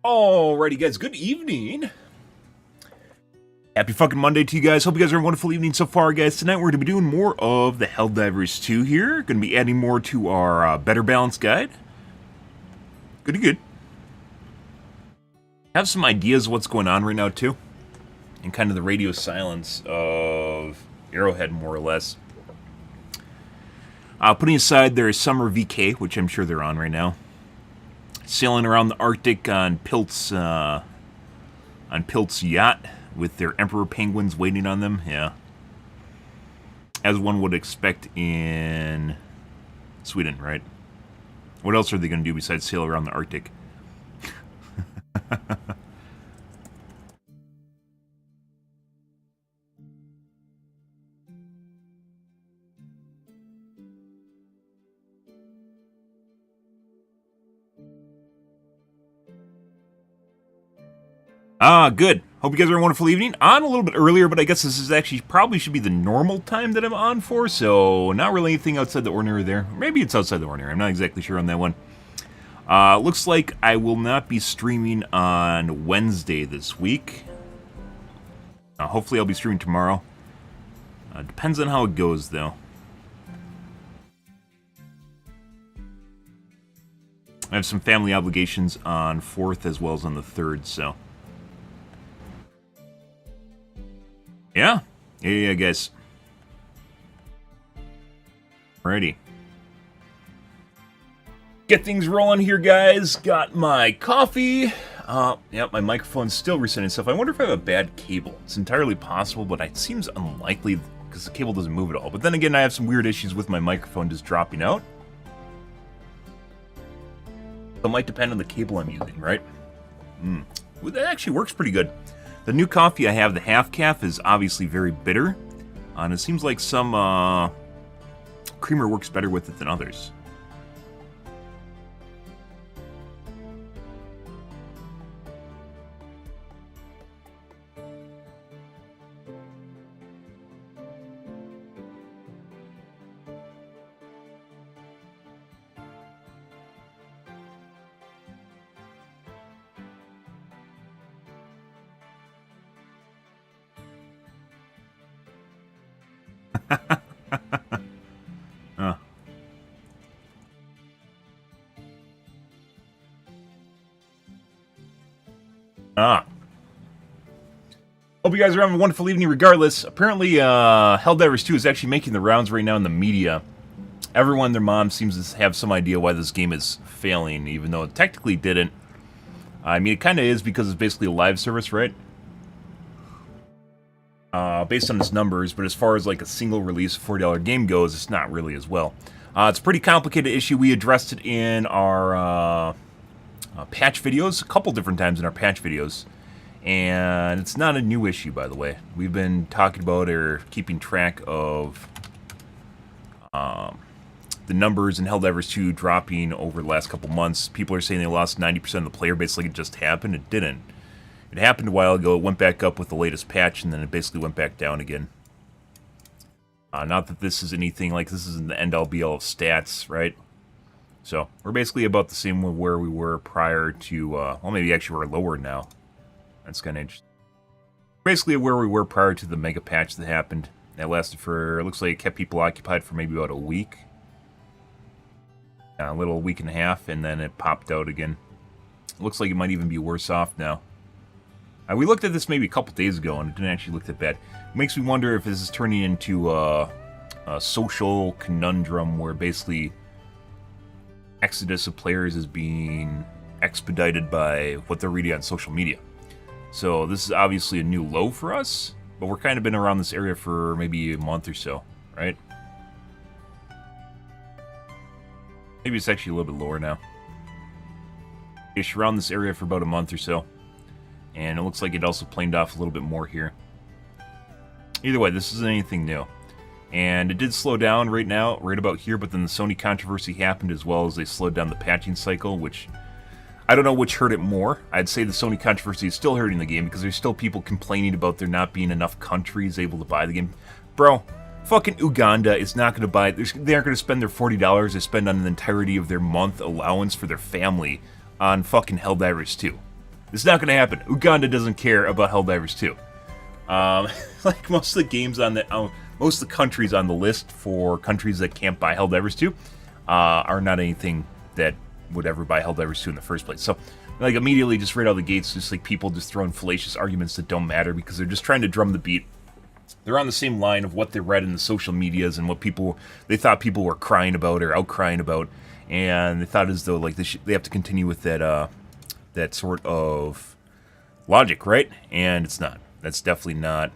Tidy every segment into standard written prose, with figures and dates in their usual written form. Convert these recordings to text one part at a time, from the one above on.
Alrighty, guys, good evening. Happy fucking Monday to you guys. Hope you guys are having a wonderful evening so far, guys. Tonight we're going to be doing more of the Helldivers 2 here. Going to be adding more to our better balance guide. Goody good. Have some ideas of what's going on right now, too. And kind of the radio silence of Arrowhead, more or less. Putting aside their summer VK, which I'm sure they're on right now. Sailing around the Arctic on Pilt's yacht with their emperor penguins waiting on them. Yeah, as one would expect in Sweden, right? What else are they going to do besides sail around the Arctic? Good. Hope you guys are having a wonderful evening. On a little bit earlier, but I guess this is actually probably should be the normal time that I'm on for, so not really anything outside the ordinary there. Maybe it's outside the ordinary. I'm not exactly sure on that one. Looks like I will not be streaming on Wednesday this week. Hopefully I'll be streaming tomorrow. Depends on how it goes, though. I have some family obligations on 4th as well as on the 3rd, so... Yeah, guys. Alrighty. Get things rolling here, guys. Got my coffee. Yeah, my microphone's still resetting itself. I wonder if I have a bad cable. It's entirely possible, but it seems unlikely because the cable doesn't move at all. But then again, I have some weird issues with my microphone just dropping out. It might depend on the cable I'm using, right? Well, that actually works pretty good. The new coffee I have, the half calf, is obviously very bitter. And it seems like some creamer works better with it than others. Hope you guys are having a wonderful evening regardless. Apparently, Helldivers 2 is actually making the rounds right now in the media. Everyone and their mom seems to have some idea why this game is failing, even though it technically didn't. I mean, it kind of is because it's basically a live service, right? Based on its numbers, but as far as like a single release $40 game goes, it's not really as well. It's a pretty complicated issue. We addressed it in our patch videos, a couple different times in our patch videos. And it's not a new issue, by the way. We've been talking about or keeping track of the numbers in Helldivers 2 dropping over the last couple months. People are saying they lost 90% of the player base like it just happened. It didn't. It happened a while ago. It went back up with the latest patch, and then it basically went back down again. Not that this is anything like this isn't the end-all be-all of stats, right? So we're basically about the same where we were prior to, well, maybe actually we're lower now. That's kind of interesting. Basically where we were prior to the mega patch that happened. That lasted for, it looks like it kept people occupied for maybe about a week. A little week and a half, and then it popped out again. It looks like it might even be worse off now. We looked at this maybe a couple days ago, and it didn't actually look that bad. It makes me wonder if this is turning into a social conundrum where basically exodus of players is being expedited by what they're reading on social media. So this is obviously a new low for us, but we're kind of been around this area for maybe a month or so, right? Maybe it's actually a little bit lower now. It's around this area for about a month or so. And it looks like it also planed off a little bit more here. Either way, this isn't anything new. And it did slow down right now, right about here, but then the Sony controversy happened as well as they slowed down the patching cycle, which... I don't know which hurt it more. I'd say the Sony controversy is still hurting the game because there's still people complaining about there not being enough countries able to buy the game. Bro, fucking Uganda is not going to buy... They aren't going to spend their $40 they spend on the entirety of their month allowance for their family on fucking Helldivers 2. It's not going to happen. Uganda doesn't care about Helldivers 2. Like most of the games on the, most of the countries on the list for countries that can't buy Helldivers 2 are not anything that would ever buy Helldivers 2 in the first place. So, like, immediately, just right out of the gates, just like people just throwing fallacious arguments that don't matter because they're just trying to drum the beat. They're on the same line of what they read in the social medias and what they thought people were crying about or outcrying about, and they thought as though like they have to continue with that that sort of logic, right? And it's not. That's definitely not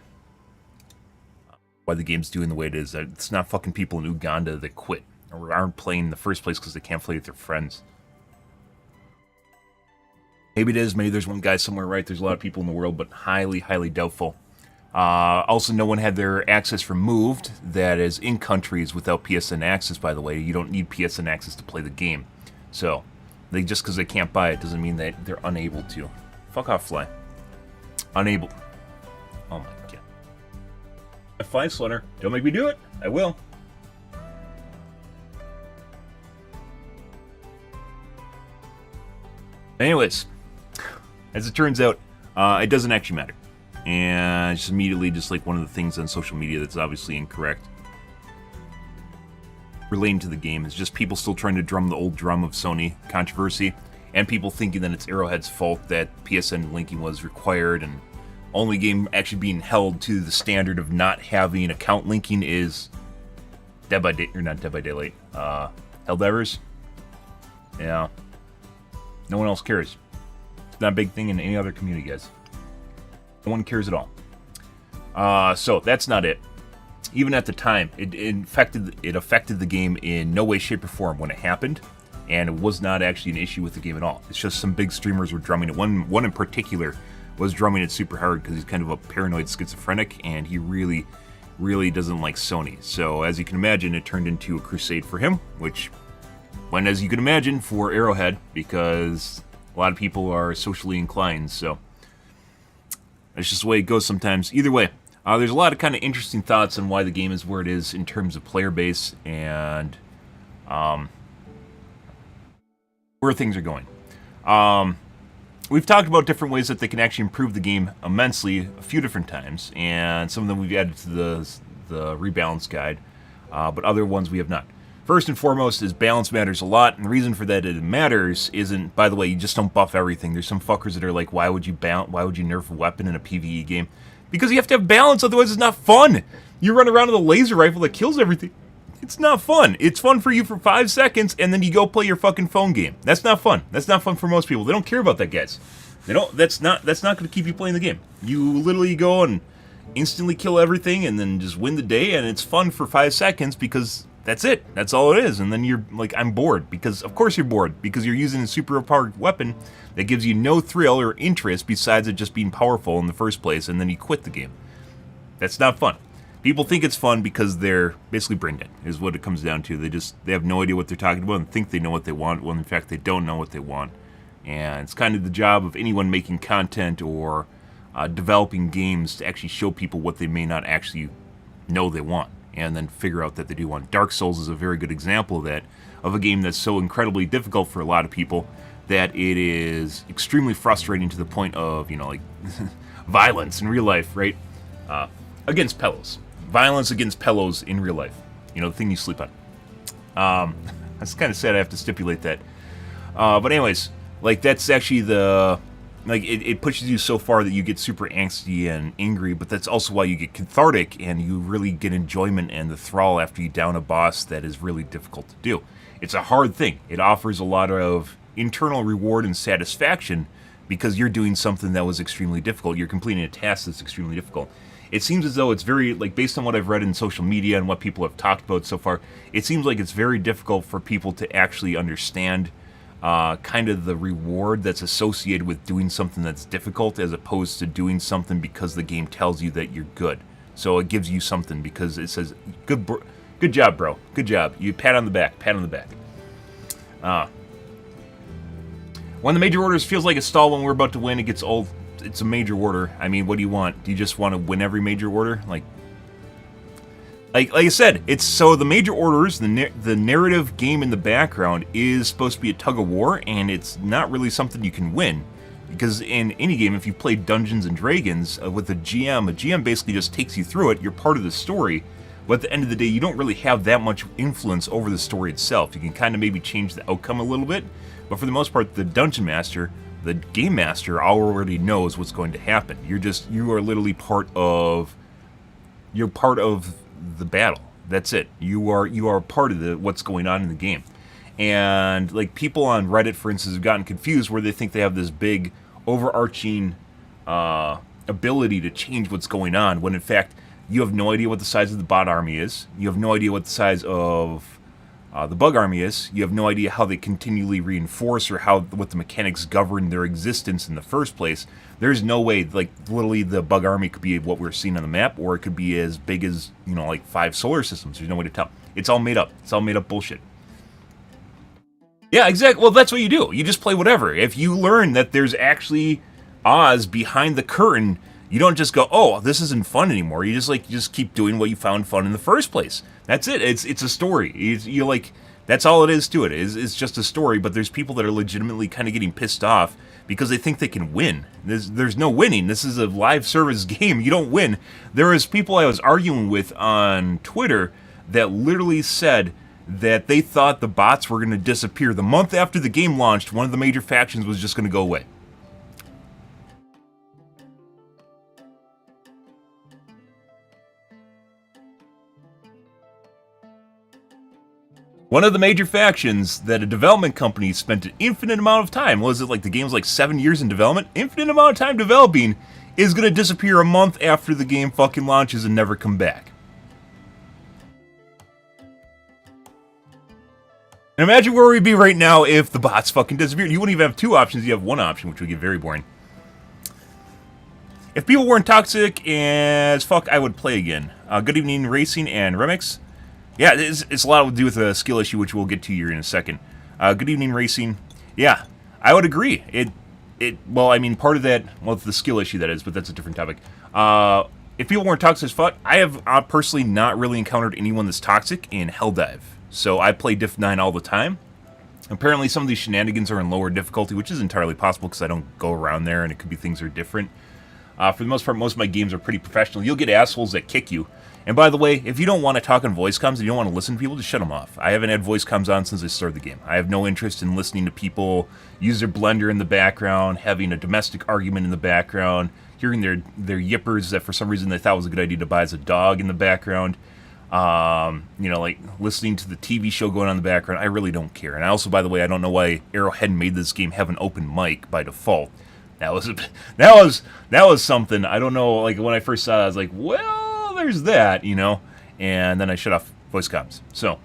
why the game's doing the way it is. It's not fucking people in Uganda that quit or aren't playing in the first place because they can't play with their friends. Maybe it is. Maybe there's one guy somewhere, right? There's a lot of people in the world, but highly, highly doubtful. Also, no one had their access removed. That is in countries without PSN access, by the way. You don't need PSN access to play the game. So, just because they can't buy it doesn't mean that they're unable to. Fuck off, Fly. Unable. Oh my god. Fly, Slunner. Don't make me do it. I will. Anyways, as it turns out, it doesn't actually matter. And it's immediately just like one of the things on social media that's obviously incorrect relating to the game is just people still trying to drum the old drum of Sony controversy, and people thinking that it's Arrowhead's fault that PSN linking was required, and only game actually being held to the standard of not having account linking is Dead by Day, or not Dead by Daylight, Helldivers. Yeah. No one else cares. It's not a big thing in any other community, guys. No one cares at all. So that's not it. Even at the time, it affected the game in no way, shape, or form when it happened, and it was not actually an issue with the game at all. It's just some big streamers were drumming it. One in particular was drumming it super hard because he's kind of a paranoid schizophrenic, and he really, really doesn't like Sony. So as you can imagine, it turned into a crusade for him, which went, as you can imagine, for Arrowhead, because a lot of people are socially inclined, so that's just the way it goes sometimes. Either way, there's a lot of kind of interesting thoughts on why the game is where it is in terms of player base and where things are going. We've talked about different ways that they can actually improve the game immensely a few different times, and some of them we've added to the rebalance guide, but other ones we have not. First and foremost is balance matters a lot, and the reason for that it matters isn't, by the way, you just don't buff everything. There's some fuckers that are like, why would you nerf a weapon in a PvE game? Because you have to have balance, otherwise it's not fun. You run around with a laser rifle that kills everything. It's not fun. It's fun for you for 5 seconds, and then you go play your fucking phone game. That's not fun. That's not fun for most people. They don't care about that, guys. They don't. That's not going to keep you playing the game. You literally go and instantly kill everything, and then just win the day, and it's fun for 5 seconds because that's it. That's all it is. And then you're like, I'm bored. Because, of course you're bored. Because you're using a super powered weapon that gives you no thrill or interest besides it just being powerful in the first place, and then you quit the game. That's not fun. People think it's fun because they're basically brain dead, is what it comes down to. They have no idea what they're talking about and think they know what they want, when in fact they don't know what they want. And it's kind of the job of anyone making content or developing games to actually show people what they may not actually know they want, and then figure out that they do want. Dark Souls is a very good example of that, of a game that's so incredibly difficult for a lot of people that it is extremely frustrating to the point of, like, violence in real life, right? Against pillows. Violence against pillows in real life. The thing you sleep on. That's kind of sad I have to stipulate that. But anyways, like, that's actually it pushes you so far that you get super angsty and angry, but that's also why you get cathartic and you really get enjoyment and the thrall after you down a boss that is really difficult to do. It's a hard thing. It offers a lot of internal reward and satisfaction because you're doing something that was extremely difficult. You're completing a task that's extremely difficult. It seems as though it's very, like, based on what I've read in social media and what people have talked about so far, it seems like it's very difficult for people to actually understand kind of the reward that's associated with doing something that's difficult as opposed to doing something because the game tells you that you're good. So it gives you something because it says, good job, bro. Good job. You pat on the back. Pat on the back. When the major orders feels like a stall when we're about to win, it gets old. It's a major order. I mean, what do you want? Do you just want to win every major order? Like I said, it's so the major orders, the narrative game in the background is supposed to be a tug of war, and it's not really something you can win. Because in any game, if you play Dungeons and Dragons with a GM basically just takes you through it. You're part of the story, but at the end of the day, you don't really have that much influence over the story itself. You can kind of maybe change the outcome a little bit, but for the most part, the Dungeon Master, the Game Master, already knows what's going to happen. You are literally part of the battle. That's it. You are part of what's going on in the game. And like people on Reddit, for instance, have gotten confused where they think they have this big overarching ability to change what's going on, when in fact you have no idea what the size of the bot army is. You have no idea what the size of the bug army is. You have no idea how they continually reinforce or what the mechanics govern their existence in the first place. There's no way, like, literally the bug army could be what we're seeing on the map, or it could be as big as, like 5 solar systems. There's no way to tell. It's all made up. It's all made up bullshit. Yeah, exactly. Well, that's what you do. You just play whatever. If you learn that there's actually Oz behind the curtain, you don't just go, oh, this isn't fun anymore. You just keep doing what you found fun in the first place. That's it. It's a story. You like, that's all it is to it. It's just a story, but there's people that are legitimately kind of getting pissed off because they think they can win. There's no winning. This is a live service game. You don't win. There was people I was arguing with on Twitter that literally said that they thought the bots were going to disappear. The month after the game launched, one of the major factions was just going to go away. One of the major factions that a development company spent an infinite amount of time, was it like the game's like 7 years in development? Infinite amount of time developing is going to disappear a month after the game fucking launches and never come back. And imagine where we'd be right now if the bots fucking disappeared. You wouldn't even have 2 options, you have 1 option, which would get very boring. If people weren't toxic as fuck, I would play again. Good evening, Racing and Remix. Yeah, it's a lot to do with a skill issue, which we'll get to here in a second. Good evening, Racing. Yeah, I would agree. Well, I mean, part of that, well, it's the skill issue that is, but that's a different topic. If people weren't toxic as fuck, I have personally not really encountered anyone that's toxic in Helldive. So I play Diff 9 all the time. Apparently some of these shenanigans are in lower difficulty, which is entirely possible because I don't go around there and it could be things are different. For the most part, most of my games are pretty professional. You'll get assholes that kick you. And by the way, if you don't want to talk on voice comms and you don't want to listen to people, just shut them off. I haven't had voice comms on since I started the game. I have no interest in listening to people use their blender in the background, having a domestic argument in the background, hearing their yippers that for some reason they thought was a good idea to buy as a dog in the background. Like listening to the TV show going on in the background. I really don't care. And I also, by the way, I don't know why Arrowhead made this game have an open mic by default. That was something. I don't know. Like when I first saw it, I was like, well, there's that, and then I shut off voice comms. So,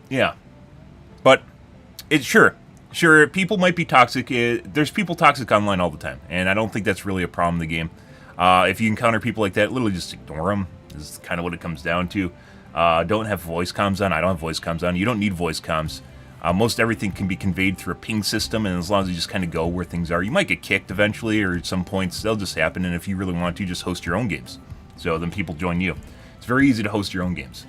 yeah, but it's sure, people might be toxic. There's people toxic online all the time, and I don't think that's really a problem in the game. If you encounter people like that, literally just ignore them. This is kind of what it comes down to. Don't have voice comms on. I don't have voice comms on. You don't need voice comms. Most everything can be conveyed through a ping system, and as long as you just kind of go where things are, you might get kicked eventually, or at some points they'll just happen, and if you really want to, just host your own games. So then people join you. It's very easy to host your own games,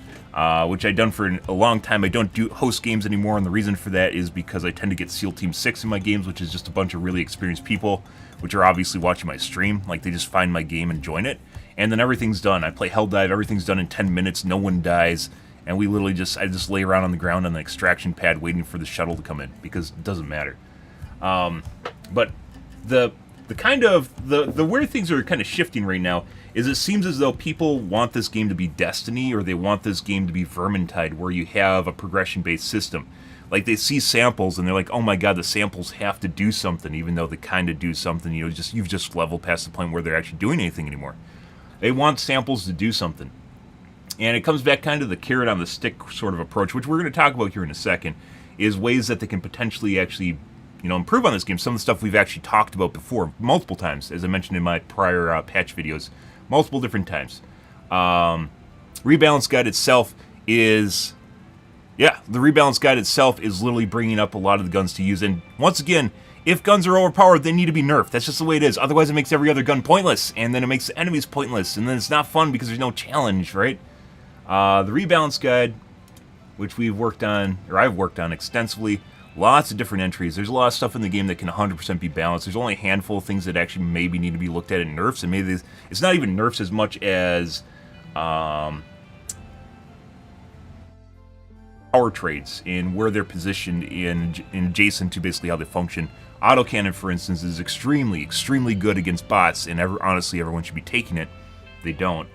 which I've done for a long time. I don't do host games anymore, and the reason for that is because I tend to get SEAL Team 6 in my games, which is just a bunch of really experienced people, which are obviously watching my stream. Like, they just find my game and join it, and then everything's done. I play Helldive, everything's done in 10 minutes, no one dies. And we literally I just lay around on the ground on the extraction pad waiting for the shuttle to come in, because it doesn't matter. But the where things are kind of shifting right now is it seems as though people want this game to be Destiny, or they want this game to be Vermintide, where you have a progression-based system. Like, they see samples and they're like, oh my god, the samples have to do something, even though they kind of do something. You've just leveled past the point where they're actually doing anything anymore. They want samples to do something. And it comes back kind of the carrot on the stick sort of approach, which we're going to talk about here in a second, is ways that they can potentially actually, improve on this game. Some of the stuff we've actually talked about before, multiple times, as I mentioned in my prior patch videos, multiple different times. Rebalance Guide itself is, the Rebalance Guide itself is literally bringing up a lot of the guns to use. And once again, if guns are overpowered, they need to be nerfed. That's just the way it is. Otherwise, it makes every other gun pointless, and then it makes the enemies pointless, and then it's not fun because there's no challenge, right? The Rebalance Guide, which we've worked on, or I've worked on extensively, Lots of different entries. There's a lot of stuff in the game that can 100% be balanced. There's only a handful of things that actually maybe need to be looked at in nerfs, and maybe it's not even nerfs as much as power trades and where they're positioned in adjacent to basically how they function. Autocannon, for instance, is extremely good against bots, and honestly, everyone should be taking it. They don't.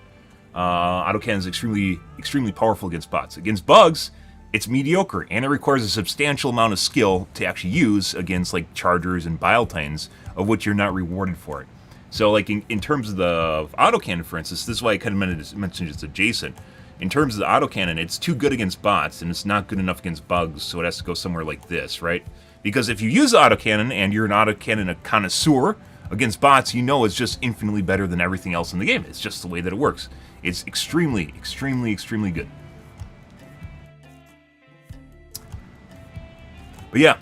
Autocannon is extremely powerful against bots. Against bugs, it's mediocre, and it requires a substantial amount of skill to actually use against like chargers and bile titans, of which you're not rewarded for it. So like in terms of the autocannon, for instance, this is why I kind of mentioned it's adjacent. In terms of the autocannon, it's too good against bots, and it's not good enough against bugs, so it has to go somewhere like this, right? Because if you use the autocannon, and you're an autocannon connoisseur, against bots, you know it's just infinitely better than everything else in the game. It's just the way that it works. It's extremely good. But yeah,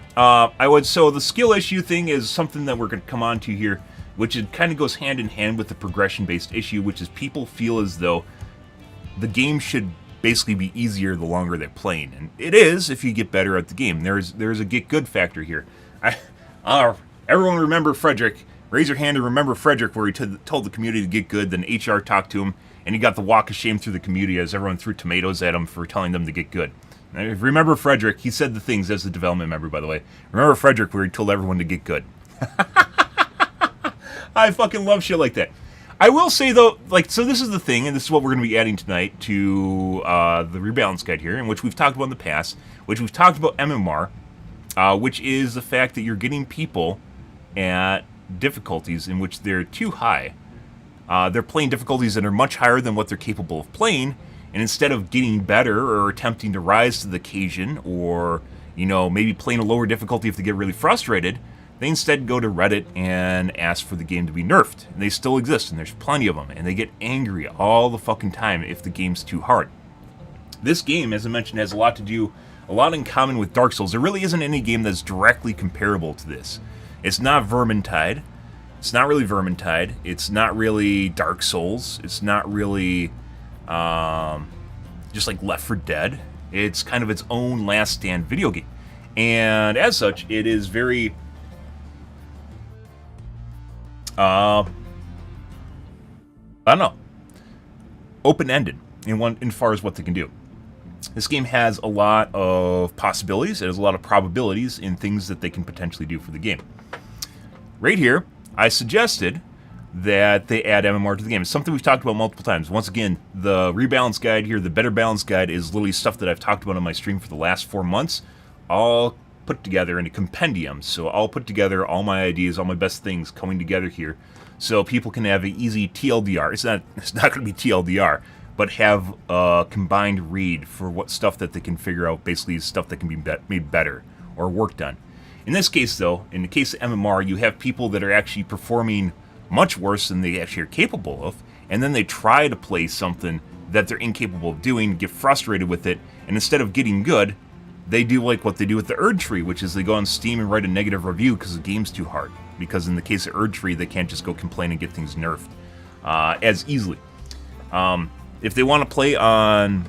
so the skill issue thing is something that we're going to come on to here, which it kind of goes hand in hand with the progression-based issue, which is people feel as though the game should basically be easier the longer they're playing. And it is if you get better at the game. There's a get good factor here. Everyone remember Frederick. Raise your hand and remember Frederick, where he told the community to get good, then HR talked to him, and he got the walk of shame through the community as everyone threw tomatoes at him for telling them to get good. Now, if you remember Frederick, he said the things as a development member, by the way. Remember Frederick, where he told everyone to get good. I fucking love shit like that. I will say, though, like, so this is the thing, and this is what we're going to be adding tonight to the rebalance guide here, in which we've talked about in the past, which we've talked about MMR, which is the fact that you're getting people at difficulties in which they're too high. They're playing difficulties that are much higher than what they're capable of playing, and instead of getting better or attempting to rise to the occasion, or, you know, maybe playing a lower difficulty if they get really frustrated, they instead go to Reddit and ask for the game to be nerfed. And they still exist, and there's plenty of them, and they get angry all the fucking time if the game's too hard. This game, as I mentioned, has a lot in common with Dark Souls. There really isn't any game that's directly comparable to this. It's not Vermintide. It's not really Vermintide. It's not really Dark Souls. It's not really just like Left 4 Dead. It's kind of its own last stand video game. And as such, it is very I don't know, open-ended in far as what they can do. This game has a lot of possibilities. It has a lot of probabilities in things that they can potentially do for the game. Right here, I suggested that they add MMR to the game. It's something we've talked about multiple times. Once again, the rebalance guide here, the better balance guide, is literally stuff that I've talked about on my stream for the last 4 months, all put together in a compendium. So I'll put together all my ideas, all my best things coming together here, so people can have an easy TLDR. It's not going to be TLDR, but have a combined read for what stuff that they can figure out, basically stuff that can be made better or worked on. In this case, though, in the case of MMR, you have people that are actually performing much worse than they actually are capable of, and then they try to play something that they're incapable of doing, get frustrated with it, and instead of getting good, they do like what they do with the Erd Tree, which is they go on Steam and write a negative review because the game's too hard. Because in the case of Erd Tree, they can't just go complain and get things nerfed as easily. If they want to play on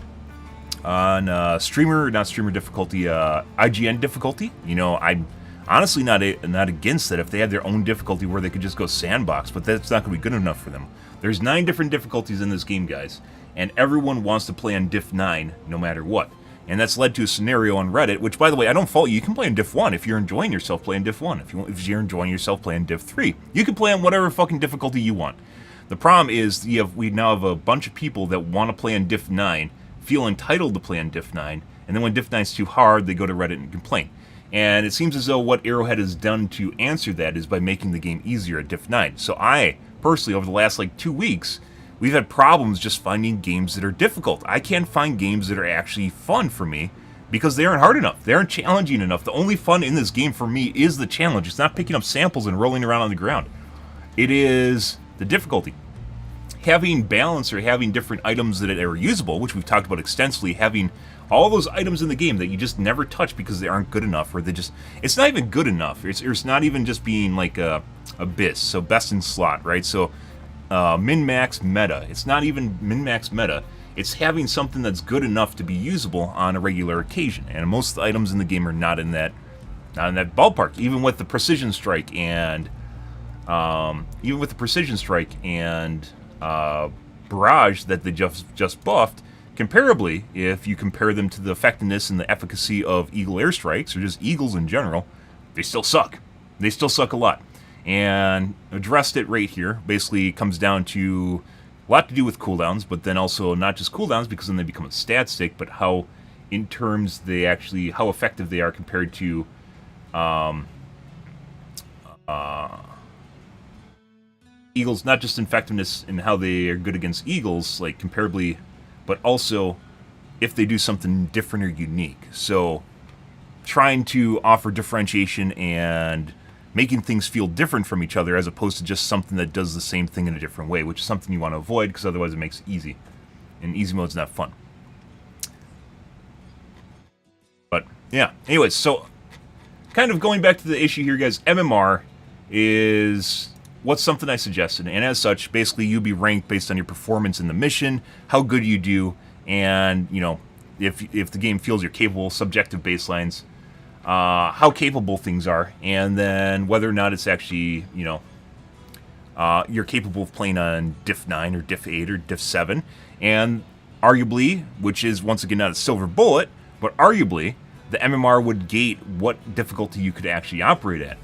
not streamer difficulty, IGN difficulty, you know, I'm honestly not against that if they had their own difficulty where they could just go sandbox, but that's not going to be good enough for them. There's 9 different difficulties in this game, guys, and everyone wants to play on diff 9 no matter what. And that's led to a scenario on Reddit, which, by the way, I don't fault you. You can play on diff 1 if you're enjoying yourself playing diff 1. If you're enjoying yourself playing diff 3. You can play on whatever fucking difficulty you want. The problem is we now have a bunch of people that want to play on diff 9, feel entitled to play on diff 9, and then when diff 9 is too hard, they go to Reddit and complain. And it seems as though what Arrowhead has done to answer that is by making the game easier at diff 9. So I, personally, over the last, 2 weeks, we've had problems just finding games that are difficult. I can't find games that are actually fun for me because they aren't hard enough. They aren't challenging enough. The only fun in this game for me is the challenge. It's not picking up samples and rolling around on the ground. It is the difficulty. Having balance or having different items that are usable, which we've talked about extensively, having all those items in the game that you just never touch because they aren't good enough, or it's not even good enough. It's not even just being like a BIS, so best in slot, right? So min-max meta. It's not even min-max meta. It's having something that's good enough to be usable on a regular occasion. And most of the items in the game are not in that not in that ballpark. Even with the precision strike and barrage that they just buffed, comparably, if you compare them to the effectiveness and the efficacy of eagle airstrikes or just eagles in general, they still suck. They still suck a lot. And addressed it right here. Basically, comes down to a lot to do with cooldowns, but then also not just cooldowns, because then they become a stat stick, but how, in terms they actually, how effective they are compared to eagles, not just effectiveness in how they are good against eagles, like comparably, but also if they do something different or unique. So trying to offer differentiation and making things feel different from each other as opposed to just something that does the same thing in a different way, which is something you want to avoid because otherwise it makes it easy. And easy mode's not fun. But yeah, anyways, so kind of going back to the issue here, guys, MMR is what's something I suggested, and as such, basically you'll be ranked based on your performance in the mission, how good you do, and, you know, if the game feels you're capable, subjective baselines, how capable things are, and then whether or not it's actually, you know, you're capable of playing on diff 9 or diff 8 or diff 7, and arguably, which is once again not a silver bullet, but arguably, the MMR would gate what difficulty you could actually operate at.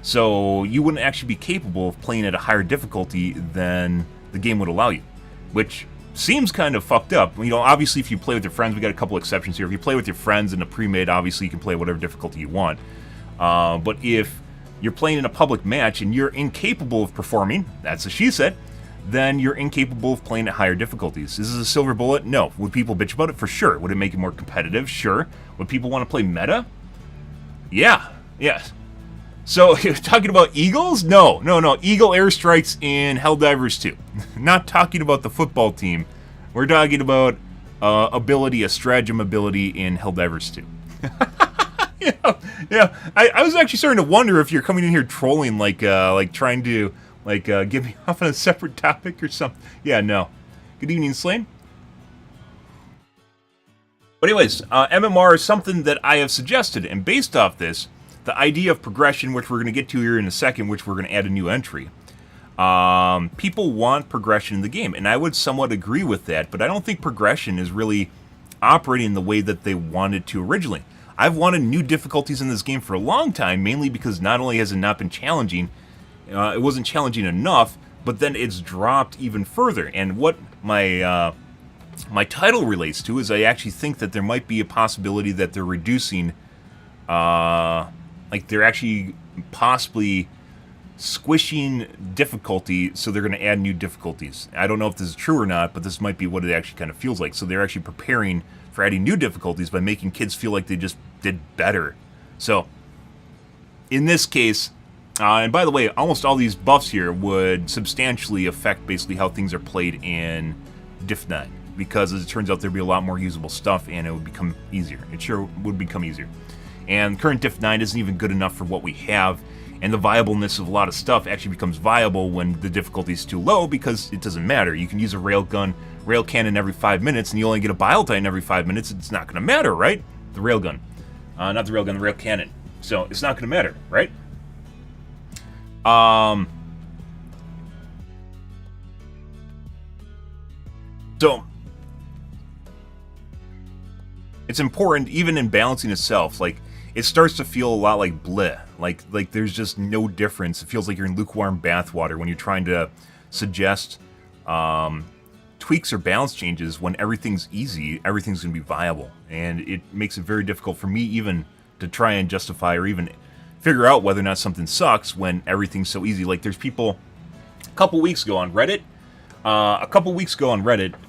So you wouldn't actually be capable of playing at a higher difficulty than the game would allow you, which seems kind of fucked up. You know, obviously if you play with your friends, we got a couple exceptions here. If you play with your friends in a pre-made, obviously you can play whatever difficulty you want. But if you're playing in a public match and you're incapable of performing, that's a she said, then you're incapable of playing at higher difficulties. Is this a silver bullet? No. Would people bitch about it? For sure. Would it make it more competitive? Sure. Would people want to play meta? Yeah. Yes. So, you're talking about eagles? No. Eagle airstrikes in Helldivers 2. Not talking about the football team. We're talking about ability, a stratagem ability in Helldivers 2. Yeah. I was actually starting to wonder if you're coming in here trolling, like trying to, get me off on a separate topic or something. Yeah, no. Good evening, Slane. But anyways, MMR is something that I have suggested, and based off this, the idea of progression, which we're going to get to here in a second, which we're going to add a new entry. People want progression in the game, and I would somewhat agree with that, but I don't think progression is really operating the way that they wanted to originally. I've wanted new difficulties in this game for a long time, mainly because not only has it not been challenging, it wasn't challenging enough, but then it's dropped even further. And what my title relates to is I actually think that there might be a possibility that they're reducing, they're actually possibly squishing difficulty, so they're going to add new difficulties. I don't know if this is true or not, but this might be what it actually kind of feels like. So they're actually preparing for adding new difficulties by making kids feel like they just did better. So, in this case, and by the way, almost all these buffs here would substantially affect basically how things are played in Diff 9, because as it turns out, there'd be a lot more usable stuff, and it would become easier. It sure would become easier. And current Diff 9 isn't even good enough for what we have, and the viableness of a lot of stuff actually becomes viable when the difficulty is too low, because it doesn't matter. You can use a rail cannon every 5 minutes, and you only get a bile titan every 5 minutes. It's not going to matter, right? The railgun. Not the railgun, the rail cannon. So it's not going to matter, right? So it's important, even in balancing itself, like, it starts to feel a lot like bleh. Like there's just no difference. It feels like you're in lukewarm bathwater when you're trying to suggest tweaks or balance changes when everything's easy, everything's going to be viable. And it makes it very difficult for me even to try and justify or even figure out whether or not something sucks when everything's so easy. Like, there's people, a couple weeks ago on Reddit,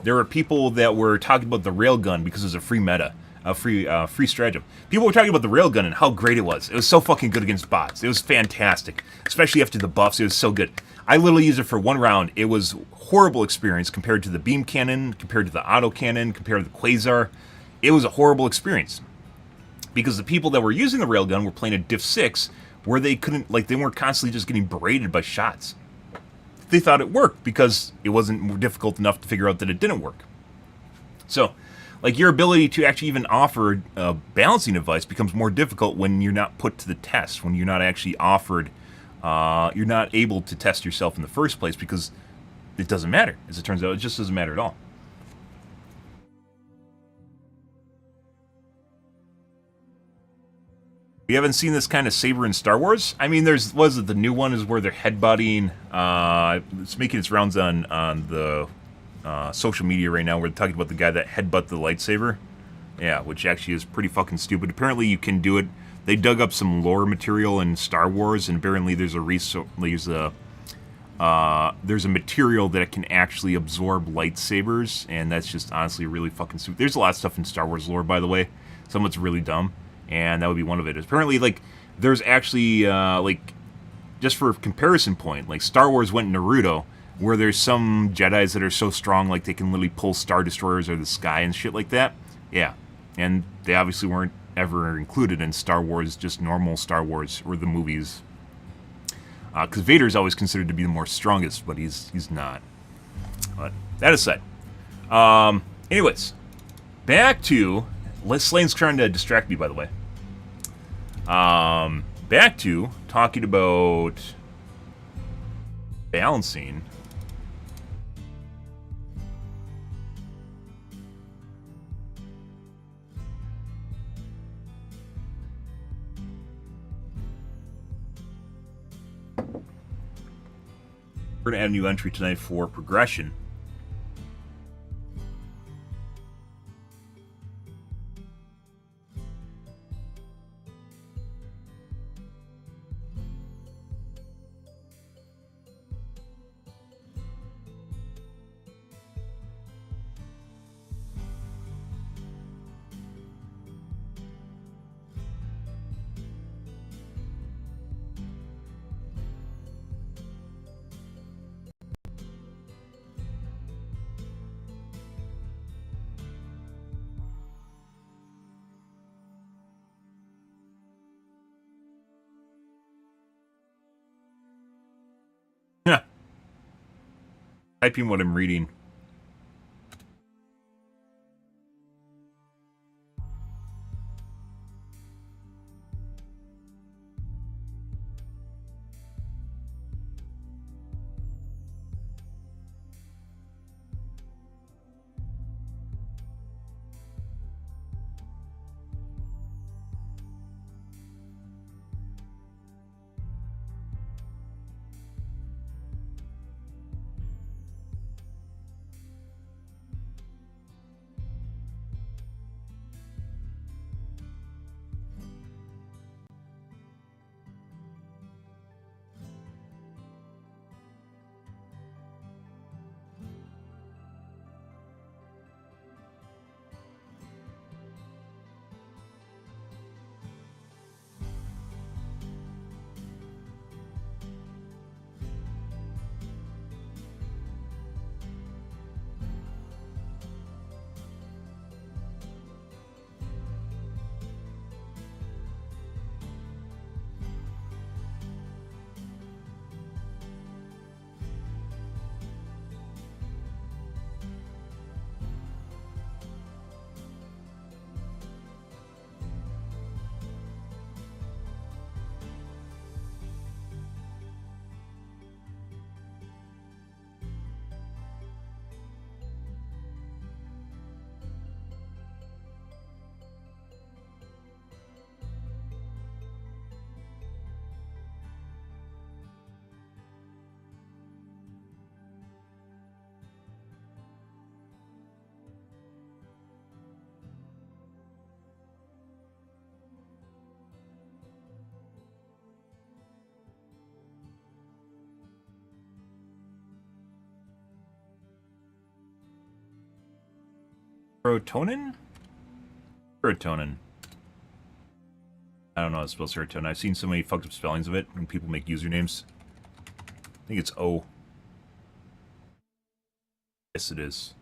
there were people that were talking about the railgun because it was a free meta. Free stratagem. People were talking about the railgun and how great it was. It was so fucking good against bots. It was fantastic. Especially after the buffs, it was so good. I literally used it for one round. It was a horrible experience compared to the beam cannon, compared to the auto cannon, compared to the quasar. It was a horrible experience. Because the people that were using the railgun were playing a diff 6 where they couldn't, they weren't constantly just getting berated by shots. They thought it worked because it wasn't difficult enough to figure out that it didn't work. So, Like, your ability to actually even offer a balancing advice becomes more difficult when you're not put to the test, when you're not actually offered, you're not able to test yourself in the first place, because it doesn't matter. As it turns out, it just doesn't matter at all. We haven't seen this kind of saber in Star Wars. I mean, was it the new one is where they're headbutting. It's making its rounds on the social media right now. We're talking about the guy that headbutt the lightsaber. Yeah, which actually is pretty fucking stupid. Apparently, you can do it. They dug up some lore material in Star Wars, and apparently there's a material that can actually absorb lightsabers, and that's just honestly really fucking stupid. There's a lot of stuff in Star Wars lore, by the way. Some of it's really dumb. And that would be one of it. Apparently, like, there's actually, like, just for comparison point, like, Star Wars went Naruto, where there's some Jedis that are so strong, like, they can literally pull Star Destroyers out of the sky and shit like that. Yeah. And they obviously weren't ever included in Star Wars, just normal Star Wars, or the movies. Because Vader's always considered to be the more strongest, but he's not. But, that aside. Anyways. Back to... Slane's trying to distract me, by the way. Back to talking about balancing. We're going to add a new entry tonight for progression. Yeah. Typing what I'm reading. Serotonin? Serotonin. I don't know how to spell serotonin. I've seen so many fucked up spellings of it when people make usernames. I think it's O. Yes, it is.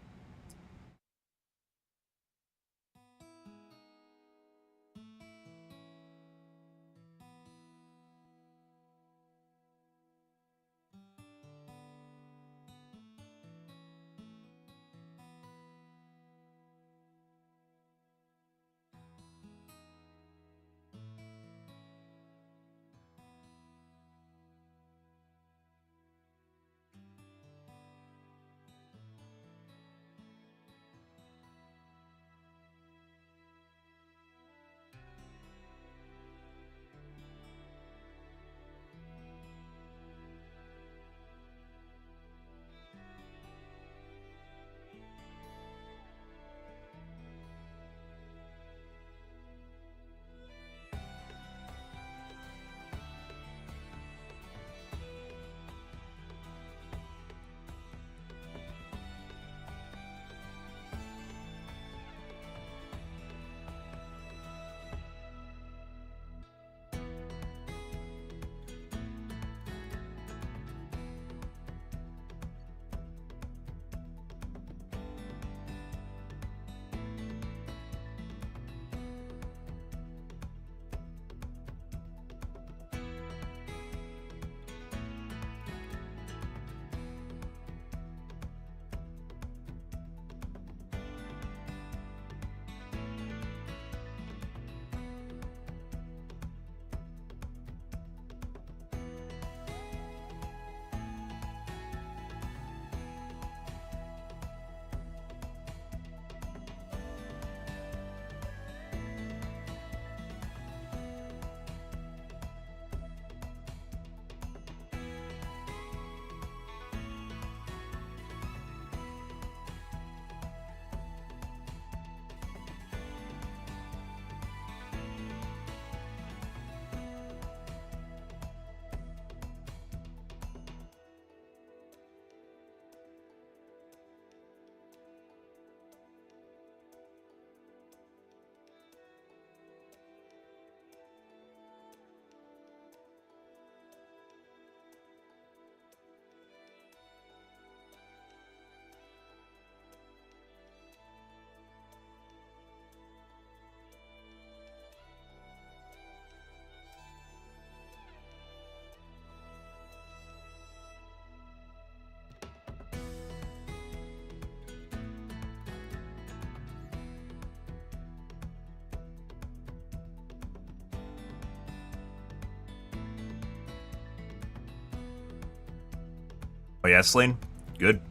Oh yeah, Slane? Good.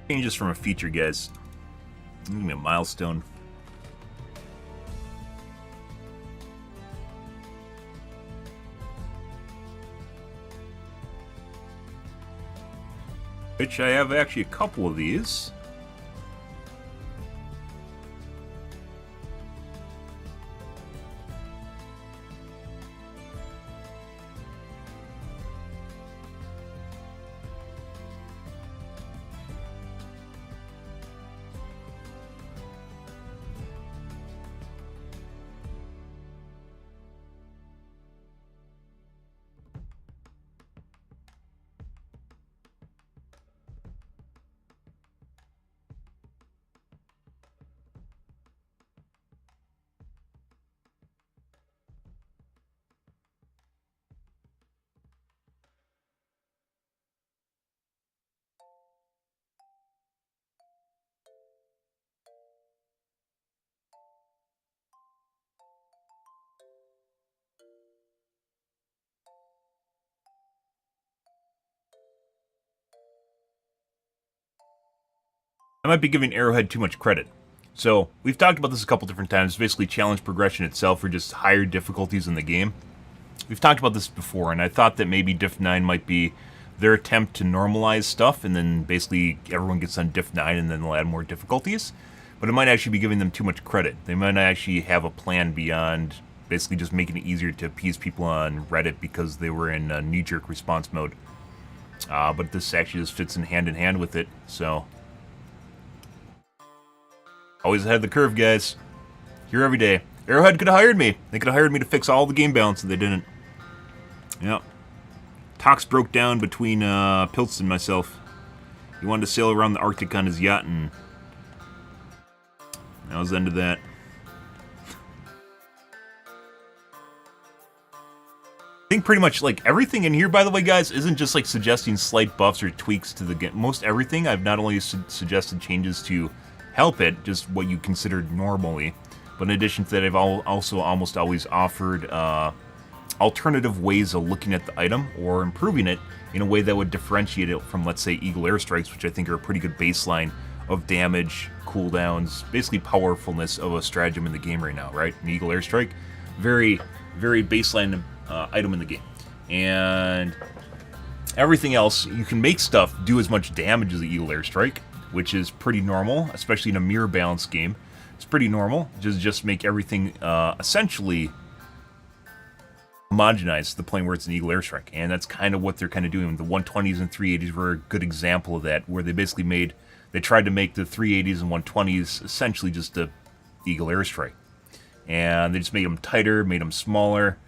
Changes from a feature, guys. Give me a milestone. Which I have actually a couple of these. I might be giving Arrowhead too much credit. So, we've talked about this a couple different times, basically challenge progression itself or just higher difficulties in the game. We've talked about this before, and I thought that maybe Diff 9 might be their attempt to normalize stuff, and then basically everyone gets on Diff 9 and then they'll add more difficulties. But it might actually be giving them too much credit. They might not actually have a plan beyond basically just making it easier to appease people on Reddit because they were in knee-jerk response mode. But this actually just fits in hand with it, so... Always ahead of the curve, guys. Here every day. Arrowhead could have hired me. They could have hired me to fix all the game balance, and they didn't. Yep. Talks broke down between Piltz and myself. He wanted to sail around the Arctic on his yacht, and that was the end of that. I think pretty much, like, everything in here, by the way, guys, isn't just, like, suggesting slight buffs or tweaks to the game. Most everything, I've not only suggested changes to help it, just what you considered normally, but in addition to that, I've also almost always offered alternative ways of looking at the item or improving it in a way that would differentiate it from, let's say, Eagle Airstrikes, which I think are a pretty good baseline of damage, cooldowns, basically powerfulness of a stratagem in the game right now, right? An Eagle Airstrike, very, very baseline item in the game. And everything else, you can make stuff do as much damage as the Eagle Airstrike, which is pretty normal, especially in a mirror balance game. It's pretty normal. Just make everything essentially homogenized to the point where it's an Eagle Airstrike. And that's kind of what they're kind of doing. The 120s and 380s were a good example of that, where they basically they tried to make the 380s and 120s essentially just a Eagle Airstrike. And they just made them tighter, made them smaller,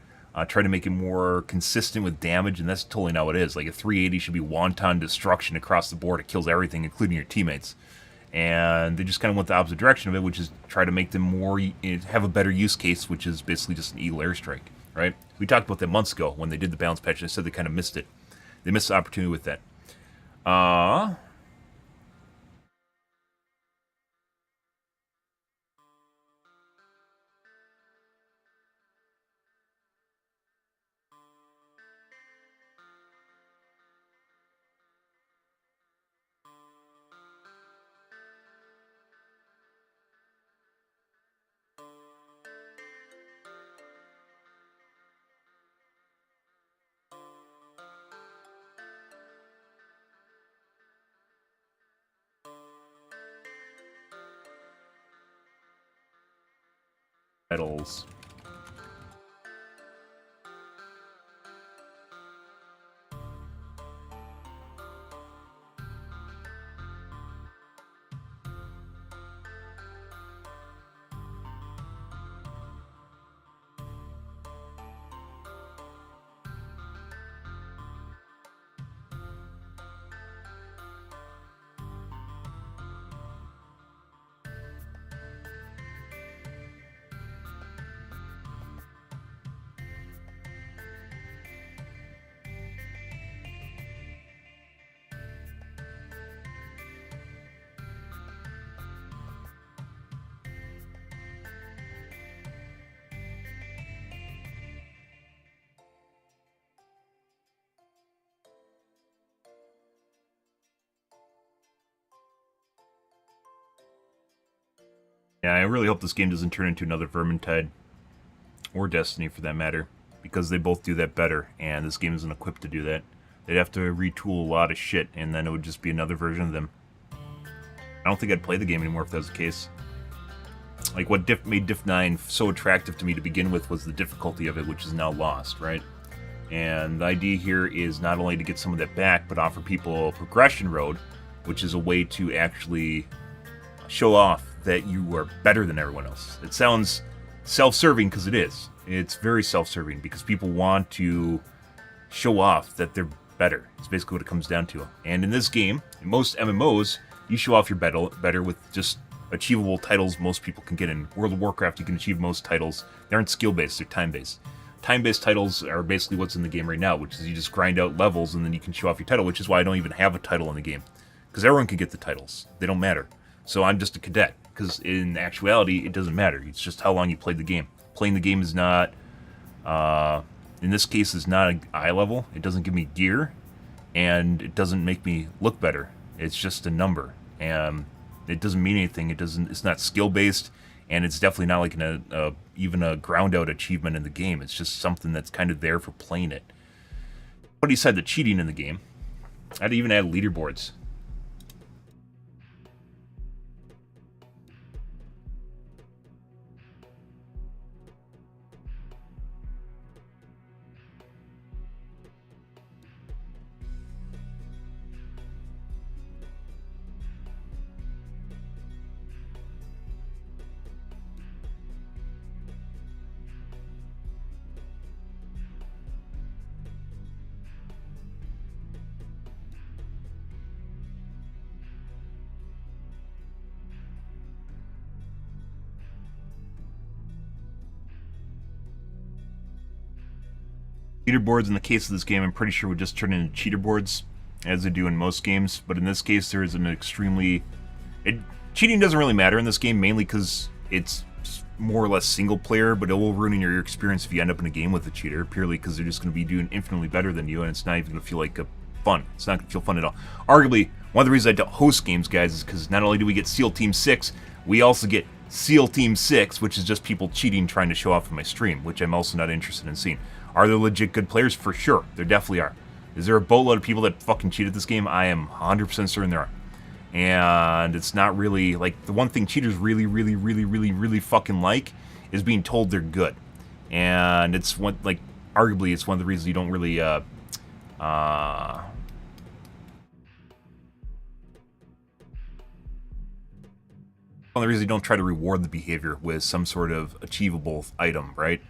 try to make it more consistent with damage, and that's totally not what it is. Like, a 380 should be wanton destruction across the board. It kills everything, including your teammates. And they just kind of went the opposite direction of it, which is try to make them more, have a better use case, which is basically just an Eagle Airstrike, right? We talked about that months ago when they did the balance patch, and they said they kind of missed it. They missed the opportunity with that. Medals. Yeah, I really hope this game doesn't turn into another Vermintide, or Destiny for that matter, because they both do that better, and this game isn't equipped to do that. They'd have to retool a lot of shit, and then it would just be another version of them. I don't think I'd play the game anymore if that was the case. Like, what made Diff 9 so attractive to me to begin with was the difficulty of it, which is now lost, right? And the idea here is not only to get some of that back, but offer people a progression road, which is a way to actually show off that you are better than everyone else. It sounds self-serving because it is. It's very self-serving because people want to show off that they're better. It's basically what it comes down to. And in this game, in most MMOs, you show off your better with just achievable titles most people can get. In World of Warcraft, you can achieve most titles. They aren't skill-based, they're time-based. Time-based titles are basically what's in the game right now, which is you just grind out levels and then you can show off your title, which is why I don't even have a title in the game. Because everyone can get the titles. They don't matter. So I'm just a cadet. Because in actuality, it doesn't matter. It's just how long you played the game. Playing the game is not, in this case, is not an eye level. It doesn't give me gear, and it doesn't make me look better. It's just a number, and it doesn't mean anything. It's not skill based, and it's definitely not like even a ground out achievement in the game. It's just something that's kind of there for playing it. Put aside the cheating in the game, I'd even add leaderboards. Leaderboards in the case of this game, I'm pretty sure would just turn into cheater boards, as they do in most games. But in this case, there is an extremely... cheating doesn't really matter in this game, mainly because it's more or less single player, but it will ruin your experience if you end up in a game with a cheater, purely because they're just going to be doing infinitely better than you, and it's not even going to feel like fun. It's not going to feel fun at all. Arguably, one of the reasons I don't host games, guys, is because not only do we get SEAL Team 6, we also get SEAL Team 6, which is just people cheating trying to show off in my stream, which I'm also not interested in seeing. Are there legit good players? For sure. There definitely are. Is there a boatload of people that fucking cheat at this game? I am 100% certain there are. And it's not really, like, the one thing cheaters really fucking like is being told they're good. And it's one, like, arguably it's one of the reasons you don't really, one of the reasons you don't try to reward the behavior with some sort of achievable item, right?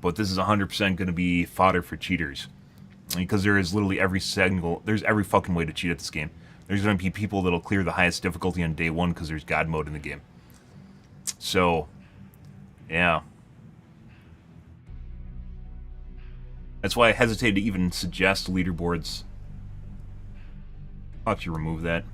But this is 100% going to be fodder for cheaters. Because there is literally there's every fucking way to cheat at this game. There's going to be people that'll clear the highest difficulty on day one because there's God mode in the game. So, yeah. That's why I hesitated to even suggest leaderboards. I'll have to remove that.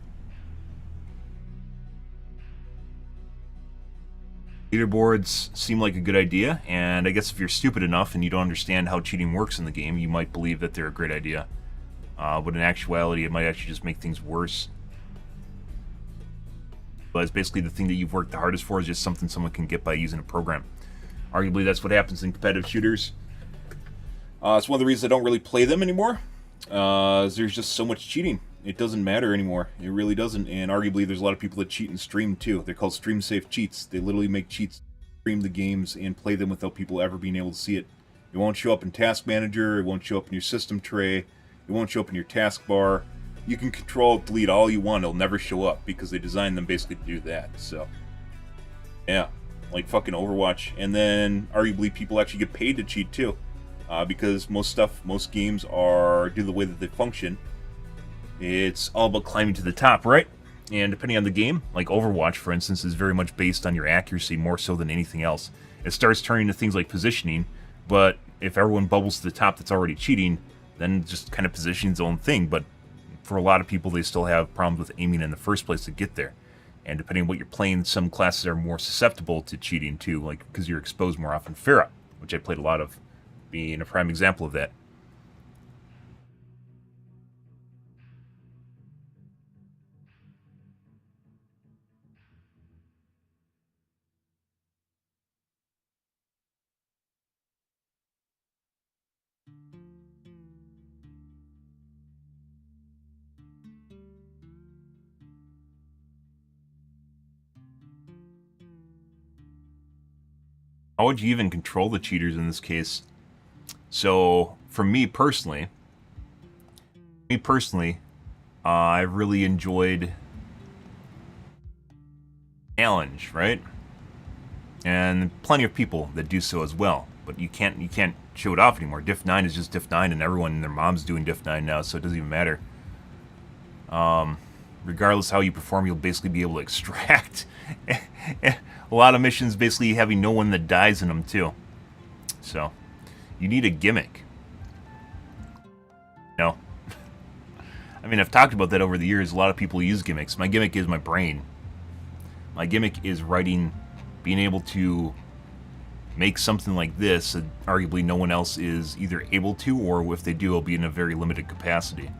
Leaderboards seem like a good idea, and I guess if you're stupid enough and you don't understand how cheating works in the game, you might believe that they're a great idea. But in actuality, it might actually just make things worse. But it's basically the thing that you've worked the hardest for is just something someone can get by using a program. Arguably, that's what happens in competitive shooters. It's one of the reasons I don't really play them anymore. There's just so much cheating. It doesn't matter anymore. It really doesn't. And arguably, there's a lot of people that cheat and stream too. They're called stream-safe cheats. They literally make cheats, stream the games, and play them without people ever being able to see it. It won't show up in Task Manager. It won't show up in your system tray. It won't show up in your taskbar. You can control, delete all you want. It'll never show up because they designed them basically to do that. So, yeah, like fucking Overwatch. And then arguably, people actually get paid to cheat too, because most games do the way that they function. It's all about climbing to the top, right? And depending on the game, like Overwatch, for instance, is very much based on your accuracy more so than anything else. It starts turning to things like positioning, but if everyone bubbles to the top that's already cheating, then just kind of positioning its own thing. But for a lot of people, they still have problems with aiming in the first place to get there. And depending on what you're playing, some classes are more susceptible to cheating too, like because you're exposed more often. Pharah, which I played a lot of, being a prime example of that. how would you even control the cheaters in this case? So, for me personally, I really enjoyed challenge, right? And plenty of people that do so as well. But you can't show it off anymore. Diff 9 is just Diff 9, and everyone and their mom's doing Diff 9 now, so it doesn't even matter. Regardless how you perform, you'll basically be able to extract a lot of missions, basically having no one that dies in them too. So, you need a gimmick. No. I mean, I've talked about that over the years. A lot of people use gimmicks. My gimmick is my brain. My gimmick is writing, being able to make something like this that arguably no one else is either able to, or if they do, it'll be in a very limited capacity.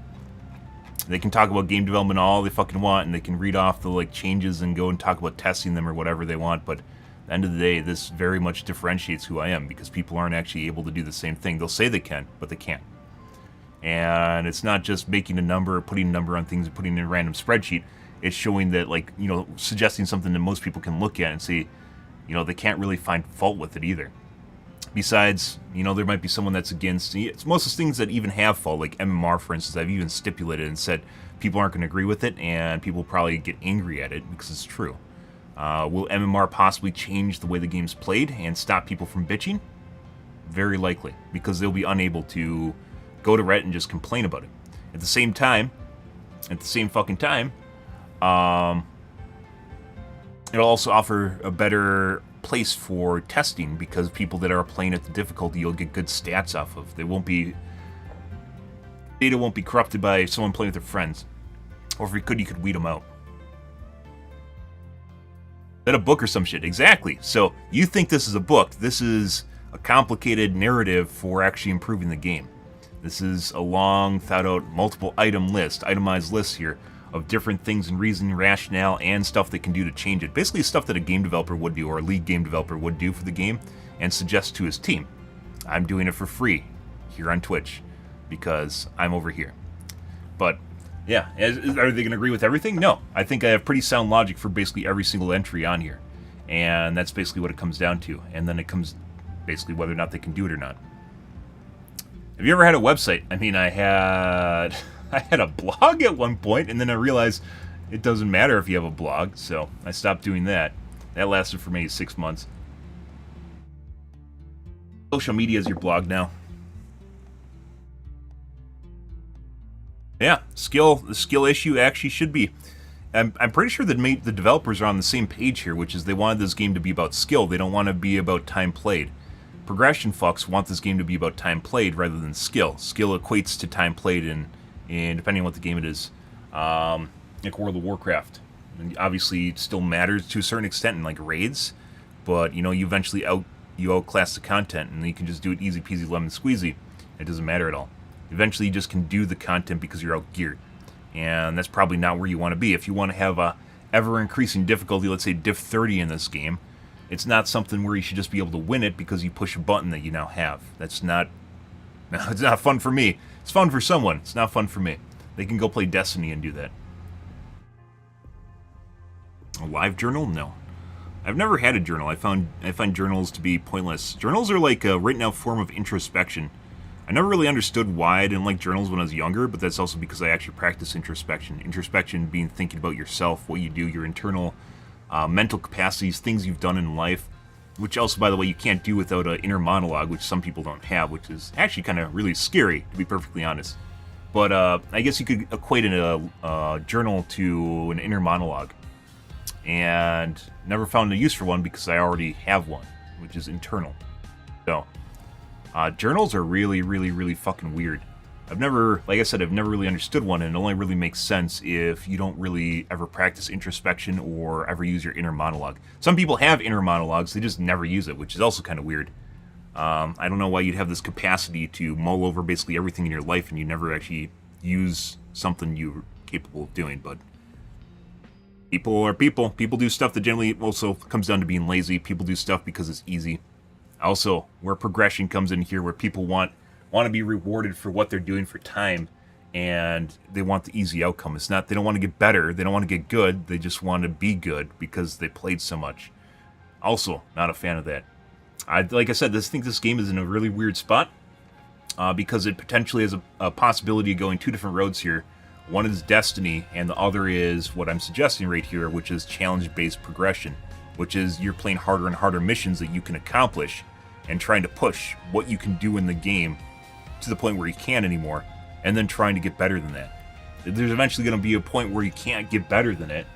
They can talk about game development all they fucking want, and they can read off the like changes and go and talk about testing them or whatever they want, but at the end of the day, this very much differentiates who I am, because people aren't actually able to do the same thing. They'll say they can, but they can't. And it's not just making a number, putting a number on things, and putting in a random spreadsheet. It's showing that, like, you know, suggesting something that most people can look at and see, you know, they can't really find fault with it either. Besides, you know, there might be someone that's against, it's most of the things that even have fault, like MMR, for instance. I've even stipulated and said people aren't going to agree with it, and people probably get angry at it because it's true. Will MMR possibly change the way the game's played and stop people from bitching? Very likely, because they'll be unable to go to Reddit and just complain about it. At the same fucking time, it'll also offer a better place for testing, because people that are playing at the difficulty you'll get good stats off of. Data won't be corrupted by someone playing with their friends. Or if you could weed them out. Is that a book or some shit? Exactly. So, you think this is a book. This is a complicated narrative for actually improving the game. This is a long, thought-out, multiple itemized list here of different things and reason, rationale, and stuff they can do to change it. Basically stuff that a game developer would do, or a lead game developer would do for the game, and suggest to his team. I'm doing it for free here on Twitch, because I'm over here. But, yeah, are they going to agree with everything? No. I think I have pretty sound logic for basically every single entry on here. And that's basically what it comes down to. And then it comes basically whether or not they can do it or not. Have you ever had a website? I mean, I had a blog at one point, and then I realized it doesn't matter if you have a blog, so I stopped doing that. That lasted for maybe 6 months. Social media is your blog now. Yeah, the skill issue actually should be. I'm pretty sure that the developers are on the same page here, which is they wanted this game to be about skill. They don't want to be about time played. Progression fucks want this game to be about time played rather than skill. Skill equates to time played in depending on what the game it is. Like World of Warcraft. And obviously it still matters to a certain extent in like raids, but you know, you eventually outclass the content, and you can just do it easy peasy lemon squeezy. It doesn't matter at all. Eventually you just can do the content because you're outgeared. And that's probably not where you want to be. If you want to have a ever-increasing difficulty, let's say diff 30 in this game, it's not something where you should just be able to win it because you push a button that you now have. It's not fun for me. It's fun for someone. It's not fun for me. They can go play Destiny and do that. A live journal? No. I've never had a journal. I find journals to be pointless. Journals are like a written out form of introspection. I never really understood why I didn't like journals when I was younger, but that's also because I actually practice introspection. Introspection being thinking about yourself, what you do, your internal mental capacities, things you've done in life, which also, by the way, you can't do without an inner monologue, which some people don't have, which is actually kind of really scary, to be perfectly honest. But I guess you could equate a journal to an inner monologue. And never found a use for one because I already have one, which is internal. So, journals are really, really, really fucking weird. Like I said, I've never really understood one, and it only really makes sense if you don't really ever practice introspection or ever use your inner monologue. Some people have inner monologues, they just never use it, which is also kind of weird. I don't know why you'd have this capacity to mull over basically everything in your life and you never actually use something you're capable of doing, but people are people. People do stuff that generally also comes down to being lazy. People do stuff because it's easy. Also, where progression comes in here, where people want to be rewarded for what they're doing for time, and they want the easy outcome. It's not, they don't want to get better, they don't want to get good, they just want to be good because they played so much. Also, not a fan of that. Like I said, I think this game is in a really weird spot because it potentially has a possibility of going two different roads here. One is destiny, and the other is what I'm suggesting right here, which is challenge-based progression, which is you're playing harder and harder missions that you can accomplish and trying to push what you can do in the game to the point where you can't anymore, and then trying to get better than that. There's eventually going to be a point where you can't get better than it,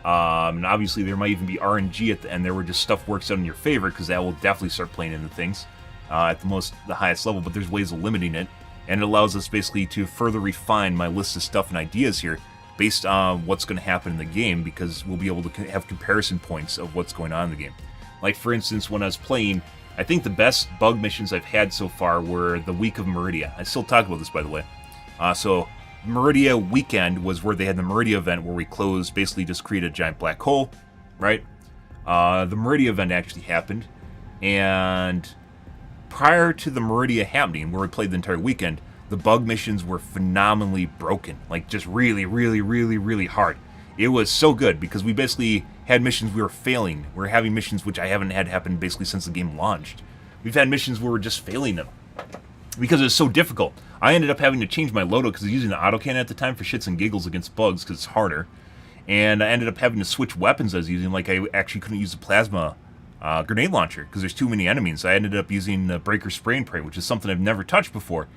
and obviously there might even be RNG at the end there where just stuff works out in your favor, because that will definitely start playing into things at the highest level, but there's ways of limiting it, and it allows us basically to further refine my list of stuff and ideas here based on what's going to happen in the game, because we'll be able to have comparison points of what's going on in the game. Like, for instance, when I was playing, I think the best bug missions I've had so far were the week of Meridia. I still talk about this, by the way. So Meridia weekend was where they had the Meridia event where we closed, basically just created a giant black hole, right? The Meridia event actually happened, and prior to the Meridia happening, where we played the entire weekend, the bug missions were phenomenally broken. Like, just really, really, really, really hard. It was so good, because we basically had missions we were failing. We're having missions which I haven't had happen basically since the game launched. We've had missions where we're just failing them, because it was so difficult. I ended up having to change my loadout, because I was using the autocannon at the time for shits and giggles against bugs, because it's harder. And I ended up having to switch weapons I was using, like I actually couldn't use the plasma grenade launcher, because there's too many enemies. I ended up using breaker spray and pray, which is something I've never touched before,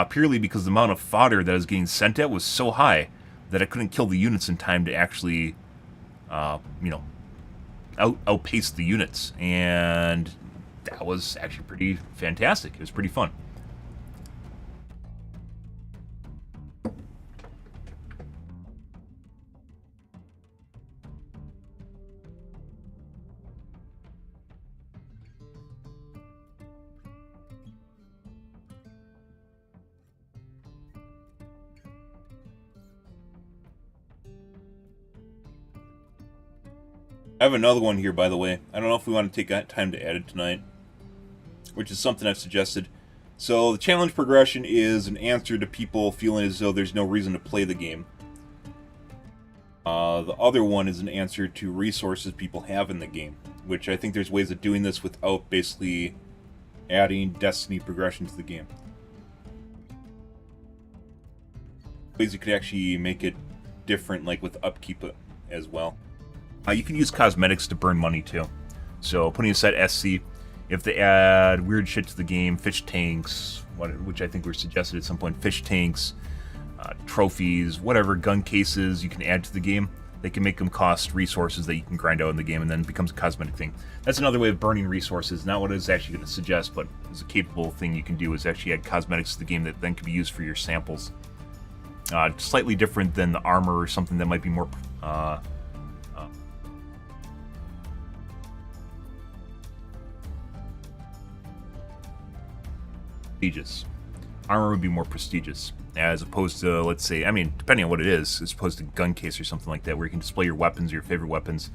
purely because the amount of fodder that I was getting sent at was so high that I couldn't kill the units in time to actually, outpace the units. And that was actually pretty fantastic. It was pretty fun. I have another one here, by the way. I don't know if we want to take time to add it tonight, which is something I've suggested. So the challenge progression is an answer to people feeling as though there's no reason to play the game. The other one is an answer to resources people have in the game, which I think there's ways of doing this without basically adding destiny progression to the game. Ways you could actually make it different, like with upkeep as well. You can use cosmetics to burn money too. So putting aside SC, if they add weird shit to the game, fish tanks, which I think were suggested at some point, fish tanks, trophies, whatever, gun cases you can add to the game, they can make them cost resources that you can grind out in the game, and then it becomes a cosmetic thing. That's another way of burning resources. Not what I was actually going to suggest, but it's a capable thing you can do, is actually add cosmetics to the game that then can be used for your samples. Slightly different than the armor or something that might be more prestigious. Armor would be more prestigious, as opposed to, let's say, I mean, depending on what it is, as opposed to gun case or something like that, where you can display your weapons, your favorite weapons.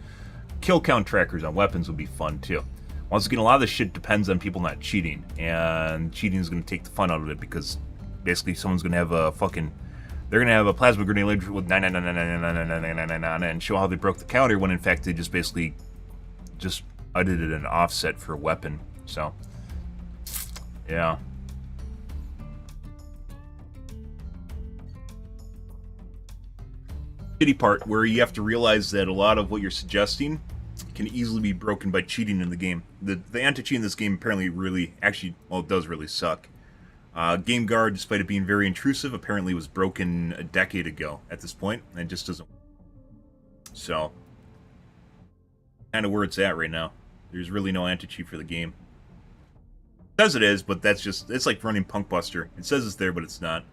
Kill count trackers on weapons would be fun too. Once again, a lot of this shit depends on people not cheating, and cheating is going to take the fun out of it, because basically someone's going to have a fucking, they're going to have a plasma grenade launcher with 9999999 and show how they broke the counter, when in fact they just basically just edited an offset for a weapon. So, yeah. Shitty part where you have to realize that a lot of what you're suggesting can easily be broken by cheating in the game. The anti-cheat in this game apparently really, actually, well, it does really suck. Game Guard, despite it being very intrusive, apparently was broken a decade ago at this point, and it just doesn't. So, kind of where it's at right now. There's really no anti-cheat for the game. It says it is, but that's just, it's like running Punk Buster. It says it's there, but it's not.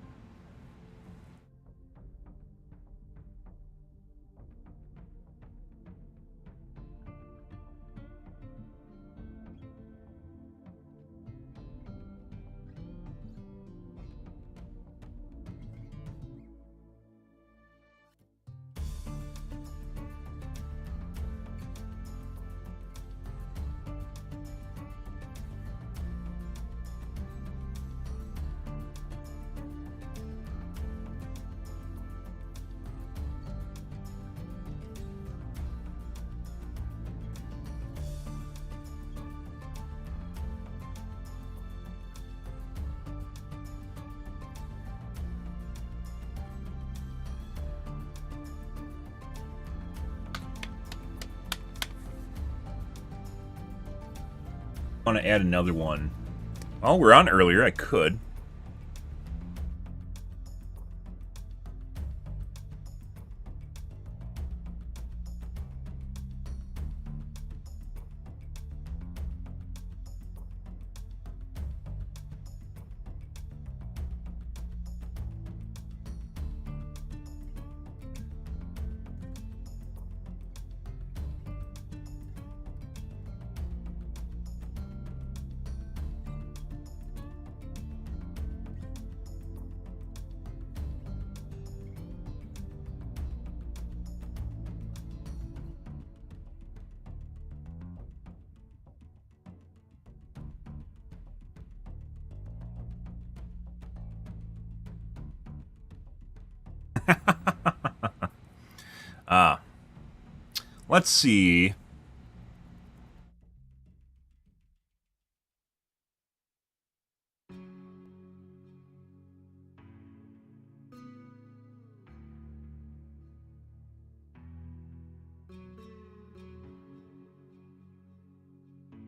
want to add another one. Well, we're on earlier. I could. Let's see.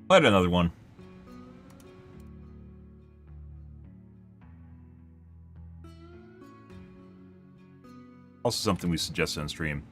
I'll add another one. Also something we suggested on stream.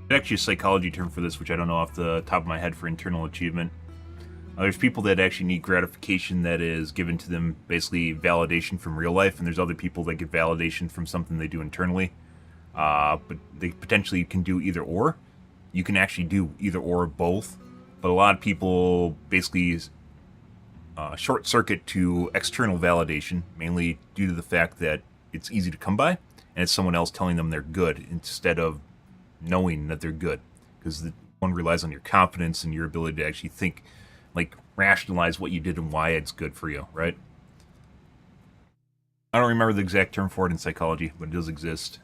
There's actually a psychology term for this, which I don't know off the top of my head for internal achievement. There's people that actually need gratification that is given to them, basically validation from real life, and there's other people that get validation from something they do internally. But they potentially can do either or. You can actually do either or both, but a lot of people basically short circuit to external validation, mainly due to the fact that it's easy to come by, and it's someone else telling them they're good instead of knowing that they're good, because one relies on your confidence and your ability to actually think, like rationalize what you did and why it's good for you, right? I don't remember the exact term for it in psychology, but it does exist.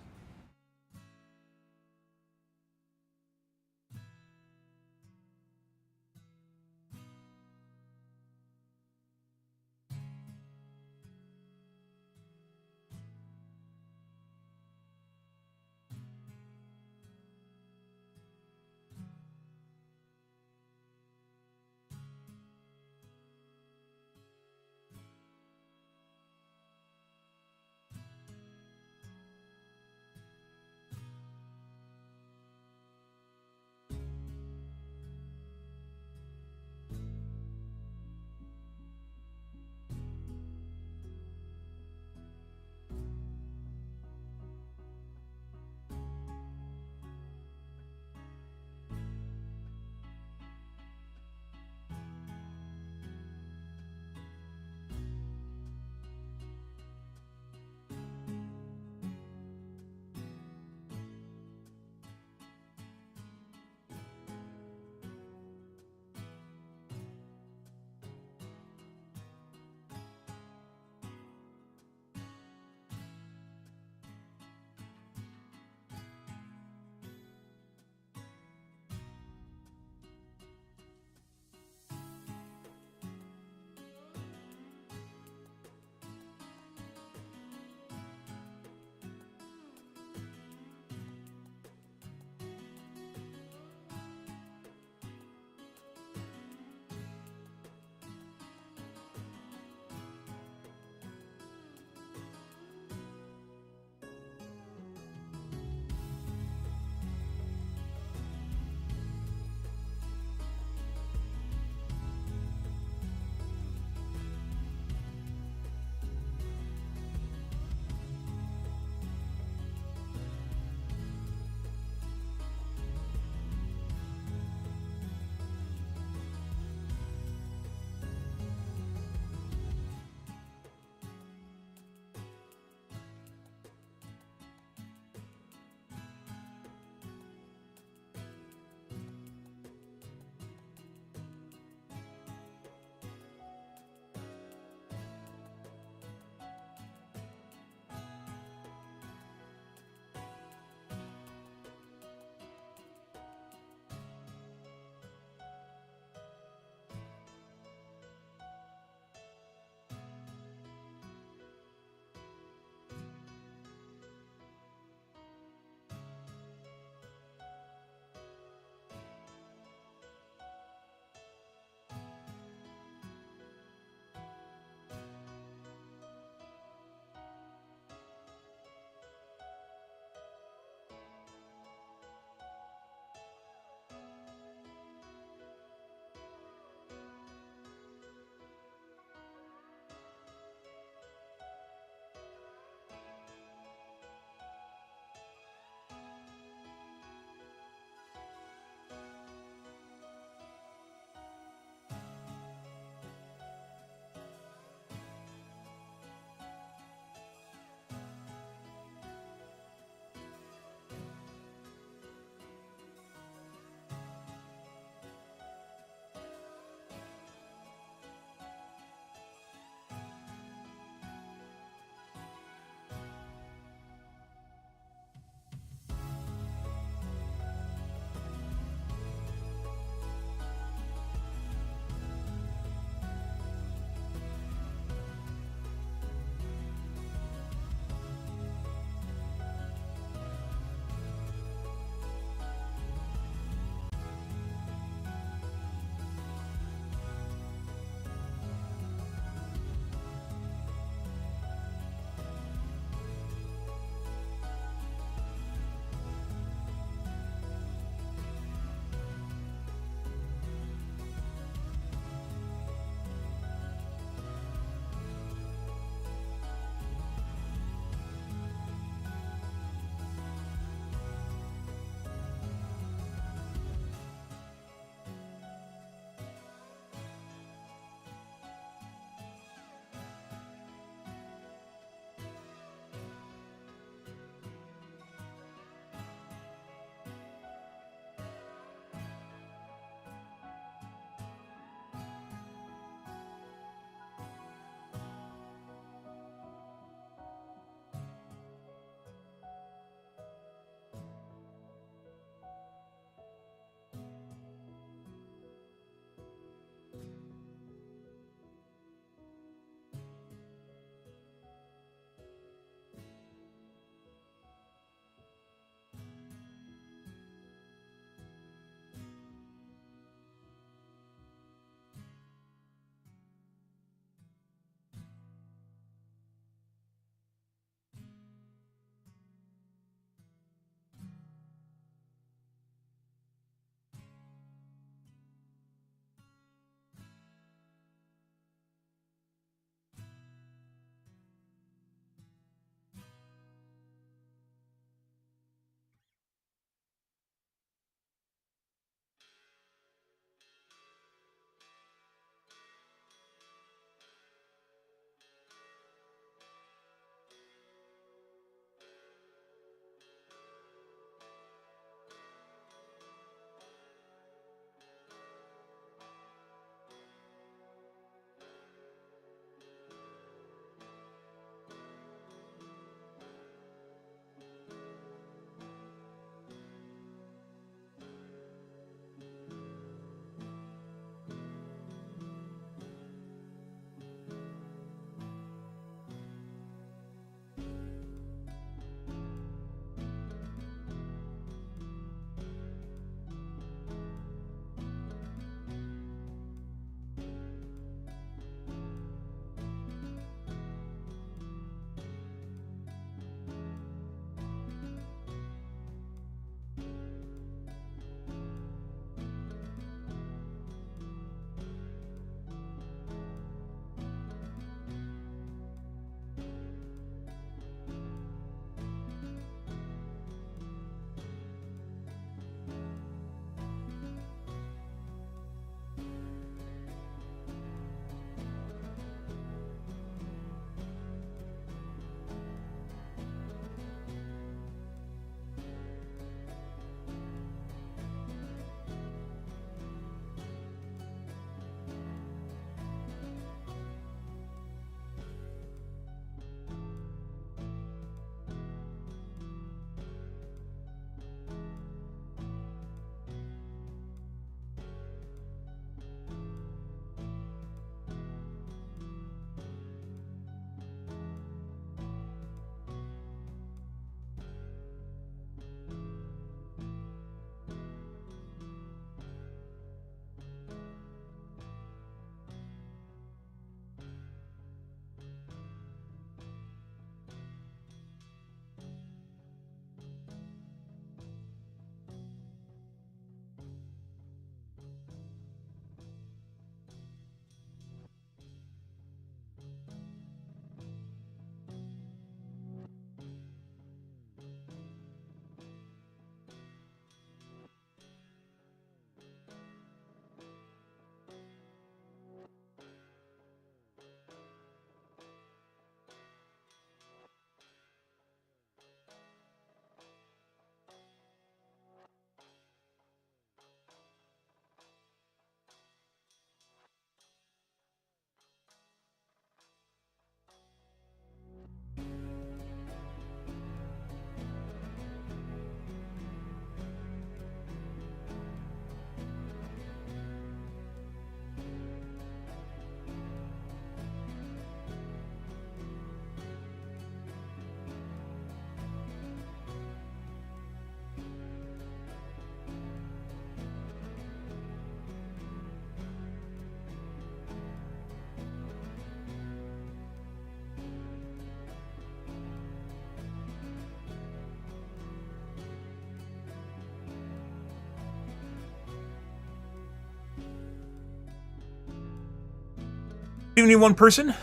evening, one person.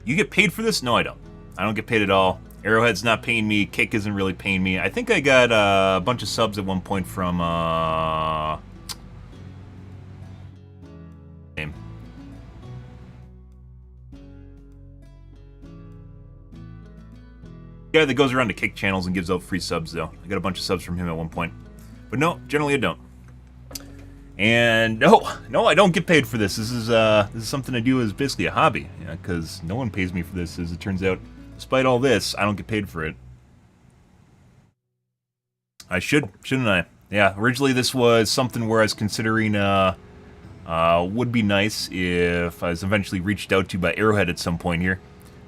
You get paid for this? No, I don't. I don't get paid at all. Arrowhead's not paying me. Kick isn't really paying me. I think I got a bunch of subs at one point from, name. Guy that goes around to Kick channels and gives out free subs, though. I got a bunch of subs from him at one point. But no, generally I don't. And no, I don't get paid for this. This is something I do as basically a hobby, because no one pays me for this, as it turns out. Despite all this, I don't get paid for it. I should, shouldn't I? Yeah, originally this was something where I was considering, would be nice if I was eventually reached out to by Arrowhead at some point here.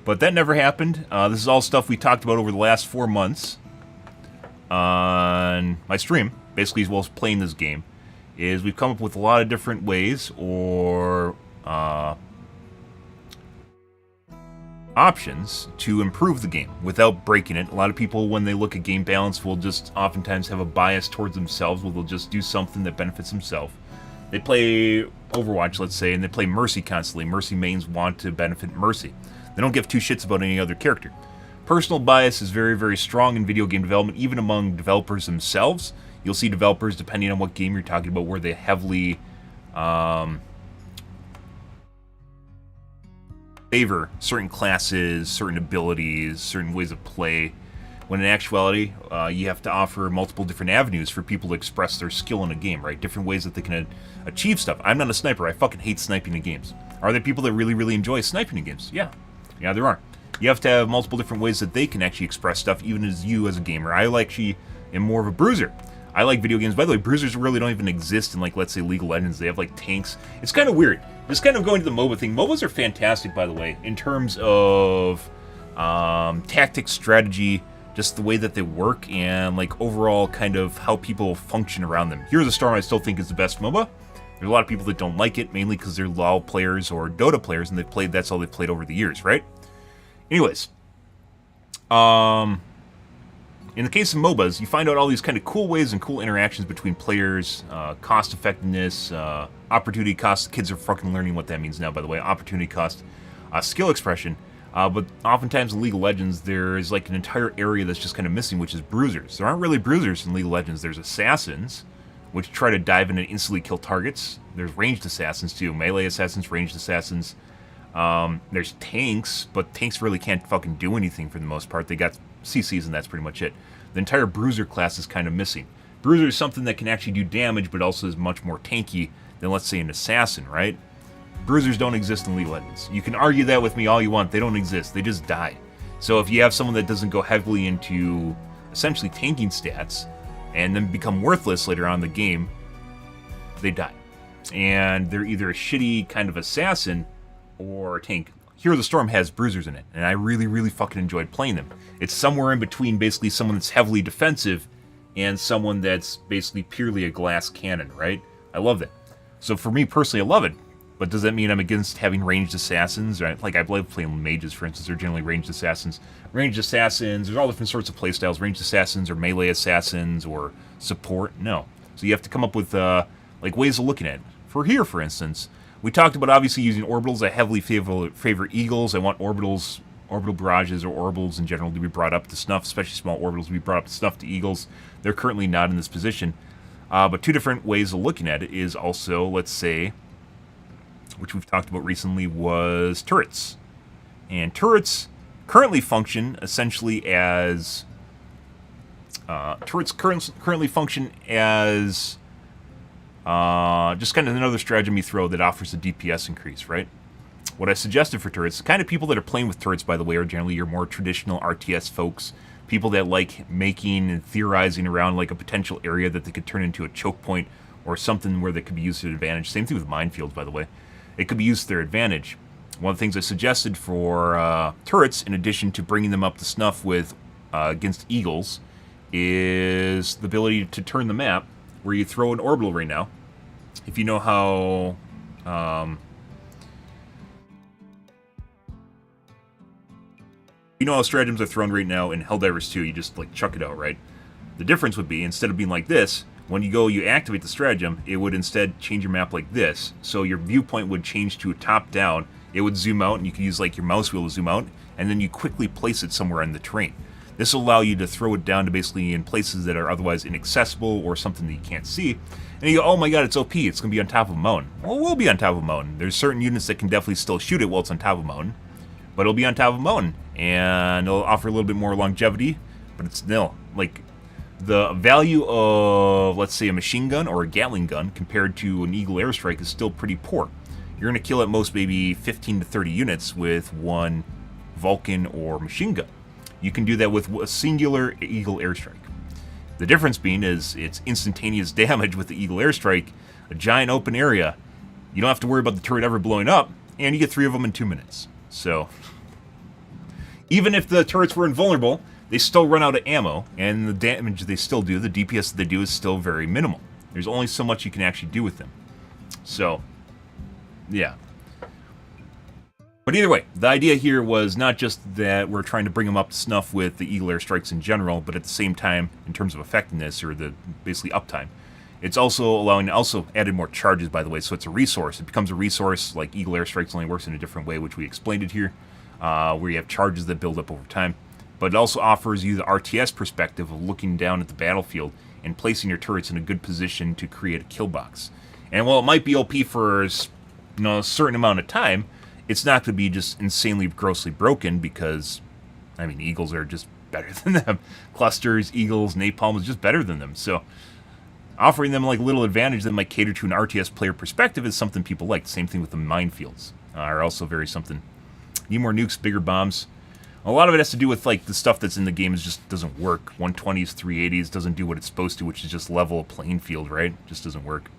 But that never happened. This is all stuff we talked about over the last 4 months on my stream, basically as well as playing this game. Is we've come up with a lot of different ways or options to improve the game without breaking it. A lot of people, when they look at game balance, will just oftentimes have a bias towards themselves, where they'll just do something that benefits themselves. They play Overwatch, let's say, and they play Mercy constantly. Mercy mains want to benefit Mercy. They don't give two shits about any other character. Personal bias is very, very strong in video game development, even among developers themselves. You'll see developers, depending on what game you're talking about, where they heavily favor certain classes, certain abilities, certain ways of play, when in actuality, you have to offer multiple different avenues for people to express their skill in a game, right? Different ways that they can achieve stuff. I'm not a sniper. I fucking hate sniping in games. Are there people that really, really enjoy sniping in games? Yeah. Yeah, there are. You have to have multiple different ways that they can actually express stuff, even as you as a gamer. I actually am more of a bruiser. I like video games. By the way, bruisers really don't even exist in, like, let's say, League of Legends. They have, like, tanks. It's kind of weird. Just kind of going to the MOBA thing. MOBAs are fantastic, by the way, in terms of tactics, strategy, just the way that they work, and, like, overall kind of how people function around them. Heroes of the Storm I still think is the best MOBA. There's a lot of people that don't like it, mainly because they're LoL players or Dota players, and that's all they've played over the years, right? Anyways, in the case of MOBAs, you find out all these kind of cool ways and cool interactions between players, cost effectiveness, opportunity cost. Kids are fucking learning what that means now, by the way. Opportunity cost, skill expression. But oftentimes in League of Legends, there's like an entire area that's just kind of missing, which is bruisers. There aren't really bruisers in League of Legends. There's assassins, which try to dive in and instantly kill targets. There's ranged assassins too, melee assassins, ranged assassins. There's tanks, but tanks really can't fucking do anything for the most part. They got CCs and that's pretty much it. The entire bruiser class is kind of missing. Bruiser is something that can actually do damage, but also is much more tanky than, let's say, an assassin, right? Bruisers don't exist in League of Legends. You can argue that with me all you want. They don't exist. They just die. So if you have someone that doesn't go heavily into essentially tanking stats and then become worthless later on in the game, they die. And they're either a shitty kind of assassin or a tank. Hero of the Storm has bruisers in it, and I really, really fucking enjoyed playing them. It's somewhere in between basically someone that's heavily defensive and someone that's basically purely a glass cannon, right? I love that. So for me personally, I love it. But does that mean I'm against having ranged assassins, right? Like, I love playing mages, for instance. They're generally ranged assassins. Ranged assassins, there's all different sorts of playstyles. Ranged assassins or melee assassins or support. No. So you have to come up with, like, ways of looking at it. For here, for instance, we talked about obviously using orbitals. I heavily favor eagles. I want orbitals, orbital barrages, or orbitals in general to be brought up to snuff, especially small orbitals to be brought up to snuff to eagles. They're currently not in this position. But two different ways of looking at it is also, let's say, which we've talked about recently, was turrets. And turrets currently function essentially as... currently function as... just kind of another strategy throw that offers a DPS increase, right? What I suggested for turrets, the kind of people that are playing with turrets, by the way, are generally your more traditional RTS folks, people that like making and theorizing around like a potential area that they could turn into a choke point or something where they could be used to their advantage. Same thing with minefields, by the way. It could be used to their advantage. One of the things I suggested for turrets, in addition to bringing them up to snuff with against eagles, is the ability to turn the map where you throw an orbital right now. If you know how... you know how stratagems are thrown right now in Helldivers 2, you just like chuck it out, right? The difference would be, instead of being like this, when you activate the stratagem, it would instead change your map like this. So your viewpoint would change to a top-down, it would zoom out, and you could use like your mouse wheel to zoom out, and then you quickly place it somewhere on the terrain. This will allow you to throw it down to basically in places that are otherwise inaccessible or something that you can't see. And you go, oh my god, it's OP, it's going to be on top of a mountain. Well, it will be on top of a mountain. There's certain units that can definitely still shoot it while it's on top of a mountain, but it'll be on top of a mountain, and it'll offer a little bit more longevity, but it's nil. Like, the value of, let's say, a machine gun or a Gatling gun compared to an Eagle airstrike is still pretty poor. You're going to kill at most maybe 15 to 30 units with one Vulcan or machine gun. You can do that with a singular Eagle airstrike. The difference being is it's instantaneous damage with the Eagle airstrike, a giant open area. You don't have to worry about the turret ever blowing up, and you get 3 of them in 2 minutes. So, even if the turrets were invulnerable, they still run out of ammo, and the damage they still do, the DPS that they do, is still very minimal. There's only so much you can actually do with them. So, yeah. But either way, the idea here was not just that we're trying to bring them up to snuff with the Eagle airstrikes in general, but at the same time, in terms of effectiveness, or the basically uptime, it's also allowing, also added more charges, by the way, so it's a resource. It becomes a resource, like Eagle airstrikes only works in a different way, which we explained it here, where you have charges that build up over time. But it also offers you the RTS perspective of looking down at the battlefield and placing your turrets in a good position to create a kill box. And while it might be OP for a certain amount of time, it's not going to be just insanely grossly broken because, I mean, Eagles are just better than them. Clusters, Eagles, Napalm is just better than them. So offering them like little advantage that might cater to an RTS player perspective is something people like. Same thing with the minefields are also very something. Need more nukes, bigger bombs. A lot of it has to do with like the stuff that's in the game just doesn't work. 120s, 380s doesn't do what it's supposed to, which is just level a playing field, right? Just doesn't work.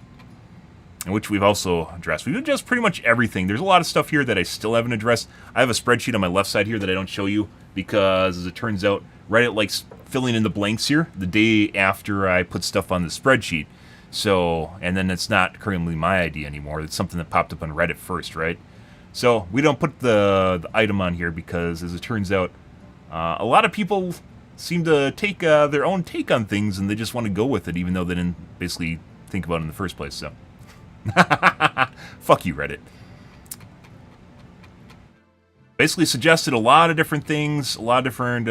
And which we've also addressed. We've addressed pretty much everything. There's a lot of stuff here that I still haven't addressed. I have a spreadsheet on my left side here that I don't show you because, as it turns out, Reddit likes filling in the blanks here the day after I put stuff on the spreadsheet. So, and then it's not currently my idea anymore. It's something that popped up on Reddit first, right? So we don't put the item on here because, as it turns out, a lot of people seem to take their own take on things and they just want to go with it, even though they didn't basically think about it in the first place. So, fuck you, Reddit. Basically suggested a lot of different things, a lot of different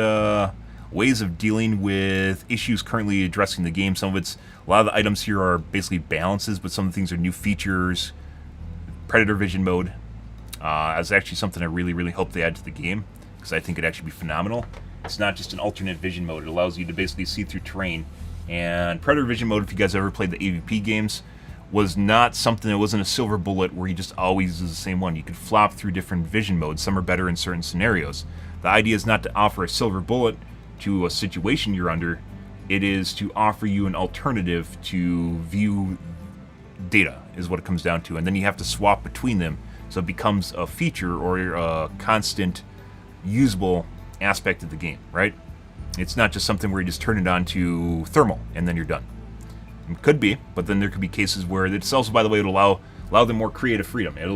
ways of dealing with issues currently addressing the game. Some of it's, a lot of the items here are basically balances, but some of the things are new features, Predator Vision mode. That's actually something I really, really hope they add to the game, because I think it'd actually be phenomenal. It's not just an alternate vision mode. It allows you to basically see through terrain. And Predator Vision mode, if you guys ever played the AVP games, was not something that wasn't a silver bullet where you just always use the same one. You could flop through different vision modes. Some are better in certain scenarios. The idea is not to offer a silver bullet to a situation you're under. It is to offer you an alternative to view data, is what it comes down to. And then you have to swap between them. So it becomes a feature or a constant usable aspect of the game, right? It's not just something where you just turn it on to thermal and then you're done. It could be, but then there could be cases where it's also, by the way, it would allow them more creative freedom. It would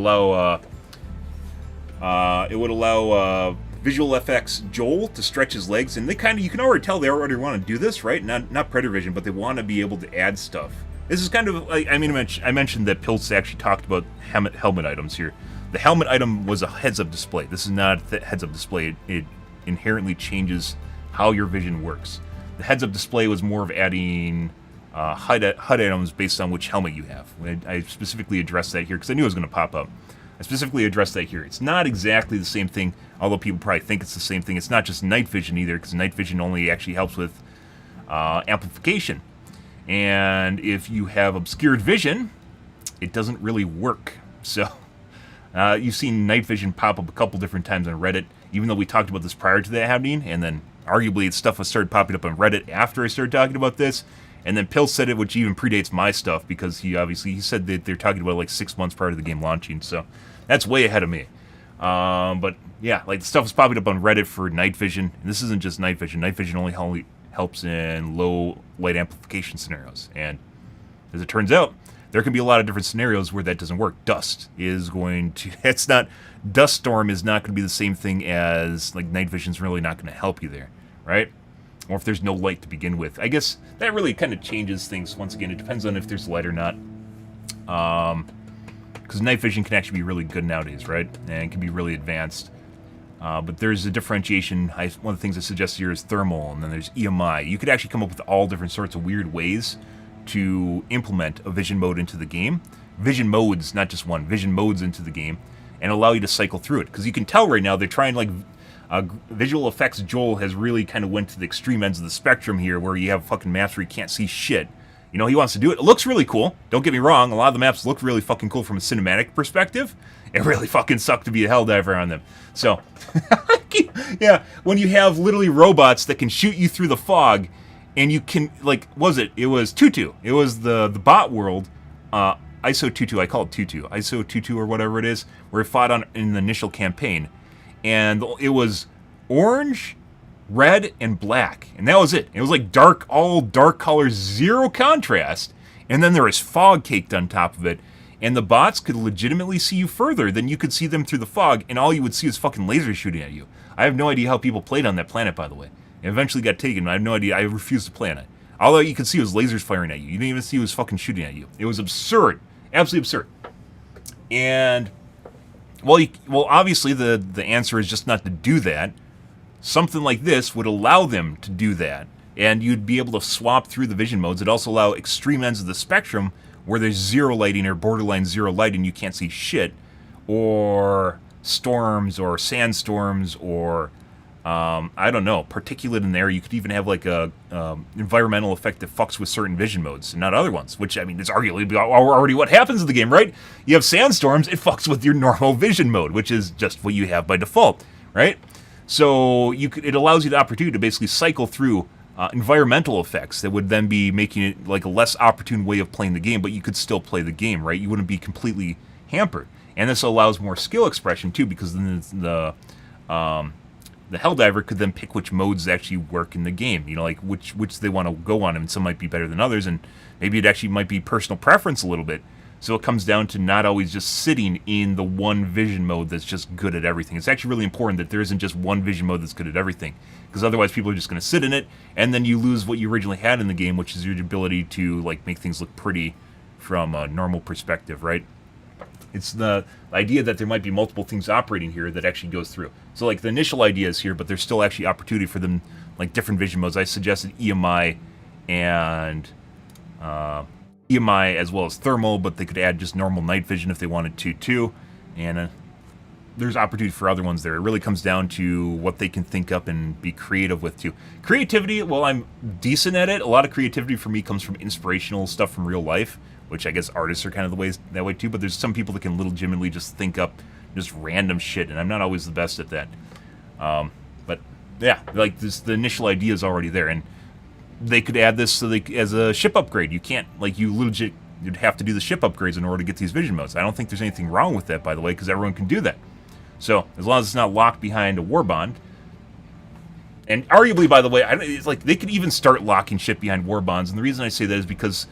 allow Visual FX Joel to stretch his legs, and they kind of, you can already tell they already want to do this, right? Not Predator Vision, but they want to be able to add stuff. This is kind of like, I mentioned that Pilz actually talked about helmet items here. The helmet item was a heads-up display. This is not a heads-up display. It inherently changes how your vision works. The heads-up display was more of adding HUD items based on which helmet you have. I specifically addressed that here because I knew it was going to pop up. I specifically addressed that here. It's not exactly the same thing, although people probably think it's the same thing. It's not just night vision either, because night vision only actually helps with amplification. And if you have obscured vision, it doesn't really work. So you've seen night vision pop up a couple different times on Reddit, even though we talked about this prior to that happening, and then arguably stuff started popping up on Reddit after I started talking about this. And then Pill said it, which even predates my stuff, because he said that they're talking about like 6 months prior to the game launching, so that's way ahead of me. But yeah, like the stuff is popping up on Reddit for night vision, and this isn't just night vision. Night vision only helps in low light amplification scenarios, and as it turns out, there can be a lot of different scenarios where that doesn't work. Dust is going to, dust storm is not going to be the same thing as, like, night vision's really not going to help you there, right? Or if there's no light to begin with. I guess that really kind of changes things. Once again, it depends on if there's light or not. Because because night vision can actually be really good nowadays, right? And can be really advanced. But there's a differentiation. One of the things I suggest here is thermal, and then there's EMI. You could actually come up with all different sorts of weird ways to implement a vision mode into the game. Vision modes, not just one, vision modes into the game, and allow you to cycle through it. Because you can tell right now they're trying, like, visual effects Joel has really kind of went to the extreme ends of the spectrum here, where you have fucking maps where you can't see shit. You know, he wants to do it. It looks really cool. Don't get me wrong. A lot of the maps look really fucking cool from a cinematic perspective. It really fucking sucked to be a Helldiver on them. So, yeah, when you have literally robots that can shoot you through the fog, and you can, like, it was Tutu. It was the bot world, ISO Tutu. I call it Tutu. ISO Tutu or whatever it is, where it fought in the initial campaign. And it was orange, red, and black. And that was it. It was like all dark colors, zero contrast. And then there was fog caked on top of it. And the bots could legitimately see you further than you could see them through the fog, and all you would see is fucking lasers shooting at you. I have no idea how people played on that planet, by the way. It eventually got taken, but I have no idea. I refused to play on it. All you could see was lasers firing at you. You didn't even see who was fucking shooting at you. It was absurd. Absolutely absurd. And, well, obviously the answer is just not to do that. Something like this would allow them to do that, and you'd be able to swap through the vision modes. It'd also allow extreme ends of the spectrum where there's zero lighting or borderline zero lighting, you can't see shit, or storms or sandstorms or I don't know, particulate in there. You could even have like a environmental effect that fucks with certain vision modes and not other ones, which, I mean, is arguably already what happens in the game, right? You have sandstorms, it fucks with your normal vision mode, which is just what you have by default, right? So it allows you the opportunity to basically cycle through environmental effects that would then be making it like a less opportune way of playing the game, but you could still play the game, right? You wouldn't be completely hampered. And this allows more skill expression too, because then the Helldiver could then pick which modes actually work in the game, you know, like which they want to go on, and some might be better than others, and maybe it actually might be personal preference a little bit. So it comes down to not always just sitting in the one vision mode that's just good at everything. It's actually really important that there isn't just one vision mode that's good at everything, because otherwise people are just going to sit in it, and then you lose what you originally had in the game, which is your ability to, like, make things look pretty from a normal perspective, right? It's the idea that there might be multiple things operating here that actually goes through. So, like, the initial idea is here, but there's still actually opportunity for them, like, different vision modes. I suggested EMI and EMI as well as thermal, but they could add just normal night vision if they wanted to too, and there's opportunity for other ones there. It really comes down to what they can think up and be creative with too. Creativity, well, I'm decent at it. A lot of creativity for me comes from inspirational stuff from real life, which I guess artists are kind of that way too, but there's some people that can legitimately just think up just random shit, and I'm not always the best at that. But yeah, like the initial idea is already there, and they could add this so as a ship upgrade. You can't, like, you'd have to do the ship upgrades in order to get these vision modes. I don't think there's anything wrong with that, by the way, because everyone can do that. So as long as it's not locked behind a war bond, and arguably, by the way, it's like they could even start locking shit behind war bonds, and the reason I say that is because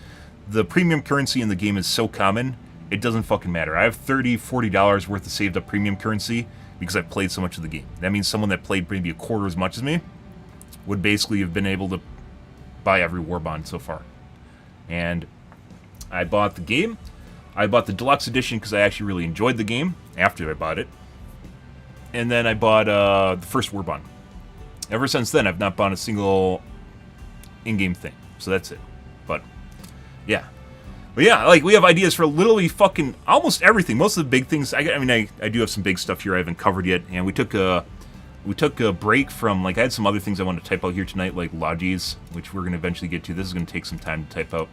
the premium currency in the game is so common, it doesn't fucking matter. I have $30, $40 worth of saved up premium currency because I've played so much of the game. That means someone that played maybe a quarter as much as me would basically have been able to buy every war bond so far. And I bought the game. I bought the deluxe edition because I actually really enjoyed the game after I bought it. And then I bought the first war bond. Ever since then, I've not bought a single in-game thing. So that's it. But yeah, like, we have ideas for literally fucking almost everything. Most of the big things. I do have some big stuff here I haven't covered yet, and we took a break from, like, I had some other things I wanted to type out here tonight, like Logis, which we're going to eventually get to. This is going to take some time to type out.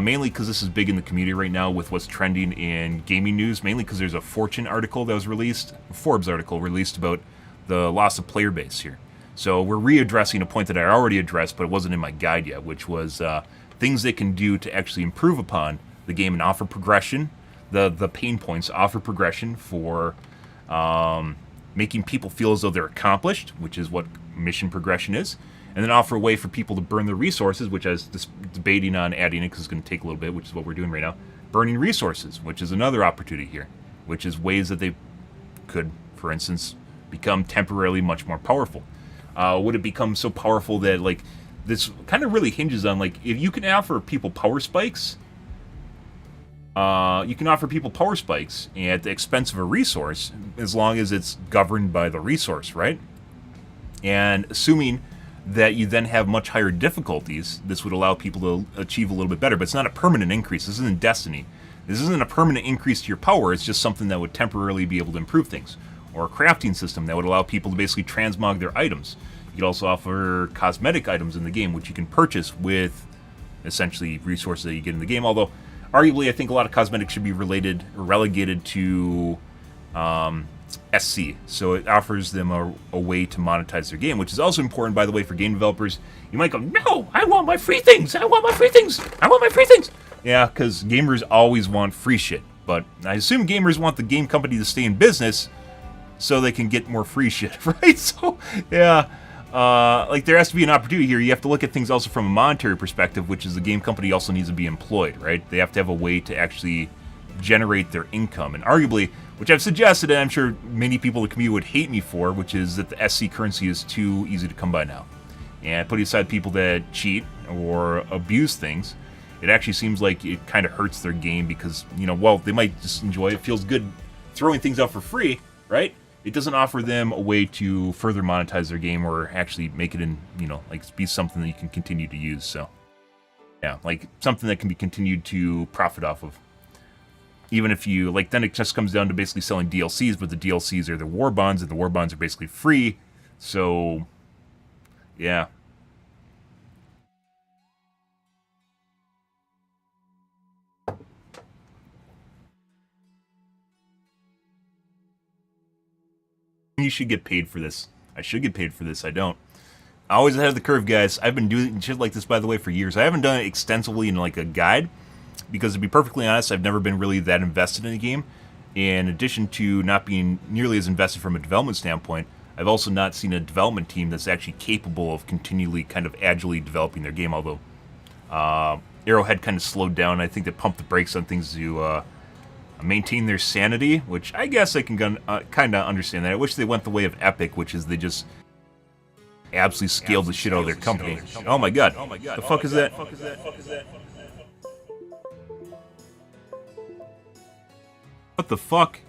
Mainly because this is big in the community right now with what's trending in gaming news, mainly because there's a Fortune article that was released, a Forbes article released about the loss of player base here. So we're readdressing a point that I already addressed, but it wasn't in my guide yet, which was things they can do to actually improve upon the game and offer progression, the pain points, offer progression for making people feel as though they're accomplished, which is what mission progression is, and then offer a way for people to burn their resources, which I was debating on adding it because it's going to take a little bit, which is what we're doing right now. Burning resources, which is another opportunity here, which is ways that they could, for instance, become temporarily much more powerful. Would it become so powerful that, like, this kind of really hinges on, like, if you can offer people power spikes, you can offer people power spikes at the expense of a resource, as long as it's governed by the resource, right? And assuming that you then have much higher difficulties, this would allow people to achieve a little bit better. But it's not a permanent increase. This isn't Destiny. This isn't a permanent increase to your power. It's just something that would temporarily be able to improve things. Or a crafting system that would allow people to basically transmog their items. You could also offer cosmetic items in the game, which you can purchase with essentially resources that you get in the game. Although, arguably, I think a lot of cosmetics should be related or relegated to SC. So it offers them a way to monetize their game, which is also important, by the way, for game developers. You might go, no, I want my free things. I want my free things. I want my free things. Yeah, because gamers always want free shit. But I assume gamers want the game company to stay in business so they can get more free shit, right? So, yeah. Like, there has to be an opportunity here. You have to look at things also from a monetary perspective, which is the game company also needs to be employed, right? They have to have a way to actually generate their income. And arguably, which I've suggested, and I'm sure many people in the community would hate me for, which is that the SC currency is too easy to come by now. And putting aside people that cheat or abuse things, it actually seems like it kind of hurts their game because, you know, well, they might just enjoy it. It feels good throwing things out for free, right? It doesn't offer them a way to further monetize their game or actually make it in, you know, like be something that you can continue to use. So, yeah, like something that can be continued to profit off of. Even if you, like, then it just comes down to basically selling DLCs, but the DLCs are the war bonds, and the war bonds are basically free. So, yeah. You should get paid for this. I should get paid for this. I don't. Always ahead of the curve, guys. I've been doing shit like this, by the way, for years. I haven't done it extensively in, like, a guide. Because to be perfectly honest, I've never been really that invested in a game. In addition to not being nearly as invested from a development standpoint, I've also not seen a development team that's actually capable of continually kind of agilely developing their game. Although Arrowhead kind of slowed down. I think they pumped the brakes on things to maintain their sanity, which I guess I can kind of understand that. I wish they went the way of Epic, which is they just absolutely scaled the shit out of their company. Oh my god. The fuck is that? What the fuck?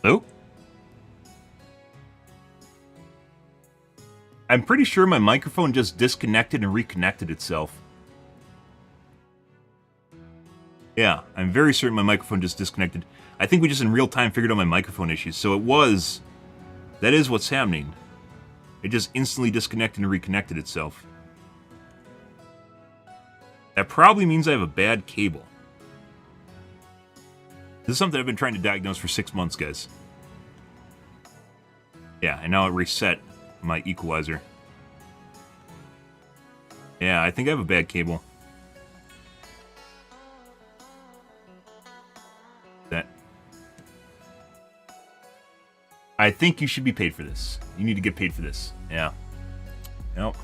Hello? I'm pretty sure my microphone just disconnected and reconnected itself. Yeah, I'm very certain my microphone just disconnected. I think we just in real time figured out my microphone issues. So it was... That is what's happening. It just instantly disconnected and reconnected itself. That probably means I have a bad cable. This is something I've been trying to diagnose for 6 months, guys. Yeah, and now it reset my equalizer. Yeah, I think I have a bad cable. That. I think you should be paid for this. You need to get paid for this. Yeah. Nope.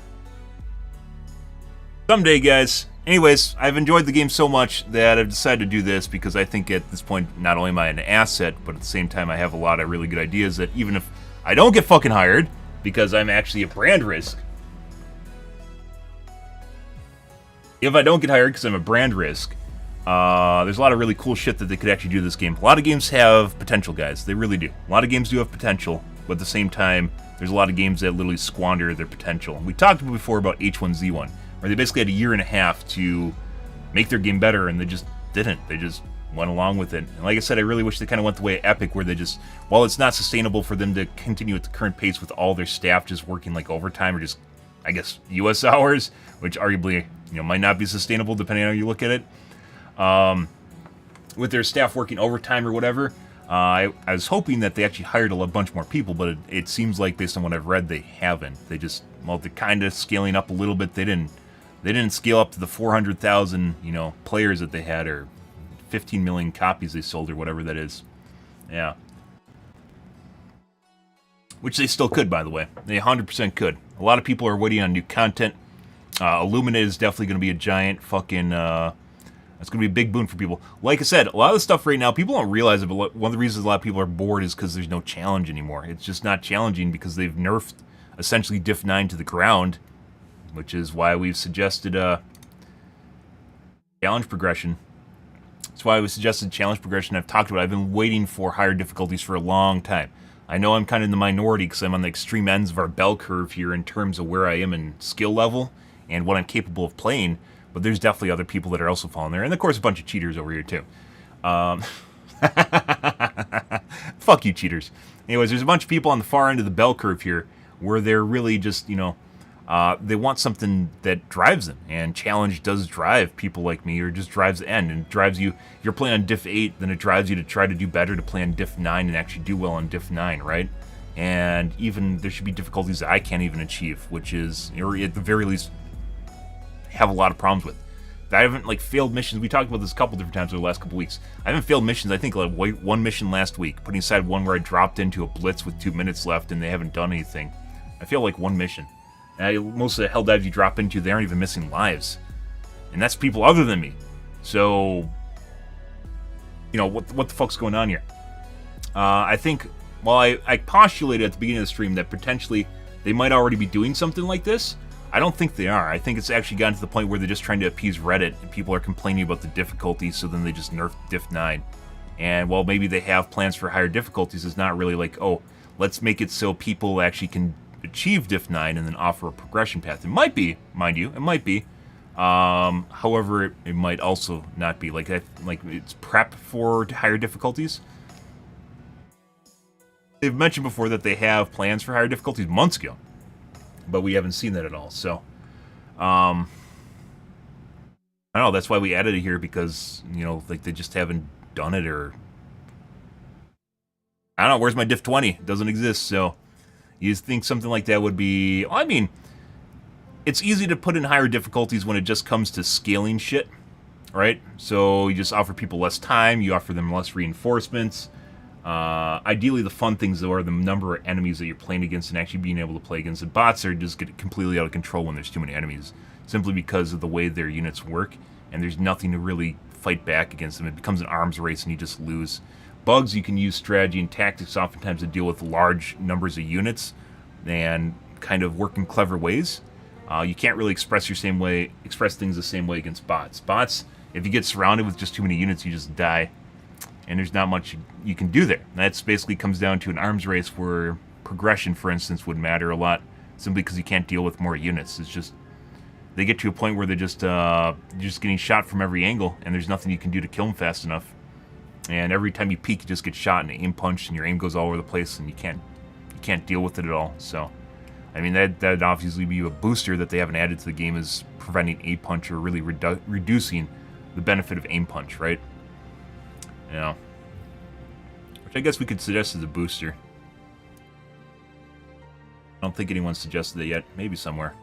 Someday, guys. Anyways, I've enjoyed the game so much that I've decided to do this because I think at this point, not only am I an asset, but at the same time I have a lot of really good ideas that even if I don't get fucking hired, because I'm actually a brand risk. If I don't get hired because I'm a brand risk, there's a lot of really cool shit that they could actually do in this game. A lot of games have potential, guys. They really do. A lot of games do have potential, but at the same time, there's a lot of games that literally squander their potential. We talked before about H1Z1, where they basically had a year and a half to make their game better, and they just didn't. They just went along with it. And like I said, I really wish they kind of went the way of Epic, where they just, while it's not sustainable for them to continue at the current pace with all their staff just working like overtime or just, I guess, US hours, which arguably, you know, might not be sustainable depending on how you look at it. With their staff working overtime or whatever, I was hoping that they actually hired a bunch more people, but it seems like based on what I've read, they haven't. They just, well, they're kind of scaling up a little bit. They didn't scale up to the 400,000, you know, players that they had, or 15 million copies they sold, or whatever that is. Yeah. Which they still could, by the way. They 100% could. A lot of people are waiting on new content. Illuminate is definitely going to be a giant fucking... it's going to be a big boon for people. Like I said, a lot of the stuff right now, people don't realize it, but one of the reasons a lot of people are bored is because there's no challenge anymore. It's just not challenging because they've nerfed essentially diff 9 to the ground, which is why we've suggested challenge progression. That's why we suggested challenge progression. I've talked about it. I've been waiting for higher difficulties for a long time. I know I'm kind of in the minority because I'm on the extreme ends of our bell curve here in terms of where I am in skill level and what I'm capable of playing, but there's definitely other people that are also falling there. And of course, a bunch of cheaters over here too. Fuck you, cheaters. Anyways, there's a bunch of people on the far end of the bell curve here where they're really just, you know, they want something that drives them, and challenge does drive people like me, or just drives the end, and drives you. You're playing on diff 8, then it drives you to try to do better, to play on diff 9 and actually do well on diff 9, right? And even there should be difficulties that I can't even achieve, which is, or at the very least, have a lot of problems with. I haven't like failed missions. We talked about this a couple different times over the last couple weeks. I haven't failed missions. I think like one mission last week, putting aside one where I dropped into a blitz with 2 minutes left and they haven't done anything. I failed like one mission. And most of the hell dives you drop into, they aren't even missing lives, and that's people other than me. So, you know, what the fuck's going on here? I think, well, I postulated at the beginning of the stream that potentially they might already be doing something like this. I don't think they are. I think it's actually gotten to the point where they're just trying to appease Reddit, and people are complaining about the difficulty, so then they just nerf diff 9. And while maybe they have plans for higher difficulties, it's not really like, oh, let's make it so people actually can achieve diff 9 and then offer a progression path. It might be, mind you, it might be. However, it might also not be. Like it's prep for higher difficulties. They've mentioned before that they have plans for higher difficulties months ago, but we haven't seen that at all. So, I don't know. That's why we added it here, because, you know, like they just haven't done it, or I don't know. Where's my diff 20? It doesn't exist. So you think something like that would be... I mean, it's easy to put in higher difficulties when it just comes to scaling shit, right? So you just offer people less time, you offer them less reinforcements. Ideally, the fun things, though, are the number of enemies that you're playing against and actually being able to play against. The bots are just get completely out of control when there's too many enemies, simply because of the way their units work, and there's nothing to really fight back against them. It becomes an arms race, and you just lose. Bugs, you can use strategy and tactics oftentimes to deal with large numbers of units and kind of work in clever ways. You can't really express things the same way against bots. Bots, if you get surrounded with just too many units, you just die, and there's not much you can do there. That basically comes down to an arms race where progression, for instance, would matter a lot, simply because you can't deal with more units. It's just they get to a point where they're just getting shot from every angle, and there's nothing you can do to kill them fast enough. And every time you peek, you just get shot and aim punched, and your aim goes all over the place, and you can't deal with it at all. So, I mean, that'd obviously be a booster that they haven't added to the game, is preventing aim punch, or really reducing the benefit of aim punch, right? You know, which I guess we could suggest as a booster. I don't think anyone suggested it yet. Maybe somewhere.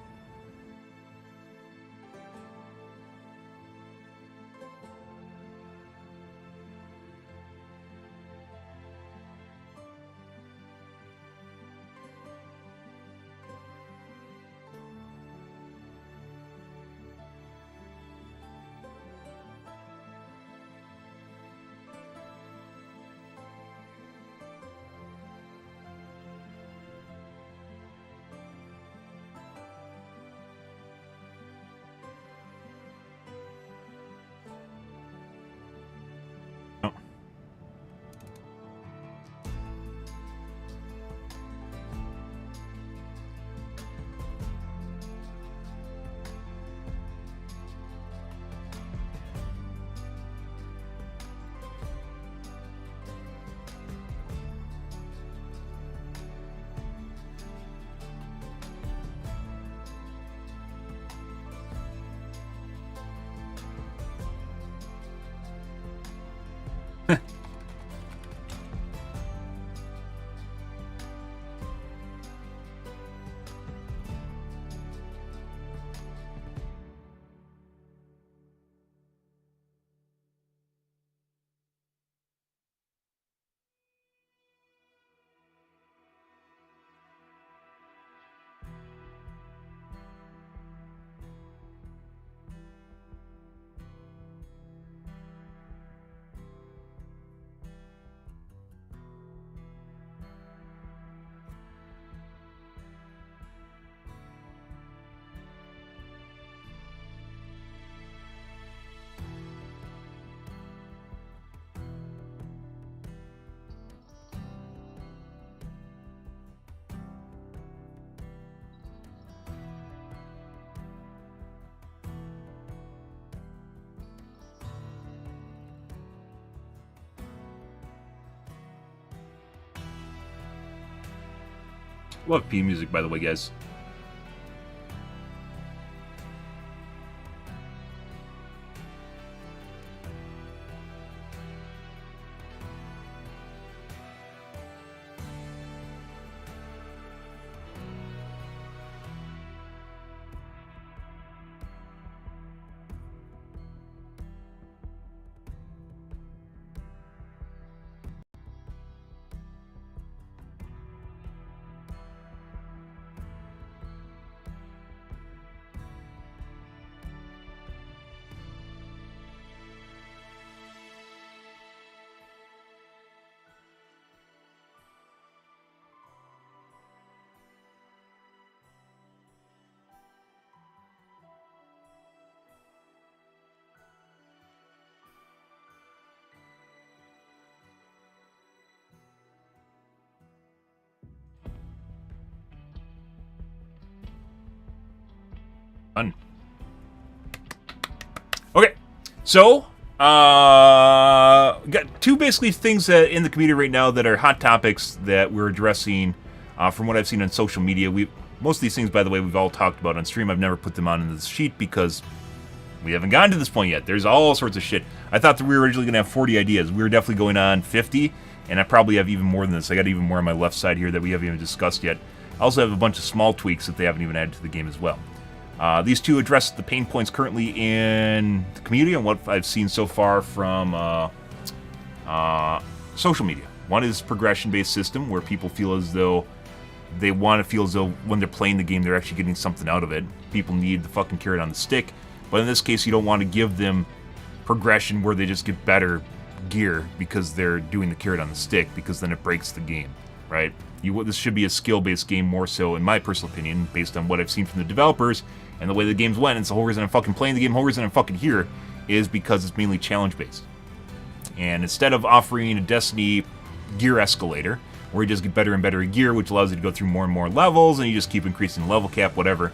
Love P music, by the way, guys. Fun. Okay, so got two basically things that in the community right now that are hot topics that we're addressing. From what I've seen on social media, most of these things, by the way, we've all talked about on stream. I've never put them on in this sheet because we haven't gotten to this point yet. There's all sorts of shit. I thought that we were originally going to have 40 ideas. We were definitely going on 50, and I probably have even more than this. I got even more on my left side here that we haven't even discussed yet. I also have a bunch of small tweaks that they haven't even added to the game as well. These two address the pain points currently in the community and what I've seen so far from social media. One is progression-based system, where people feel as though they want to feel as though when they're playing the game, they're actually getting something out of it. People need the fucking carrot on the stick. But in this case, you don't want to give them progression where they just get better gear because they're doing the carrot on the stick, because then it breaks the game, right? This should be a skill-based game more so, in my personal opinion, based on what I've seen from the developers and the way the games went. And it's the whole reason I'm fucking playing the game, the whole reason I'm fucking here, is because it's mainly challenge-based. And instead of offering a Destiny gear escalator, where you just get better and better gear, which allows you to go through more and more levels, and you just keep increasing the level cap, whatever,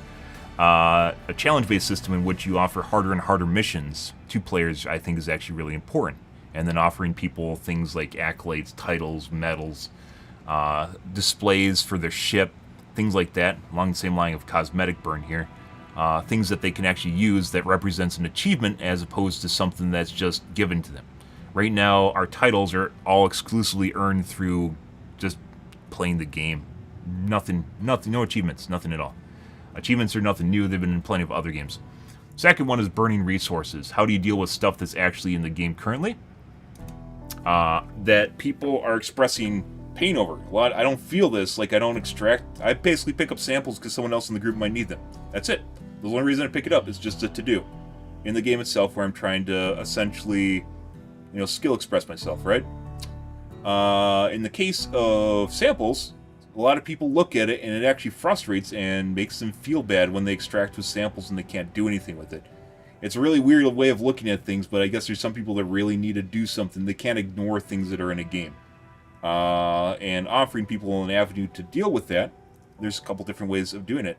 a challenge-based system in which you offer harder and harder missions to players, I think, is actually really important. And then offering people things like accolades, titles, medals, displays for their ship, things like that, along the same line of cosmetic burn here. Things that they can actually use that represents an achievement as opposed to something that's just given to them. Right now, our titles are all exclusively earned through just playing the game. Nothing, no achievements, nothing at all. Achievements are nothing new, they've been in plenty of other games. Second one is burning resources. How do you deal with stuff that's actually in the game currently that people are expressing pain over? I don't feel this, like I don't extract. I basically pick up samples because someone else in the group might need them. That's it. The only reason I pick it up is just a to-do. In the game itself, where I'm trying to essentially, skill express myself, right? In the case of samples, a lot of people look at it and it actually frustrates and makes them feel bad when they extract with samples and they can't do anything with it. It's a really weird way of looking at things, but I guess there's some people that really need to do something. They can't ignore things that are in a game. And offering people an avenue to deal with that, there's a couple different ways of doing it.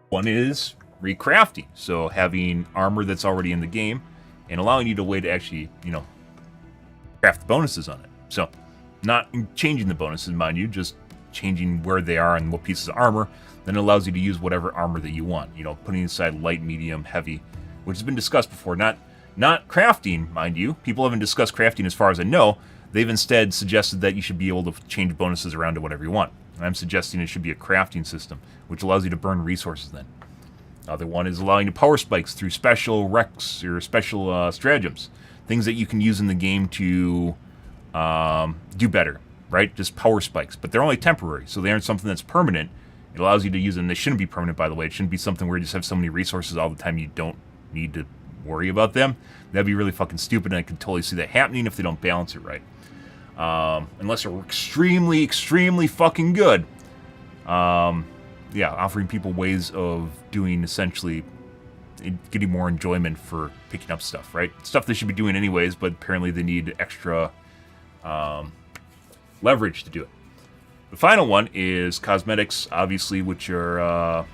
One is recrafting, so having armor that's already in the game and allowing you a way to actually, craft the bonuses on it. So, not changing the bonuses, mind you, just changing where they are and what pieces of armor. Then it allows you to use whatever armor that you want. Putting aside light, medium, heavy, which has been discussed before. Not crafting, mind you. People haven't discussed crafting as far as I know. They've instead suggested that you should be able to change bonuses around to whatever you want. And I'm suggesting it should be a crafting system, which allows you to burn resources then. Other one is allowing you power spikes through special recs or special stratagems. Things that you can use in the game to do better, right? Just power spikes. But they're only temporary, so they aren't something that's permanent. It allows you to use them. They shouldn't be permanent, by the way. It shouldn't be something where you just have so many resources all the time you don't need to worry about them. That'd be really fucking stupid, and I can totally see that happening if they don't balance it right. Unless they're extremely, extremely fucking good. Offering people ways of doing, essentially, getting more enjoyment for picking up stuff, right? Stuff they should be doing anyways, but apparently they need extra leverage to do it. The final one is cosmetics, obviously, which are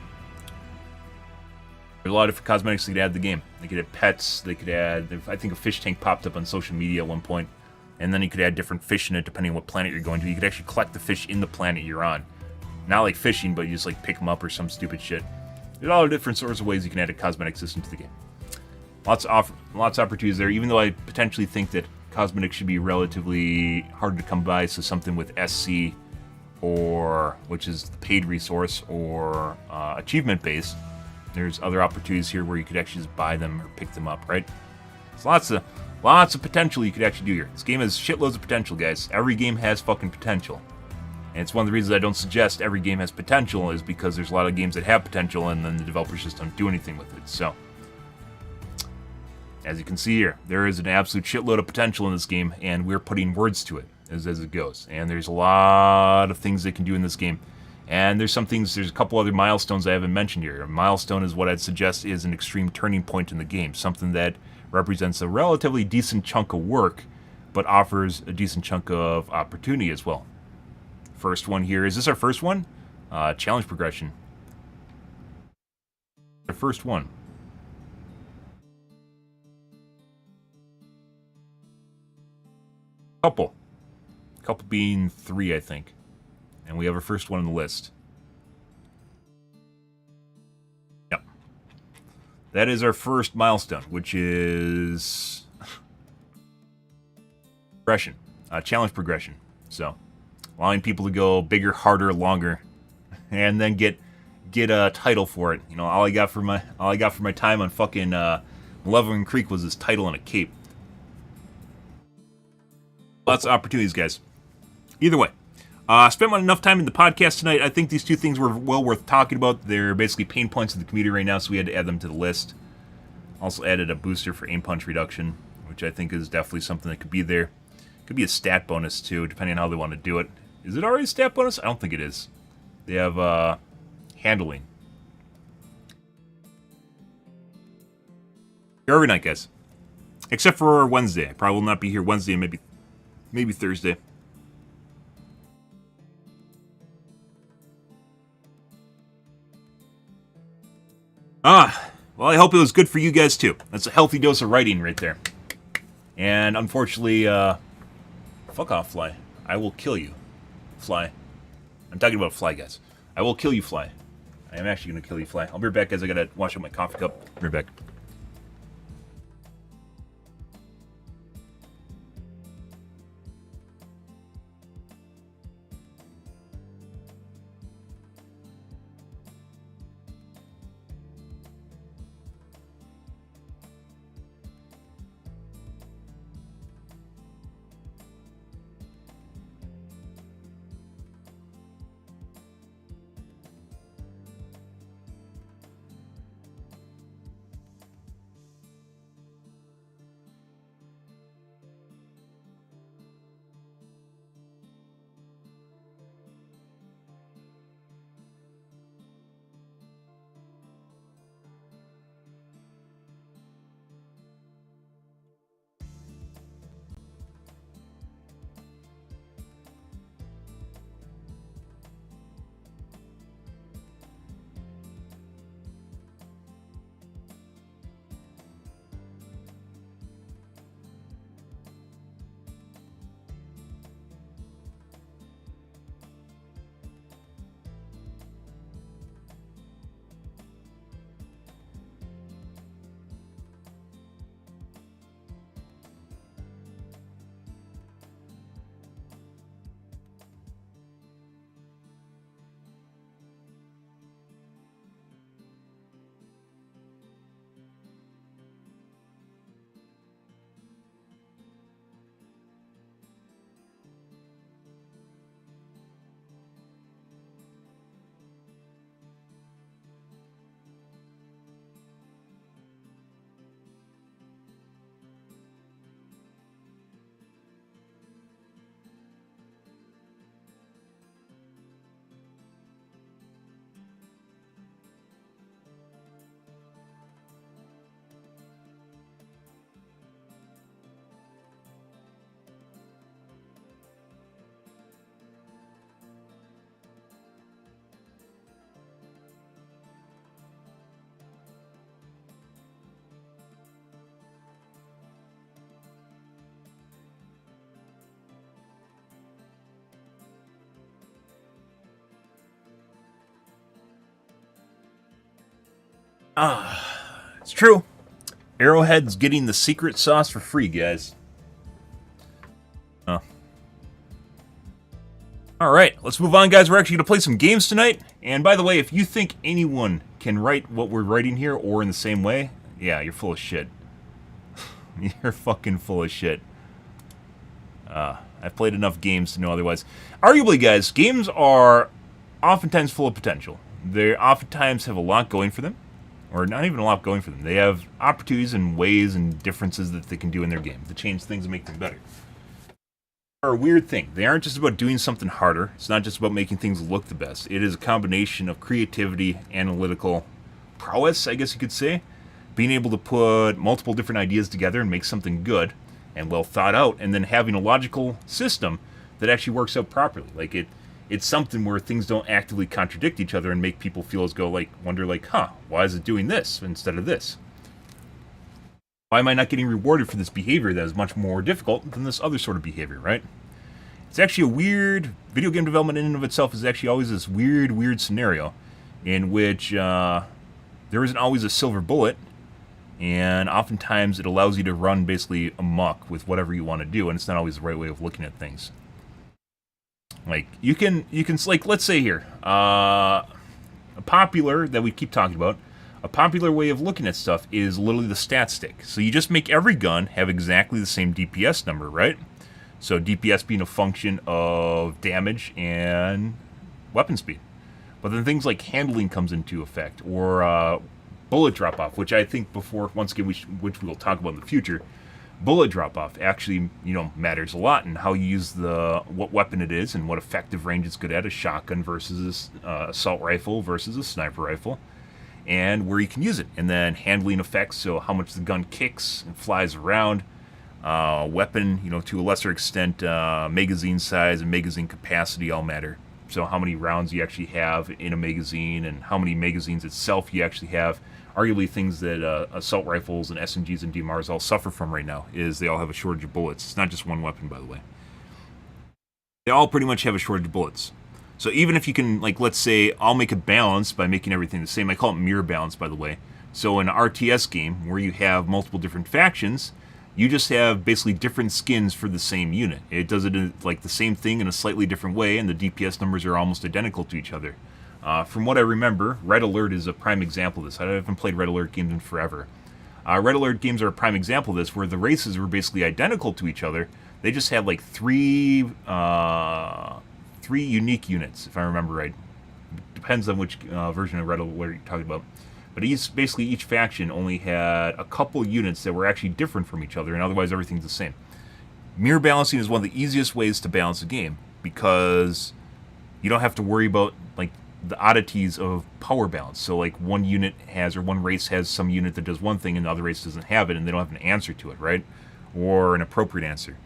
there's a lot of different cosmetics they could add to the game. They could add pets, they could add, I think a fish tank popped up on social media at one point, and then you could add different fish in it depending on what planet you're going to. You could actually collect the fish in the planet you're on Not like fishing, but you just like pick them up or some stupid shit. There's all different sorts of ways you can add a cosmetic system to the game. Lots of opportunities there, even though I potentially think that cosmetics should be relatively harder to come by, so something with SC, or which is the paid resource, or achievement based. There's other opportunities here where you could actually just buy them or pick them up, right? There's lots of potential you could actually do here. This game has shitloads of potential, guys. Every game has fucking potential. And it's one of the reasons I don't suggest every game has potential, is because there's a lot of games that have potential and then the developers just don't do anything with it. So, as you can see here, there is an absolute shitload of potential in this game, and we're putting words to it as it goes. And there's a lot of things they can do in this game. And there's a couple other milestones I haven't mentioned here. A milestone is what I'd suggest is an extreme turning point in the game, something that represents a relatively decent chunk of work, but offers a decent chunk of opportunity as well. First one here, is this our first one? Challenge progression. Our first one. Couple being 3, I think. And we have our first one on the list. Yep. That is our first milestone, which is progression. Challenge progression. So, allowing people to go bigger, harder, longer, and then get a title for it. You know, all I got for my time on fucking Malevolent Creek was this title and a cape. Lots of opportunities, guys. Either way, spent enough time in the podcast tonight. I think these two things were well worth talking about. They're basically pain points of the community right now, so we had to add them to the list. Also added a booster for aim punch reduction, which I think is definitely something that could be there. Could be a stat bonus too, depending on how they want to do it. Is it already a stat bonus? I don't think it is. They have handling. Here every night, guys. Except for Wednesday. I probably will not be here Wednesday and maybe Thursday. Well, I hope it was good for you guys too. That's a healthy dose of writing right there. And unfortunately, fuck off, Fly. I will kill you, Fly. I'm talking about Fly, guys. I will kill you, Fly. I am actually going to kill you, Fly. I'll be right back, guys. I gotta wash up my coffee cup. Be right back. It's true. Arrowhead's getting the secret sauce for free, guys. Alright, let's move on, guys. We're actually going to play some games tonight. And by the way, if you think anyone can write what we're writing here or in the same way, yeah, you're full of shit. You're fucking full of shit. I've played enough games to know otherwise. Arguably, guys, games are oftentimes full of potential. They oftentimes have a lot going for them. Or not even a lot going for them. They have opportunities and ways and differences that they can do in their game to change things and make them better. Are a weird thing. They aren't just about doing something harder. It's not just about making things look the best. It is a combination of creativity, analytical prowess, I guess you could say, being able to put multiple different ideas together and make something good and well thought out, and then having a logical system that actually works out properly. Like it's something where things don't actively contradict each other and make people feel as go like wonder like, huh, why is it doing this instead of this? Why am I not getting rewarded for this behavior that is much more difficult than this other sort of behavior, right? It's actually a weird... Video game development in and of itself is actually always this weird scenario in which there isn't always a silver bullet, and oftentimes it allows you to run basically amok with whatever you want to do, and it's not always the right way of looking at things. Like, you can like, let's say here, a popular, that we keep talking about, a popular way of looking at stuff is literally the stat stick. So you just make every gun have exactly the same DPS number, right? So DPS being a function of damage and weapon speed. But then things like handling comes into effect, or bullet drop-off, which I think before, once again, which we'll talk about in the future, bullet drop-off actually, matters a lot in how you use what weapon it is and what effective range it's good at, a shotgun versus a assault rifle versus a sniper rifle, and where you can use it. And then handling effects, so how much the gun kicks and flies around. Weapon, to a lesser extent, magazine size and magazine capacity all matter. So how many rounds you actually have in a magazine and how many magazines itself you actually have. Arguably things that assault rifles and SMGs and DMRs all suffer from right now is they all have a shortage of bullets. It's not just one weapon, by the way. They all pretty much have a shortage of bullets. So even if you can, like, let's say, I'll make a balance by making everything the same. I call it mirror balance, by the way. So in an RTS game where you have multiple different factions, you just have basically different skins for the same unit. It does it like the same thing in a slightly different way, and the DPS numbers are almost identical to each other. From what I remember, Red Alert is a prime example of this. I haven't played Red Alert games in forever. Red Alert games are a prime example of this, where the races were basically identical to each other. They just had like three unique units, if I remember right. Depends on which version of Red Alert you're talking about. But basically each faction only had a couple units that were actually different from each other, and otherwise everything's the same. Mirror balancing is one of the easiest ways to balance a game, because you don't have to worry about like the oddities of power balance. So like one unit has, or one race has some unit that does one thing and the other race doesn't have it, and they don't have an answer to it, right? Or an appropriate answer.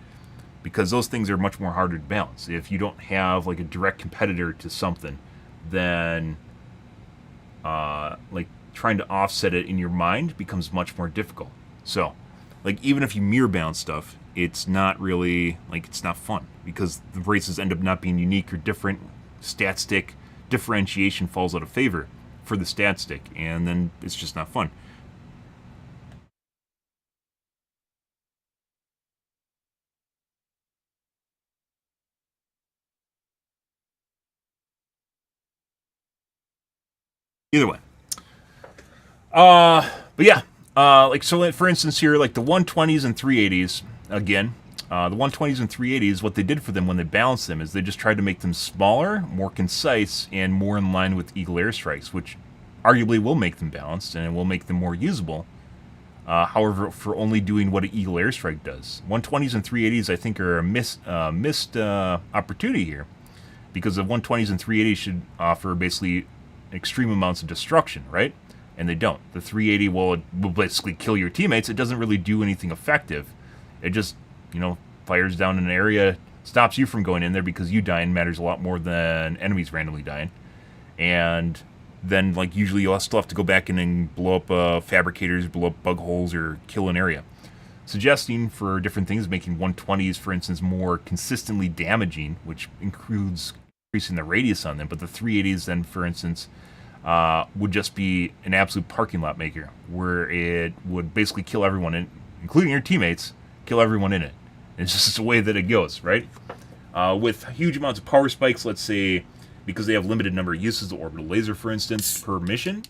Because those things are much more harder to balance. If you don't have like a direct competitor to something, then like trying to offset it in your mind becomes much more difficult. So, like, even if you mirror balance stuff, it's not really, like, it's not fun, because the races end up not being unique or different. Stat stick differentiation falls out of favor for the stat stick, and then it's just not fun. Either way. But yeah, like, so for instance here, like the 120s and 380s, again, the 120s and 380s, what they did for them when they balanced them is they just tried to make them smaller, more concise, and more in line with Eagle Airstrikes, which arguably will make them balanced and it will make them more usable. However, for only doing what an Eagle Airstrike does. 120s and 380s, I think, are a missed opportunity here, because the 120s and 380s should offer basically extreme amounts of destruction, right? And they don't. The 380 will basically kill your teammates. It doesn't really do anything effective. It just, fires down in an area, stops you from going in there because you dying matters a lot more than enemies randomly dying. And then, like, usually you'll still have to go back in and blow up fabricators, blow up bug holes, or kill an area. Suggesting for different things, making 120s, for instance, more consistently damaging, which includes increasing the radius on them. But the 380s then, for instance, would just be an absolute parking lot maker, where it would basically kill everyone, including your teammates, kill everyone in it. It's just the way that it goes, right? With huge amounts of power spikes, let's say, because they have limited number of uses, the orbital laser, for instance, per mission,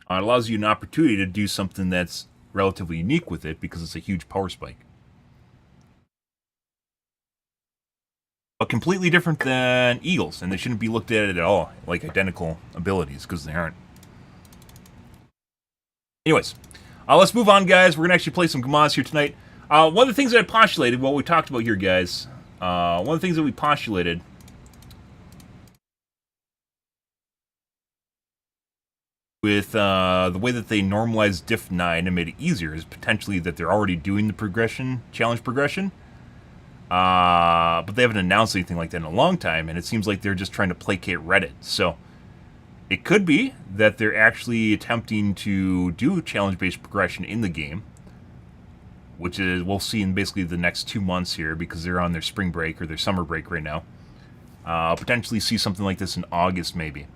it allows you an opportunity to do something that's relatively unique with it, because it's a huge power spike. But completely different than eagles, and they shouldn't be looked at all like identical abilities, because they aren't. Anyways, let's move on, guys. We're going to actually play some Gamas here tonight. One of the things that I postulated, what we talked about here, guys, one of the things that we postulated with the way that they normalized diff 9 and made it easier is potentially that they're already doing the progression, challenge progression. But they haven't announced anything like that in a long time, and it seems like they're just trying to placate Reddit. So it could be that they're actually attempting to do challenge-based progression in the game, which is we'll see in basically the next 2 months here, because they're on their spring break or their summer break right now. Potentially see something like this in August, maybe,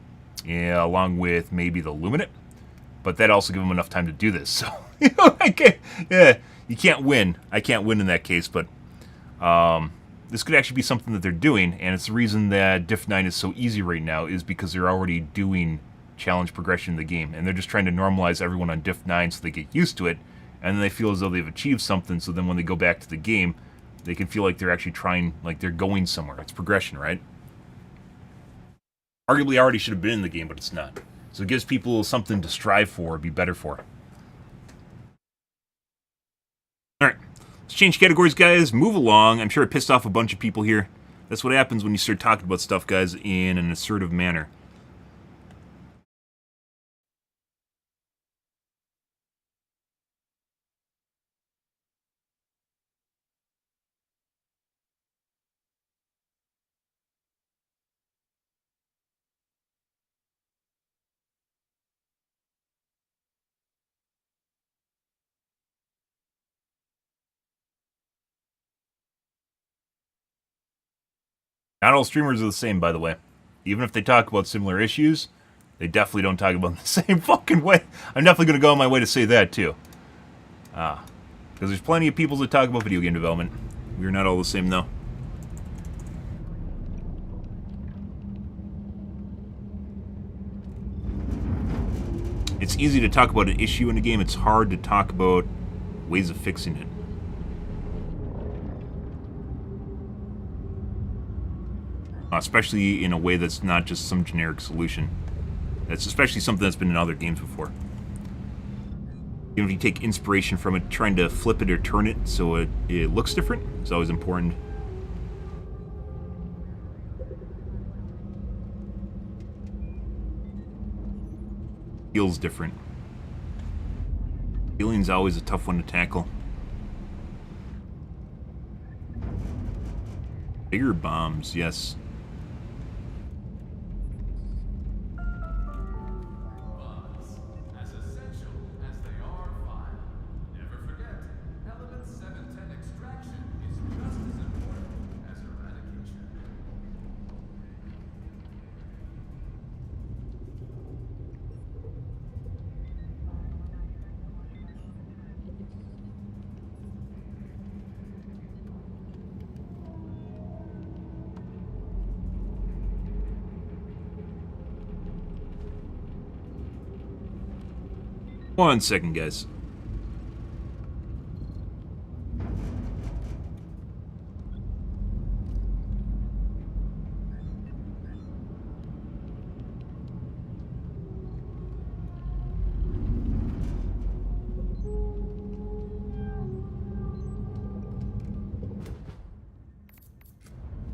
yeah, along with maybe the Luminate. But that also give them enough time to do this. So you can't win. I can't win in that case, but. This could actually be something that they're doing, and it's the reason that diff 9 is so easy right now, is because they're already doing challenge progression in the game, and they're just trying to normalize everyone on diff 9 so they get used to it, and then they feel as though they've achieved something, so then when they go back to the game, they can feel like they're actually trying, like they're going somewhere. It's progression, right? Arguably already should have been in the game, but it's not. So it gives people something to strive for, be better for. Alright. Let's change categories, guys. Move along. I'm sure I pissed off a bunch of people here. That's what happens when you start talking about stuff, guys, in an assertive manner. Not all streamers are the same, by the way. Even if they talk about similar issues, they definitely don't talk about them the same fucking way. I'm definitely going to go on my way to say that, too. Because there's plenty of people that talk about video game development. We're not all the same, though. It's easy to talk about an issue in a game. It's hard to talk about ways of fixing it. Especially in a way that's not just some generic solution. That's especially something that's been in other games before. Even if you take inspiration from it, trying to flip it or turn it so it looks different is always important. Feels different. Feeling's always a tough one to tackle. Bigger bombs, yes. One second, guys.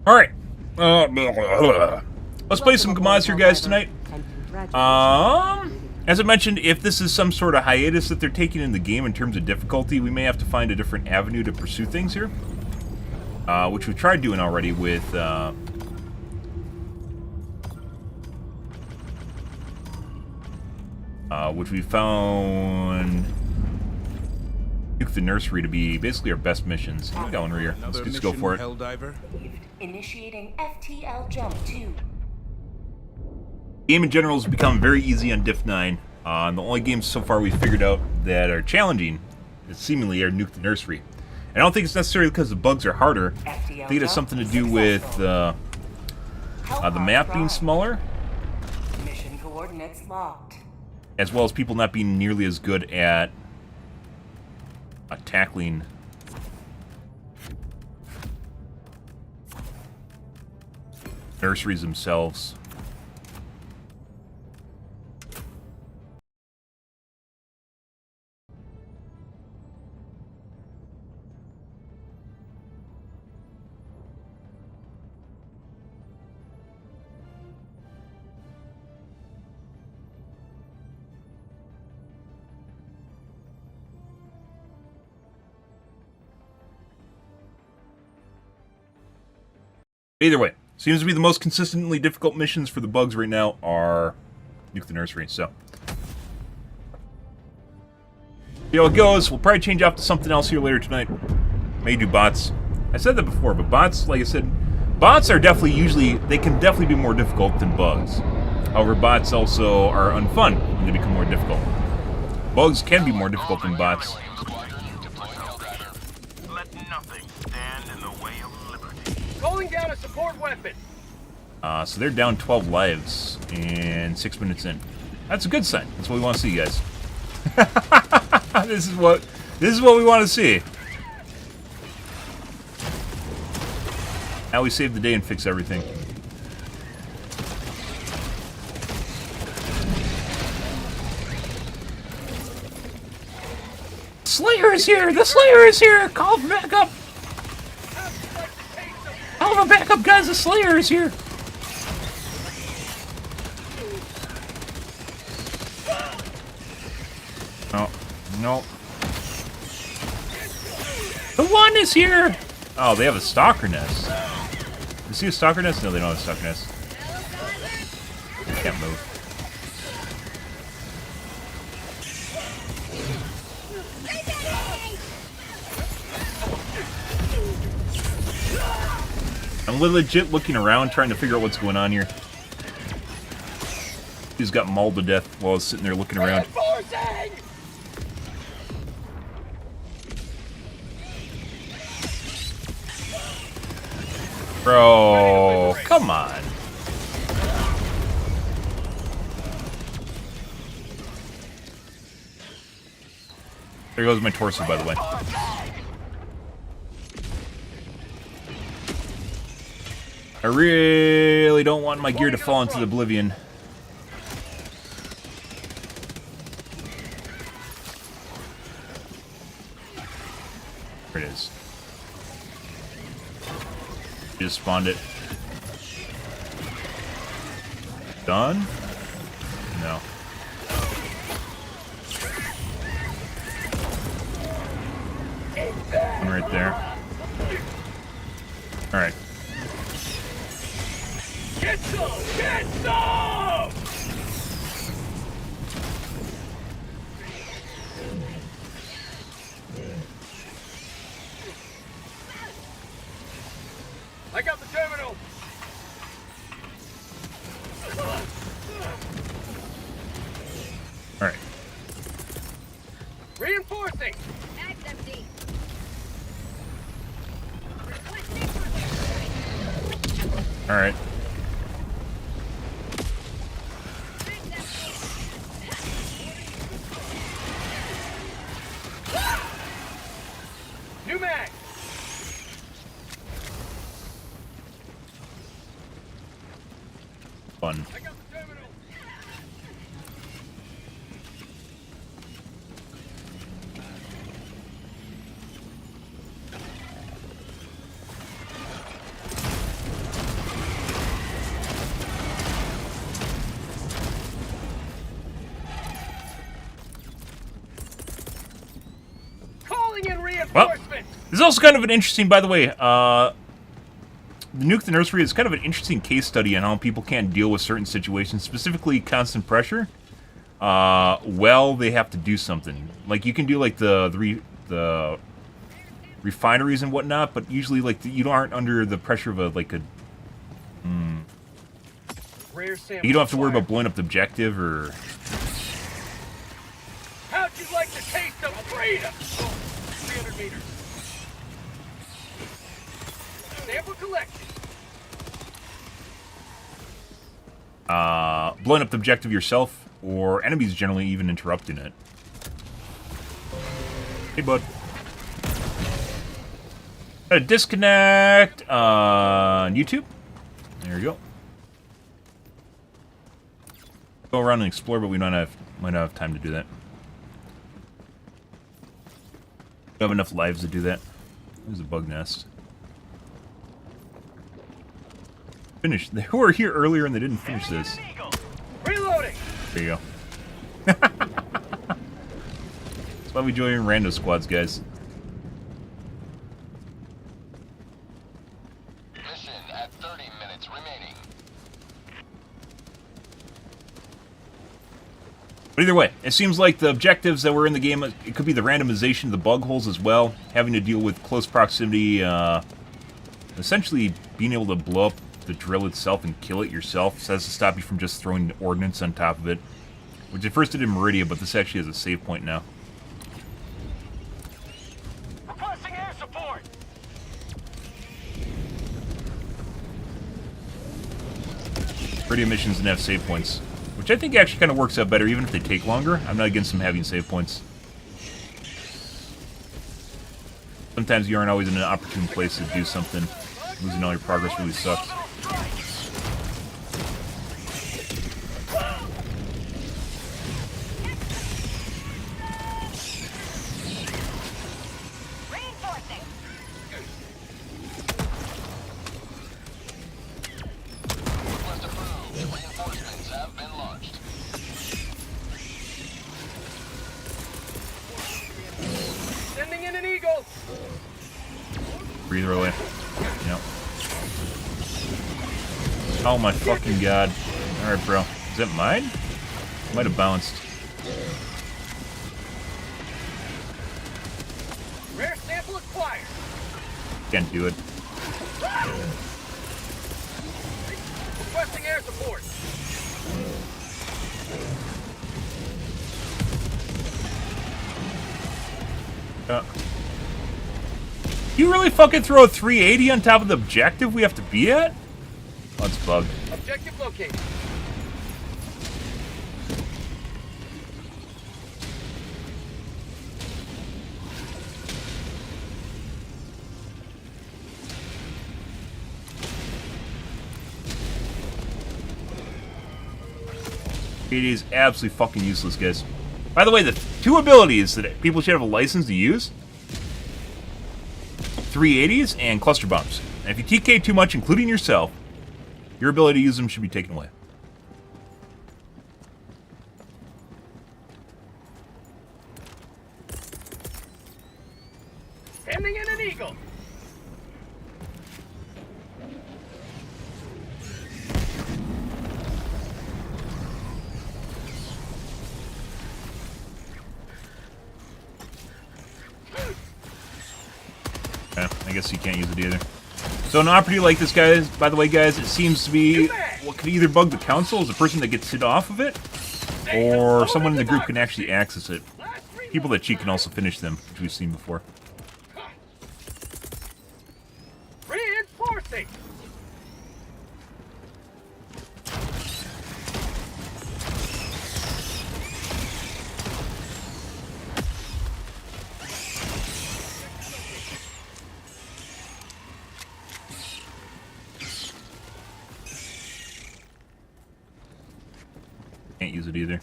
Alright. Let's play some Gamas here, guys, tonight. As I mentioned, if this is some sort of hiatus that they're taking in the game in terms of difficulty, we may have to find a different avenue to pursue things here. Which we've tried doing already with... which we found... Duke the Nursery to be basically our best missions. Here we go, here. Let's just go for it. Helldiver. Initiating FTL jump 2. Game in general has become very easy on Diff 9. And the only games so far we've figured out that are challenging, seemingly, are Nuke the Nursery. And I don't think it's necessarily because the bugs are harder. I think it has something to do with the map being smaller, Mission coordinates locked. as well as people not being nearly as good at tackling nurseries themselves. Either way, seems to be the most consistently difficult missions for the bugs right now are Nuke the Nursery, so. See how it goes. We'll probably change off to something else here later tonight. May do bots. I said that before, but bots, like I said, bots are definitely they can definitely be more difficult than bugs. However, bots also are unfun when they become more difficult. Bugs can be more difficult than bots. Calling down a support weapon. So they're down 12 lives and 6 minutes in. That's a good sign. That's what we want to see, guys. This is what we want to see. Now we save the day and fix everything. Slayer is here! The Slayer is here! Call for backup! Call for backup, guys! The Slayer is here! Oh, no. The one is here! Oh, they have a stalker nest. You see a stalker nest? No, they don't have a stalker nest. They can't move. I'm legit looking around trying to figure out what's going on here. He's got mauled to death while I was sitting there looking around. Bro, come on. There goes my torso, by the way. I really don't want my gear to fall into the oblivion. There it is. Just spawned it. Done? No. One right there. Alright. Get some! Get some! I got the terminal! Alright. Reinforcing! Mag's empty. Alright. New mag! Fun. I got the terminal! Calling in reinforcements! This is also kind of an interesting, by the way, the Nuke the Nursery is kind of an interesting case study on how people can't deal with certain situations, specifically constant pressure. Well, they have to do something. Like, you can do, like, the refineries and whatnot, but usually, like, you aren't under the pressure of, Rare sample. You don't have to worry about blowing up the objective or... How'd you like the taste of freedom? 300 meters. Sample collection. Blowing up the objective yourself, or enemies generally even interrupting it. Hey, bud. Got a disconnect on YouTube. There you go. Go around and explore, but we might not have time to do that. We have enough lives to do that. There's a bug nest. Finished. They were here earlier and they didn't finish this. Reloading. There you go. That's why we join rando squads, guys. Mission at 30 minutes remaining. But either way, it seems like the objectives that were in the game, it could be the randomization of the bug holes as well, having to deal with close proximity, essentially being able to blow up the drill itself and kill it yourself, so that's to stop you from just throwing ordnance on top of it. Which at first did in Meridia, but this actually has a save point now. Requesting air support. Meridia missions didn't have save points, which I think actually kind of works out better, even if they take longer. I'm not against them having save points. Sometimes you aren't always in an opportune place to do something. Losing all your progress really sucks. Request approved. Reinforcements have been launched. Sending in an eagle. Breathe away. Yep. Oh my fucking god. Alright, bro. Is that mine? Might have bounced. Rare sample acquired. Can't do it. Requesting air support. You really fucking throw a 380 on top of the objective we have to be at? Oh, it's bugged. Objective located. It is absolutely fucking useless, guys. By the way, the two abilities that people should have a license to use: 380s and cluster bombs. And if you TK too much, including yourself, your ability to use them should be taken away. Sending in an eagle. Yeah, I guess you can't use it either. So an opportunity like this, guys, by the way, guys, it seems to be what could either bug the council as the person that gets hit off of it, or someone in the group can actually access it. People that cheat can also finish them, which we've seen before. Reinforcing. Can't use it either.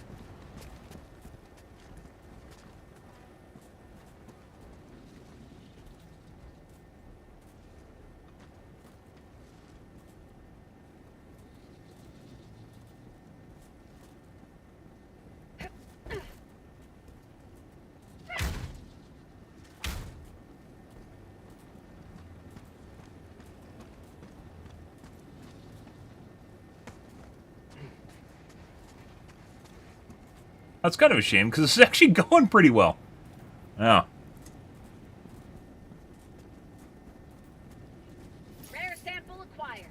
That's kind of a shame, because this is actually going pretty well. Oh. Rare sample acquired.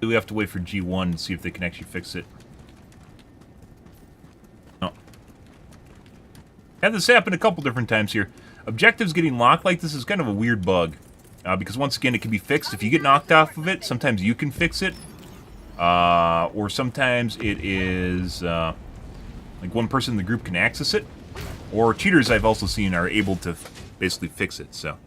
We have to wait for G1 and see if they can actually fix it. No. Had this happen a couple different times here. Objectives getting locked like this is kind of a weird bug. Because once again, it can be fixed. If you get knocked off of it, sometimes you can fix it. Or sometimes it is... like one person in the group can access it. Or cheaters I've also seen are able to basically fix it, so...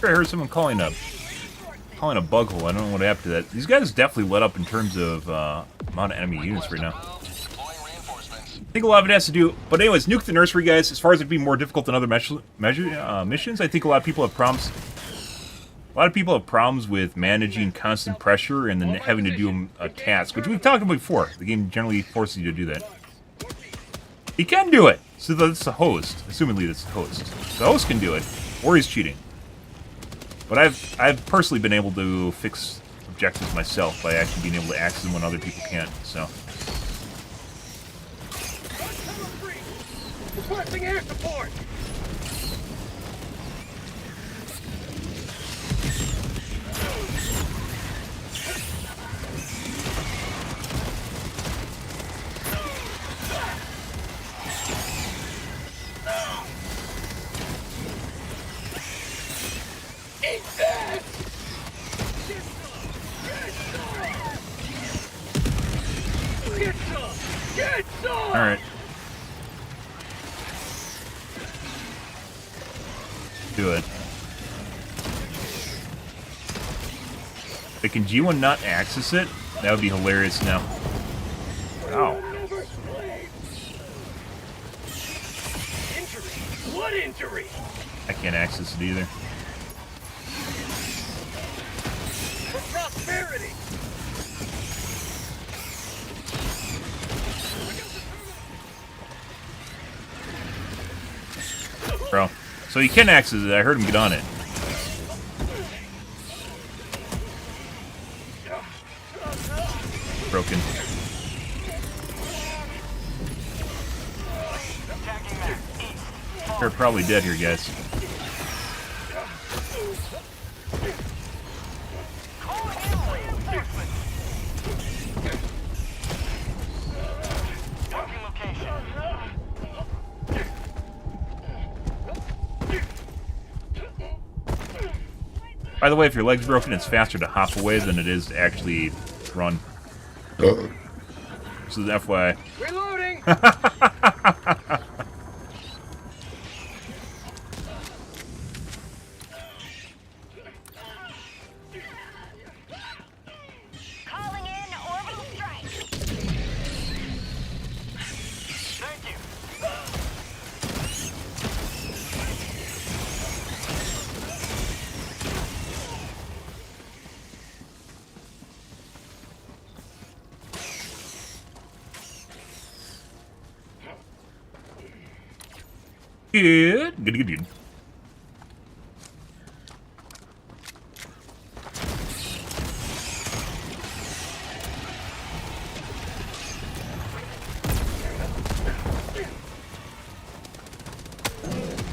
I heard someone calling a bug hole. I don't know what happened to that. These guys definitely let up in terms of amount of enemy units right now. I think a lot of it has to do... But anyways, nuke the nursery, guys. As far as it being more difficult than other missions, I think a lot of people have problems... A lot of people have problems with managing constant pressure and then having to do a task, which we've talked about before. The game generally forces you to do that. He can do it! So that's the host. Assumedly that's the host. The host can do it, or he's cheating. But I've personally been able to fix objectives myself by actually being able to access them when other people can't, so... Requesting air support! Eat that! Get some! Get some! Alright. Do it. But can G1 not access it? That would be hilarious now. Ow. Injury! What injury? I can't access it either. For prosperity! Bro. So he can access it. I heard him get on it. Broken. They're probably dead here, guys. By the way, if your leg's broken, it's faster to hop away than it is to actually run. This is FYI. Reloading! Calling in orbital strike. Thank you! Good. Good.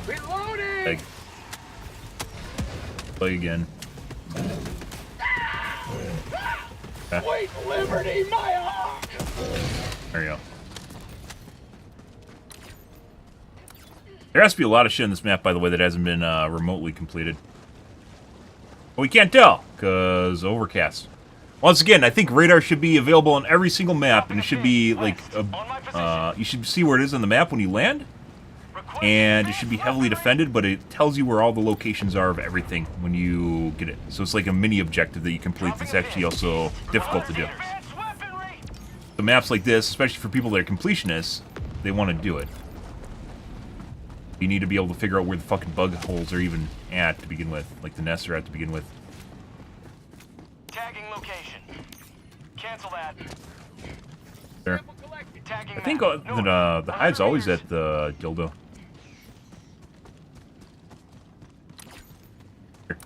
Reloading! Leg. Play again. Sweet liberty, my hawk! There you go. There has to be a lot of shit in this map, by the way, that hasn't been remotely completed. But we can't tell, because overcast. Once again, I think radar should be available on every single map, and it should be, like, you should see where it is on the map when you land, and it should be heavily defended, but it tells you where all the locations are of everything when you get it. So it's like a mini objective that you complete that's actually also difficult to do. The maps like this, especially for people that are completionists, they want to do it. You need to be able to figure out where the fucking bug holes are even at to begin with. Like the nests are at to begin with. Tagging location. Cancel that. There. Sample collected. I Tagging think map. that the hide's always at the dildo. Here.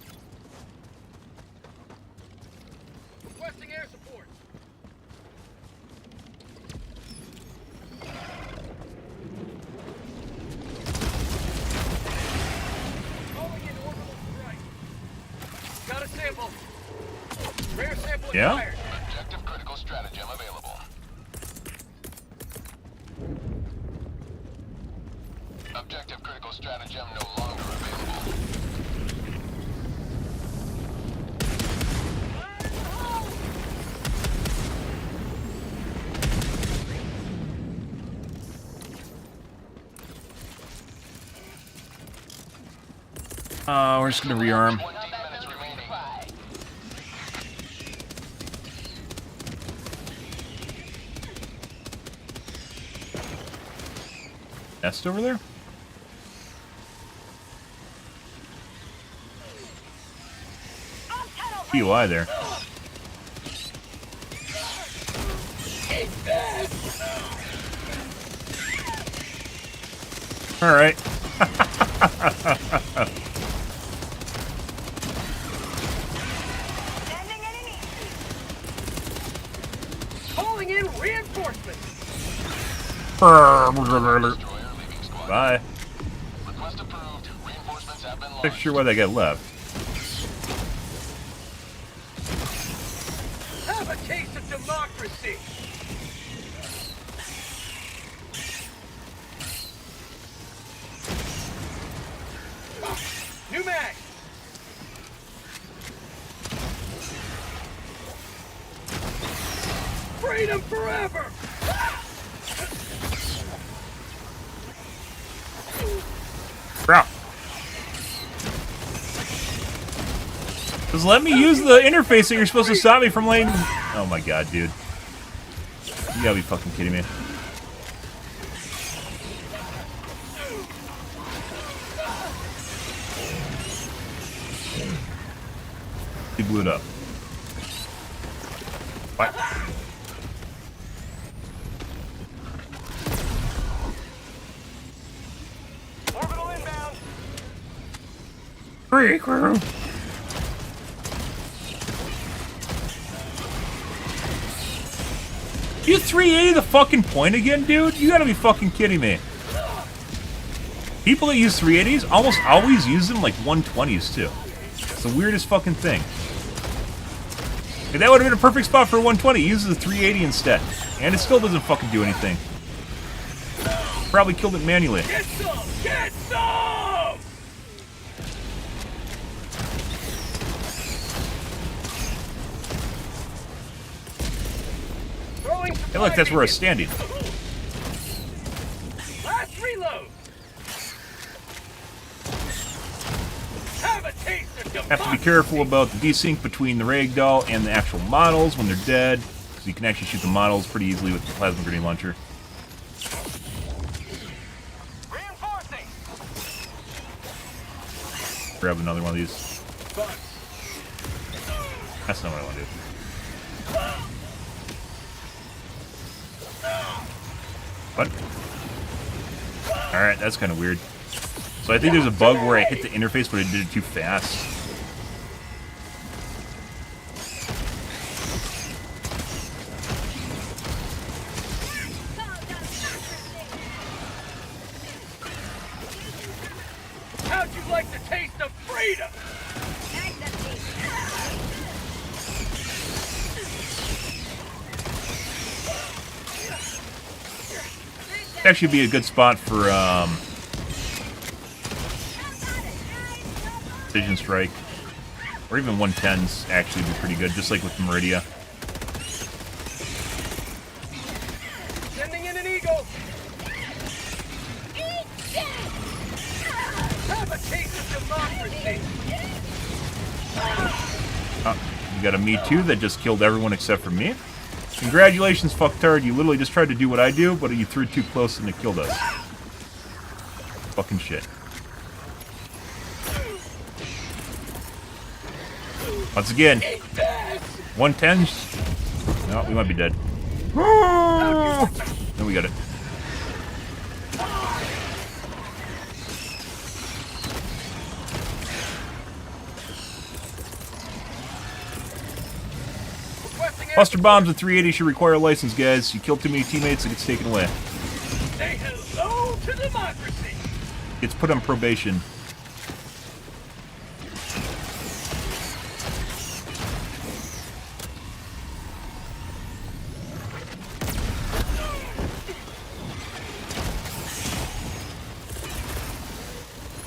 Requesting air support. Calling in orbital strike. Got a sample. Rare sample Yeah? acquired. Objective critical stratagem available. Objective critical stratagem no longer available. We're just gonna rearm. 20 minutes remaining. Nest over there? PUI there. Alright. Calling in reinforcements. Destroyer leaving squad. Bye. Request approved. Reinforcements have been Not launched. sure why they got left. Have a taste of democracy. New mag. Freedom forever. Crap. Just let me use the interface that you're supposed to stop me from laying. Oh my god, dude. You gotta be fucking kidding me. He blew it up. What? Orbital inbound. Free crew. You 380 the fucking point again, dude? You gotta be fucking kidding me. People that use 380s almost always use them like 120s too. It's the weirdest fucking thing. Like, that would have been a perfect spot for a 120. He uses the 380 instead. And it still doesn't fucking do anything. Probably killed it manually. Get some. Get some. Throwing Hey look, that's where I was standing. Last reload. Have a taste of democracy. Have to be careful about the desync between the ragdoll and the actual models when they're dead. Because you can actually shoot the models pretty easily with the plasma grenade launcher. Reinforcing. Grab another one of these. That's not what I want to do. What? Alright, that's kind of weird. So I think there's a bug where I hit the interface, but I did it too fast. How'd you like the taste of freedom? Actually be a good spot for Precision Strike. Or even 110s actually be pretty good, just like with Meridia. Sending in an eagle. Have a taste of democracy. Oh, you got a Me Too that just killed everyone except for me. Congratulations, fucktard. You literally just tried to do what I do, but you threw too close and it killed us. Fucking shit. Once again, 110s? No, we might be dead. No, we got it. Cluster bombs at 380 should require a license, guys. You kill too many teammates, it gets taken away. Say hello to democracy. It's put on probation.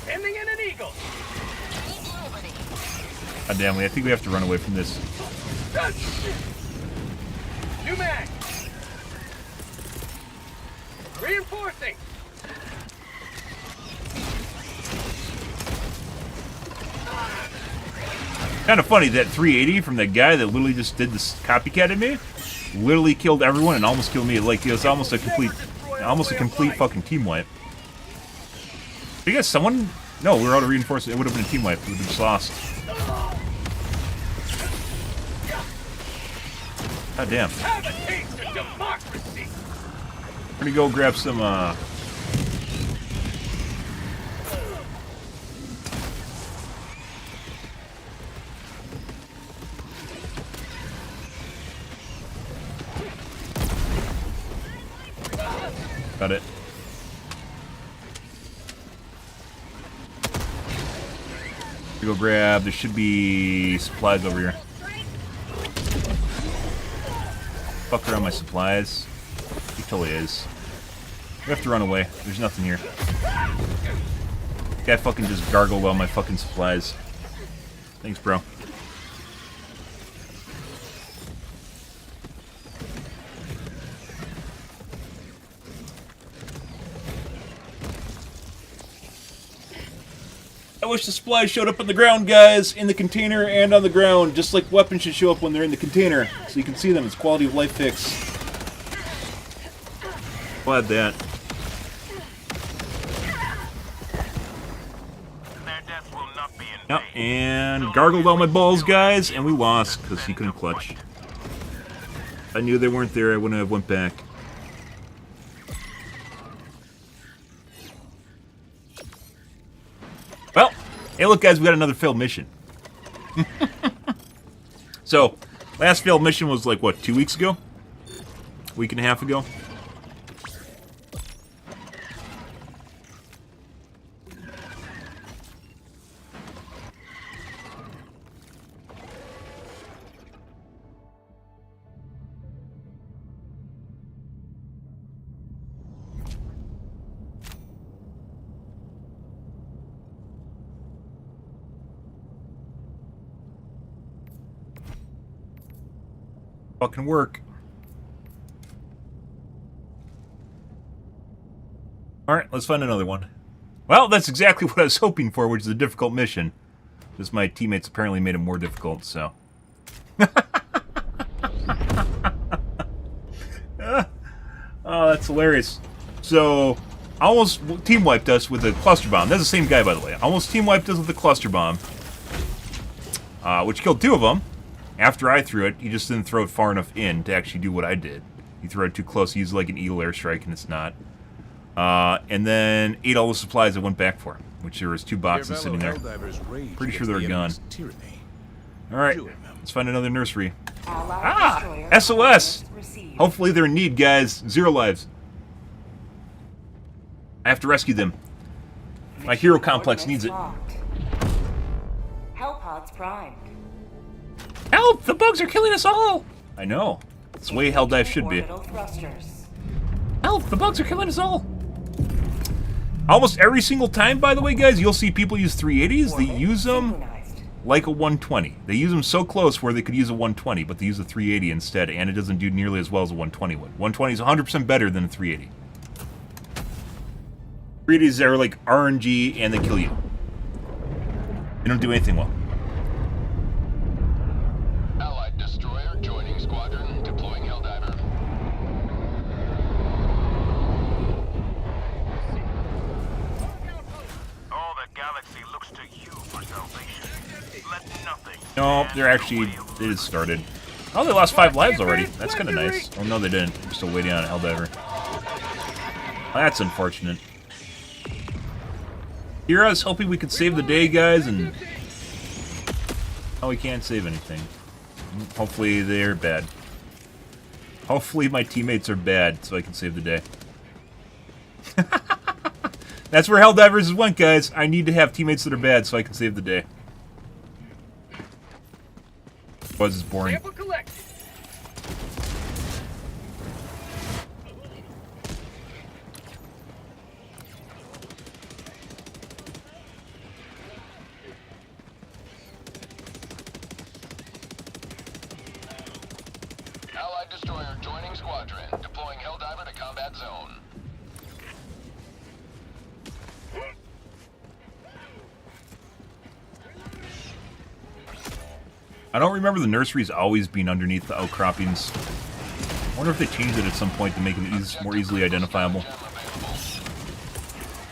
Ending in an eagle. God damn, I think we have to run away from this. New mag. Reinforcing. Kind of funny that 380 from that guy that literally just did this copycat at me, literally killed everyone and almost killed me. Like it was almost a complete fucking team wipe. You guys, someone? No, we were out of reinforcement. It would have been a team wipe. We would have just lost. God damn. Have a taste of democracy. We're gonna go grab some. Got it. We go grab. There should be supplies over here. Fuck around my supplies. He totally is. We have to run away. There's nothing here. Guy fucking just gargled all my fucking supplies. Thanks, bro. I wish the supplies showed up on the ground, guys, in the container and on the ground, just like weapons should show up when they're in the container, so you can see them. It's quality of life fix. Glad that. Yep, and gargled all my balls, guys, and we lost because he couldn't clutch. I knew they weren't there. I wouldn't have went back. Well, hey, look, guys, we got another failed mission. So, last failed mission was like, what, 2 weeks ago? A week and a half ago? Fucking work. Alright, let's find another one. Well, that's exactly what I was hoping for, which is a difficult mission. Just my teammates apparently made it more difficult, so. Oh, that's hilarious. So, almost team wiped us with a cluster bomb. That's the same guy, by the way. Almost team wiped us with a cluster bomb. Which killed 2 of them. After I threw it, he just didn't throw it far enough in to actually do what I did. He threw it too close. He used like an eagle airstrike, and it's not. And then ate all the supplies that went back for him, which there was 2 boxes sitting there. Pretty sure they're gone. Alright, let's find another nursery. SOS! Hopefully they're in need, guys. 0 lives. I have to rescue them. My hero complex needs it. Hellpods primed. Help! The bugs are killing us all! I know. That's the way Helldive should be. Help! The bugs are killing us all! Almost every single time, by the way, guys, you'll see people use 380s. They use them like a 120. They use them so close where they could use a 120, but they use a 380 instead, and it doesn't do nearly as well as a 120 would. 120 is 100% better than a 380. 380s are like RNG, and they kill you. They don't do anything well. Allied destroyer joining squadron, deploying Helldiver. All the galaxy looks to you for salvation. Let nothing. No, they're actually, they just started. Oh, they lost 5 lives already. That's kind of nice. Oh, no, they didn't. We're still waiting on a Helldiver. That's unfortunate. Here I was hoping we could save the day, guys, and... Oh, we can't save anything. Hopefully they're bad. Hopefully my teammates are bad, so I can save the day. That's where Helldivers went, guys. I need to have teammates that are bad so I can save the day. Otherwise, it's boring. Sample collected. Allied destroyer joining squadron. Deploying Helldiver to combat zone. I don't remember the nurseries always being underneath the outcroppings. I wonder if they changed it at some point to make them more easily identifiable.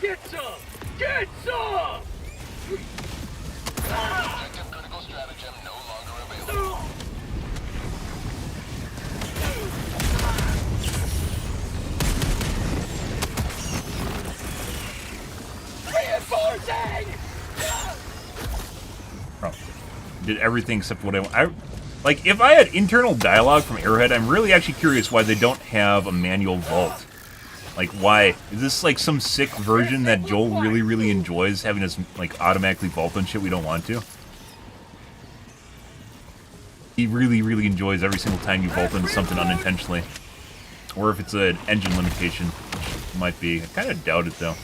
Get some! Get some! Objective critical stratagem no longer available. Reinforcing! Oh. Did everything except what I want. Like, if I had internal dialogue from Arrowhead, I'm really actually curious why they don't have a manual vault. Like, why? Is this, like, some sick version that Joel really, really enjoys, having us, like, automatically vault on shit we don't want to? He really, really enjoys every single time you vault into something unintentionally. Or if it's an engine limitation, which might be. I kind of doubt it, though.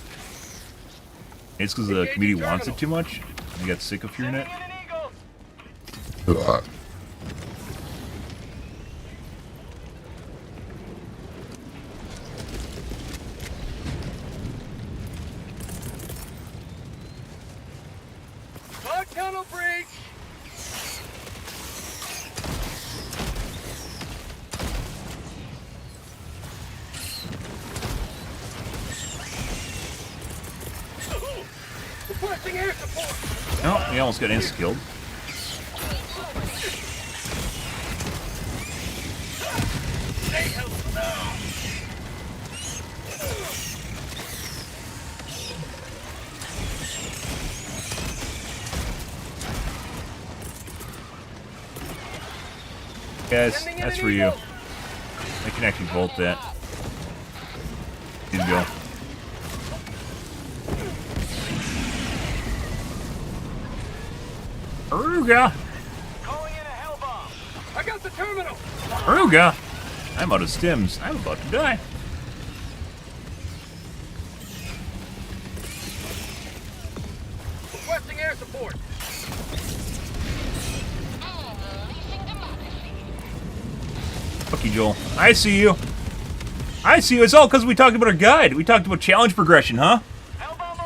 Maybe it's because the community wants it too much. They got sick of hearing it. Fog tunnel breach! Requesting air support! No, he almost got insta-killed. Stay healthy now! Guys, that's for you. I can actually vault that. Here you go. Aruga! Calling in a hell bomb! I got the terminal! Aruga! I'm out of stims. I'm about to die. Requesting air support! Fuck you, Joel. I see you. I see you. It's all because we talked about our guide. We talked about challenge progression, huh?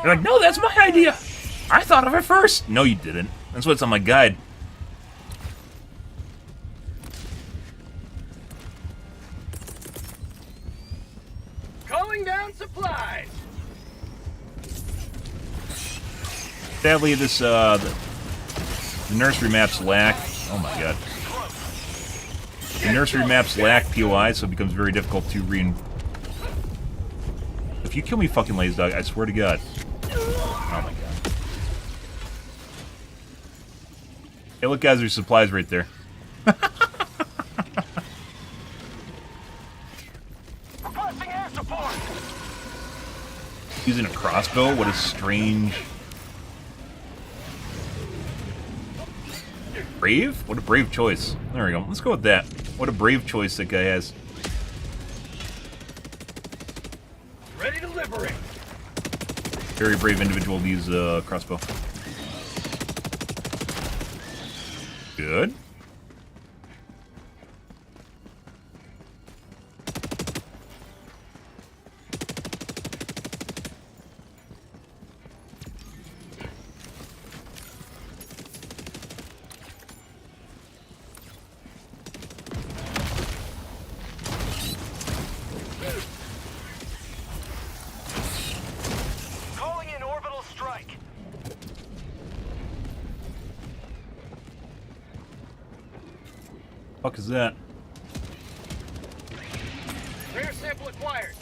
You're like, no, that's my idea. I thought of it first. No, you didn't. That's what's on my guide. Calling down supplies! Sadly, this, the nursery maps lack... Oh my god. The nursery maps lack POI, so it becomes very difficult to If you kill me, fucking lazy dog, I swear to god. Oh my god. Hey, look, guys, there's supplies right there. Requesting air support! Using a crossbow? What a strange... Brave? What a brave choice. There we go. Let's go with that. What a brave choice that guy has. Ready to liberate! Very brave individual to use a crossbow. Good. Calling in orbital strike! Fuck is that? Rare sample acquired.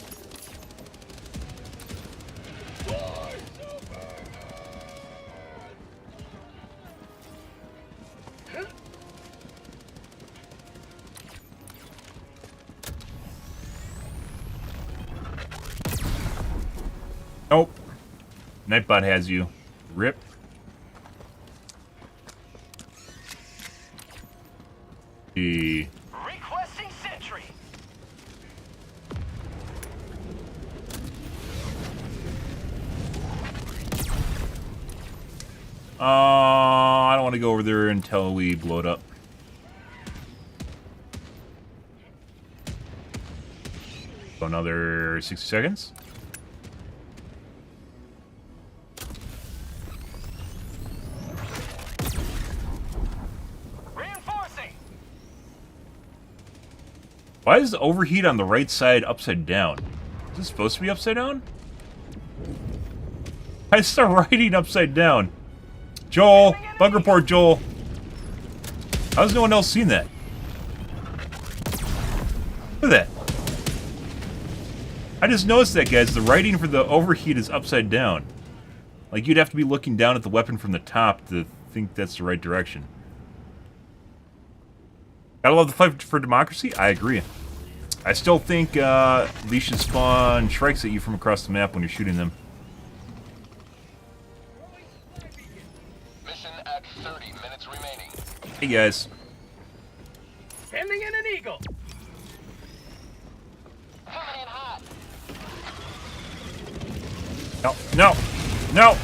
Nope. Nightbot has you. Rip. Requesting sentry. I don't want to go over there until we blow it up. So another 60 seconds. Reinforcing. Why is the overheat on the right side upside down? Is this supposed to be upside down? I start writing upside down. Joel! Bug report, Joel! How's no one else seen that? Look at that. I just noticed that, guys. The writing for the overheat is upside down. Like, you'd have to be looking down at the weapon from the top to think that's the right direction. Gotta love the fight for democracy? I agree. I still think these should spawn shrikes at you from across the map when you're shooting them. Mission at 30 minutes remaining. Hey, guys. Sending in an eagle. Coming in hot. No, no, no!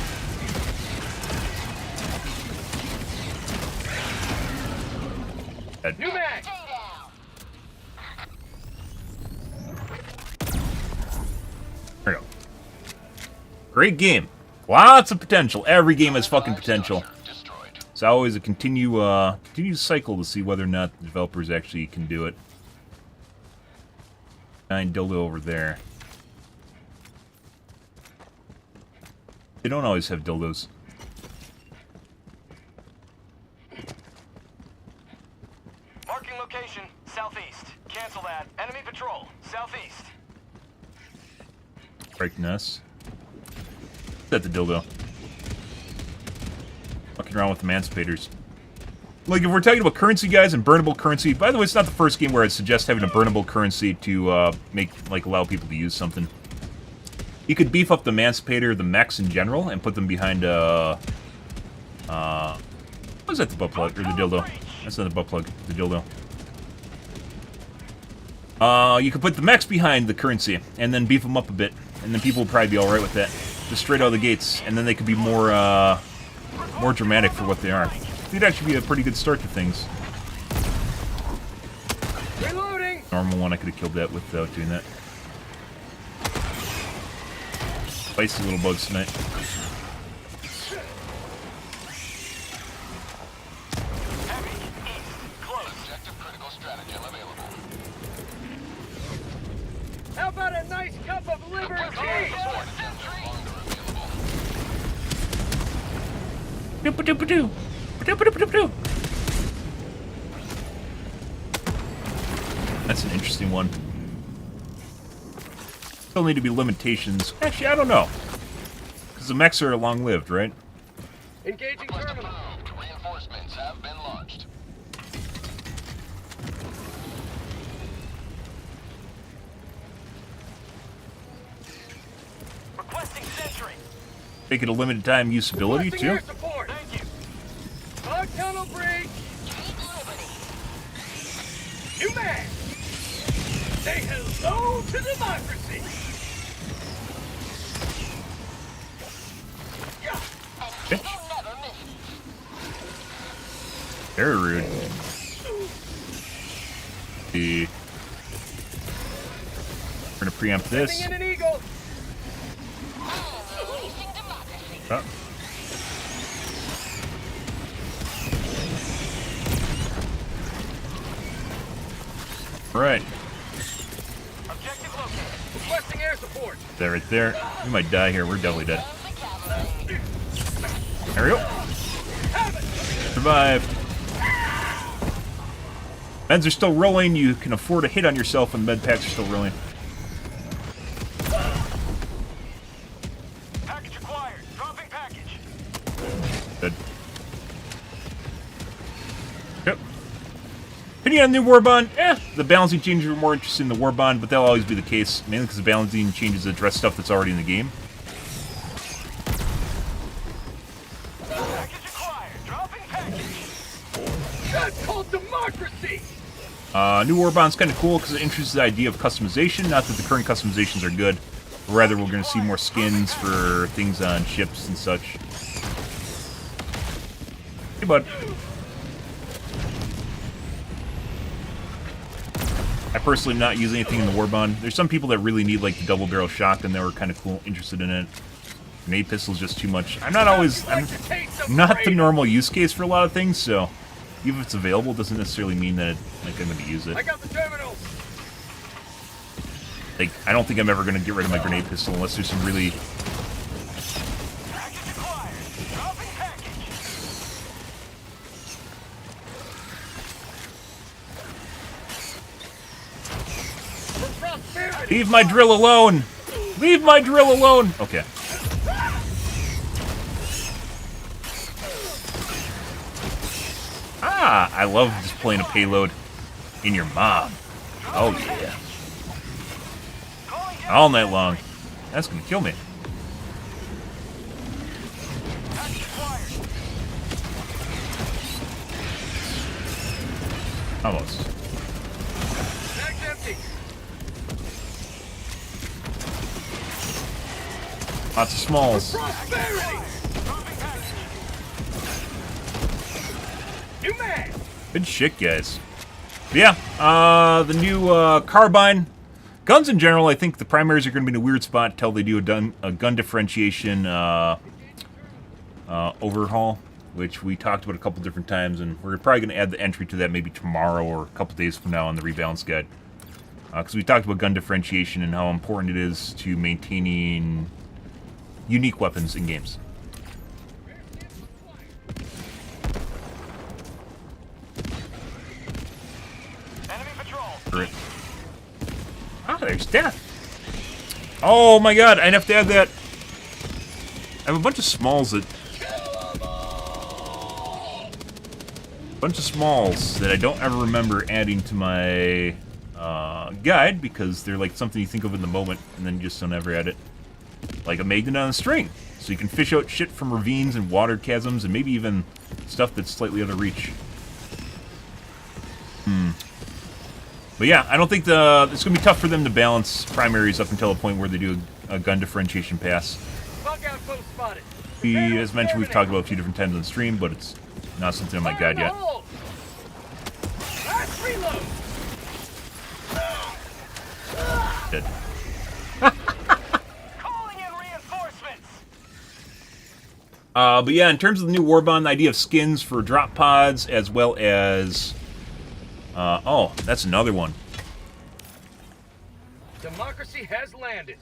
Dead. New mag. There we go. Great game. Lots of potential. Every game has fucking potential. Destroyed. It's always a continuous cycle to see whether or not the developers actually can do it. 9 dildo over there. They don't always have dildos. Marking location, southeast. Cancel that. Enemy patrol, southeast. Breaking us. Is that the dildo? Fucking around with emancipators. Like, if we're talking about currency, guys, and burnable currency, by the way, it's not the first game where I'd suggest having a burnable currency to allow people to use something. You could beef up the emancipator, the mechs in general, and put them behind what was that, the butt plug or the dildo? That's not the butt plug, the dildo. You could put the mechs behind the currency and then beef them up a bit, and then people would probably be all right with that, just straight out of the gates, and then they could be more dramatic for what they are. It'd actually be a pretty good start to things. Reloading. Normal one, I could have killed that without doing that. Spicy little bugs tonight. Heavy, east, close. Objective critical stratagem available. How about a nice cup of liver and cheese? Doop-a-doop-a-doo. Doop-a-doop-a-doo. That's an interesting one. Still need to be limitations. Actually, I don't know. Because the mechs are long-lived, right? Engaging Request terminal. approved. Reinforcements have been launched. Requesting sentry. Make it a limited time usability, Requesting too. air support. Thank you. Hog tunnel breach. New man. Say hello to democracy. Okay. Very rude. We're gonna preempt this. Sending in an eagle. Oh. Right. Objective located. Requesting air support. There, right there. We might die here. We're definitely dead. There we go. Survive. Meds are still rolling. You can afford a hit on yourself when med packs are still rolling. Package acquired. Dropping package. Good. Yep. Opinion on the new war bond? The balancing changes are more interested in the war bond, but that'll always be the case, mainly because the balancing changes address stuff that's already in the game. Package acquired. Dropping package. That's called democracy. New war bond's kind of cool because it introduces the idea of customization. Not that the current customizations are good, but rather we're going to see more skins for things on ships and such. Hey, bud. I personally am not using anything in the war bond. There's some people that really need like the double barrel shotgun that were kind of cool, interested in it. Grenade pistol's just too much. I'm not the normal use case for a lot of things, so even if it's available, doesn't necessarily mean that like I'm going to use it. I got the terminals. Like, I don't think I'm ever going to get rid of my grenade pistol unless there's some really... Package acquired. Dropping package. For prosperity. Leave my drill alone! Leave my drill alone! Okay. Ah, I love just playing a payload in your mom. Oh, yeah. All night long. That's gonna kill me. Almost. Bag's empty. Lots of smalls. Prosperity. New man. Good shit, guys. But yeah, the new carbine. Guns in general, I think the primaries are going to be in a weird spot until they do a gun differentiation overhaul, which we talked about a couple different times, and we're probably going to add the entry to that maybe tomorrow or a couple days from now on the rebalance guide. Because we talked about gun differentiation and how important it is to maintaining unique weapons in games. Enemy patrol. Great. Ah, there's death. Oh my god, I'd have to add that. I have a bunch of smalls that... I don't ever remember adding to my guide because they're like something you think of in the moment and then you just don't ever add it. Like a magnet on a string. So you can fish out shit from ravines and water chasms and maybe even stuff that's slightly out of reach. But yeah, I don't think it's going to be tough for them to balance primaries up until a point where they do a gun differentiation pass. Bug outpost spotted. As mentioned, we've talked about a few different times on stream, but it's not something on my guide yet. Last reload. Dead. Calling in reinforcements. But yeah, in terms of the new Warbond, the idea of skins for drop pods, as well as... oh, that's another one. Democracy has landed.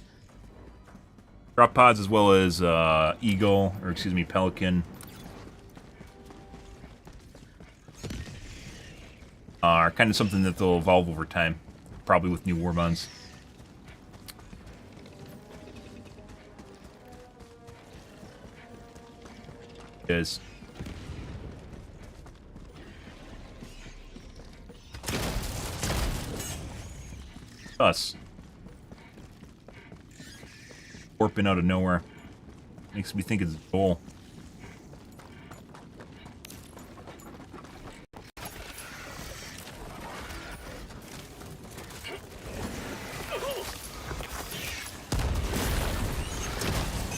Drop pods as well as Eagle, or excuse me, Pelican. Are kind of something that they'll evolve over time, probably with new Warbonds. Is us warping out of nowhere makes me think it's Joel.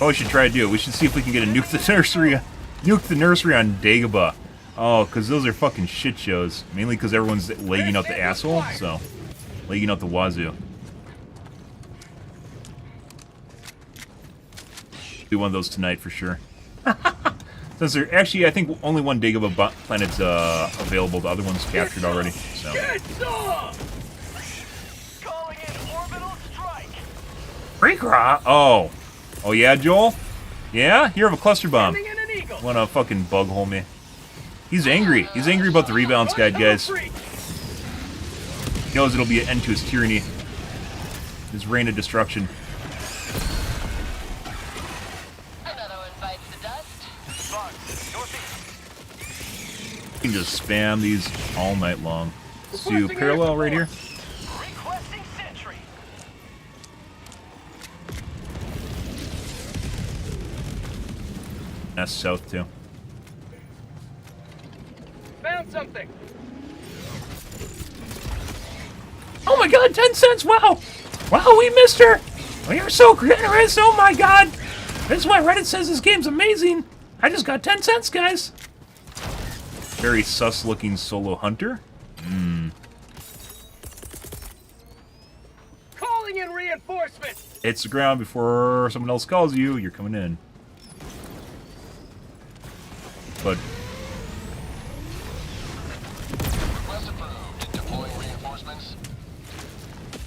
Oh, we should try to do it. We should see if we can get a nuke the nursery on Dagobah. Oh, because those are fucking shit shows. Mainly because everyone's legging out the asshole, so legging out the wazoo. Do one of those tonight for sure. Since there actually, I think only one Dagobah planet's available. The other one's captured already. So. Calling in orbital strike. Freakraw! Oh. Oh yeah, Joel? Yeah? You have a cluster bomb. Sending in an eagle. Wanna fucking bug hole me. He's angry. He's angry about the rebalance guide, guys. He knows it'll be an end to his tyranny. His reign of destruction. Another one bites the dust. You can just spam these all night long. Let's do parallel right here. Requesting sentry. That's south too. Found something. Oh my god, 10 cents, wow! Wow, we missed her! We are so generous, oh my god! That's why Reddit says this game's amazing! I just got 10 cents, guys! Very sus-looking solo hunter. Calling in reinforcements. Hits the ground before someone else calls you, you're coming in. But Request approved. Deploying reinforcements.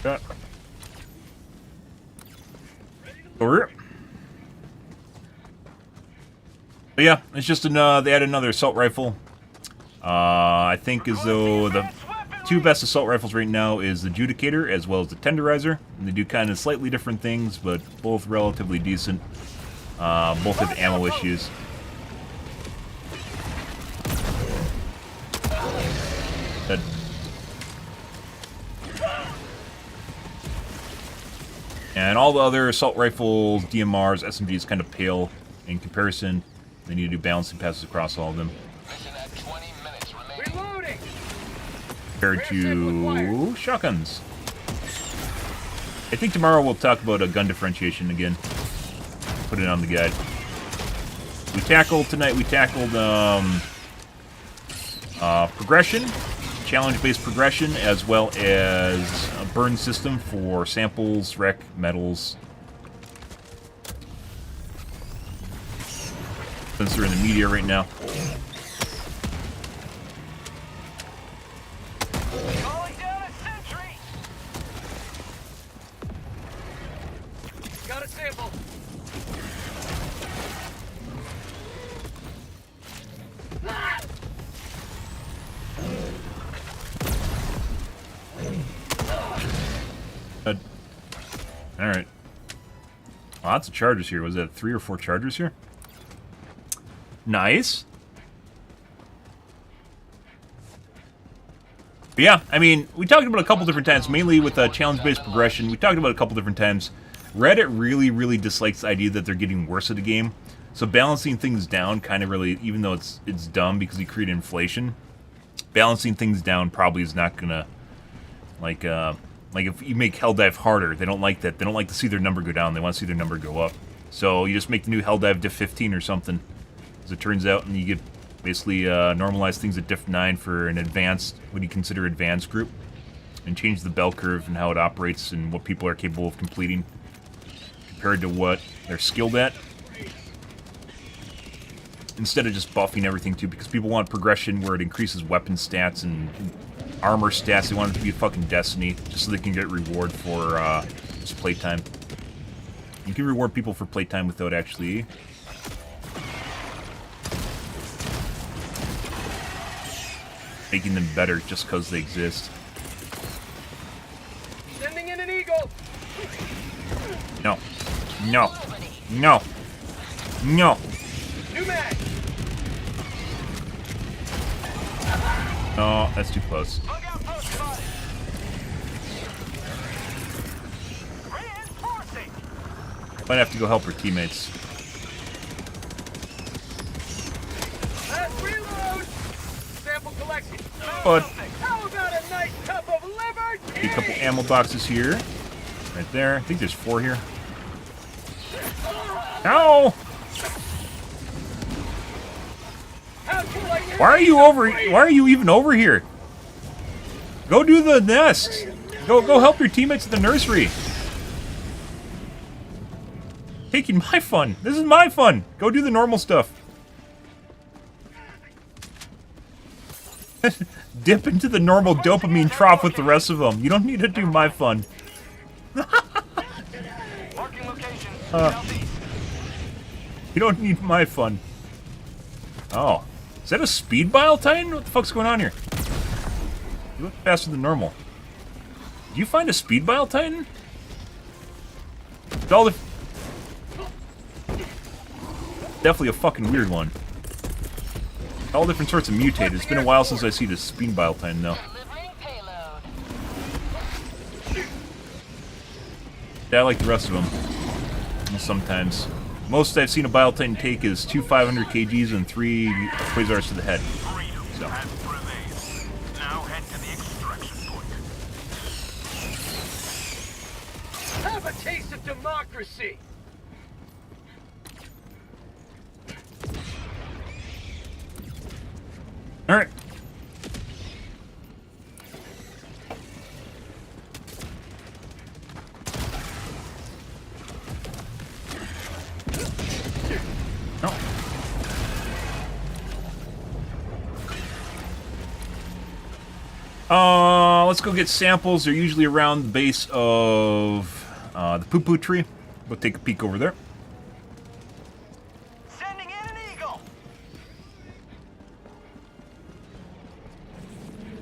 yeah. Over here. But yeah, it's just they added another assault rifle. I think as though the two best assault rifles right now is the Judicator as well as the Tenderizer. And they do kind of slightly different things, but both relatively decent. Both have ammo issues. Dead. And all the other assault rifles, DMRs, SMGs kind of pale in comparison. They need to do balancing passes across all of them. Mission at 20 minutes remaining. Reloading. Compared to shotguns. I think tomorrow we'll talk about a gun differentiation again. Put it on the guide. We tackled progression, challenge-based progression, as well as a burn system for samples, rec, metals. Since they're in the media right now. Calling down a sentry. Got a sample. Alright. Lots of charges here. Was that 3 or 4 charges here? Nice. But yeah, I mean, we talked about it a couple different times, mainly with challenge-based progression. We talked about it a couple different times. Reddit really, really dislikes the idea that they're getting worse at the game. So balancing things down kind of really, even though it's dumb because you create inflation, balancing things down probably is not gonna, like if you make Helldive harder, they don't like that. They don't like to see their number go down. They want to see their number go up. So you just make the new Helldive diff 15 or something, as it turns out, and you get basically normalize things at diff 9 for an advanced, what do you consider advanced group, and change the bell curve and how it operates and what people are capable of completing compared to what they're skilled at. Instead of just buffing everything too, because people want progression where it increases weapon stats and armor stats. They want it to be a fucking Destiny, just so they can get reward for just playtime. You can reward people for playtime without actually making them better just because they exist. Sending in an eagle. No. No. No. No. New mag. No, that's too close. Bug outpost spotted. Reinforcing. Might have to go help her teammates. Last reload. Sample collection. But How about a nice cup of liberty? a couple ammo boxes here. Right there. I think there's 4 here. No! Why are you over? Why are you even over here? Go do the nest. Go help your teammates at the nursery. Taking my fun. This is my fun. Go do the normal stuff. Dip into the normal dopamine trough with the rest of them. You don't need to do my fun. Marking location. You don't need my fun. Oh. Is that a speed bile Titan? What the fuck's going on here? You look faster than normal. Did you find a speed bile titan? It's all the... Definitely a fucking weird one. All different sorts of mutated. It's been a while since I see the speed bile titan though. Delivering payload. Yeah, I like the rest of them. Sometimes. Most I've seen a bile titan take is 2 500 kgs and 3 quasars to the head. So. Now head to the extraction point. Have a taste of democracy! Alright. Let's go get samples. They're usually around the base of the poo-poo tree. We'll take a peek over there. Sending in an eagle!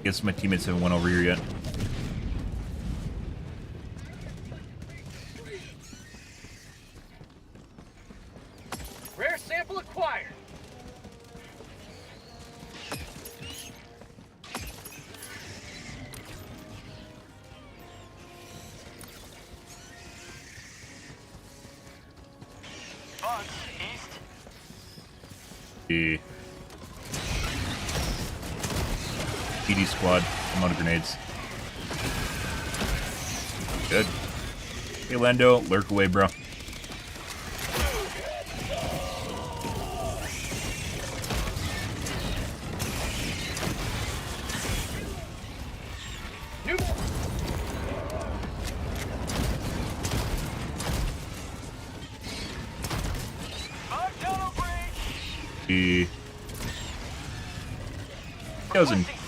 Guess my teammates haven't went over here yet. Rare sample acquired. Bugs, east. The PD squad. I'm out of grenades. Good. Hey, Lando, lurk away, bro.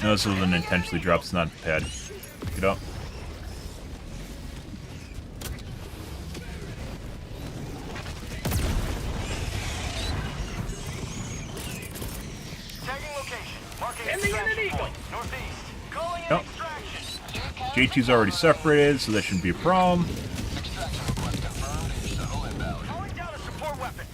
No, this wasn't intentionally dropped. It's not a pad. Pick it up. Tagging location. Marking extraction point. Northeast. Calling in Nope. extraction. J2's already separated, so that shouldn't be a problem. Extraction request confirmed. Shuttle inbound. Calling down a support weapon.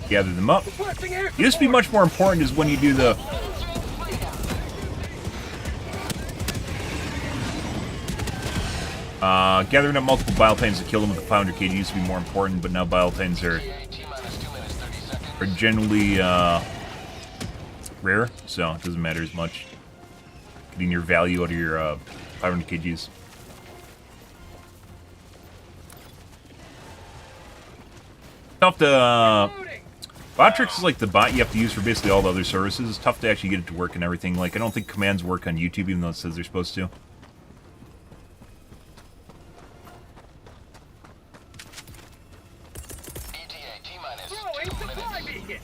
Gather them up. Requesting air Used to be much more important is when you do the... gathering up multiple bile titans to kill them with the 500 kg used to be more important, but now bile titans are generally rare, so it doesn't matter as much. Getting your value out of your 500 kgs. Tough to... Botrix is like the bot you have to use for basically all the other services. It's tough to actually get it to work and everything. Like, I don't think commands work on YouTube, even though it says they're supposed to. ETA T-minus Throwing 2 supply minutes. beacon.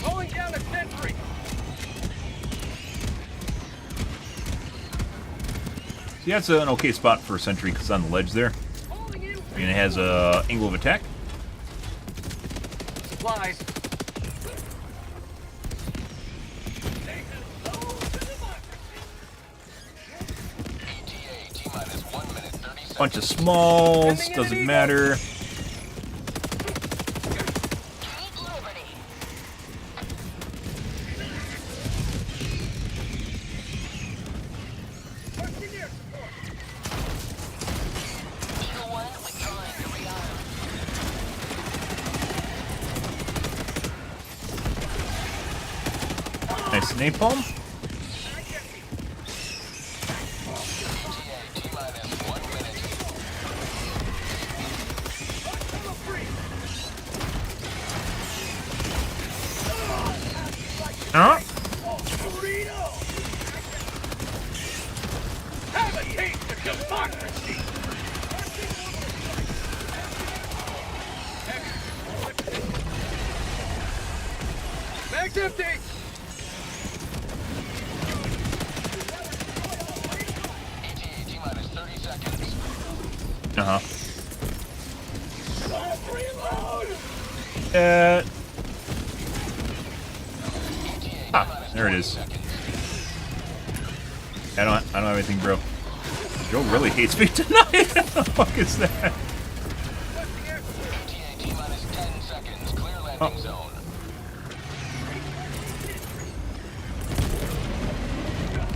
Calling down a sentry. Yeah, it's an okay spot for a sentry because it's on the ledge there. Calling in And it has a angle of attack. supplies. ETA T-minus 1 minute 30 seconds. Bunch of smalls, doesn't matter. Keep liberty. Eagle 1 withdrawing to rearm. Nice napalm. ETA T-minus 1 minute. Huh? Have a taste of democracy. Mag's empty. Uh-huh. There it is. I don't have anything, bro. Joe really hates me tonight. What the fuck is that? ETA T-minus 10 seconds. Clear landing zone.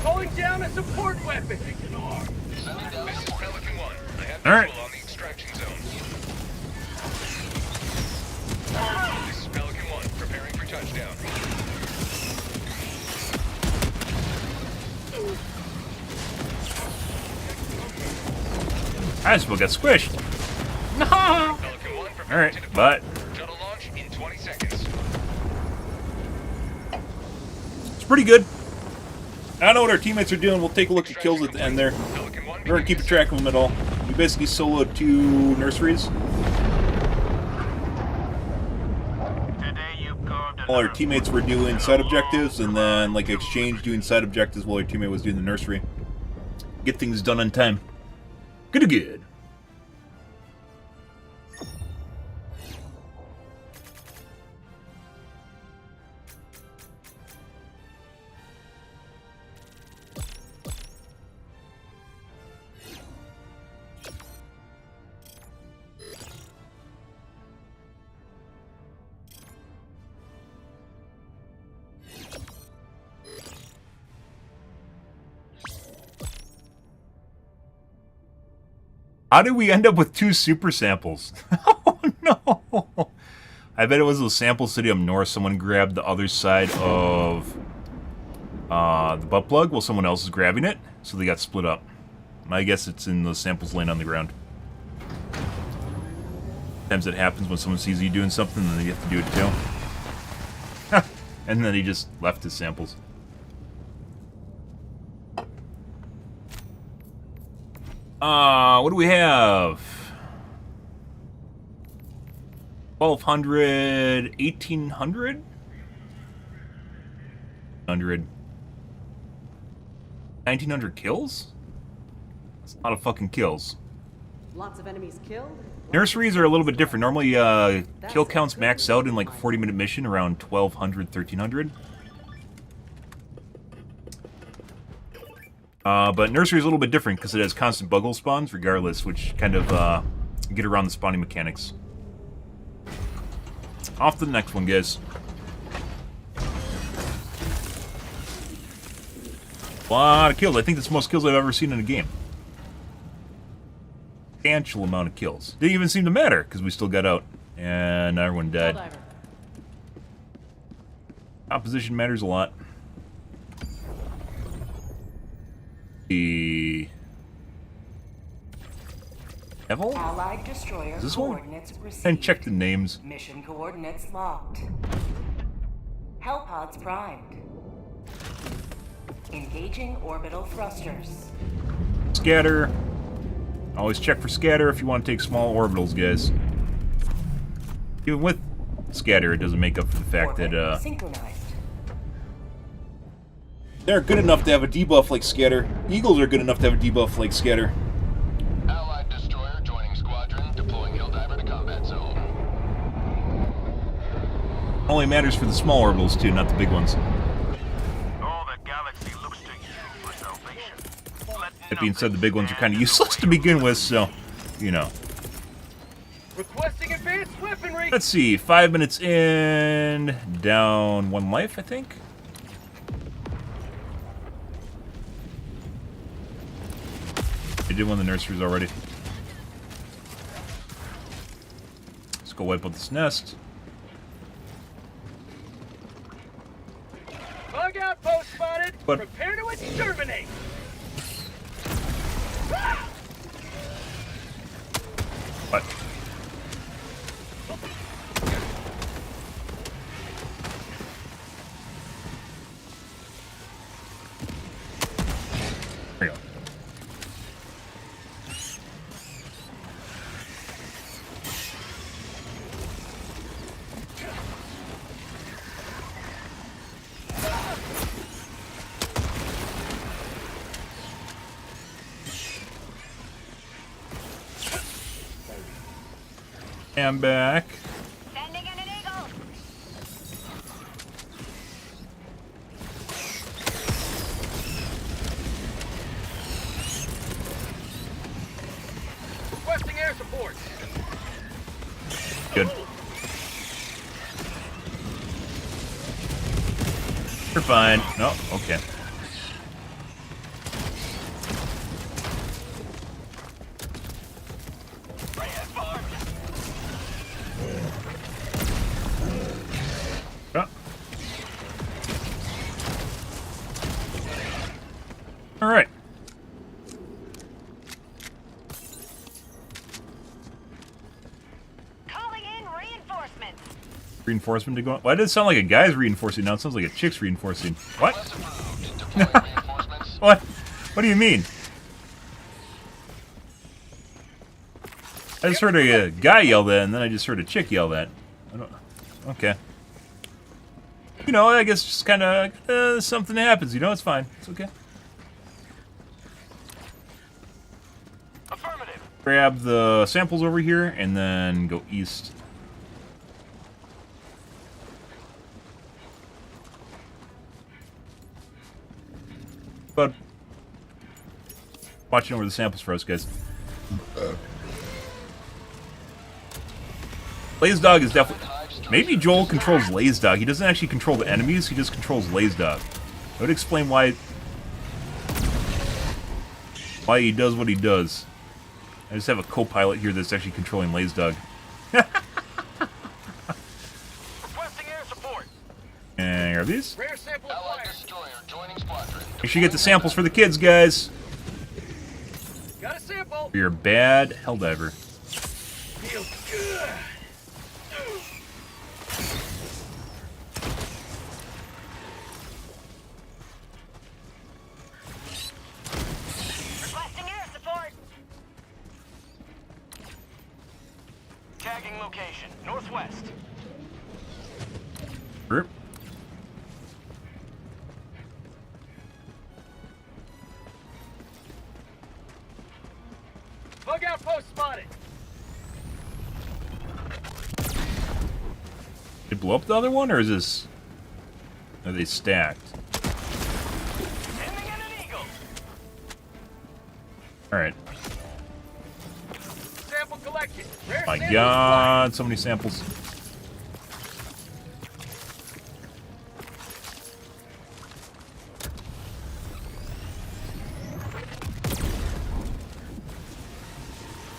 Calling down a support weapon. Sending down This is support. Pelican 1. I have All right. visual on the extraction zone. This is Pelican 1. Preparing for touchdown. I just got squished. No. Pelican 1 All preparing right, to deploy. but Shuttle launch in 20 seconds. it's pretty good. I don't know what our teammates are doing. We'll take a look at kills at the end there. Pelican 1 We aren't keeping track of them at all. We basically soloed 2 nurseries. All our teammates were doing side objectives, and then like exchange doing side objectives while our teammate was doing the nursery. Get things done on time. Good. How did we end up with 2 super samples? Oh no! I bet it was a sample city up north. Someone grabbed the other side of the butt plug while someone else is grabbing it, so they got split up. I guess it's in those samples laying on the ground. Sometimes it happens when someone sees you doing something, and then you have to do it too. And then he just left his samples. What do we have? 1,200, 1,800? 100. 1,900 kills? That's a lot of fucking kills. Lots of enemies killed. Nurseries are a little bit different. Normally, kill counts max out in like a 40-minute mission around 1,200, 1,300. But nursery is a little bit different because it has constant buggle spawns regardless, which kind of get around the spawning mechanics. Off to the next one, guys. A lot of kills. I think that's the most kills I've ever seen in a game. Substantial amount of kills. Didn't even seem to matter because we still got out. And everyone died. Helldiver. Opposition matters a lot. The Devil? Allied destroyer Is this one? coordinates received. And check the names. Mission coordinates locked. Hellpods primed. Engaging orbital thrusters. Scatter. Always check for scatter if you want to take small orbitals, guys. Even with scatter, it doesn't make up for the fact Orbit that synchronized. they're good enough to have a debuff like scatter. Eagles are good enough to have a debuff like scatter. Allied destroyer joining squadron, deploying Helldiver to combat zone. Only matters for the small orbitals too, not the big ones. All the galaxy looks to you for salvation. That being said, the big ones are kind of useless to begin with, so, you know. Requesting advanced weaponry. Let's see, 5 minutes in, down 1 life, I think. I did one of the nurseries already. Let's go wipe out this nest. Bug outpost spotted. But- Prepare to exterminate. What? There you go. I'm back. Sending in an eagle. Requesting air support. Good. You're fine. No, okay. Oh. All right. Calling in reinforcements. Reinforcement to go on. Why did it sound like a guy's reinforcing? Now it sounds like a chick's reinforcing. What? Request approved. Deploying reinforcements. What? What do you mean? I just heard a guy yell that, and then I just heard a chick yell that. I don't. Okay. You know, I guess just kind of something happens. You know, it's fine. It's okay. Affirmative. Grab the samples over here, and then go east. But watching over the samples for us, guys. Laze Dog is definitely... Maybe Joel controls Laze Dog. He doesn't actually control the enemies, he just controls Laze Dog. That would explain why he does what he does. I just have a co-pilot here that's actually controlling Laze Dog. Requesting air support. And are these? Rare sample Allied acquired. destroyer joining squadron. Make sure you get the samples for the kids, guys. Got a sample. For your bad Helldiver. Feels good. Requesting air support. Tagging location. Northwest. Group. Bug outpost spotted. Did it blow up the other one, or is this... Are they stacked? Sending in an eagle. Alright. Sample collected. Rare My sample god, so many samples.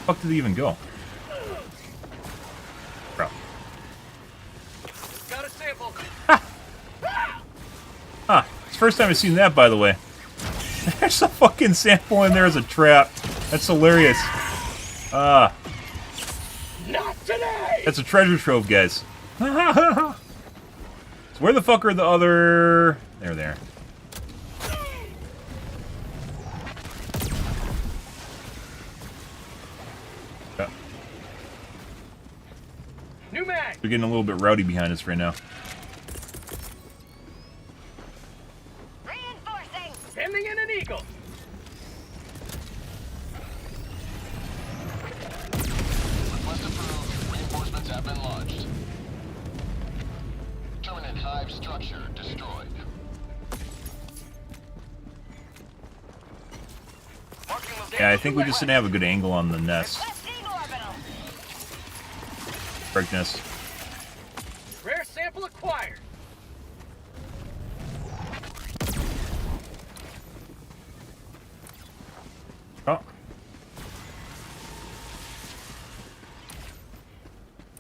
Fuck did they even go? Bro. acquired. Got a sample. Huh. It's the first time I've seen that, by the way. There's a fucking sample in there as a trap. That's hilarious. Not today. That's a treasure trove, guys. So where the fuck are the other... There they are. Yeah. New mag. They're getting a little bit rowdy behind us right now. Reinforcing. Sending in an eagle. Request approved. Reinforcements have been launched. Terminate hive structure destroyed. Marking location. Yeah, I think we just didn't have a good angle on the nest. Requesting orbital. Break nest. Rare sample acquired. Oh.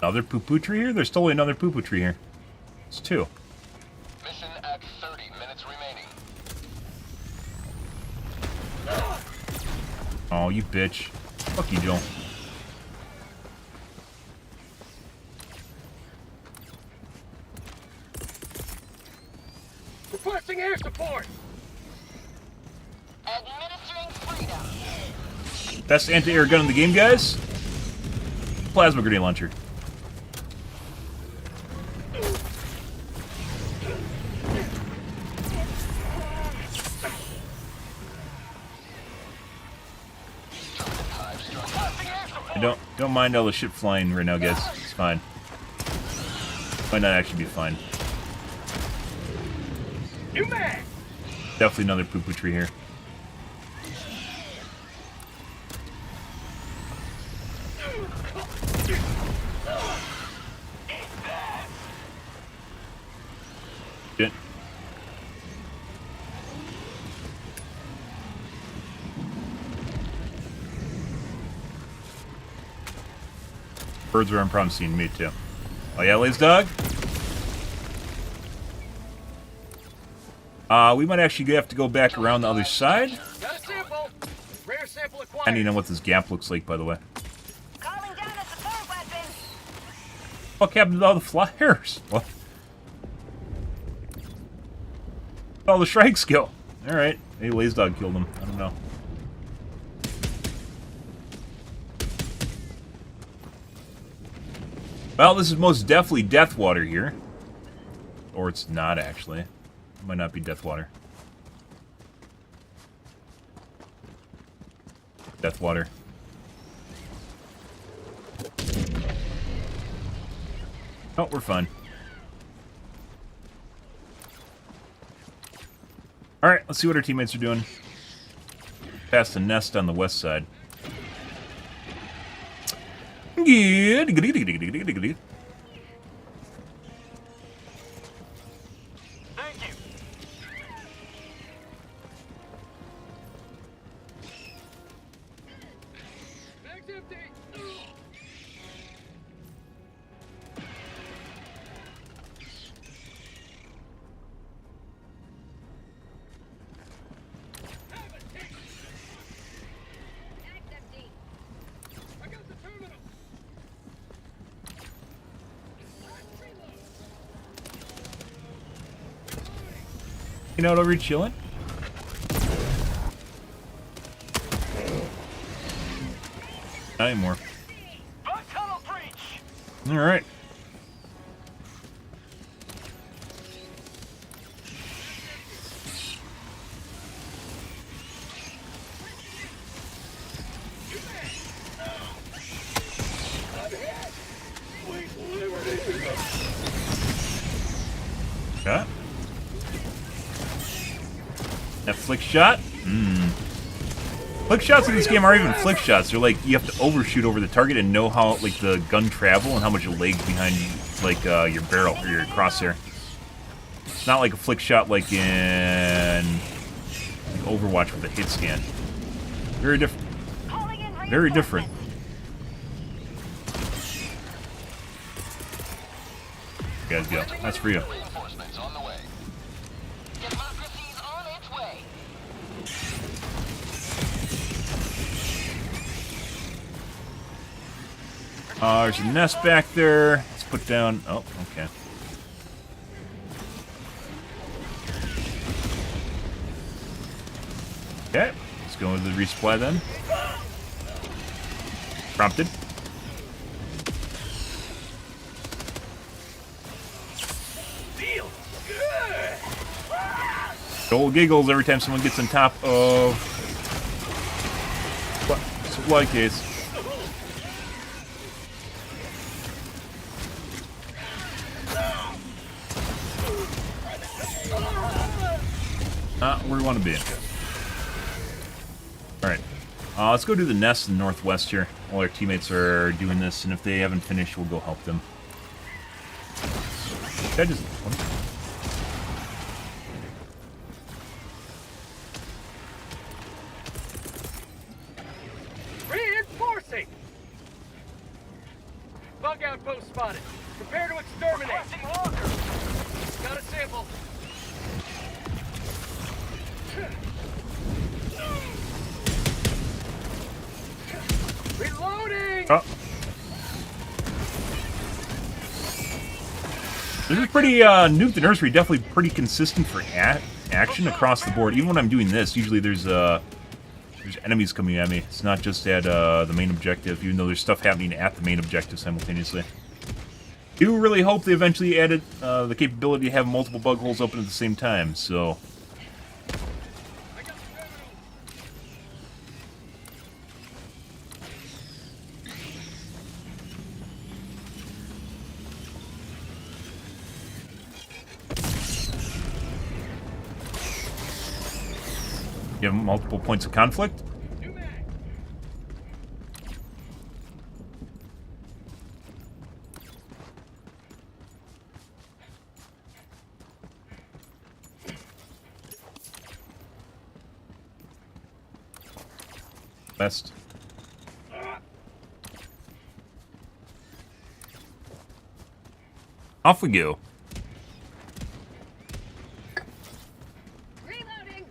Another poo-poo tree here? There's totally another poo-poo tree here. It's two. Mission at 30 minutes remaining. Oh, you bitch. Fuck you, Joel. Requesting air support. Administering freedom. Best anti-air gun in the game, guys? Plasma grenade launcher. I Don't mind all the shit flying right now, guys. It's fine. Might not actually be fine. New mag! Definitely another poo-poo tree here. Shit. Birds are improv seeing me too. Oh yeah, Lazy Dog? We might actually have to go back around the other side. Got a sample! Rare sample I acquired. don't even know what this gap looks like, by the way. Calling down a support weapon. What happened to all the flyers? What? Oh, the Shrike skill. Alright. Maybe Lazy Dog killed him. I don't know. Well, this is most definitely Deathwater here. Or it's not, actually. It might not be Deathwater. Deathwater. Oh, we're fine. Alright, let's see what our teammates are doing. Past the nest on the west side. Good. Thank you. Bag's empty! I got the terminal! You know, over here chilling. Not anymore. Bug tunnel breach! Alright. Yeah. That flick shot? Flick shots in this game aren't even flick shots. They're like, you have to overshoot over the target and know how, like, the gun travel and how much it lags behind, like, your barrel or your crosshair. It's not like a flick shot like in Overwatch with a hit scan. Very different. Calling in Very different. You guys go. That's for you. Reinforcements on the way. Democracy's on its way. There's a nest back there. Let's put down... Oh, okay. Okay. Let's go into the resupply then. Prompted. Deal! Good! Old giggles every time someone gets on top of... What? Supply case. Not where we want to be. Alright. Let's go do the nest in the northwest here while our teammates are doing this, and if they haven't finished, we'll go help them. That just... Reinforcing! Bug outpost spotted. Prepare to exterminate. Requesting walker! Got a sample. Reloading! Oh. This is pretty, Nuke the Nursery, definitely pretty consistent for action across the board. Even when I'm doing this, usually there's enemies coming at me. It's not just at the main objective, even though there's stuff happening at the main objective simultaneously. Do really hope they eventually added the capability to have multiple bug holes open at the same time, so... You have multiple points of conflict? New mag. West. Off we go. Reloading.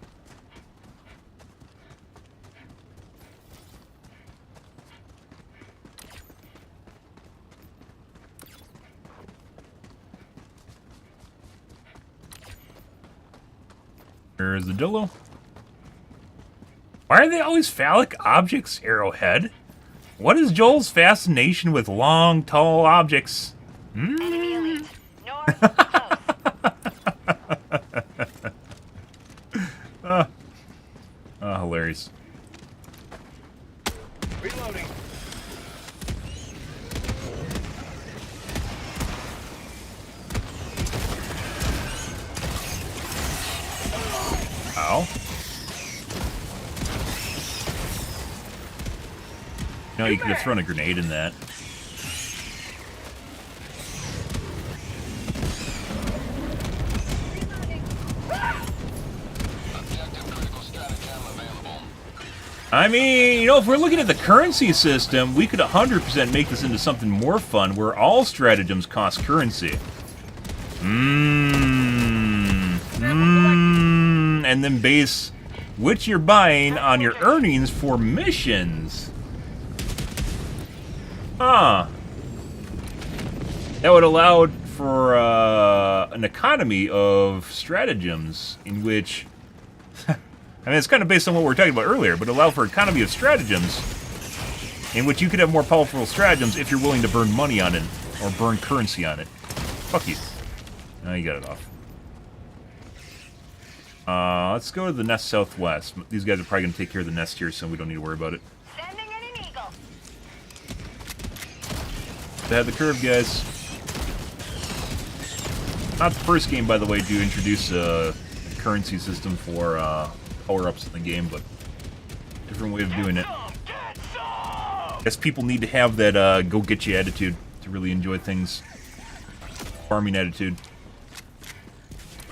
Here's the Dillo. Why are they always phallic objects, Arrowhead? What is Joel's fascination with long, tall objects? Enemy elite. North, close. Oh, hilarious. Reloading. Ow. No, you could have thrown a grenade in that. Objective critical stratagem available. I mean, you know, if we're looking at the currency system, we could 100% make this into something more fun where all stratagems cost currency. And then base which you're buying on your earnings for missions. Huh. That would allow for an economy of stratagems in which... I mean, it's kind of based on what we were talking about earlier, but allow for economy of stratagems in which you could have more powerful stratagems if you're willing to burn money on it or burn currency on it. Fuck you. Now you got it off. Let's go to the nest southwest. These guys are probably going to take care of the nest here, so we don't need to worry about it. Sending in an eagle. They had the curve, guys. Not the first game, by the way, to introduce a currency system for power-ups in the game, but different way of doing it. Guess people need to have that go-get-you attitude to really enjoy things. Farming attitude.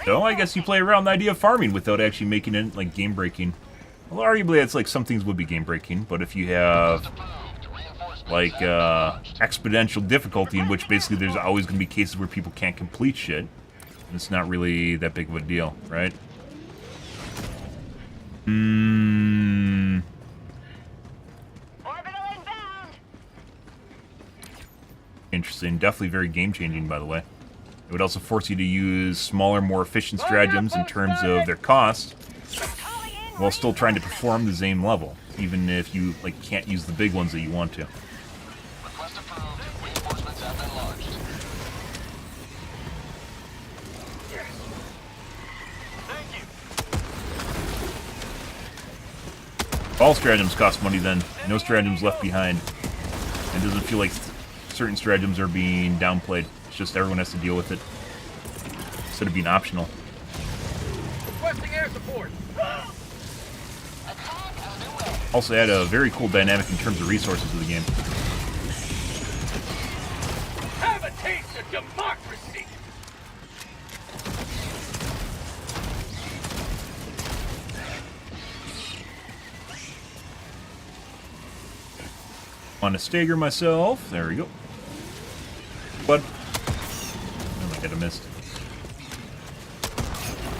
So I guess you play around the idea of farming without actually making it like game-breaking. Well, arguably that's like some things would be game-breaking, but if you have like exponential difficulty, in which basically there's always going to be cases where people can't complete shit, it's not really that big of a deal, right? Orbital inbound. Interesting. Definitely very game-changing, by the way. It would also force you to use smaller, more efficient stratagems in terms of their cost, Calling in. while still trying to perform the same level, even if you like can't use the big ones that you want to. Request approved. Reinforcements have been launched. Thank you. All stratagems cost money then. No stratagems left behind. It doesn't feel like certain stratagems are being downplayed. It's just everyone has to deal with it instead of being optional. Requesting air support. Also add a very cool dynamic in terms of resources to the game. Have a taste of democracy. Want to stagger myself. There we go. What? Oh my god, I missed.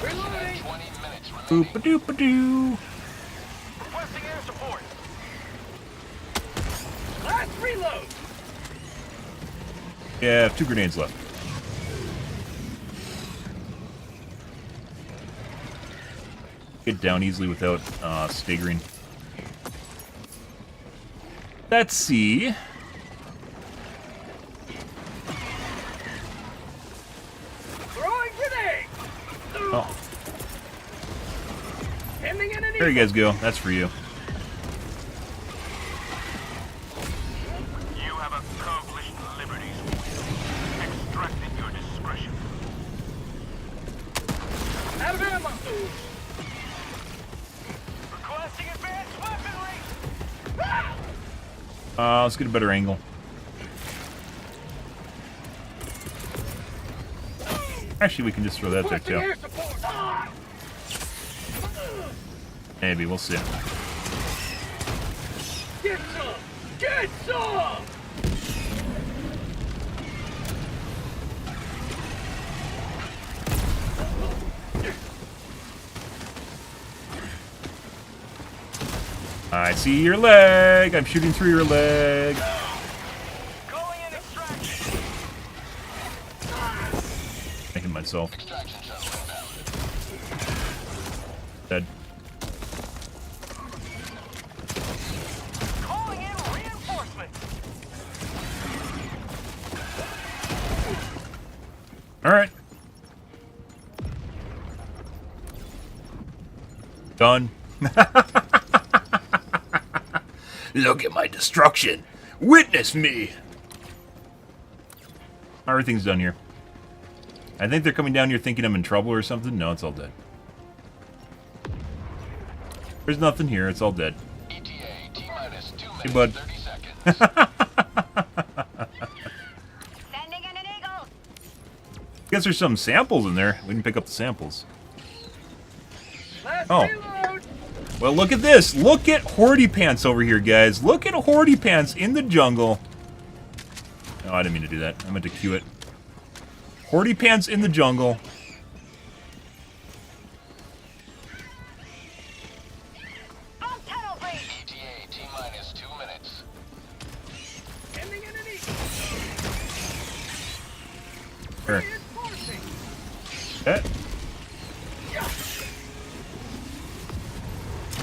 Reloading. 20 minutes remaining. Boop-a-doop-a-doo. Requesting air support. Last reload. Yeah, I have 2 grenades left. Get down easily without staggering. Let's see. Throwing grenade. Oh, Sending in an there you eagle. guys go. That's for you. You have accomplished liberties. Extract at your discretion. Out of ammo. Let's get a better angle. Actually, we can just throw that there, Requesting too. air support. Maybe, we'll see. Get some! Get some! I see your leg! I'm shooting through your leg! Calling in extraction. Making myself Extraction shuttle inbound. dead. Calling in reinforcements. Alright. Done. Look at my destruction! Witness me! Everything's done here. I think they're coming down here thinking I'm in trouble or something. No, it's all dead. There's nothing here. It's all dead. ETA, T-minus 2 minutes, Hey, bud. 30 seconds. Sending in an eagle. Guess there's some samples in there. We can pick up the samples. Last Oh. reload. Well, look at this. Look at Hordy Pants over here, guys. Look at Hordy Pants in the jungle. Oh, I didn't mean to do that. I meant to cue it. Hordy Pants in the jungle. Bomb tunnel breach. ETA, T-minus 2 minutes. Ending in an eagle. Here. Reinforcing. Eh.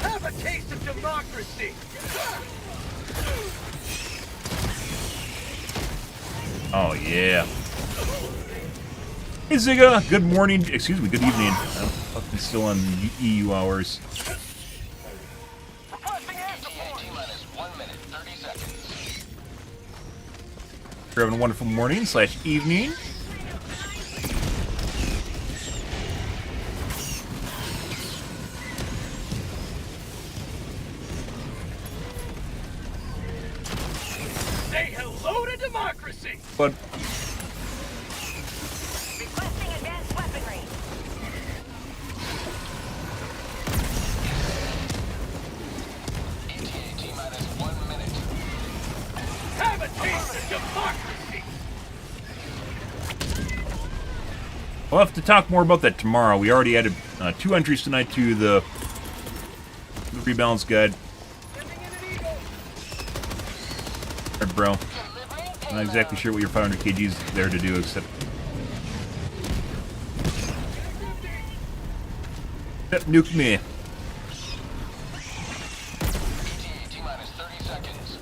Have a taste of democracy. Oh, yeah. Hey, Zigga. Good morning. Excuse me. Good evening. I'm fucking still on EU hours. Requesting air ETA, support. T-minus 1 minute, 30 seconds. You're having a wonderful morning / evening. Say hello to democracy. But Requesting advanced weaponry. ETA, T-minus 1 minute. Have a taste of democracy. we'll have to talk more about that tomorrow. We already added 2 entries tonight to the rebalance guide. Ending in an eagle. Alright, bro. I'm not exactly sure what your 500 kg is there to do, except nuke me. ETA, T-minus 30 seconds.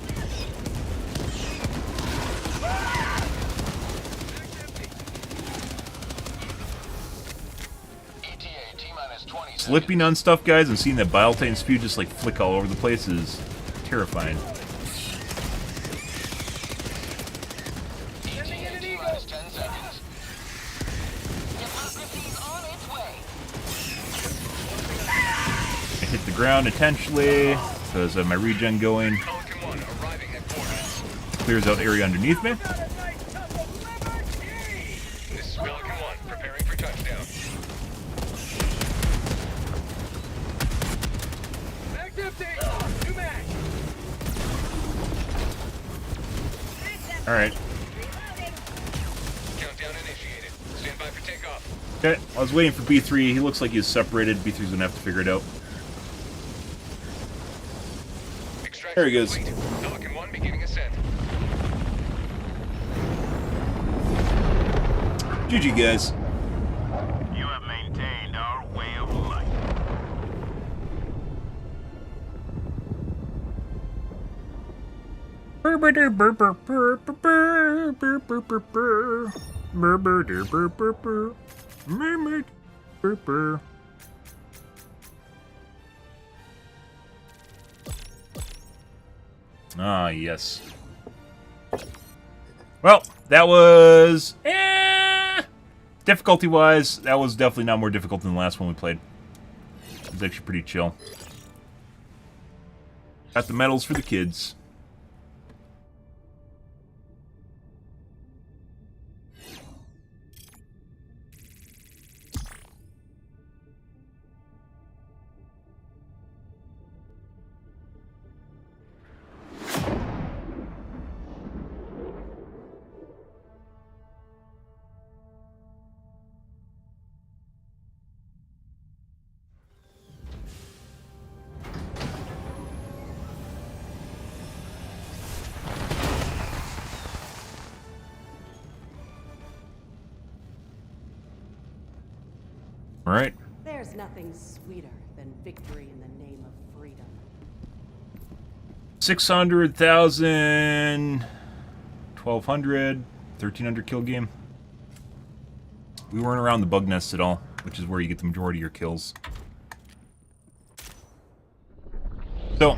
ETA, T-minus 20 seconds. Slipping on stuff, guys, and seeing that bile titan spew just like flick all over the place is terrifying. ETA, T-minus 10 seconds. Democracy's on its way. I hit the ground intentionally because I have my regen going. Pelican 1 arriving at coordinates. Clears out area underneath me. Got a nice cup of liberty. This is Pelican 1 preparing for touchdown. Mag's empty. New mag. Alright. Countdown initiated. Stand by for takeoff. Okay, I was waiting for B3. He looks like he's separated. B3's gonna have to figure it out. Extraction There he goes. complete. Pelican 1 beginning ascent. GG, guys. You have maintained our way of life. Ah, yes. Well, that was... difficulty-wise, that was definitely not more difficult than the last one we played. It was actually pretty chill. Got the medals for the kids. Alright. There's nothing sweeter than victory in the name of freedom. 600,000, 1,200, 1,300 kill game. We weren't around the bug nest at all, which is where you get the majority of your kills. So,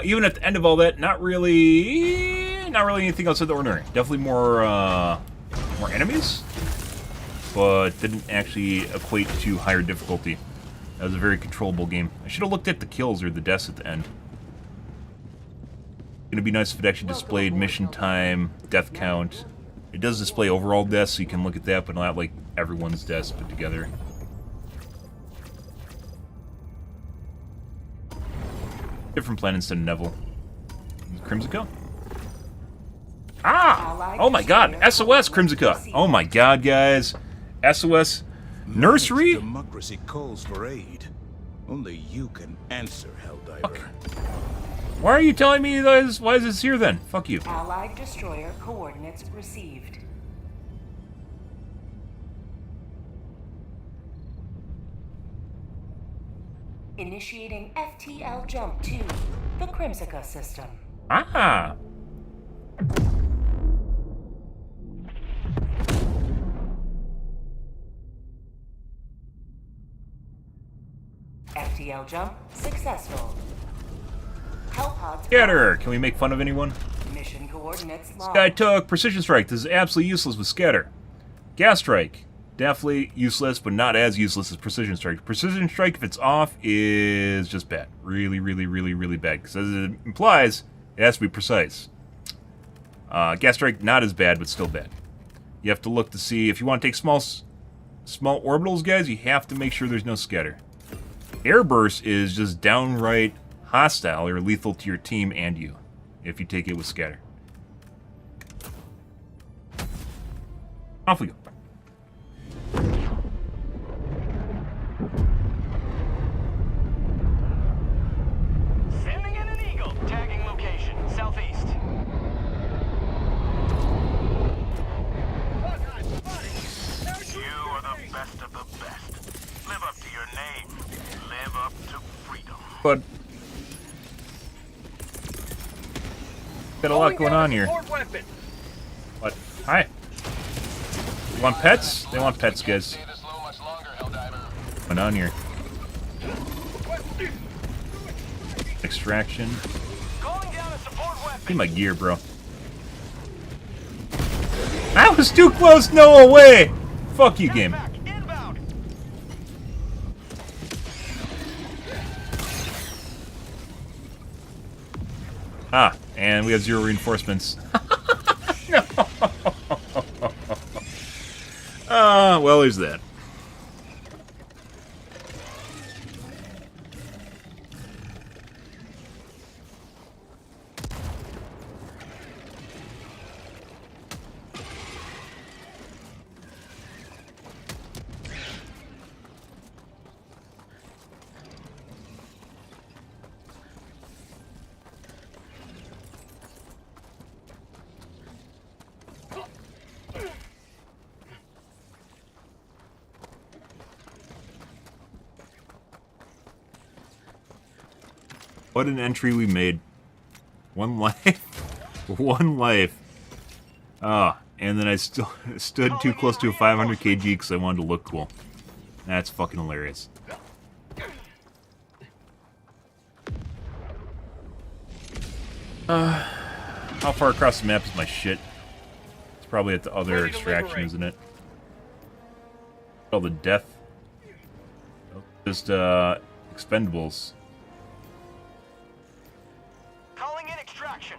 even at the end of all that, not really anything outside the ordinary. Definitely more enemies, but didn't actually equate to higher difficulty. That was a very controllable game. I should have looked at the kills or the deaths at the end. It'd be nice if it actually displayed mission time, death count. It does display overall deaths, so you can look at that, but not like everyone's deaths put together. Different plan instead of Neville. Crimsica? Ah! Oh my god! SOS Crimsica! Oh my god, guys! SOS Nursery? Democracy calls for aid. Only you can answer, Helldiver. Okay. Why are you telling me this? Why is this here then? Fuck you. Allied destroyer coordinates received. Initiating FTL jump to the Crimsica system. Ah! FTL jump successful. Hellpods. Scatter! Can we make fun of anyone? Mission coordinates locked. Sky took Precision Strike. This is absolutely useless with Scatter. Gas Strike. Definitely useless, but not as useless as Precision Strike. Precision Strike, if it's off, is just bad. Really, really, really, really bad. Because as it implies, it has to be precise. Gas Strike, not as bad, but still bad. You have to look to see, if you want to take small orbitals, guys, you have to make sure there's no Scatter. Airburst is just downright hostile or lethal to your team and you, if you take it with Scatter. Off we go. Sending in an eagle. Tagging location. Southeast. You are the best of the best. Live up to your name. Live up to freedom. But got a lot going on here. Weapon. What? Hi. You want pets? They want pets, guys. Stay this low much longer, Helldivers. What's going on here? Extraction. Calling down a support weapon. Give me my gear, bro. That was too close! No way! Fuck you, game. Back. Inbound. Ah, and we have 0 reinforcements. No. Well, there's that. What an entry we made. One life. One life. Ah, and then I still stood too close to a 500 kg because I wanted to look cool. That's fucking hilarious. How far across the map is my shit? It's probably at the other extraction, isn't it? Oh, the death. Just, expendables. Calling in extraction.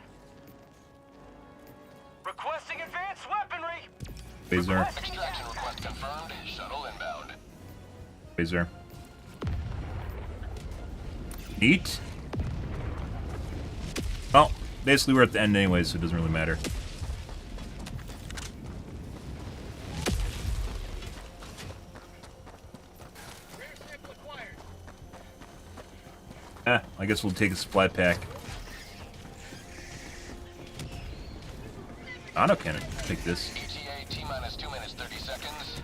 Requesting advanced weaponry. Phaser. Extraction request confirmed. Shuttle inbound. Phaser. Neat. Well, basically we're at the end anyway, so it doesn't really matter. I guess we'll take a supply pack. Auto cannon. Take this. ETA T-minus 2 minutes 30 seconds.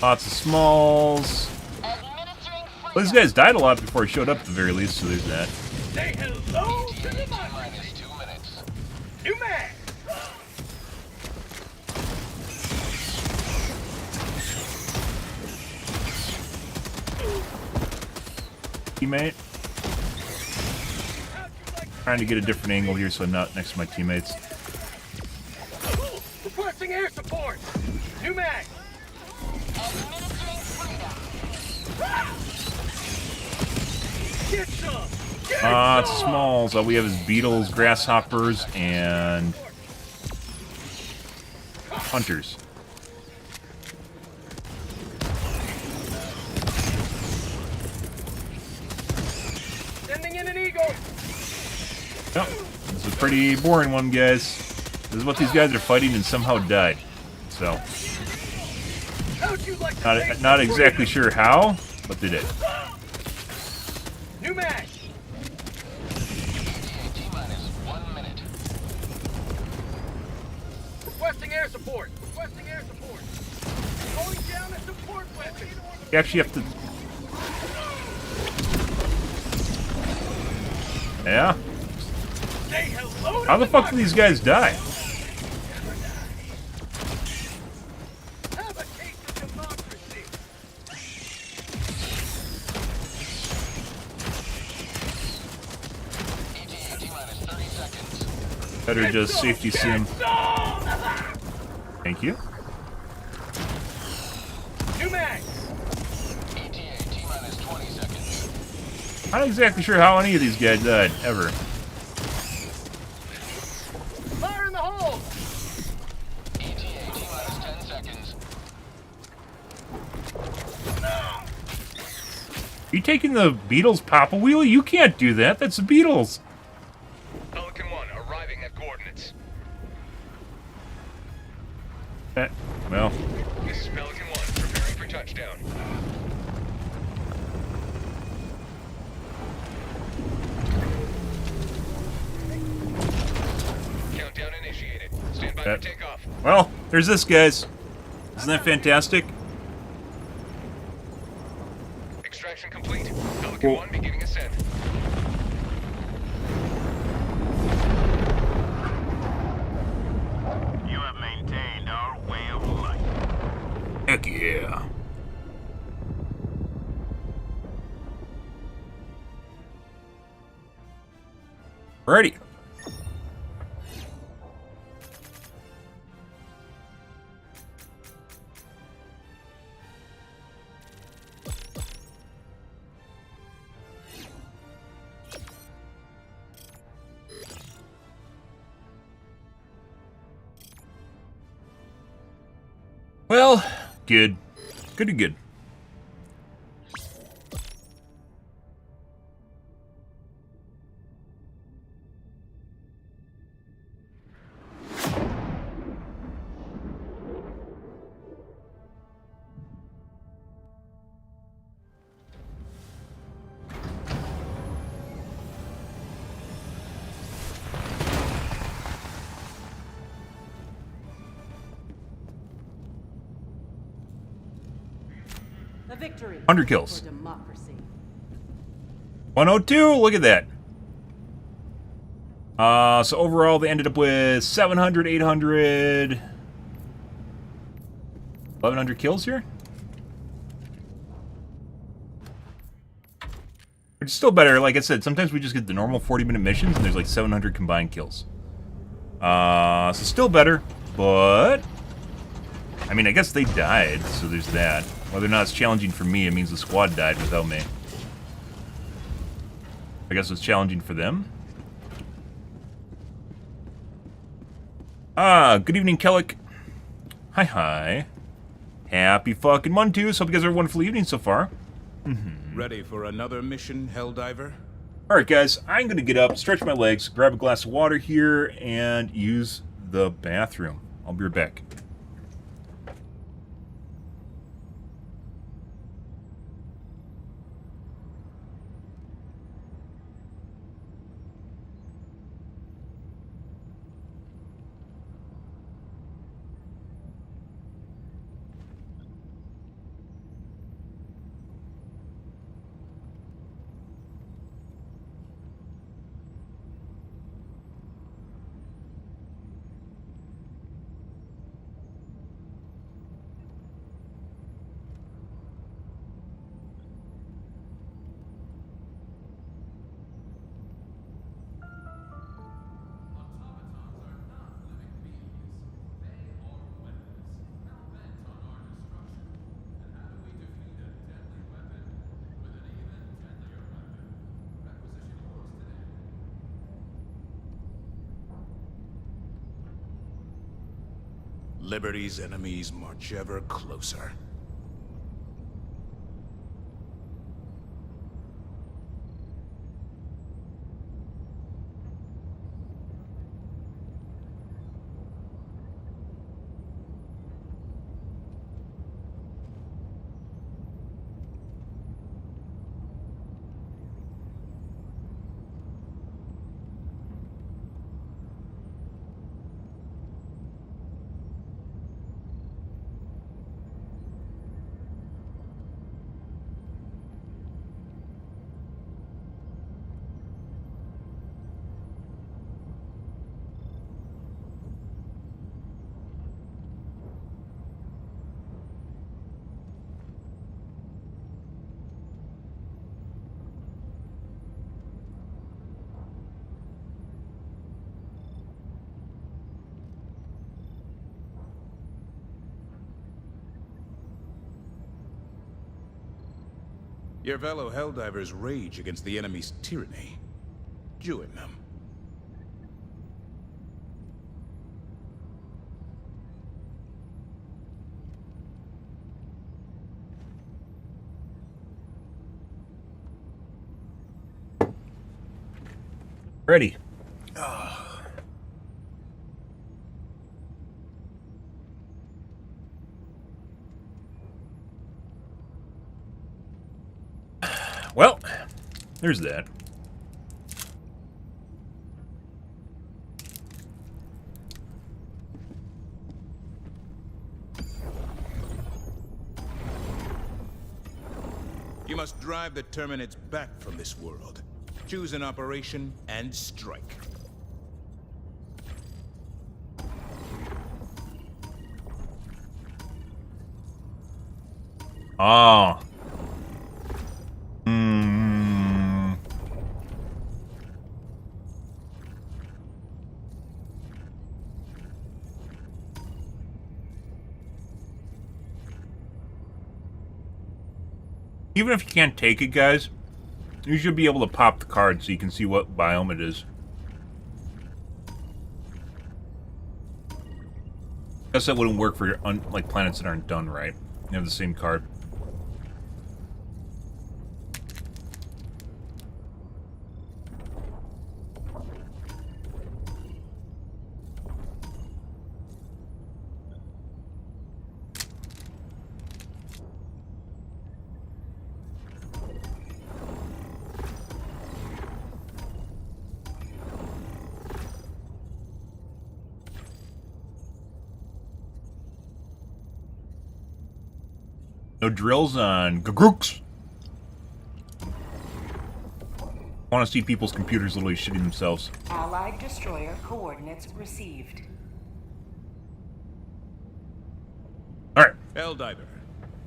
Lots of smalls. Administering Well, these freedom. guys died a lot before I showed up at the very least, so there's that. Say hello to democracy. Minus 2 minutes. New mag. Teammate. How'd you like Trying to get a different angle here so I'm not next to my teammates. requesting air support? New mag. Administering freedom. Get some. Get Lots of some. smalls. All we have is beetles, grasshoppers, and hunters. Sending in an eagle. Yep. This is a pretty boring one, guys. This is what these guys are fighting and somehow died. So, How'd you like to taste not the exactly freedom? sure how, but they did. New mag. T-minus 1 minute. Requesting air support. Requesting air support. Calling down a support weapon. You actually have to... Yeah? Say hello to How the fuck did these guys die? Have a taste of democracy. ETA T-minus 30 seconds. Better just safety sim. Thank you. New mag. ETA T-minus 20 seconds. Not exactly sure how any of these guys died, ever. Fire in the hole. ETA T-minus 10 seconds. Are you taking the Beatles pop a wheel? You can't do that. That's the Beatles. Pelican 1 arriving at coordinates. Well, This is Pelican 1 preparing for touchdown. Countdown initiated. Stand by for That- takeoff. well, there's this, guys. Isn't that fantastic? Extraction complete. Pelican Cool. 1 beginning ascent. You have maintained our way of life. Heck yeah. Alrighty. Well, good. Good and good. A victory 100 kills. for democracy. 102, look at that. So overall they ended up with 700, 800, 1100 kills here. Which is still better, like I said, sometimes we just get the normal 40-minute missions and there's like 700 combined kills. So still better, but... I mean, I guess they died, so there's that. Whether or not it's challenging for me, it means the squad died without me. I guess it's challenging for them. Good evening, Kellic. Hi, hi. Happy fucking Montues. Hope you guys have a wonderful evening so far. Ready for another mission, Helldiver? Alright, guys. I'm going to get up, stretch my legs, grab a glass of water here, and use the bathroom. I'll be right back. Liberty's enemies march ever closer. Your fellow Helldivers rage against the enemy's tyranny. Join them. Ready. Well, there's that. You must drive the Terminids back from this world. Choose an operation and strike. Oh. Even if you can't take it, guys, you should be able to pop the card so you can see what biome it is. Guess that wouldn't work for like planets that aren't done right. You have the same card. No drills on Gagrooks. I want to see people's computers literally shitting themselves. Allied destroyer coordinates received. Alright. Helldiver,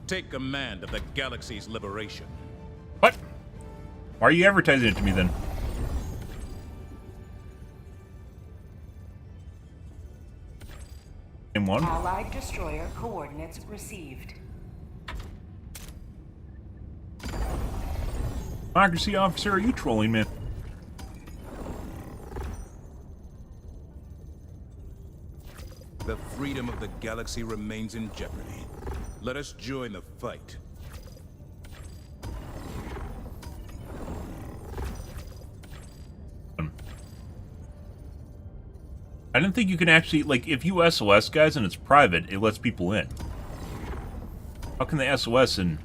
take command of the galaxy's liberation. What? Why are you advertising it to me then? In one? Allied destroyer coordinates received. Democracy officer, are you trolling me? The freedom of the galaxy remains in jeopardy. Let us join the fight. I didn't think you can actually, like, if you SOS guys and it's private, it lets people in. How can they SOS and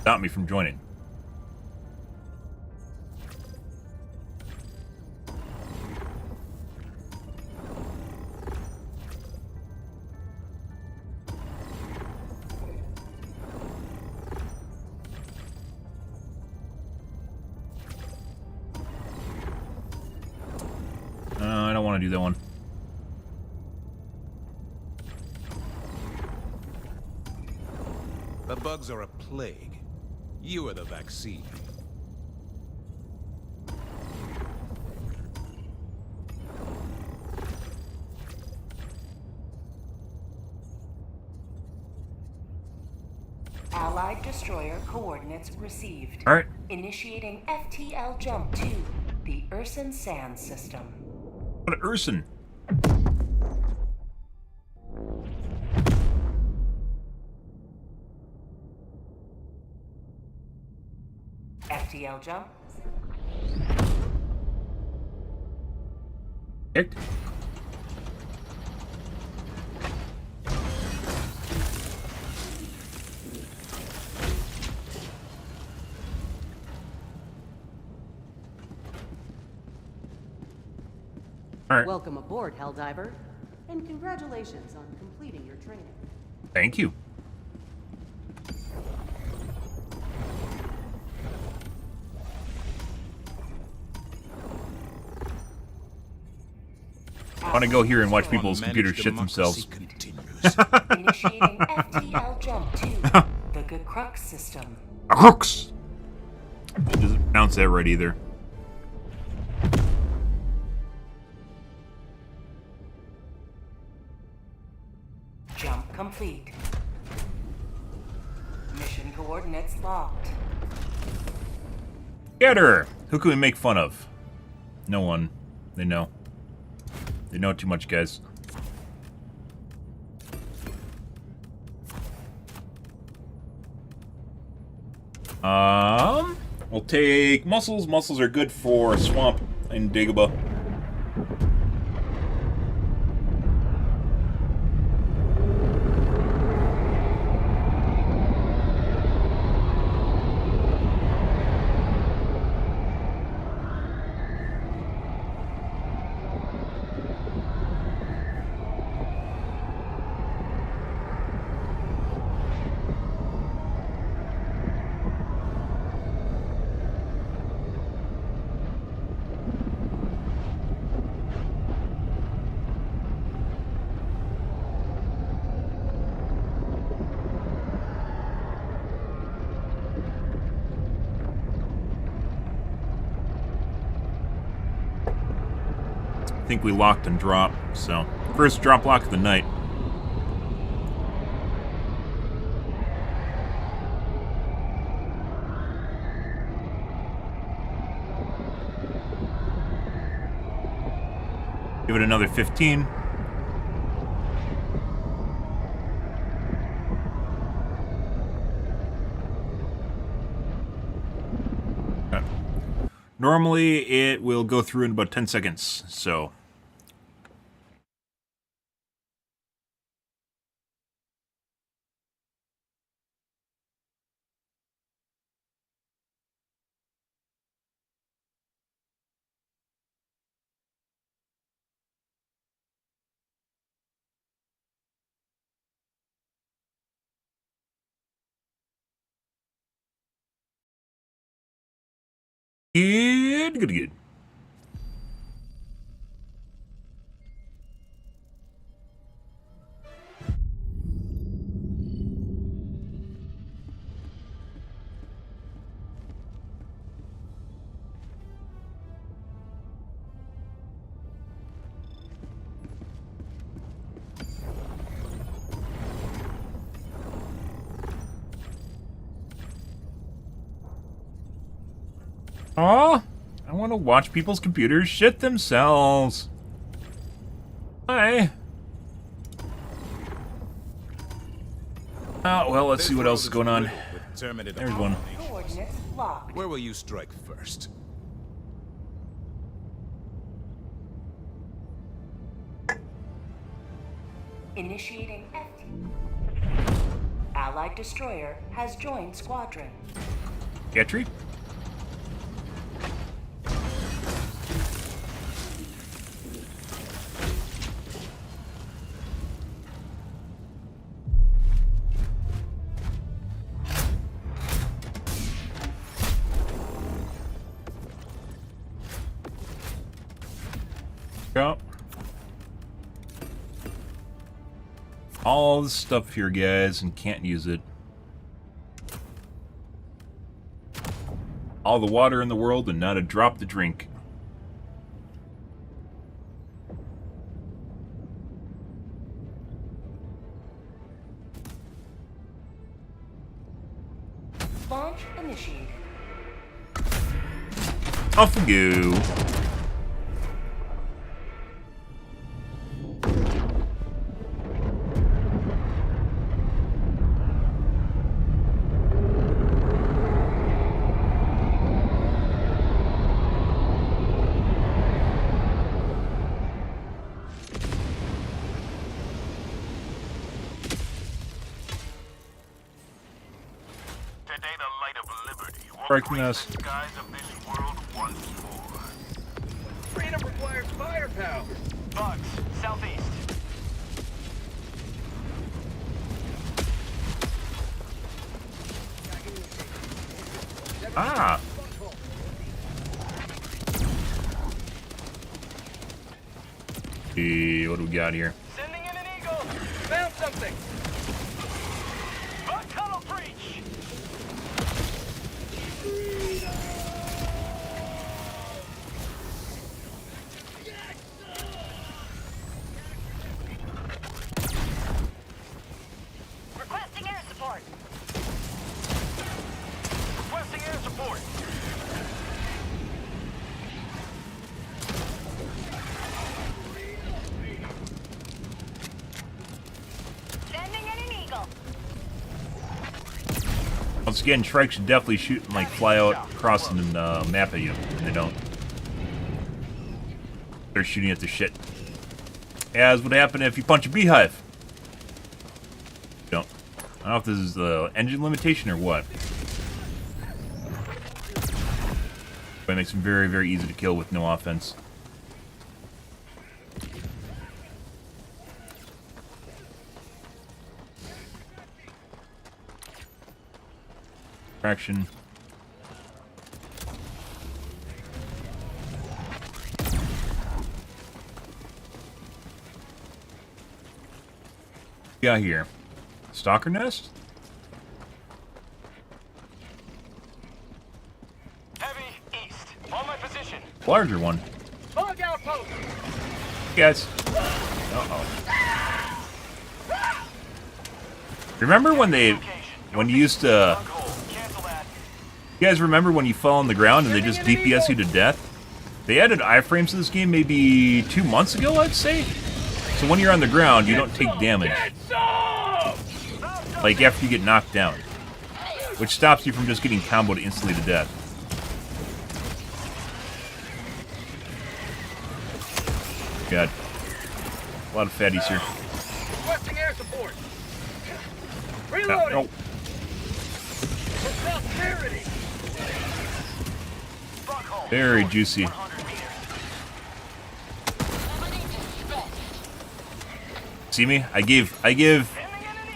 stop me from joining? I don't want to do that one. The bugs are a plague. You are the vaccine. Allied destroyer coordinates received. Alright. Initiating FTL jump to the Urson Sand system. What an Urson. FTL jump. Kicked. All right. Welcome aboard, Helldiver, and congratulations on completing your training. Thank you. I want to go here and watch people's computers shit themselves. Initiating FTL jump to the crux system. Crux. Doesn't pronounce that right either. Jump complete. Mission coordinates locked. Get her! Who can we make fun of? No one. They know. They know too much, guys. We'll take mussels. Mussels are good for swamp and Dagobah. I think we locked and dropped, so first drop lock of the night. Give it another 15. Okay. Normally it will go through in about 10 seconds, so good. Aw, I want to watch people's computers shit themselves. Hi. Oh, well, let's see what else is going on. There's one. Coordinates locked. Where will you strike first? Initiating FT. Allied destroyer has joined squadron. Getry? Go. All this stuff here, guys, and can't use it. All the water in the world and not a drop to drink. Launch initiated. Off we go. Striking us. The skies of this world once more. Freedom requires firepower. Bugs, southeast. Ah! Hey, what do we got here? Sending in an eagle. Found something. Bug tunnel breach. Requesting air support. Requesting air support. Sending in an eagle. Once again, Shrike should definitely shoot and like fly out across the map at you, and they don't. They're shooting at the shit. As would happen if you punch a beehive. Don't. I don't know if this is the engine limitation or what. But it makes them very, very easy to kill with no offense. Traction. Yeah, here. Stalker nest? Heavy east. On my position. Larger one. Bug outpost. Guys. Uh-oh. Remember when when you used to... Bug hole. Cancel that. You guys remember when you fell on the ground and they just DPS you to death? They added iframes to this game maybe 2 months ago, I'd say. So when you're on the ground, you don't take damage. Like after you get knocked down. Which stops you from just getting comboed instantly to death. God. A lot of fatties here. Requesting air support. Reloading. No. For prosperity. Bug hole. Very juicy. 100 meters. See me? I gave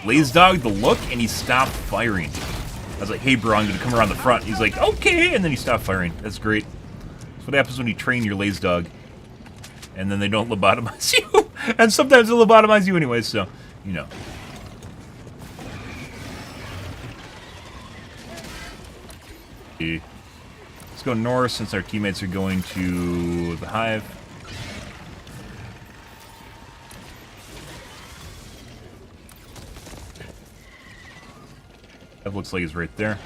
Lazy Dog the look and he stopped firing. I was like, hey bro, I'm gonna come around the front. He's like, okay, and then he stopped firing. That's great. That's what happens when you train your Lazy Dog. And then they don't lobotomize you. And sometimes they'll lobotomize you anyway, so, you know. Okay. Let's go north since our teammates are going to the hive. That looks like it's right there.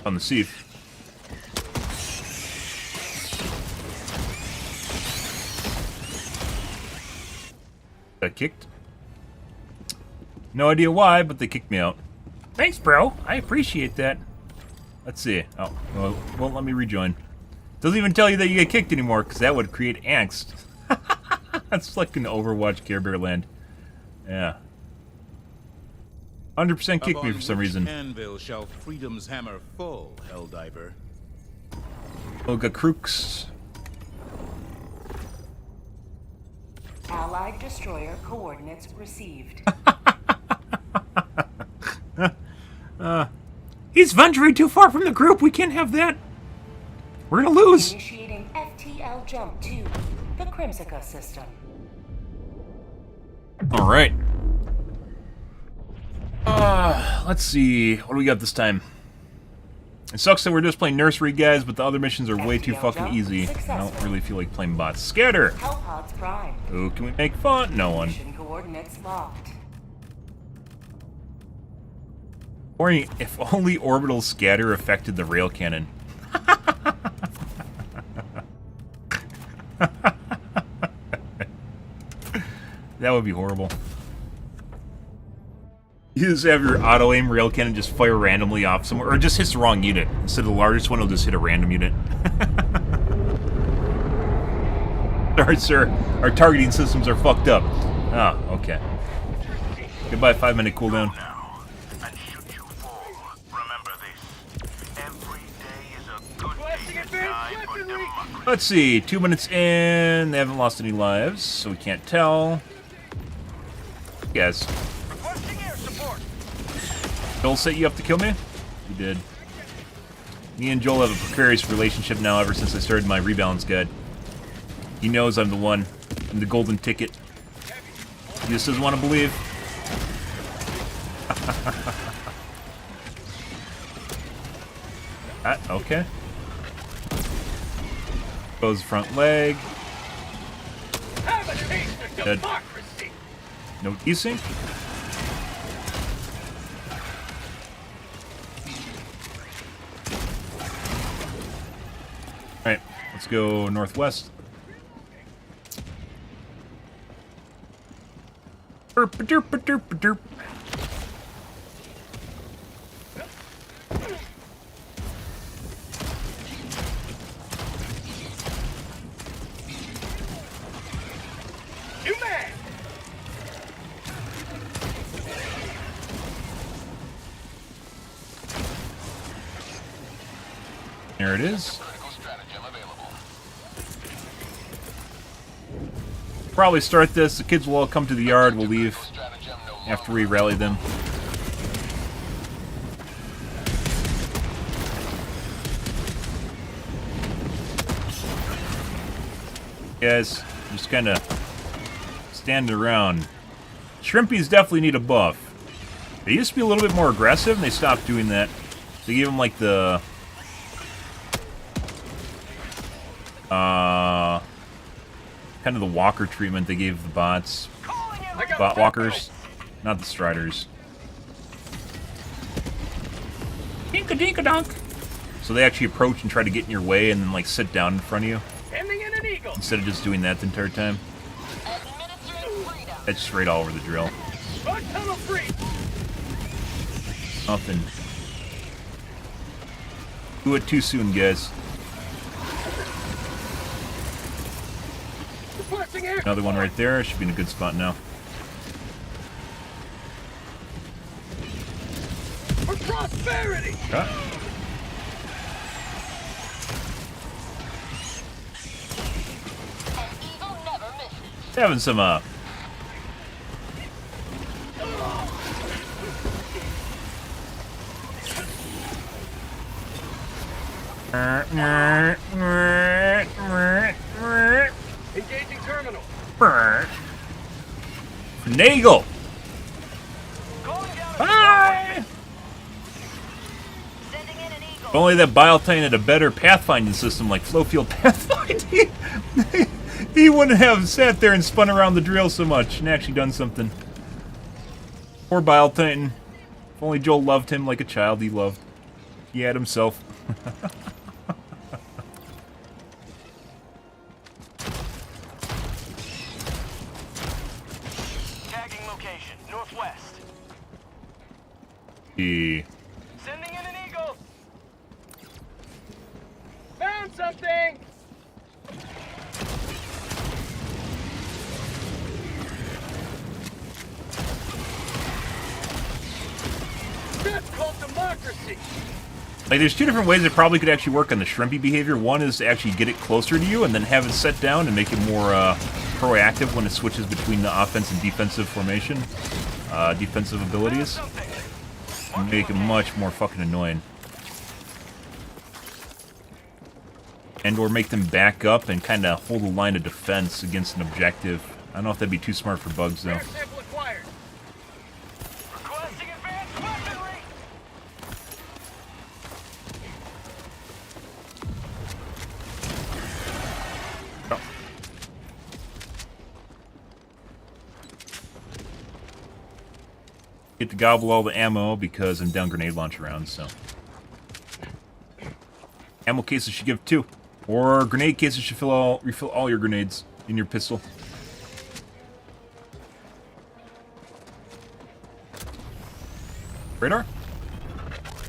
On the sieve. Got kicked. No idea why, but they kicked me out. Thanks, bro. I appreciate that. Let's see. Oh, well, won't let me rejoin. Doesn't even tell you that you get kicked anymore, because that would create angst. That's like an Overwatch Care Bear land. Yeah. 100% kicked me for some reason. Anvil shall freedom's hammer fall, Helldiver. Olga Crooks. Allied destroyer coordinates received. He's venturing too far from the group. We can't have that. We're gonna lose. Initiating FTL jump to the Crimsica system. All right. Let's see. What do we got this time? It sucks that we're just playing nursery guys, but the other missions are way too fucking easy. I don't really feel like playing bots. Scatter! Hellpods prime. Who can we make fun? No one. Mission coordinates locked. Or if only orbital scatter affected the rail cannon. That would be horrible. You just have your auto-aim rail cannon just fire randomly off somewhere, or just hits the wrong unit. Instead of the largest one, it'll just hit a random unit. Sorry, sir. Our targeting systems are fucked up. Ah, okay. Goodbye, 5-minute cooldown. Now, and shoot you fall. Remember Let's see, 2 minutes in. They haven't lost any lives, so we can't tell. Yes. Requesting air support. Joel set you up to kill me? You did. Me and Joel have a precarious relationship now ever since I started my rebalance guide. He knows I'm the one. I'm the golden ticket. He just doesn't want to believe. Okay. Goes front leg. Have a taste of Dead. democracy. No desync. Alright, let's go northwest. Derp, derp, derp, derp. You man. There it is. Critical stratagem available. Probably start this. The kids will all come to the yard. We'll leave Stratagem no longer. after we rally them. Guys, just kind of standing around. Shrimpies definitely need a buff. They used to be a little bit more aggressive, and they stopped doing that. They gave them like the kind of the walker treatment they gave the bots. Bot walkers, not the striders. Dink-a-dink-a-dunk. So they actually approach and try to get in your way and then like sit down in front of you. Sending in an eagle. Instead of just doing that the entire time. That's straight all over the drill. Run tunnel free. Nothing. Do it too soon, guys. Requesting air. Another one right there. Should be in a good spot now. For prosperity. Having some Engaging terminal. Nagel. Calling down a Bye. Sending in an eagle. If only that Biotine had a better pathfinding system like Flowfield Pathfinding. He wouldn't have sat there and spun around the drill so much and actually done something. Poor Biotine. If only Joel loved him like a child he loved. He had himself. tagging location. Northwest. He... Sending in an eagle. Found something. That's called democracy. Like, there's two different ways it probably could actually work on the shrimpy behavior. One is to actually get it closer to you and then have it set down and make it more proactive when it switches between the offense and defensive formation, defensive abilities. And make it much more fucking annoying. And or make them back up and kind of hold a line of defense against an objective. I don't know if that'd be too smart for bugs, though. Air sample acquired. Requesting advanced weaponry. Get to gobble all the ammo because I'm down grenade launcher rounds, so. Ammo cases should give 2. Or grenade cases should refill all your grenades in your pistol. Radar?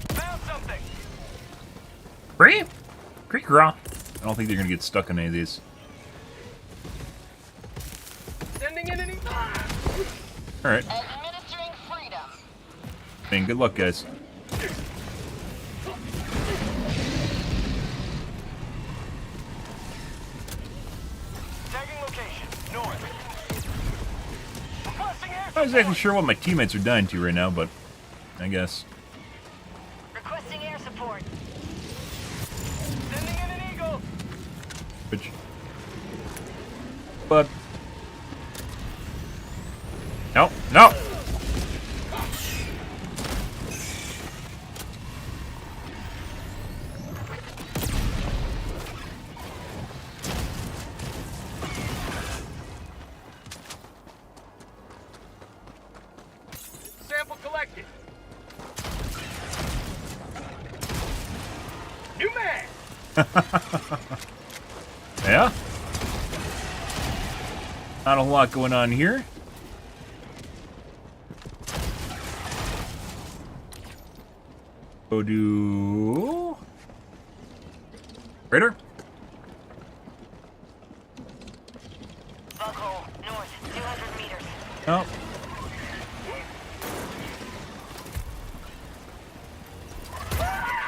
Found something. Great. Great girl. I don't think they're gonna get stuck on any of these. Sending in an eagle. Alright. Administering freedom. Man, good luck, guys. Not exactly sure what my teammates are dying to right now, but I guess. Requesting air support. Sending in an eagle. Which, but no, no. Sample collected. New man. Yeah. Not a whole lot going on here. Go do Raider. Bug hole, north, 200 meters. Oh.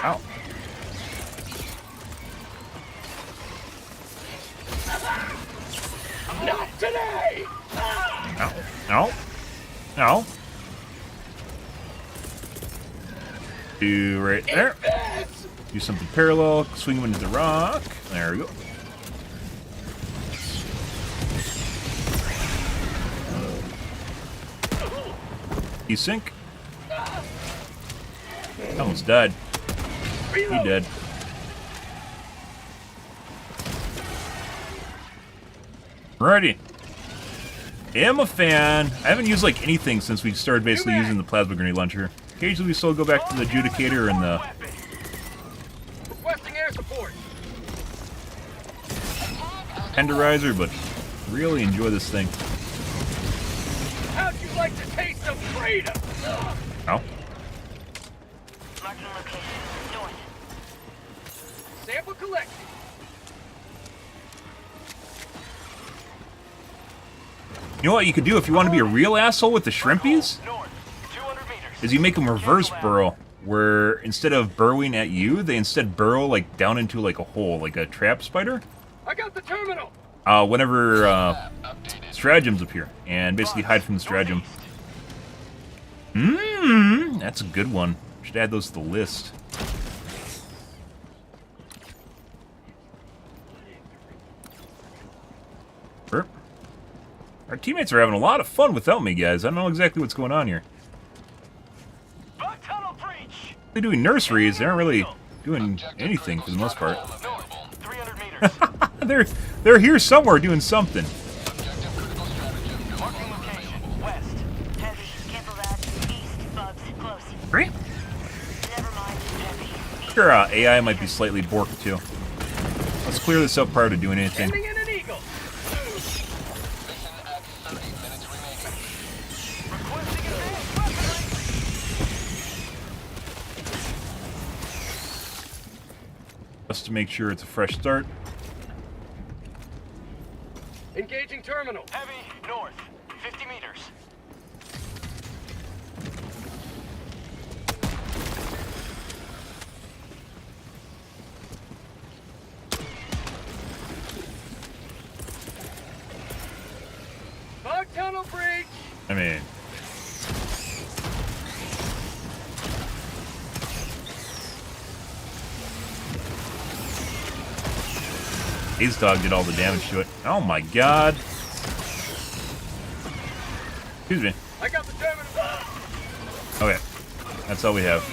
Ow. Not today. Ow. Ow. Ow. Do right there. Do something parallel. Swing him into the rock. There we go. Desync. Almost died. He dead. Alrighty. Am a fan. I haven't used like anything since we started basically using the plasma grenade launcher. Occasionally we still go back to the adjudicator and the Requesting air support. tenderizer, but really enjoy this thing. How'd you like to taste of freedom? Ow. Marking location, north. Sample collected. You know what you could do if you want to be a real asshole with the shrimpies? North, 200 meters. Is you make them reverse burrow, where instead of burrowing at you, they instead burrow like down into like a hole, like a trap spider. I got the terminal. Whenever stratagems appear, and basically hide from the stratagem. That's a good one. Should add those to the list. Sure. Our teammates are having a lot of fun without me, guys. I don't know exactly what's going on here. Bug tunnel breach. They're doing nurseries. They aren't really doing anything for the most part. North, 300 meters. They're here somewhere doing something. Marking location, west. Heavy, cancel that. East, bugs, close. Great. Never mind, heavy. Sure, AI might be slightly borked too. Let's clear this up prior to doing anything. Sending in an eagle. Requesting advanced weaponry. Just to make sure it's a fresh start. Engaging terminal. Heavy, north, 50 meters. Bug tunnel breach. I mean, Haze Dog did all the damage to it. Oh my god. Excuse me. I got the terminal. Okay. That's all we have.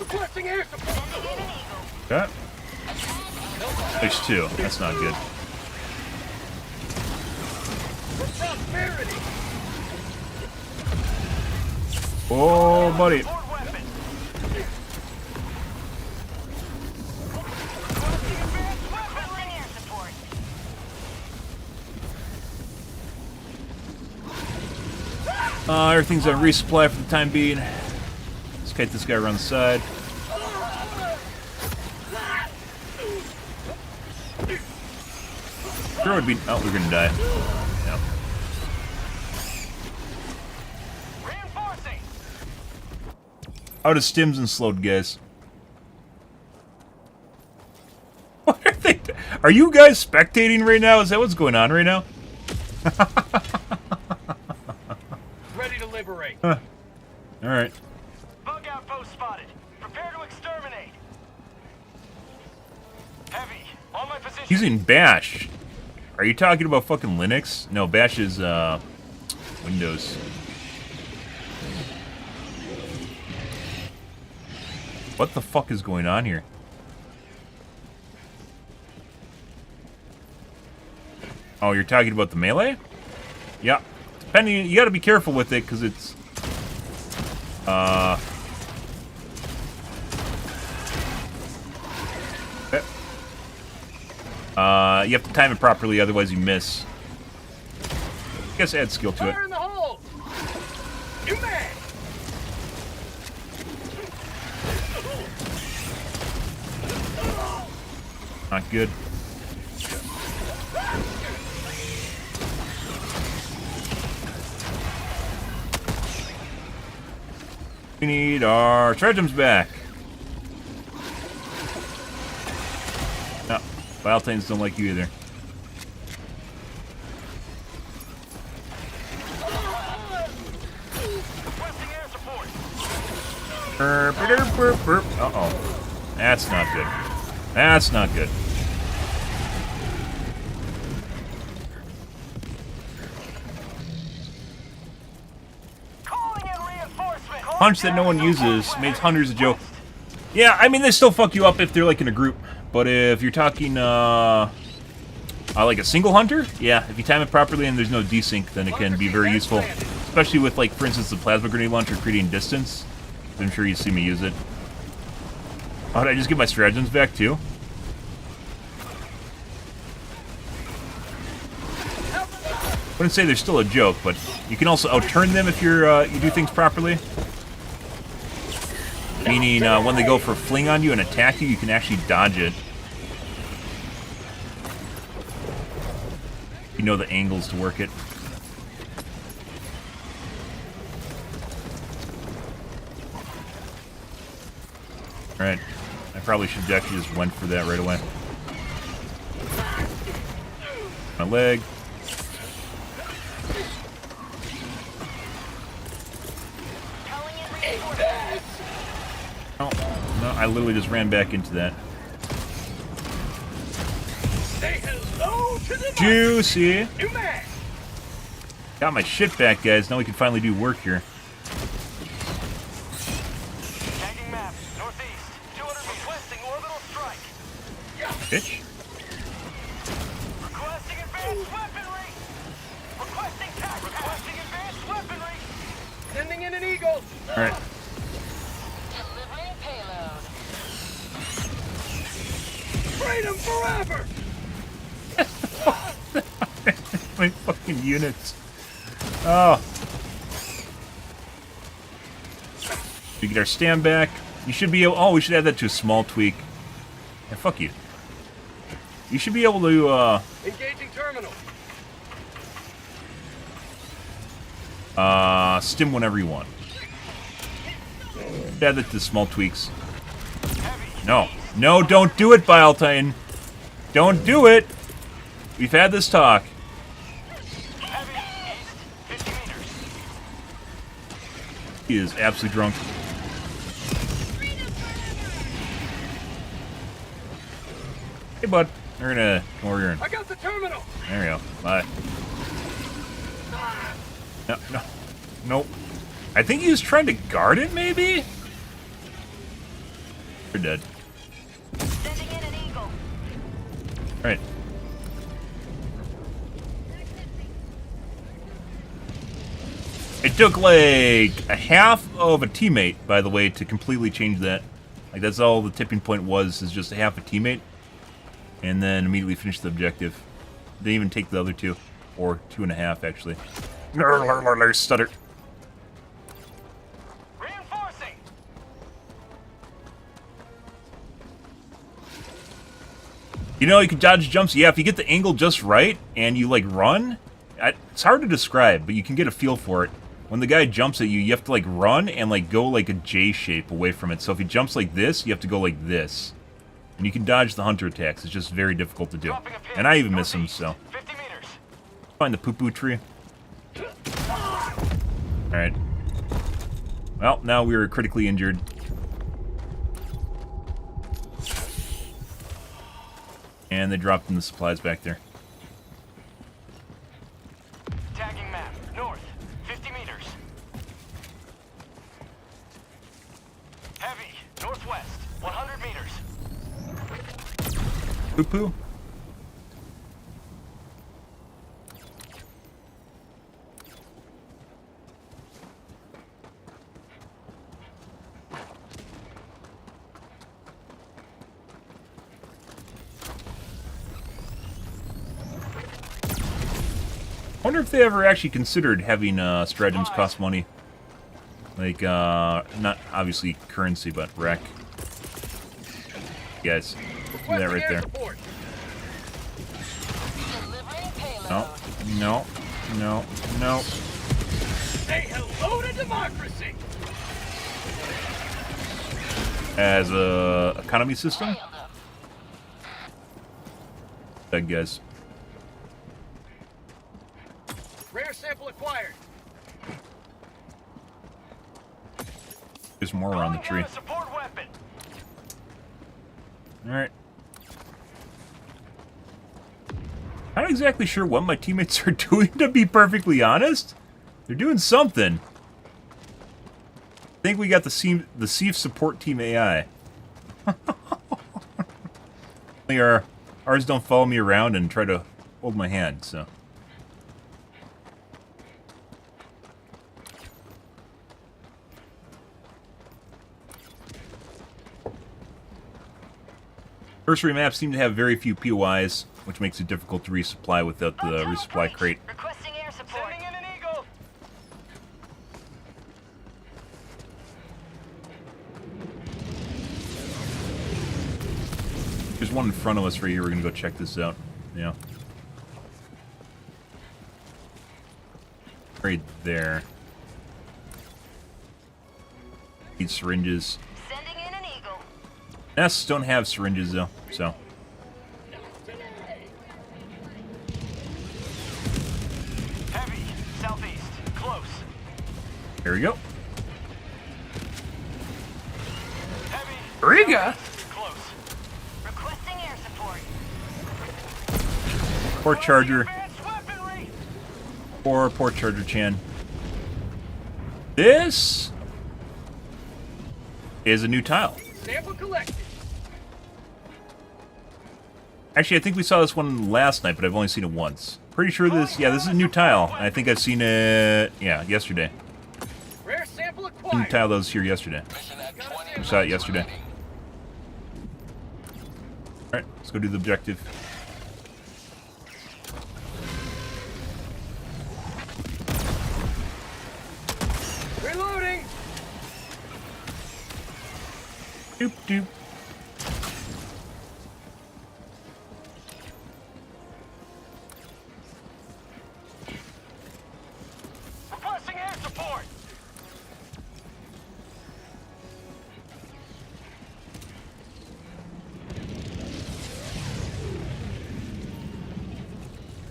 Requesting air support. Okay. There's two. That's not good. Prosperity. Oh, buddy. Support weapon. Requesting air support. Everything's on resupply for the time being. Let's kite this guy around the side. Sure would be. Oh, we're gonna die. Yep. Reinforcing. Out of stims and slowed, guys. Are you guys spectating right now? Is that what's going on right now? Ready to liberate. Huh. All right. Bug outpost spotted. Prepare to exterminate. Heavy, on my position. Using Bash. Are you talking about fucking Linux? No, Bash is Windows. What the fuck is going on here? Oh, you're talking about the melee? Yeah. Depending, you gotta be careful with it, because it's... you have to time it properly, otherwise you miss. I guess add skill to it. Fire in the hole! You man! Not good. We need our Tregems back. No, Biotines don't like you either. Requesting air support. Uh-oh. That's not good. That's not good. Calling in reinforcement. Punch that no one uses makes hunters a joke. Yeah, I mean, they still fuck you up if they're, like, in a group. But if you're talking, like a single hunter, yeah, if you time it properly and there's no desync, then it can be very useful. Especially with, like, for instance, the plasma grenade launcher creating distance. I'm sure you see me use it. Oh, did I just get my stratagems back, too? Wouldn't say they're still a joke, but you can also outturn them if you're, you do things properly. Meaning, when they go for a fling on you and attack you, you can actually dodge it. You know the angles to work it. Alright. I probably should have actually just went for that right away. My leg. Oh, no, I literally just ran back into that. Say hello to the Juicy! You man! Got my shit back, guys. Now we can finally do work here. Tagging map, northeast. 200 requesting orbital strike. Bitch. Requesting advanced weaponry. Requesting tac. Requesting advanced weaponry. Sending in an eagle! Alright. Delivering payload. Freedom forever! My fucking units. Oh. We get our stand back. You should be able... Oh, we should add that to a small tweak. Yeah, fuck you. You should be able to, Engaging terminal. stim whenever you want. Add that to small tweaks. No. No, don't do it, Bialtine. Don't do it. We've had this talk. Heavy east, 50 meters. He is absolutely drunk. Hey, bud. We're gonna... Over here. I got the terminal! There we go. Bye. No, no. Nope. I think he was trying to guard it, maybe? You're dead. Sending in an eagle. Alright. It took, like, a half of a teammate, by the way, to completely change that. Like, that's all the tipping point was, is just a half a teammate. And then immediately finish the objective. Didn't even take the other two. Or 2.5, actually. Stutter. Reinforcing. You know, you can dodge jumps. Yeah, if you get the angle just right, and you, like, run... It's hard to describe, but you can get a feel for it. When the guy jumps at you, you have to, like, run and, like, go, like, a J shape away from it. So if he jumps like this, you have to go like this. And you can dodge the hunter attacks. It's just very difficult to do. And I even miss them, so. 50 meters. Find the poo-poo tree. Alright. Well, now we are critically injured. And they dropped in the supplies back there. Tagging map. North. 50 meters. Heavy. Northwest. 100 meters. Poo-poo. I wonder if they ever actually considered having stratagems cost money. Like, not obviously currency, but wreck. Guys, do that right there. No, no, no, no. Say hello to democracy! As a economy system? That guys. Rare sample acquired. There's more around the tree. Support weapon. Alright. I'm not exactly sure what my teammates are doing, to be perfectly honest. They're doing something. I think we got the Sieve support team AI. Ours don't follow me around and try to hold my hand, so. Cursory maps seem to have very few POIs, which makes it difficult to resupply without the resupply crate. Requesting air support. Sending in an eagle. There's one in front of us right here. We're gonna go check this out. Yeah. Right there. Need syringes. Sending in an eagle. Nests don't have syringes though, so. Heavy. Southeast. Close. Here we go. Heavy. Riga! Close. Requesting air support. Port charger. Advanced weaponry. Or port charger Chan. This is a new tile. Sample collected. Actually, I think we saw this one last night, but I've only seen it once. Pretty sure this, yeah, this is a new tile. I think I've seen it, yeah, yesterday. Rare sample New acquired. tile that was here yesterday. Mission at 20 We saw it yesterday. remaining. Alright, let's go do the objective. Reloading. Doop doop. Requesting air support.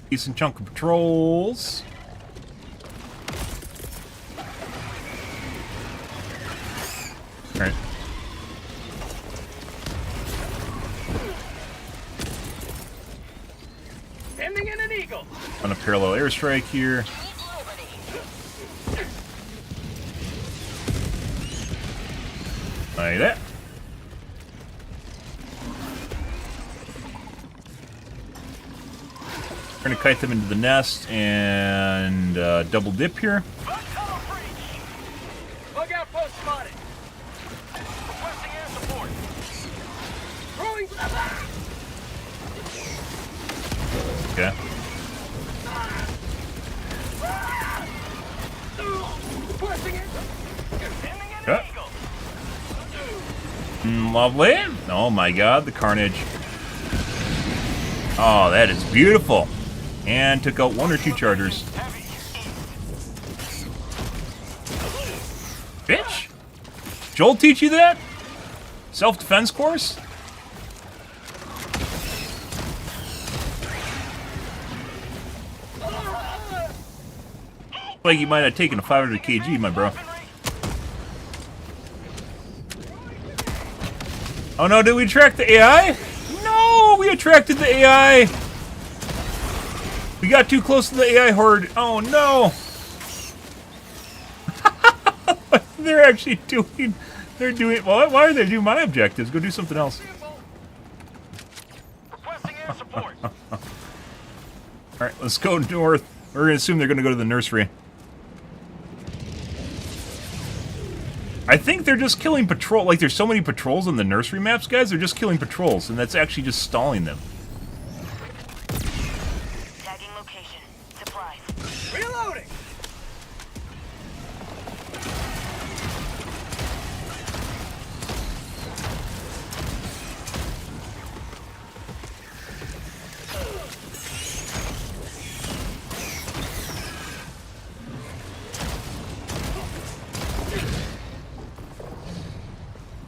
Decent chunk of patrols. Alright. Sending in an eagle. On a parallel airstrike here. Like that. We're gonna kite them into the nest and double dip here. Bug tunnel breach. Bug outpost spotted. Requesting air support. Throwing. Okay. Requesting air. Sending in an Okay. eagle. Lovely. Oh my god, the carnage. Oh, that is beautiful. And took out one or two chargers. Heavy. Bitch! Joel teach you that? Self-defense course? Like you might have taken a 500 kg, my bro. Oh no, did we attract the AI? No, we attracted the AI. We got too close to the AI horde. Oh no. They're actually doing... They're doing... Well, why are they doing my objectives? Go do something else. Requesting air support. Alright, let's go north. We're going to assume they're going to go to the nursery. I think they're just killing patrol... Like, there's so many patrols on the nursery maps, guys. They're just killing patrols, and that's actually just stalling them. Tagging location. Supplies. Reloading.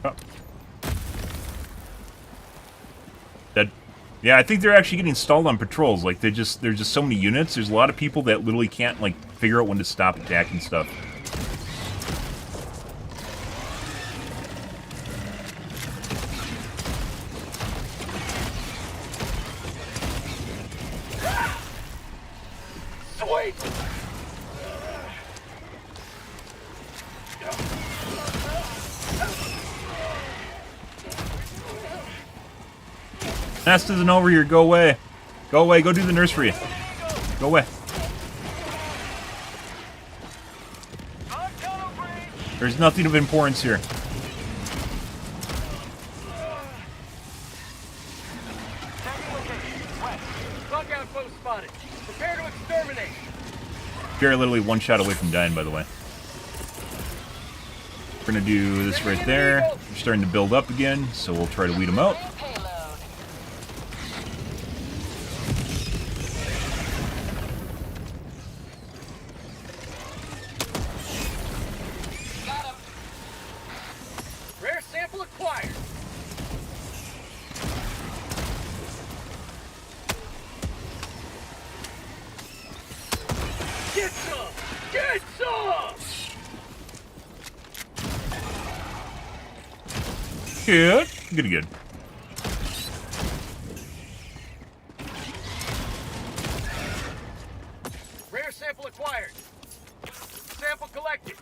Oh. Dead. Yeah, I think they're actually getting stalled on patrols. Like, there's just so many units. There's a lot of people that literally can't, like, figure out when to stop attacking stuff. Sweet. Nest isn't over here. Go away. Go away. Go do the nursery. Go away. There's nothing of importance here. Bug outpost spotted. Prepare to exterminate. They're literally one shot away from dying, by the way. We're gonna do this right there. They're starting to build up again, so we'll try to weed them out. Rare sample acquired. Get some! Get some! Good. Good. Rare sample acquired. Sample collected.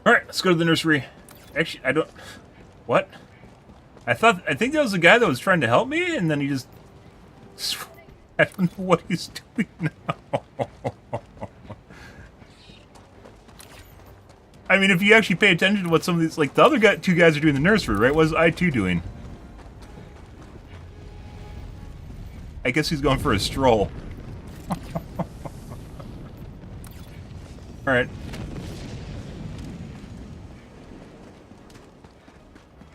Alright, let's go to the nursery. Actually, I don't... What? I think that was the guy that was trying to help me, and then he just... I don't know what he's doing now. I mean, if you actually pay attention to what some of these... Like, the other two guys are doing in the nursery, right? What is I2 doing? I guess he's going for a stroll. Alright.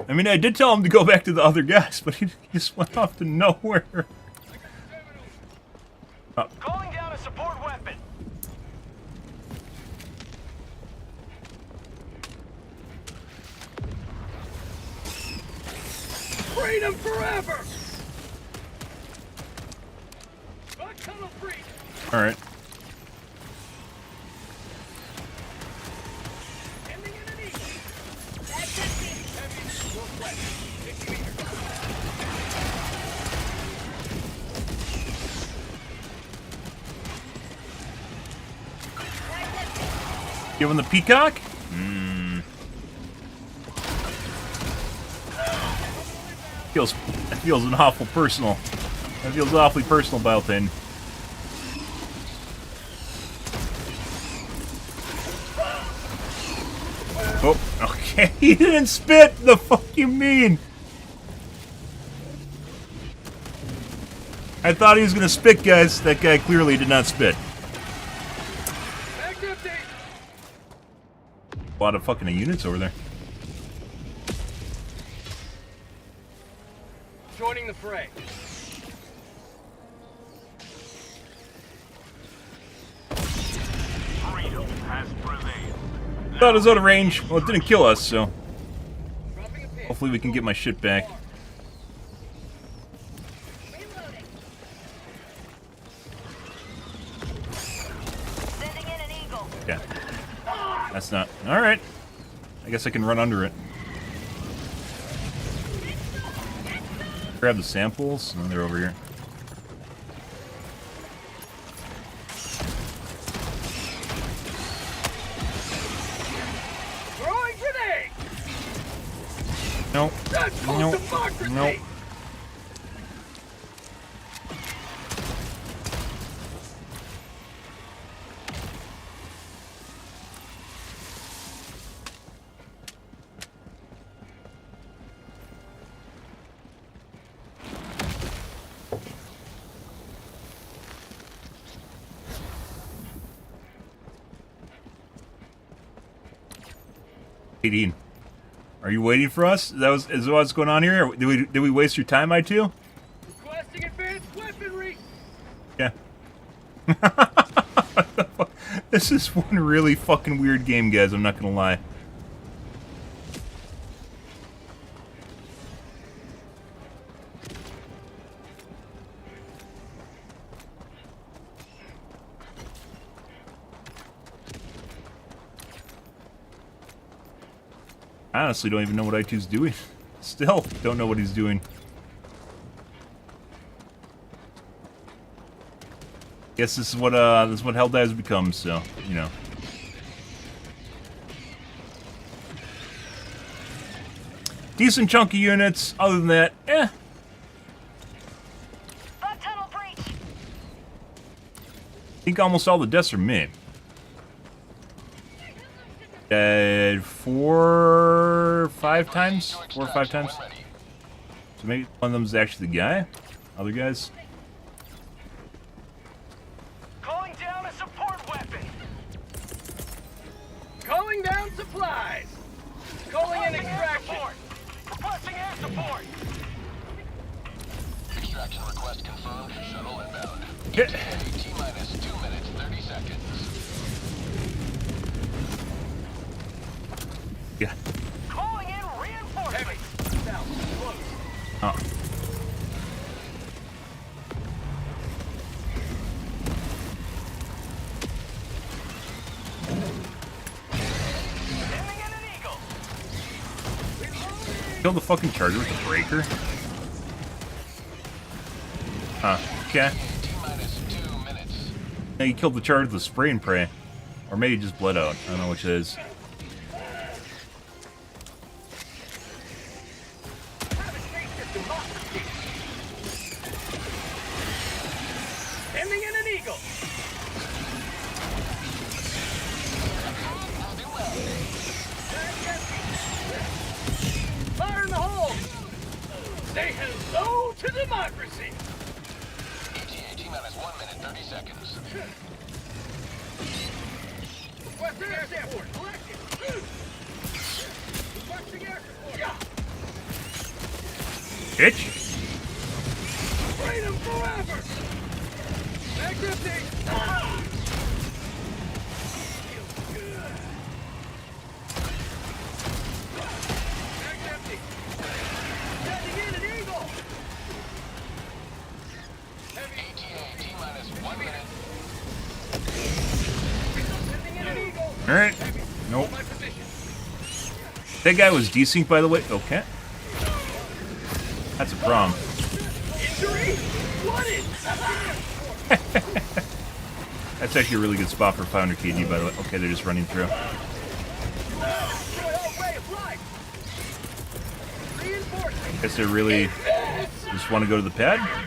I mean, I did tell him to go back to the other guys, but he just went off to nowhere. Oh. Calling down a support weapon. Freedom forever. Tunnel free. All right. Ending in an eagle. That's Heavy northwest. 50 meters. Give him the peacock? That feels an awful personal. That feels awfully personal, Baltin. Oh, okay. He didn't spit! The fuck you mean? I thought he was gonna spit, guys. That guy clearly did not spit. A lot of fucking units over there. Joining the fray. Freedom has prevailed. Thought it was out of range. Well, it didn't kill us, so Dropping a pin. hopefully we can get my shit back. That's not... Alright. I guess I can run under it. Grab the samples. No, they're over here. Throwing grenade! Nope. That's called Nope. democracy! Nope. Are you waiting for us? Is that what's going on here? Did we waste your time, I2? Requesting advanced weaponry! Yeah. This is one really fucking weird game, guys. I'm not gonna lie. I honestly don't even know what I2's doing. Still don't know what he's doing. Guess this is what Helldivers becomes, so, you know. Decent chunky units, other than that, eh. Bug tunnel breach. I think almost all the deaths are me. Dead 4 or 5 times? 4 or 5 times? So maybe one of them's actually the guy? Other guys? Calling down a support weapon! Calling down supplies! Calling in extraction! Requesting air support! Extraction request confirmed. Shuttle inbound. Yeah. T-minus 2 minutes, 30 seconds. Yeah. Calling in reinforcements! Heavy! Now, close. Oh. Sending in an eagle! Kill the fucking charger with the breaker? Huh. Okay. T-minus 2 minutes. No, you killed the charger with the spray and pray. Or maybe just bled out. I don't know which it is. Sending in an eagle! Fire in the hole! Say hello to democracy! ETA T-minus 1 minute, 30 seconds. Requesting air support! Collected! Requesting air support! Yeah! Bitch! Freedom forever! Magnetic! Ah! Magnetic! Sending in an eagle! Heavy! ETA T-minus 1 minute. Sending in an eagle! Alright. Nope. My position! That guy was desync, by the way. Okay. That's a problem. Injury? Flooded! That's actually a really good spot for 500 kg, by the way. Okay, they're just running through. Destroy all way of life! Reinforcing! Guess they really just want to go to the pad. That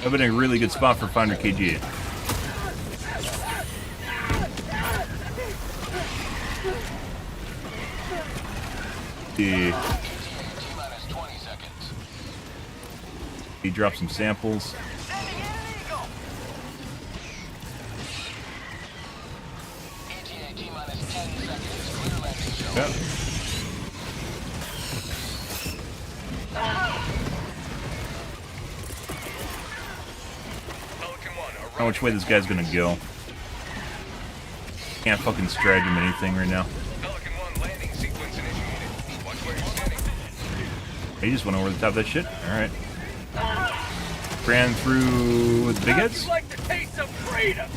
would have been a really good spot for 500 kg. T-minus 20 seconds. He dropped some samples. Sending in an eagle! ETA T-minus 10 seconds. Clear landing zone. Yep. Pelican 1, I don't know arrive. which way this guy's gonna go. Can't fucking stratagem anything right now. Pelican 1, landing sequence initiated. Watch where you're standing. He just went over the top of that shit. Alright. Ran through with the big How'd heads. you like the taste of freedom?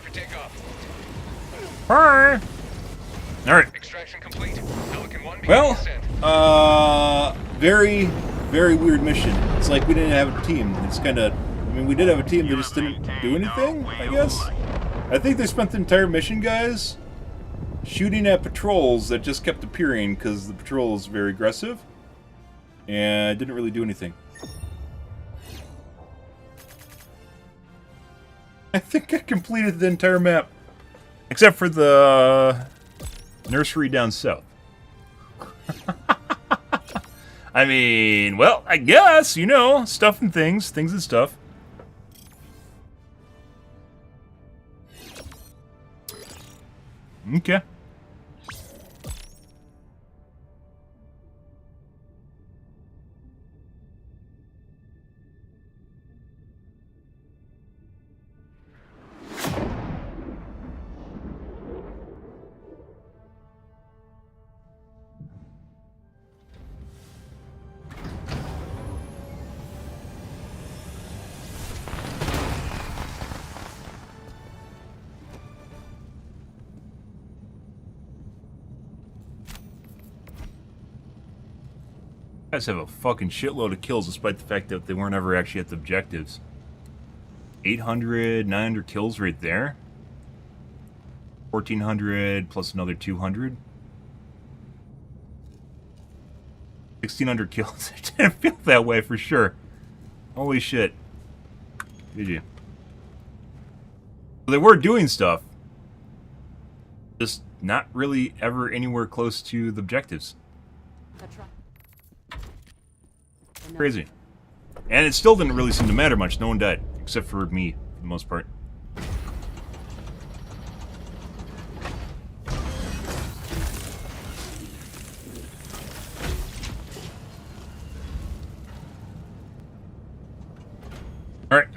time for takeoff. All right. Extraction complete. Pelican 1 beginning Well, descent. very, very weird mission. It's like we didn't have a team. It's kind of, I mean, we did have a team, they just didn't do anything, I guess. I think they spent the entire mission, guys, shooting at patrols that just kept appearing because the patrol is very aggressive and didn't really do anything. I think I completed the entire map, except for the nursery down south. I mean, well, I guess, you know, stuff and things and stuff. Okay. Guys have a fucking shitload of kills despite the fact that they weren't ever actually at the objectives. 800, 900 kills right there. 1,400 plus another 200. 1,600 kills. It didn't feel that way for sure. Holy shit. Did you? They were doing stuff. Just not really ever anywhere close to the objectives. Crazy. And it still didn't really seem to matter much. No one died. Except for me, for the most part. Alright.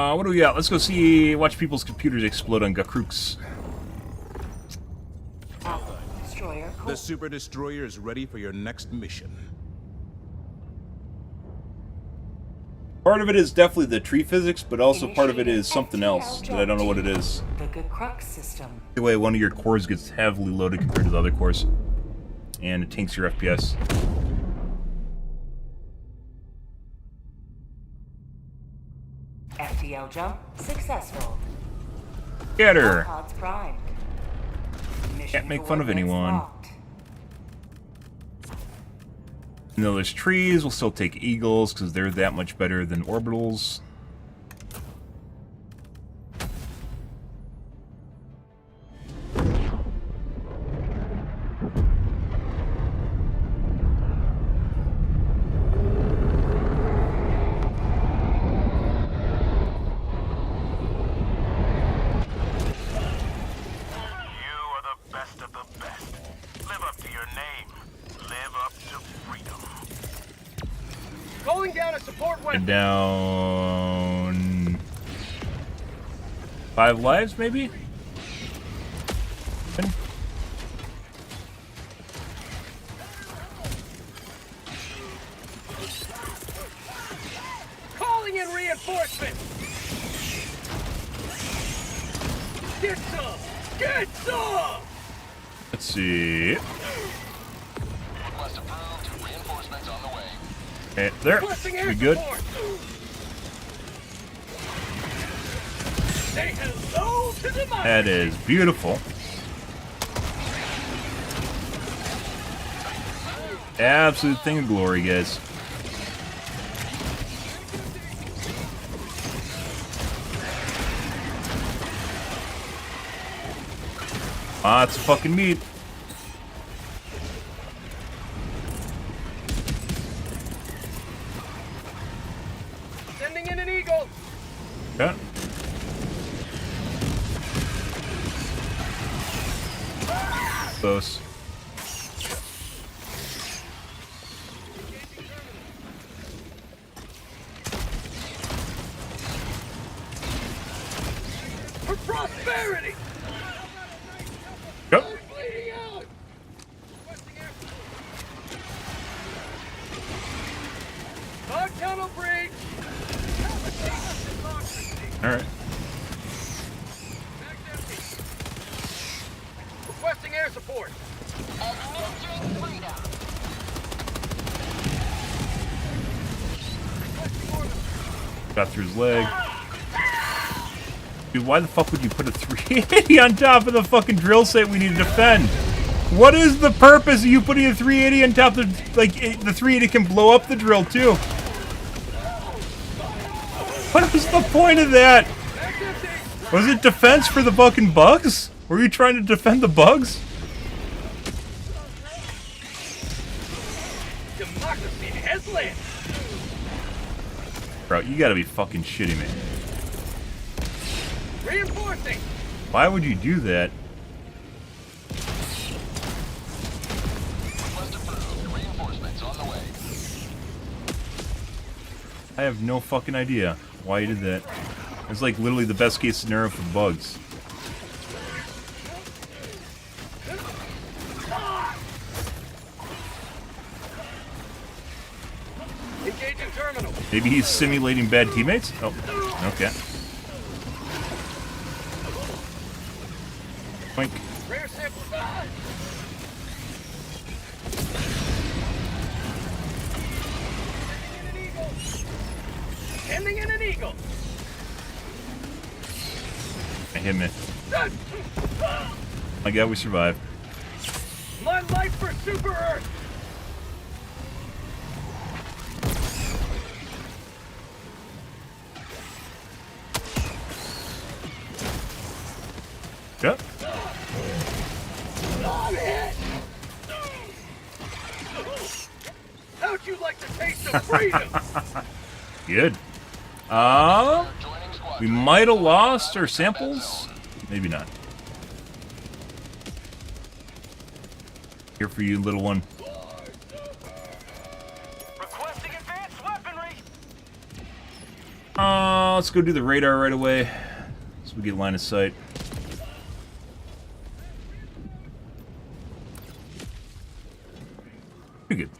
What do we got? Let's go see, watch people's computers explode on Gakrooks. Destroyer The Super Destroyer is ready for your next mission. Part of it is definitely the tree physics, but also part of it is something else that I don't know what it is. The Crux system. The way one of your cores gets heavily loaded compared to the other cores. And it tanks your FPS. FTL jump successful. Get her! Pods primed. Mission Can't make fun of coordinates anyone. locked. Even though there's trees, we'll still take eagles because they're that much better than orbitals. Calling down a support weapon. Down 5 lives, maybe? Calling in reinforcement. Get some. Get some. Let's see. Request approved. Reinforcements on the way. Okay, there. Requesting air We good? support. Say hello to the mic. That is beautiful. Absolute thing of glory, guys. Lots of fucking meat. Sending in an eagle. Okay. Close. For prosperity. Go. Bleeding out. Got through his leg. Dude, why the fuck would you put a 380 on top of the fucking drill set we need to defend? What is the purpose of you putting a 380 on top of the, like, the 380 can blow up the drill too? What was the point of that? Was it defense for the fucking bugs? Were you trying to defend the bugs? Democracy has landed. Bro, you gotta be fucking shitting me. Reinforcing. Why would you do that? Request approved. Reinforcements on the way. I have no fucking idea why you did that. It's like literally the best case scenario for bugs. Engaging terminal. Maybe he's simulating bad teammates? Oh, okay. Boink. Rare sample. Sending in an eagle. I hit me. My God, we survived. My life for Super Earth. Yep. How'd you like to taste of freedom? Good. We might have lost our samples. Maybe not. Here for you, little one. Requesting advanced weaponry. Let's go do the radar right away, so we get line of sight. Pretty good.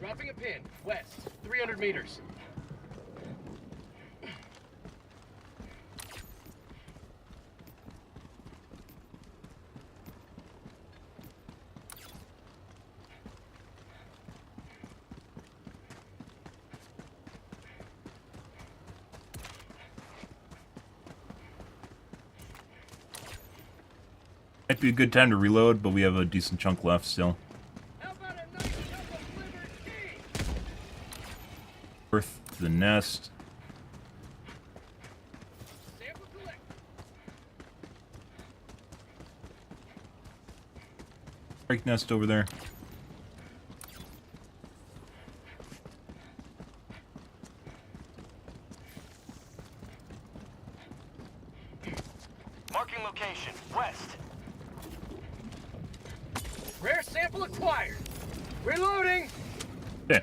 Dropping a pin. West. 300 meters. Might be a good time to reload, but we have a decent chunk left still. How about a nice cup of liberty? Earth to the nest. Sample collect. Break nest over there. Marking location. West. Rare sample acquired. Reloading. Yeah.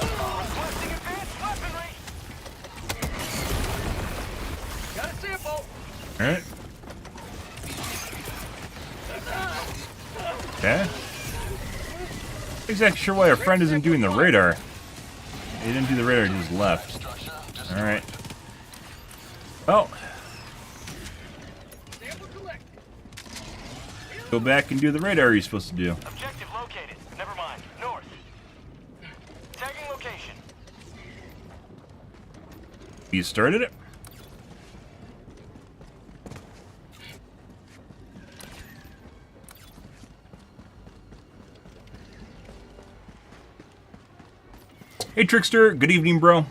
Requesting advanced weaponry. Got a sample. Alright. Okay. Not exactly sure why our friend isn't doing the radar. He didn't do the radar, he just left. Alright. Well, Sample collect. go back and do the radar you're supposed to do. Objective located. Never mind. North. Tagging location. You started it? Hey Trickster, good evening, bro.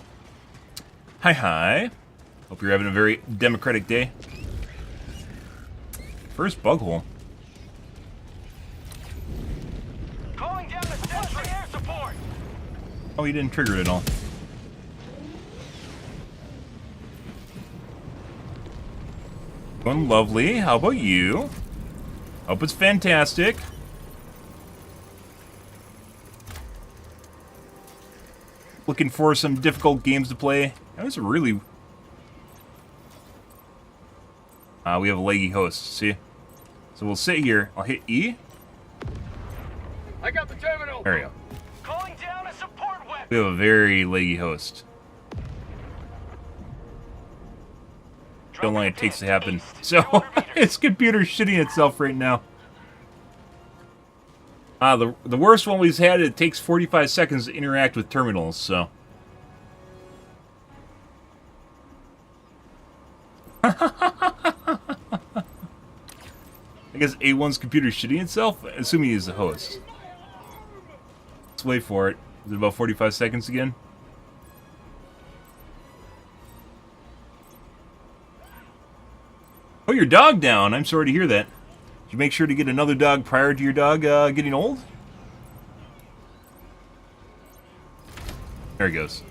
Hi, hi. Hope you're having a very democratic day. First bug hole. Calling down the sentry air support. Oh, he didn't trigger it at all. Going lovely. How about you? Hope it's fantastic. Looking for some difficult games to play. That was really... we have a leggy host, see? So we'll sit here. I'll hit E. I got the terminal. There we go. Calling down a support weapon. We have a very leggy host. how long it takes to happen. So, its computer's shitting itself right now. The worst one we've had, it takes 45 seconds to interact with terminals, so... I guess A1's computer's shitting itself, assuming he's the host. Let's wait for it. Is it about 45 seconds again? Oh, your dog down. I'm sorry to hear that. Did you make sure to get another dog prior to your dog getting old? There he goes.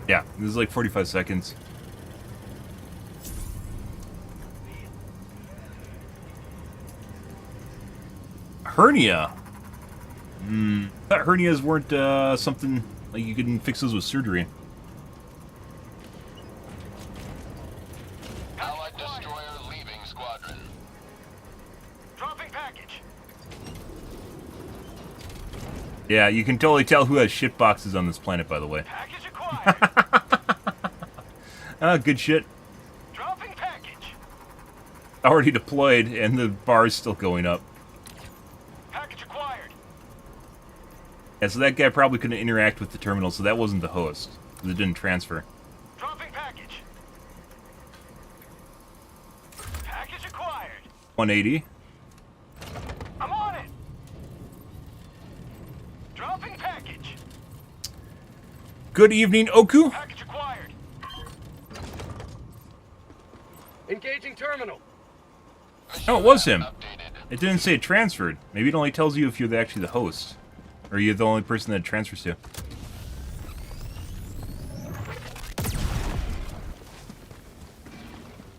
Yeah, this is like 45 seconds. Hernia. I thought hernias weren't something like you couldn't fix those with surgery. Allied destroyer leaving squadron. Dropping package. Yeah, you can totally tell who has shit boxes on this planet, by the way. Package acquired. Good shit. Dropping package. Already deployed, and the bar is still going up. Package acquired. Yeah, so that guy probably couldn't interact with the terminal, so that wasn't the host, because it didn't transfer. Dropping package. Package acquired. 180. I'm on it. Dropping package. Good evening, Oku. Package acquired. Engaging terminal. Oh, it was him. It didn't say it transferred. Maybe it only tells you if you're actually the host. Or you're the only person that it transfers to.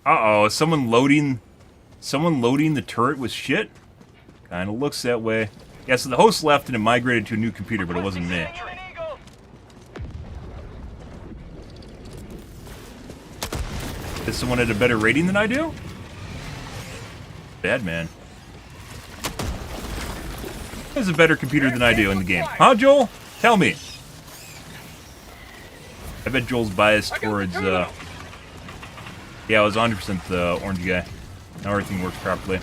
Uh-oh, is someone loading the turret with shit? Kinda looks that way. Yeah, so the host left and it migrated to a new computer, but it wasn't me. An eagle. Does someone have a better rating than I do? Bad man. Who has a better computer than I do in the game? Huh, Joel? Tell me. I bet Joel's biased towards, yeah, I was 100% the orange guy. Now everything works properly.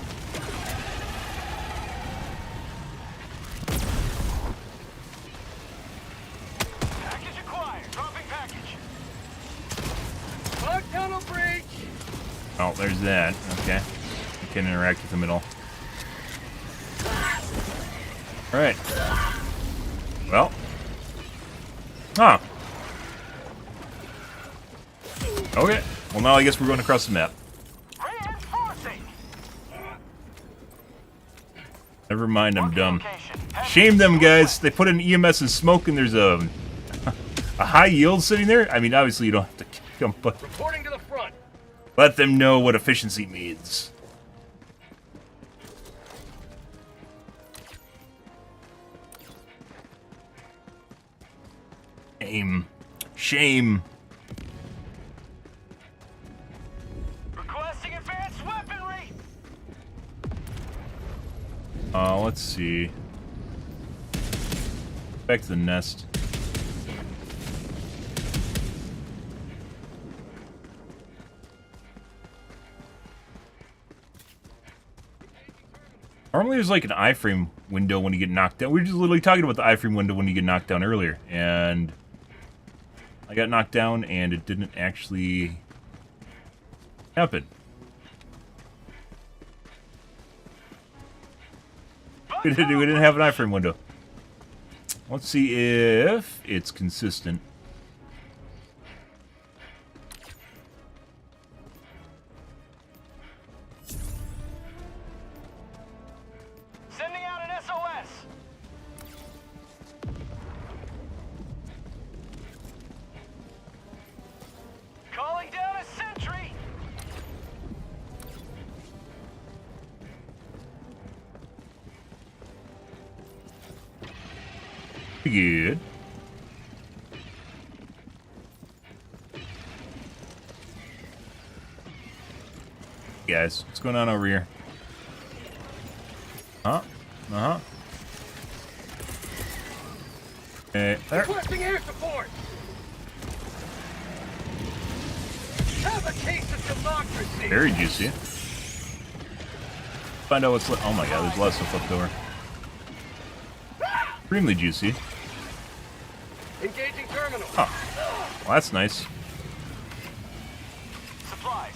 Package acquired. Dropping package. Log tunnel breach. Oh, there's that. Okay. I can't interact with them at all. Alright. Well. Huh. Okay. Well, now I guess we're going across the map. Reinforcing. Never mind, I'm dumb. Location. Shame them, guys. They put in EMS and smoke, and there's a high yield sitting there. I mean, obviously you don't have to kick them, but Reporting to the front. let them know what efficiency means. Shame. Shame. Requesting advanced weaponry. Let's see. Back to the nest. Normally there's like an iframe window when you get knocked down. We were just literally talking about the iframe window when you get knocked down earlier. And I got knocked down and it didn't actually happen. We didn't have an iframe window. Let's see if it's consistent. Sending out an SOS. Calling down a sentry. Pretty good. Guys, what's going on over here? Huh? Uh-huh. Okay, there. Requesting air support! Have a taste of democracy! Very juicy. Find out what's left. Oh my god, there's lots of stuff left over. Extremely juicy. Engaging terminal. Oh, well, that's nice. Supplies.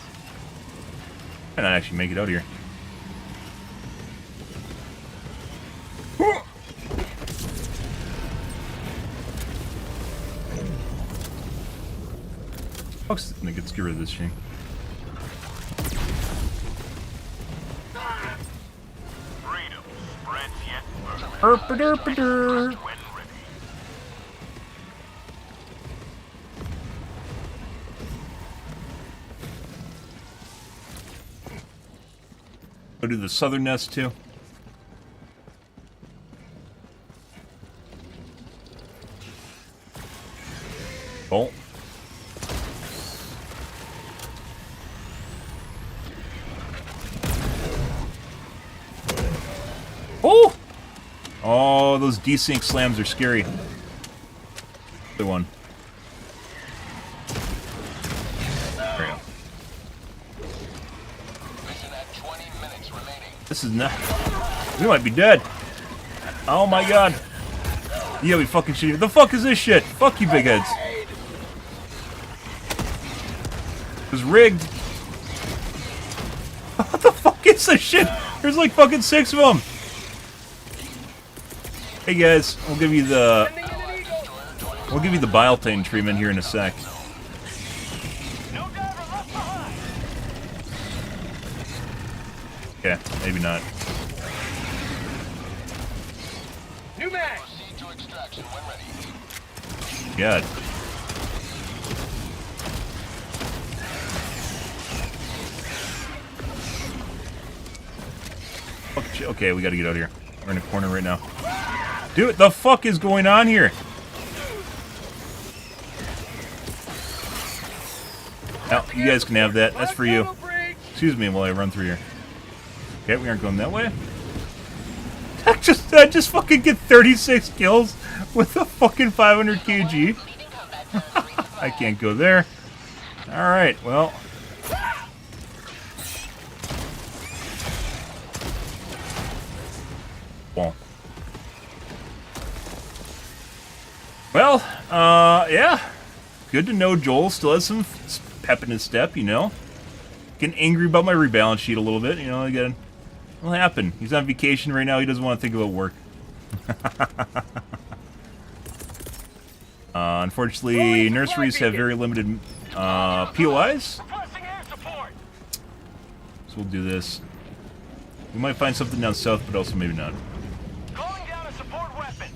Might not actually make it out here. Fuck's let's get rid of this thing. Freedom spreads yet Erp-a-derp-a-der. when ready. Go to the southern nest too. Bolt. Oh! Oh, those desync slams are scary. Other one. There we go. Mission at 20 minutes remaining. This is not... We might be dead. Oh my god. Yeah, we fucking shit. The fuck is this shit? Fuck you, big heads. It was rigged. What the fuck is this shit? There's like fucking 6 of them. Hey guys, we'll give you the bioplane treatment here in a sec. No driver left behind. Okay, maybe not. New mag. Proceed to extraction when ready. God. Okay, we gotta get out of here. We're in a corner right now. Dude, what the fuck is going on here? Now, you guys can have that. That's for you. Excuse me while I run through here. Okay, we aren't going that way. I just fucking get 36 kills with a fucking 500 kg. I can't go there. Alright, well. Well, yeah. Good to know Joel still has some pep in his step, you know. Getting angry about my rebalance sheet a little bit, you know, again. It'll happen. He's on vacation right now, he doesn't want to think about work. Unfortunately, nurseries have very limited POIs. Requesting air support. So we'll do this. We might find something down south, but also maybe not. Calling down a support weapon.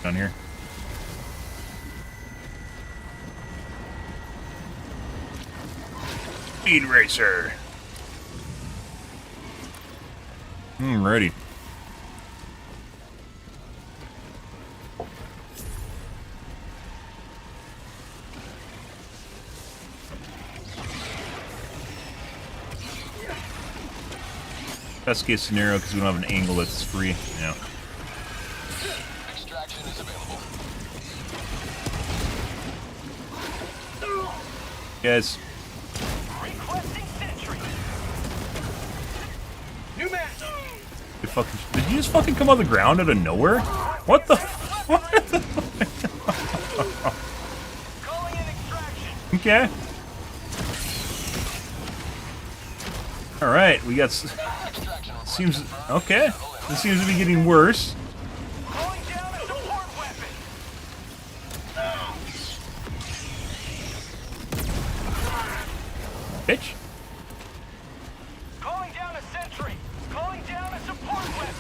Down here. Speed Racer. Ready. Best case scenario, because we don't have an angle that's free. Yeah. Extraction is available. Guys. Requesting sentry. New mag. Did you just fucking come out of the ground out of nowhere? What the? Calling in extraction. Okay. All right, we got. Seems okay. This seems to be getting worse. Calling down a support weapon. Bitch. Calling down a sentry. Calling down a support weapon.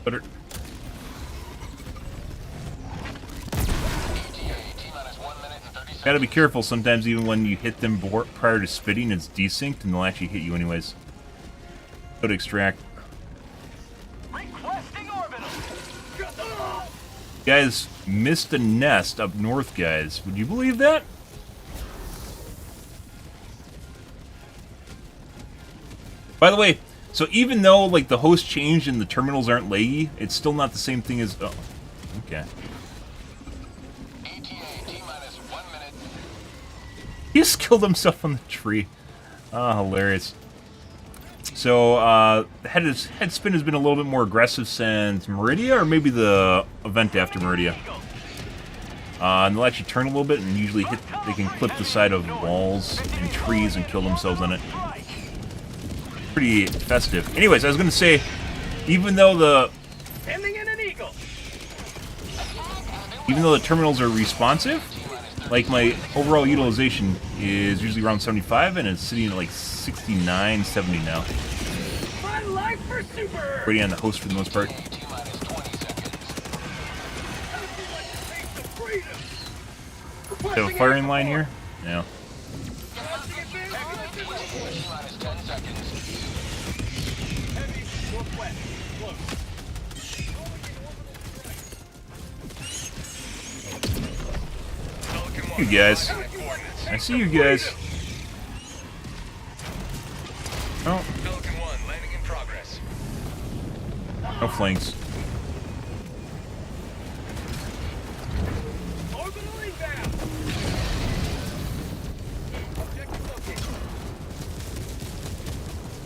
Better. ETA, T-minus 1 minute and 30 seconds. Gotta be careful sometimes, even when you hit them prior to spitting, it's desynced and they'll actually hit you anyways. Go to extract. Requesting orbital. Guys, missed a nest up north, guys. Would you believe that? By the way, so even though like the host changed and the terminals aren't laggy, it's still not the same thing as... Oh, okay. ETA T-minus 1 minute. He just killed himself on the tree. Ah, hilarious. So, head spin has been a little bit more aggressive since Meridia, or maybe the event after Meridia. And they'll actually turn a little bit and usually they can clip the side of walls and trees and kill themselves on it. Pretty festive. Anyways, I was going to say, even though the terminals are responsive, like my overall utilization is usually around 75, and it's sitting at like 69, 70 now. Waiting on the host for the most part. Do you have a firing line here? No. You guys. I see you guys. Oh. Pelican 1 landing in progress. No flanks.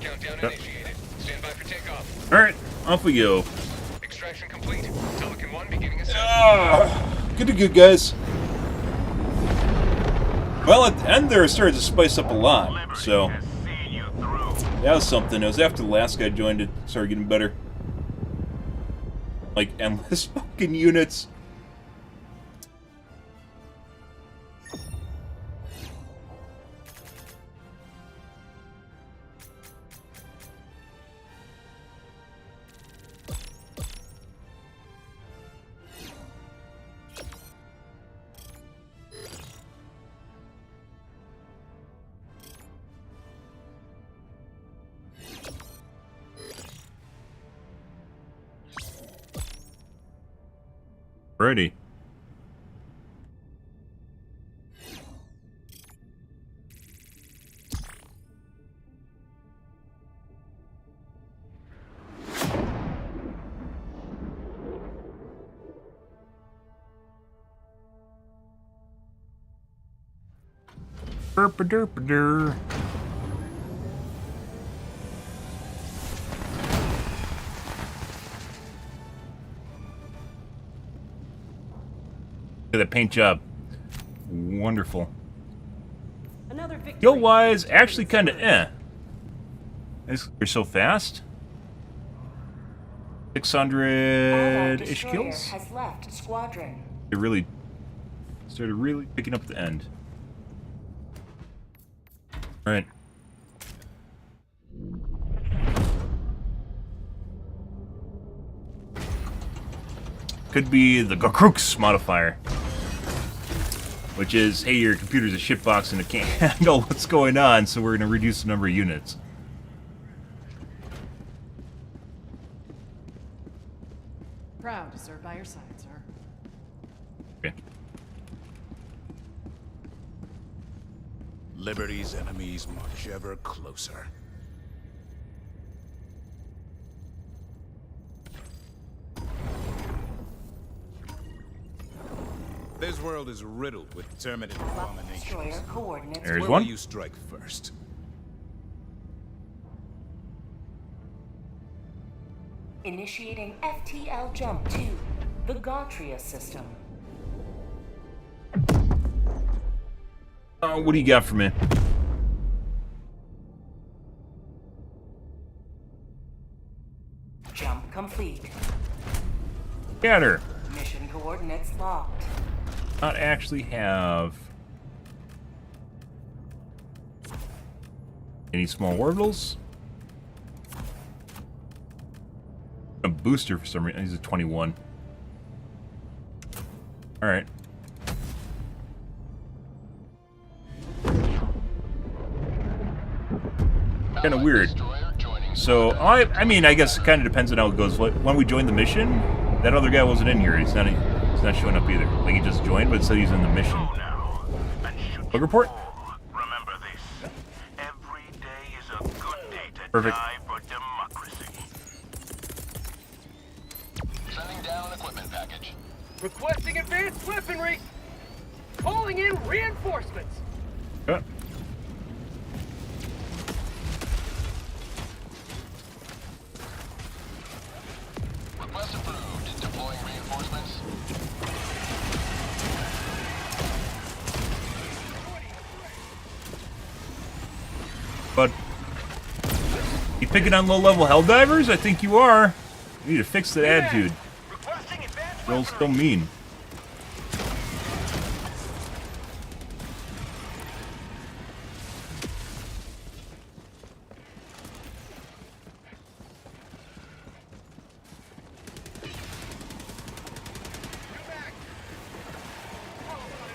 Countdown initiated. Stand by for takeoff. Alright, off we go. Extraction complete. Pelican 1 beginning ascent. Good, guys. Well, at the end there, it started to spice up a lot, so that was something. It was after the last guy joined it started getting better. Like, endless fucking units. Ready. Burp-a-derp-a-der. Look at that paint job. Wonderful. Another victory. Skill-wise, actually kind of They're so fast. 600-ish kills. Has left squadron. They really started really picking up at the end. All right. Could be the Gakrooks modifier, which is, hey, your computer's a shitbox and it can't handle what's going on, so we're going to reduce the number of units. Proud to serve by your side, sir. Okay. Liberty's enemies march ever closer. This world is riddled with terminate Destroyer abominations. coordinates. There's Where one. will you strike first? Initiating FTL jump to the Gautria system. What do you got for me? Jump complete. Scatter. Mission coordinates locked. Not actually have any small orbitals. A booster for some reason. He's a 21. All right. Kind of weird. Destroyer joining So, I mean, I guess it kind of depends on how it goes. When we joined the mission, that other guy wasn't in here. He's not showing up either. Like, he just joined, but it said he's in the mission. Now, and should Bug report? remember this. Every day is a good day to Perfect. die for democracy. sending down equipment package. Requesting advanced weaponry. Calling in reinforcements. Okay. Request approved. Deploying reinforcements. But you picking on low-level Helldivers? I think you are. You need to fix that attitude. Requesting advanced Girls still mean.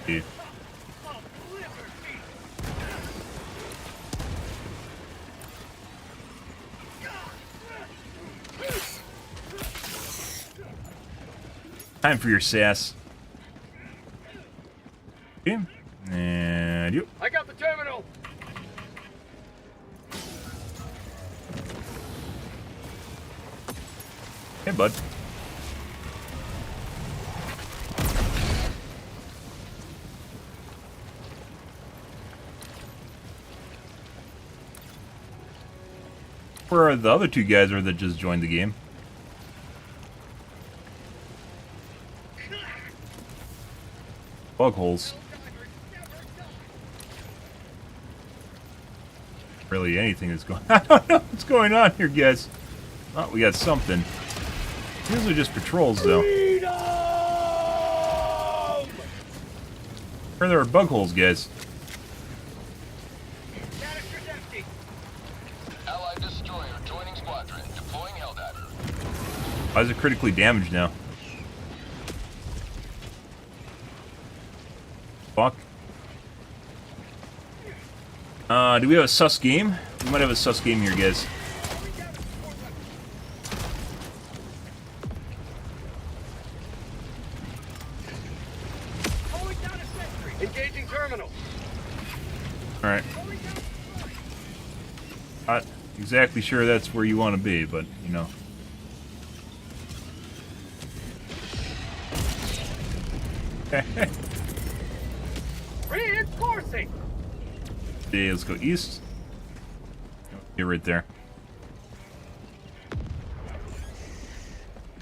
Dude. Time for your sass. Okay. And you. I got the terminal. Hey, bud. Where are the other two guys that just joined the game? Bug holes. Really, anything is going. I don't know what's going on here, guys. Oh, we got something. These are just patrols, though. Where there are bug holes, guys? Canister's empty. Allied destroyer joining squadron. Deploying Helldiver. Why is it critically damaged now? Fuck. Do we have a sus game? We might have a sus game here, guys. Calling down a sentry. Engaging terminal. Alright. Not exactly sure that's where you want to be, but, you know. Reinforcing. Okay, let's go east. You're right there.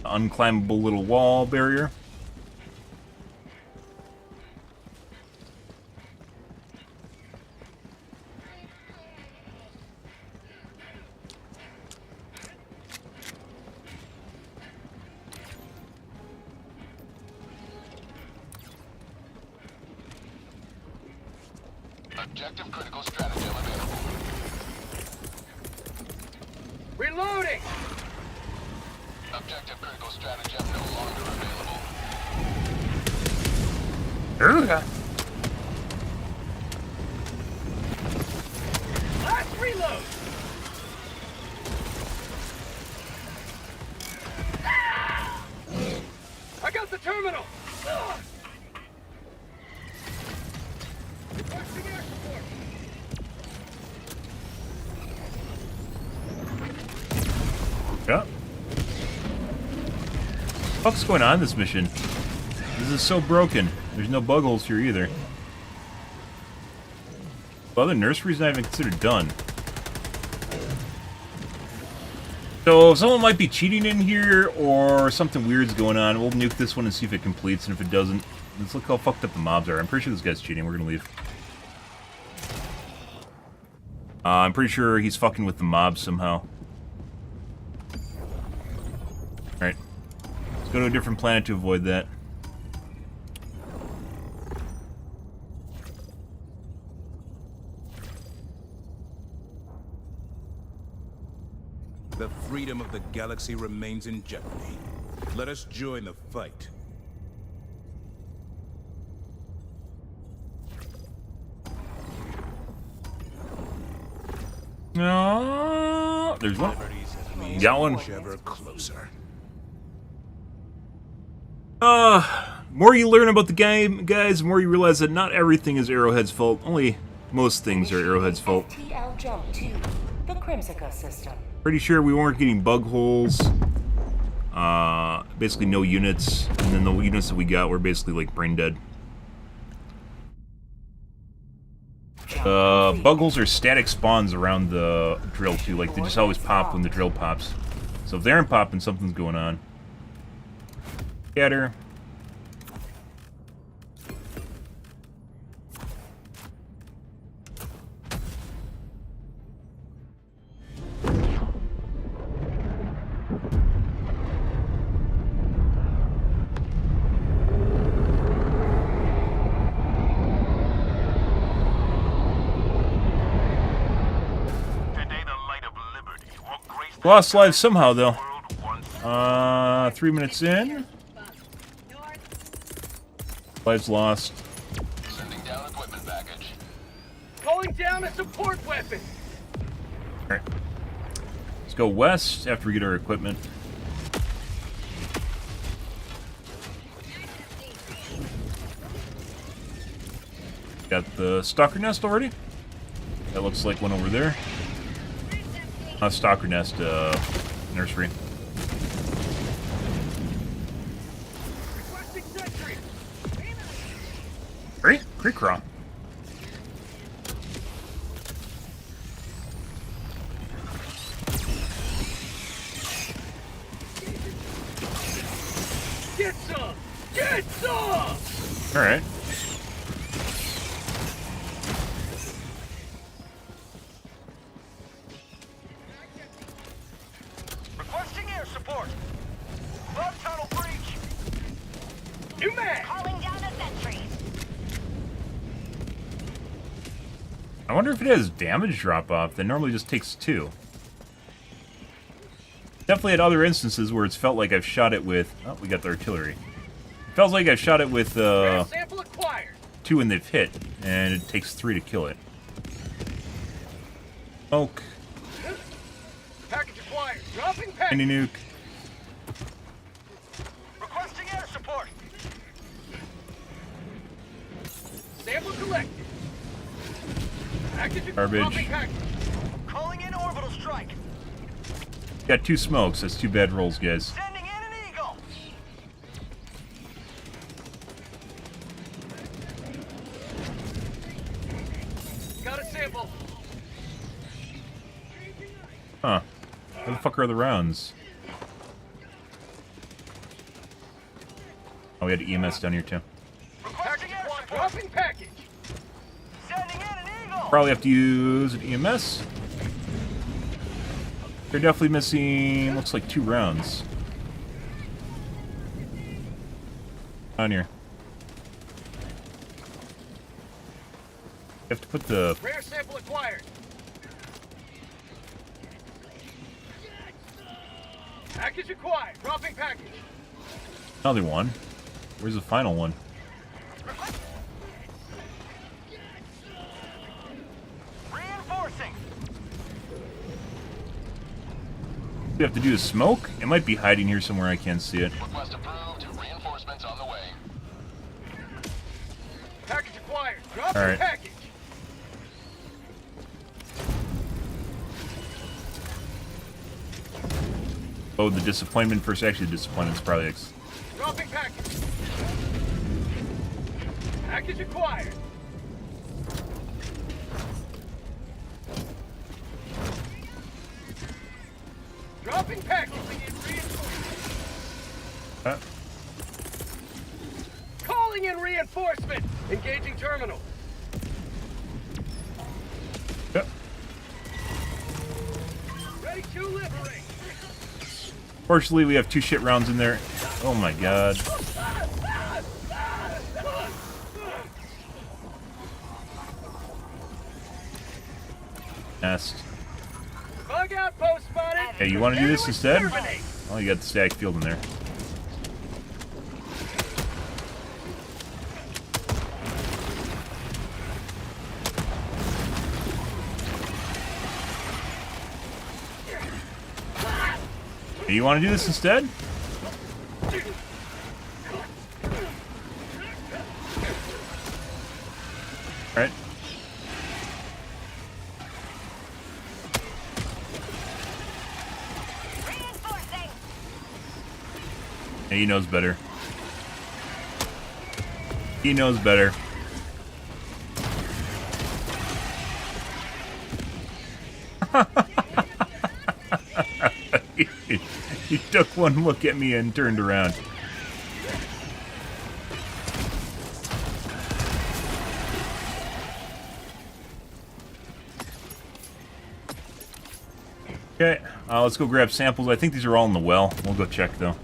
Unclimbable little wall barrier. Objective critical stratagem available. Reloading. Objective critical stratagem no longer available. Last reload. I got the terminal. Requesting air support. Yeah. What's going on in this mission? This is so broken. There's no bug holes here either. Well, the nursery's not even considered done. So someone might be cheating in here, or something weird's going on. We'll nuke this one and see if it completes, and if it doesn't, let's look how fucked up the mobs are. I'm pretty sure this guy's cheating. We're gonna leave. I'm pretty sure he's fucking with the mobs somehow. Alright. Let's go to a different planet to avoid that. The freedom of the galaxy remains in jeopardy. Let us join the fight. No, there's one. Liberties has me Got one. ever closer. More you learn about the game, guys, the more you realize that not everything is Arrowhead's fault. Only most things are Arrowhead's fault. FTL jump to the Crimsica system. Pretty sure we weren't getting bug holes. Basically no units, and then the units that we got were basically like brain dead. Bug holes are static spawns around the drill too, like they just always pop when the drill pops. So if they aren't popping, something's going on. Scatter. Lost lives somehow, though. 3 minutes in. Lives lost. Sending down equipment package. Calling down a support weapon. Alright. Let's go west after we get our equipment. Got the stalker nest already. That looks like one over there. Not stalker nest, nursery. Requesting sentry. Great, creek crawl. Get some! Get some! Alright. Requesting air support. Bug tunnel breach. New man. Calling down a sentry. I wonder if it has damage drop off. That normally just takes 2. Definitely had other instances where it's felt like I've shot it with... Oh, we got the artillery. It feels like I've shot it with Sample acquired. 2 and they've hit, and it takes 3 to kill it. Smoke. Package acquired. Dropping package. Any nuke. Requesting air support. Sample collected. Package Garbage. dropping package. Calling in orbital strike. Got 2 smokes. That's 2 bad rolls, guys. Sending in an eagle. Got a sample. Huh. Where the fuck are the rounds? Oh, we had EMS down here, too. Package dropping package. Sending in an eagle. Probably have to use an EMS. They're definitely missing, looks like 2 rounds. On here. You have to put the... Rare sample acquired. Package acquired. Dropping package. Another one. Where's the final one? Reinforcing. We have to do is smoke? It might be hiding here somewhere, I can't see it. Request approved. Reinforcements on the way. Package acquired. Dropping All right. package. Oh, the disappointment first. Actually, the disappointment's probably... Dropping package. Package acquired. Dropping package. Calling in reinforcement. Engaging terminal. Yep. Ready to liberate. Fortunately, we have 2 shit rounds in there. Oh my god. Nest. Bug outpost spotted. Hey, you want to do this instead? Terminate. Oh, you got the stack field in there. Do you want to do this instead? Alright. Reinforcing. Yeah, he knows better. He knows better. He took one look at me and turned around. Okay, let's go grab samples. I think these are all in the well. We'll go check though.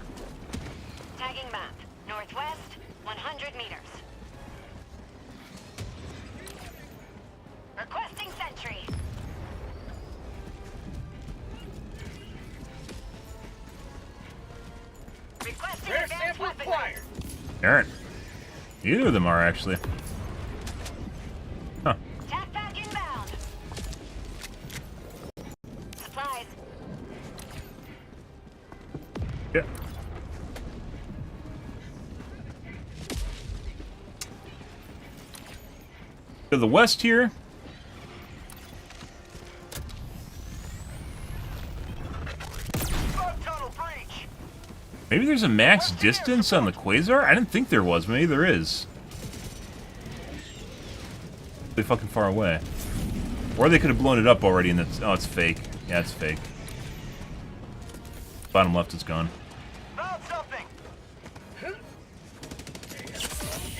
Tagging map. Northwest, 100 meters. Requesting sentry. Requesting Rare advanced sample weapon. acquired. Alright. Either of them are actually. Huh. Tac back inbound. Supplies. Yeah. To the west here. Bug tunnel breach. Maybe there's a max distance on the quasar? I didn't think there was. Maybe there is. Really fucking far away. Or they could have blown it up already and it's... Oh, it's fake. Yeah, it's fake. Bottom left is gone. Found something.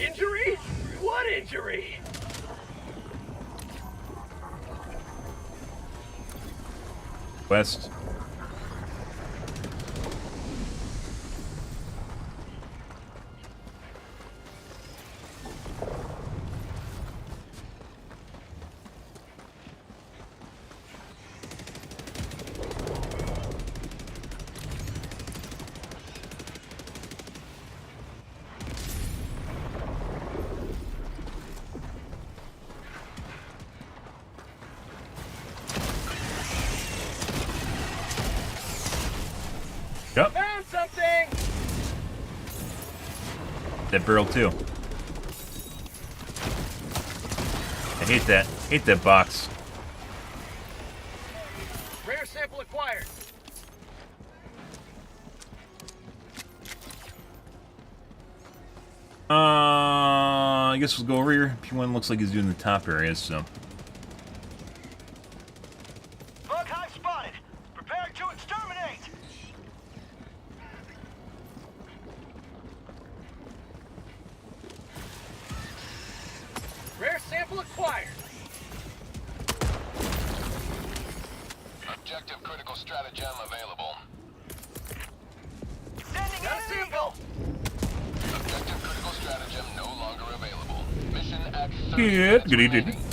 Injury? What injury? West. Yep. Found something! That barrel too. I hate that. Hate that box. Rare sample acquired. I guess we'll go over here. P1 looks like he's doing the top areas, so. Bug hive spotted. Preparing to exterminate. Rare sample acquired. Objective critical stratagem available. Sending Got a in an sample. Objective critical stratagem no longer available. Mission at 30 Good. minutes Good evening. remaining.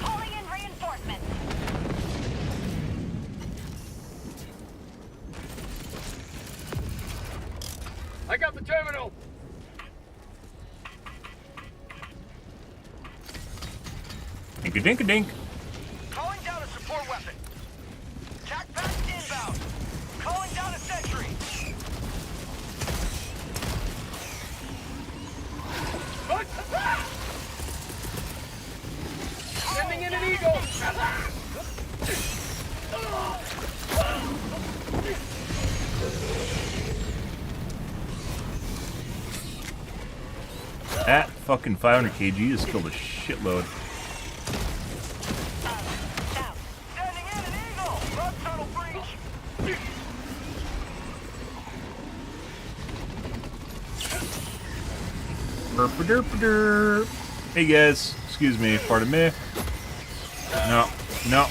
Calling in reinforcements. I got the terminal. Dink-a-dink-a-dink. Calling down a support weapon. Tac back inbound. Calling down a sentry. Sending in an eagle. That fucking 500 kg just killed a shitload. South. Sending in an eagle. Bug tunnel breach. Burp-a-derp-a-derp. Hey guys, excuse me, pardon me. No, no.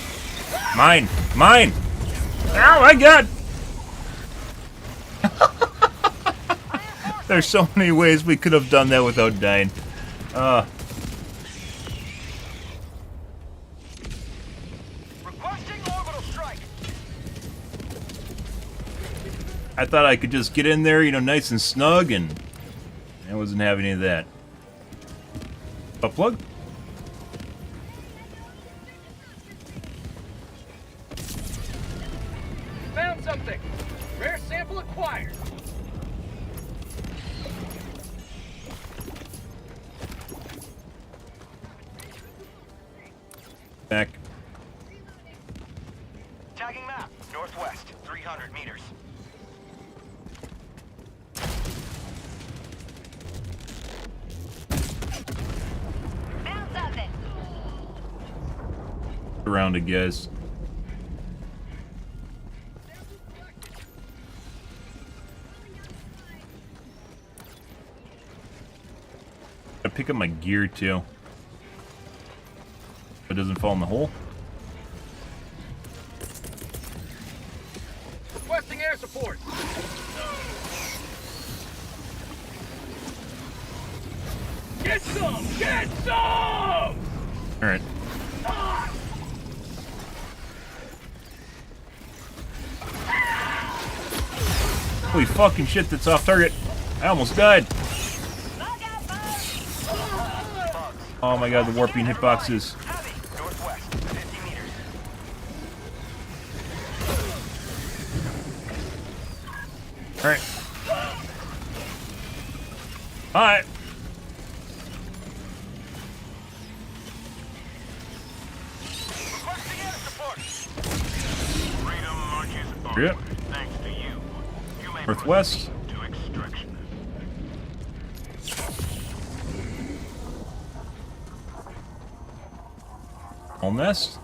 Mine! Mine! Oh my god! There's so many ways we could have done that without dying. Requesting orbital strike. I thought I could just get in there, you know, nice and snug, and I wasn't having any of that. Butt plug? something. Rare sample acquired. Back. Tagging map. Northwest, 300 meters. Found something. Around it, guys. I pick up my gear too. It doesn't fall in the hole. Requesting air support. Get some! Get some! Alright. Holy fucking shit, that's off target. I almost died. Look out, folks. Oh my god, the warping hitboxes. Heavy. Northwest, 50 meters. Alright. Alright. Requesting air support. Freedom marches on. Yep. Thanks to you. You may Northwest. proceed to extraction. Home nest.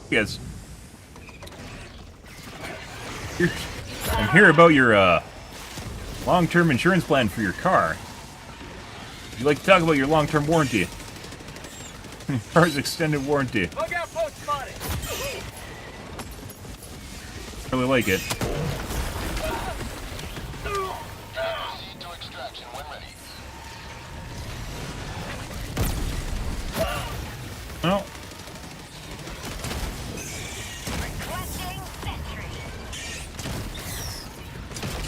Yes. I'm here about your long-term insurance plan for your car. Would you like to talk about your long-term warranty? Car's extended warranty. Bug outpost spotted. Really like it. Proceed to extraction when ready. Well, Requesting sentry.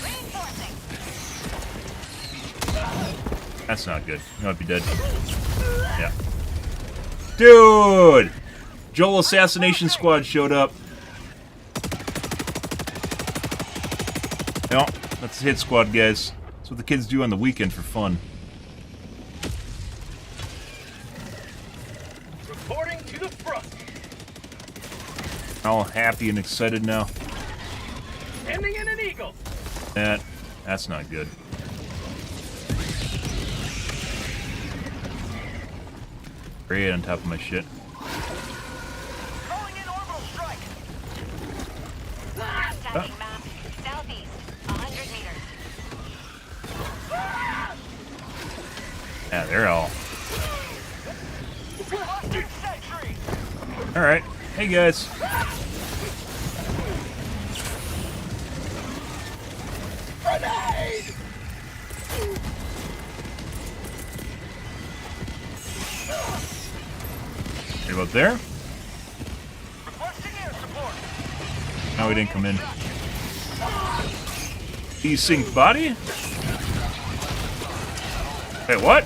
Reinforcing. that's not good. You might be dead. Yeah. Dude! Joel Assassination Squad showed up. No, that's the hit squad, guys. That's what the kids do on the weekend for fun. Reporting to the front. All happy and excited now. Sending in an eagle. That's not good. Great on top of my shit. Calling in orbital strike. Tagging map. Southeast. 100 meters. Yeah, they're all. Requesting sentry. Alright. Hey, guys. Grenade! Right about there. Requesting air support. No, he didn't come in. Desync body? Hey, what?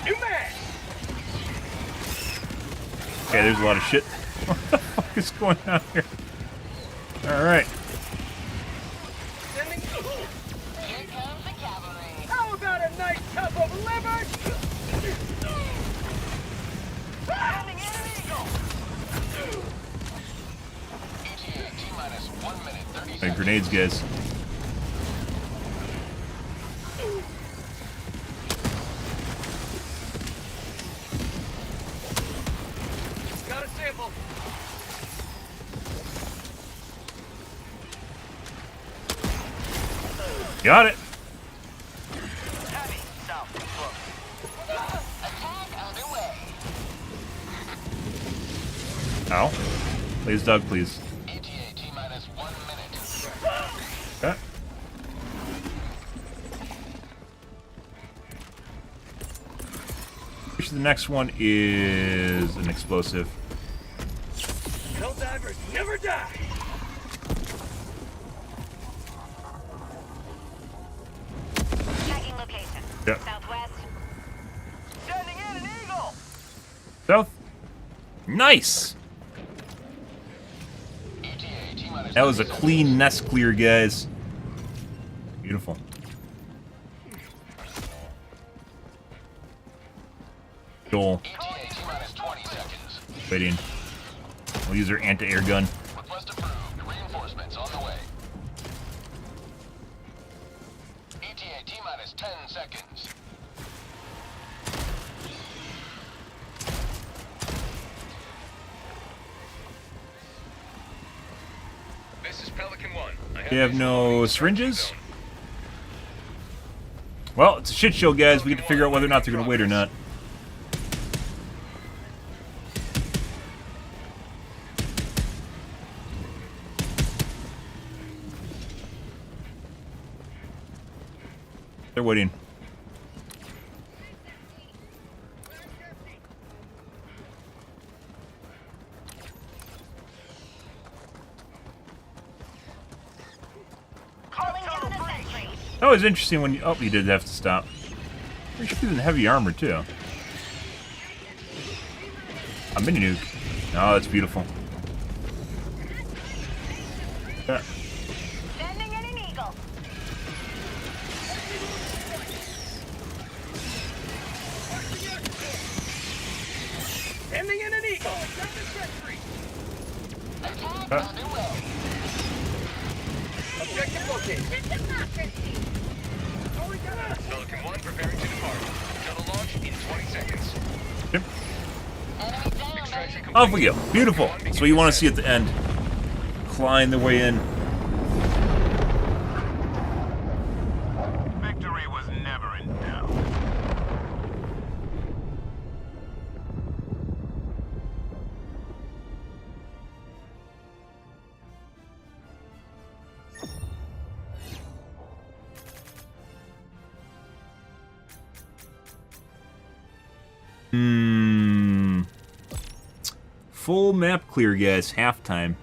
New man! Okay, there's a lot of shit. What the fuck is going on here? Alright. Sending... Here comes the cavalry. How about a nice cup of liver? Sending in an eagle. ETA T-minus 1 minute 30 Hey, seconds. grenades, guys. Got a sample. Got it. Heavy. South. Close. Attack underway. Ow. Please, Doug, please. ETA T-minus 1 minute. Okay. Which the next one is an explosive. Helldivers never die. Tagging location. Yep. Southwest. South. Nice! That was a clean nest clear, guys. Beautiful. Joel. Waiting. We'll use our anti-air gun. Request approved. Reinforcements on the way. ETA T-minus 10 seconds. This is Pelican 1. You have no syringes? Well, it's a shit show, guys. We get to figure out whether or not they're going to wait or not. They're waiting. Calling down a sentry. That was interesting when you... Oh, you did have to stop. We should be in heavy armor, too. A mini nuke. Oh, that's beautiful. Yeah. Sending in an eagle. Ending in an eagle. Attack is well. Objective located. Pelican 1 preparing to depart. Shuttle launch in 20 seconds. Yep. Enemy down, Extraction complete. Off we go. Beautiful. That's what you want to see at the end. Climb the way in. Victory was never in doubt. Full map clear, guys. Halftime.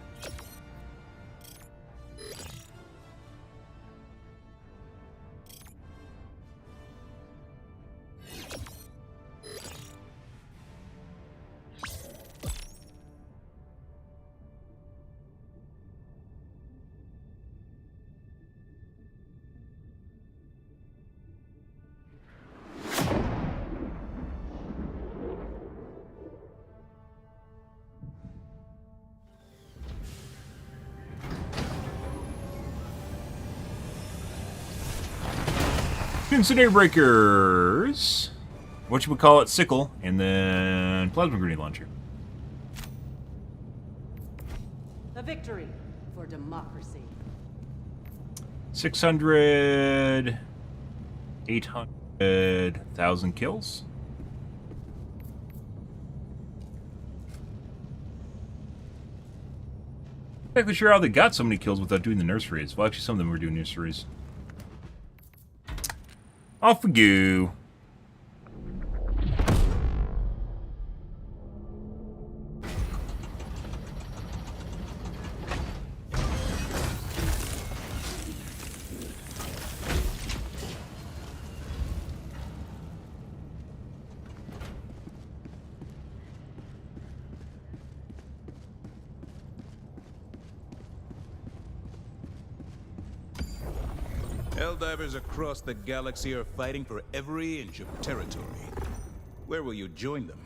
Incendiary breakers. What you would call it, sickle, and then plasma grenade launcher. A victory for democracy. 600, 800, 1,000 kills. Not exactly sure how they got so many kills without doing the nurseries. Well, actually, some of them were doing nurseries. Off we go. Helldivers across the galaxy are fighting for every inch of territory. Where will you join them?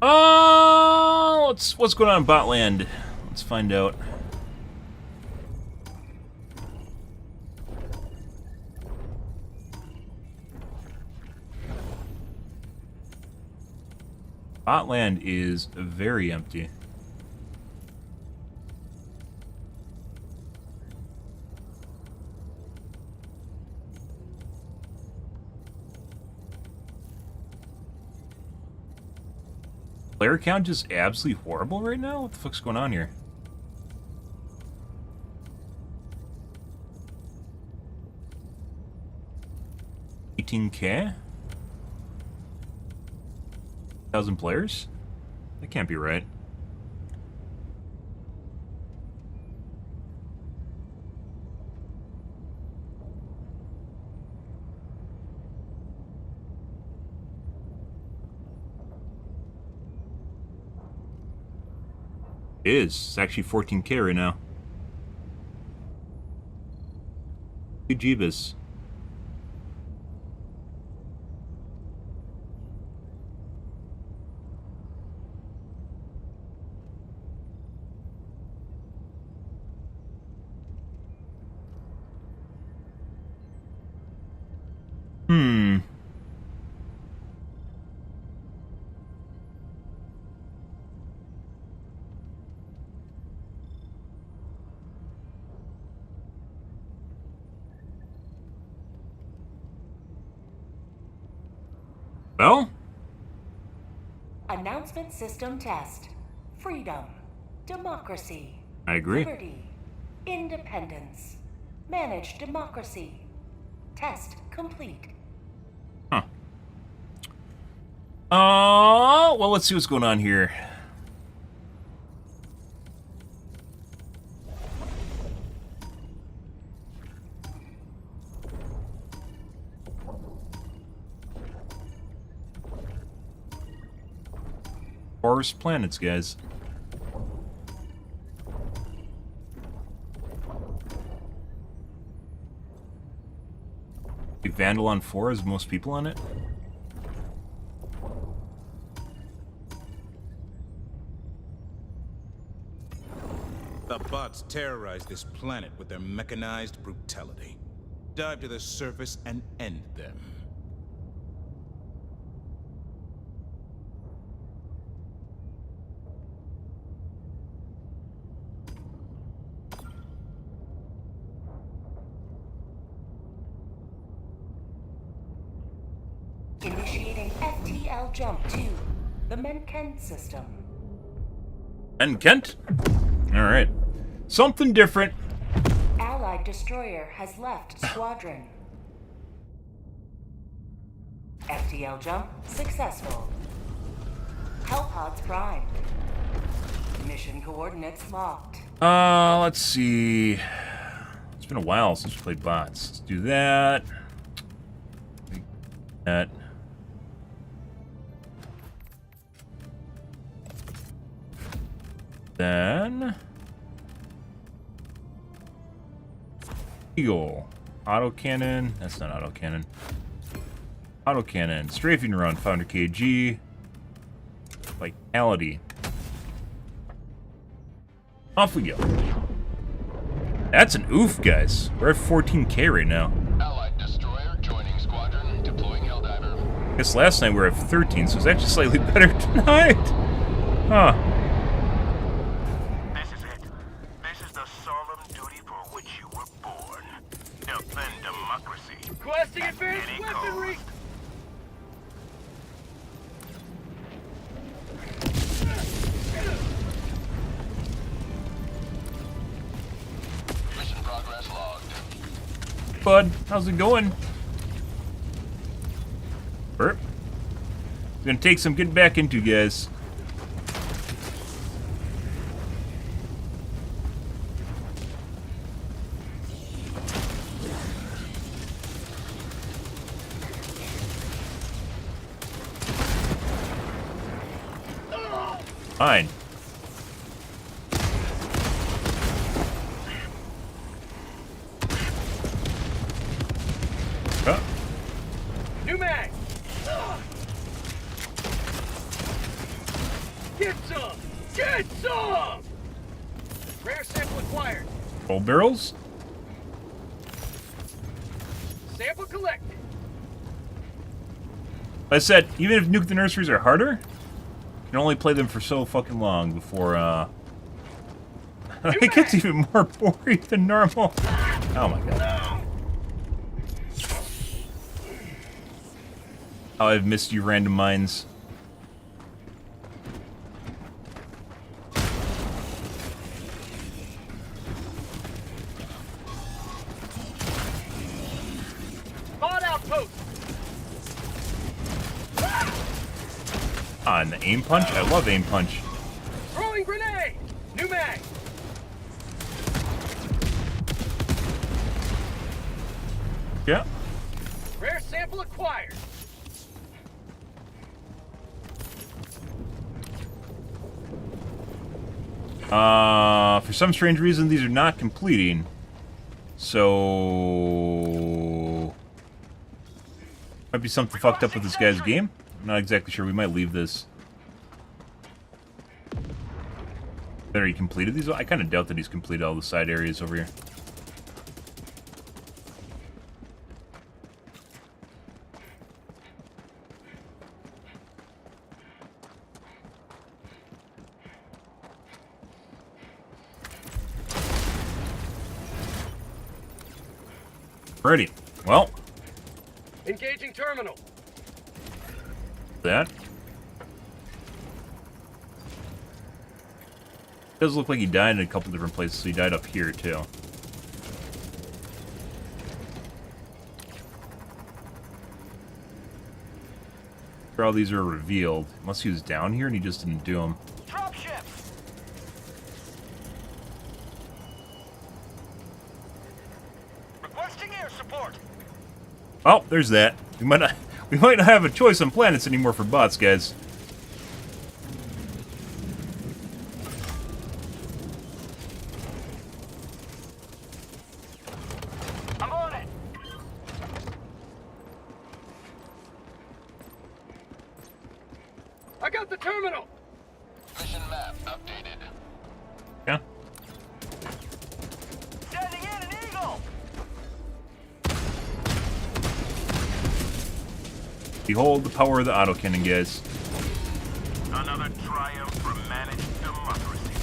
Oh, what's going on in Botland? Let's find out. Botland is very empty. Player count just absolutely horrible right now? What the fuck's going on here? $18K? 1,000 players? That can't be right. It is. It's actually 14K right now. Good Jeebus. Well, Announcement system test. Freedom. Democracy. I agree. Liberty. Independence. Manage democracy. Test complete. Huh. Well, let's see what's going on here. Forest planets, guys. Vandal on 4 has most people on it. The bots terrorize this planet with their mechanized brutality. Dive to the surface and end them. Initiating FTL jump to the Menken system. And Kent? Alright. Something different. Allied destroyer has left squadron. FTL jump successful. Hellpods primed. Mission coordinates locked. Let's see. It's been a while since we played bots. Let's do that. That. Then Eagle. Autocannon. That's not autocannon. Autocannon. Strafing run. 500 kg. Vitality. Off we go. That's an oof, guys. We're at 14K right now. Allied destroyer joining squadron, deploying Helldiver. I guess last night we were at 13, so it's actually slightly better tonight. Huh. This is it. This is the solemn duty for which you were born. Defend democracy. Requesting advanced Any weaponry! Mission progress logged. Bud, how's it going? Burp. It's gonna take some getting back into, guys. Fine. Oh. New mag! Get some! Get some! Rare sample acquired. Full barrels? Sample collected. I said, even if Nuke the Nurseries are harder, you can only play them for so fucking long before, it gets even more boring than normal. Oh my god. Oh, I've missed you, random mines. Bot outpost. Ah, and the aim punch? I love aim punch. Throwing grenade. New mag. Yeah. Rare sample acquired. For some strange reason, these are not completing. So... might be something fucked up with this guy's game. I'm not exactly sure. We might leave this. Better he completed these? I kind of doubt that he's completed all the side areas over here. Alrighty. Well. Engaging terminal. That. Does look like he died in a couple different places, so he died up here too. All these are revealed. Unless he was down here and he just didn't do them. Dropships. Requesting air support. Oh, there's that. We might not have a choice on planets anymore for bots, guys. I'm on it. I got the terminal. Mission map updated. Yeah. Sending in an eagle. Behold the power of the autocannon, guys. Another triumph for managed democracy.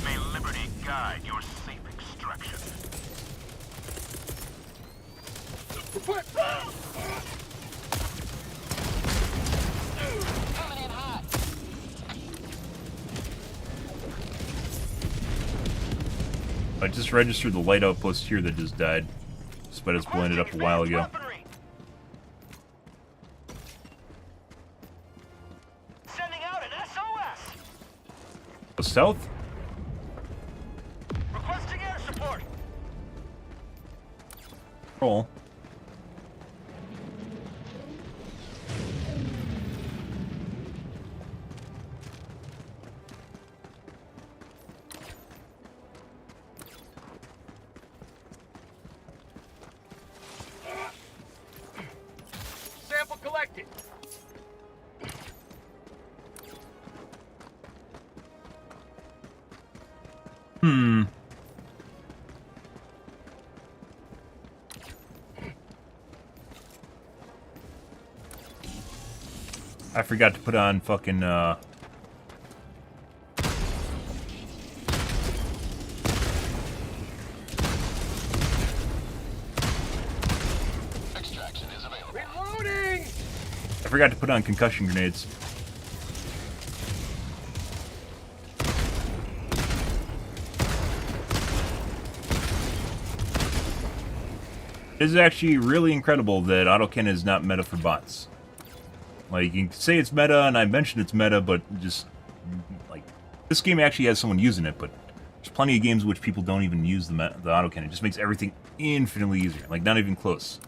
May liberty guide your safe extraction. Request. Coming in hot. I just registered the light outpost here that just died. Despite us blowing it up a while ago. Sending out an SOS. Go south? Requesting air support. Roll. Sample collected. I forgot to put on fucking, Extraction is available. Reloading. I forgot to put on concussion grenades. It is actually really incredible that autocannon is not meta for bots. Like, you can say it's meta, and I mentioned it's meta, but just, like, this game actually has someone using it, but there's plenty of games in which people don't even use the autocannon. It just makes everything infinitely easier. Like, not even close.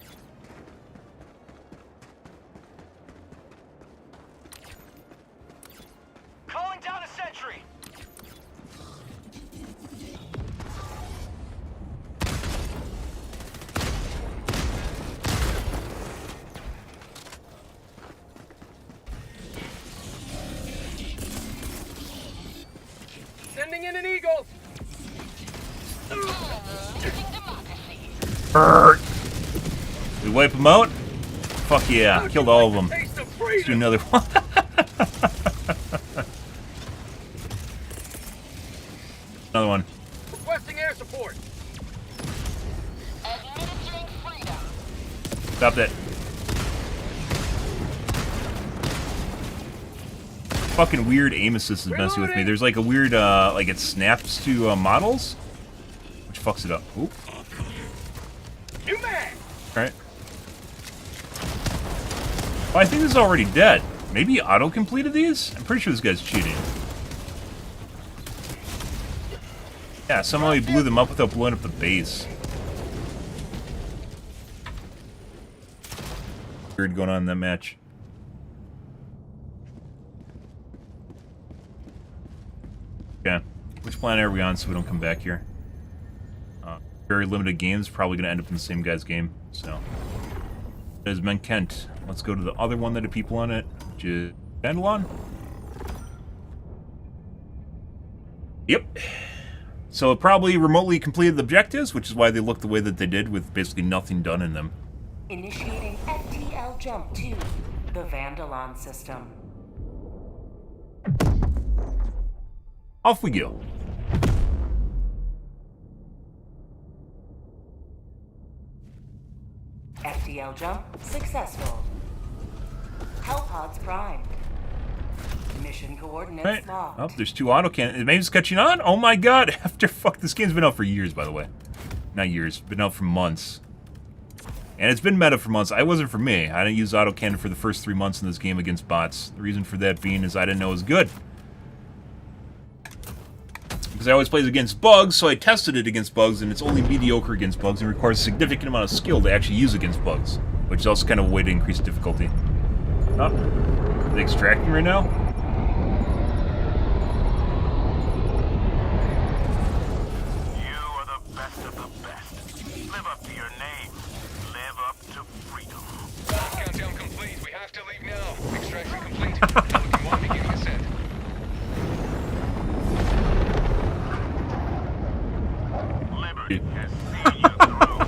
Calling down a sentry. Sending in an eagle. Losing democracy. We wipe them out? Fuck yeah, killed all of them. Taste of Let's do freedom. another one. Another one. Requesting air support. Administering freedom. Stop that. Fucking weird aim assist is messing with me. There's like a weird, like it snaps to models, which fucks it up. Oop. New mag. Alright. Oh, I think this is already dead. Maybe auto completed these? I'm pretty sure this guy's cheating. Yeah, somehow he blew them up without blowing up the base. Weird going on in that match. Yeah. Which planet are we on so we don't come back here? Very limited games, probably going to end up in the same guy's game, so. There's Men Kent. Let's go to the other one that had people on it, which is Dandelion. Yep. So it probably remotely completed the objectives, which is why they look the way that they did, with basically nothing done in them. Initiating FTL jump to the Vandalon system. Off we go. FTL jump successful. Hellpods primed. Mission coordinates Right. locked. Oh, there's 2 auto cannons. Maybe it's catching on? Oh my god! This game's been out for years, by the way. Not years, been out for months. And it's been meta for months. I wasn't for me. I didn't use autocannon for the first 3 months in this game against bots. The reason for that being is I didn't know it was good. Because I always plays against bugs, so I tested it against bugs, and it's only mediocre against bugs and requires a significant amount of skill to actually use against bugs. Which is also kind of a way to increase difficulty. Oh, are they extracting right now? You are the best of the best. Live up to your name. Live up to freedom. Countdown complete. We have to leave now. Extraction complete. Pelican 1 beginning ascent. Liberty has seen you through.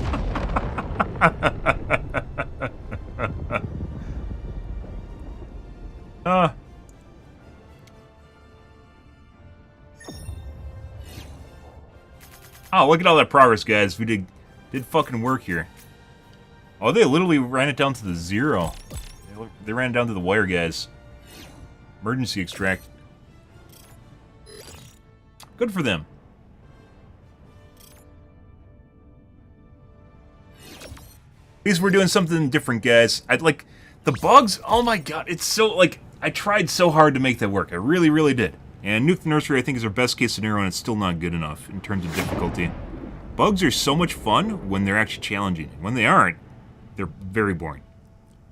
Oh, look at all that progress, guys. We did fucking work here. Oh, they literally ran it down to the 0. They ran it down to the wire, guys. Emergency extract. Good for them. At least we're doing something different, guys. I'd like the bugs. Oh my god, it's so like I tried so hard to make that work. I really, really did. And Nuke the Nursery, I think, is our best case scenario, and it's still not good enough in terms of difficulty. Bugs are so much fun when they're actually challenging. When they aren't, they're very boring.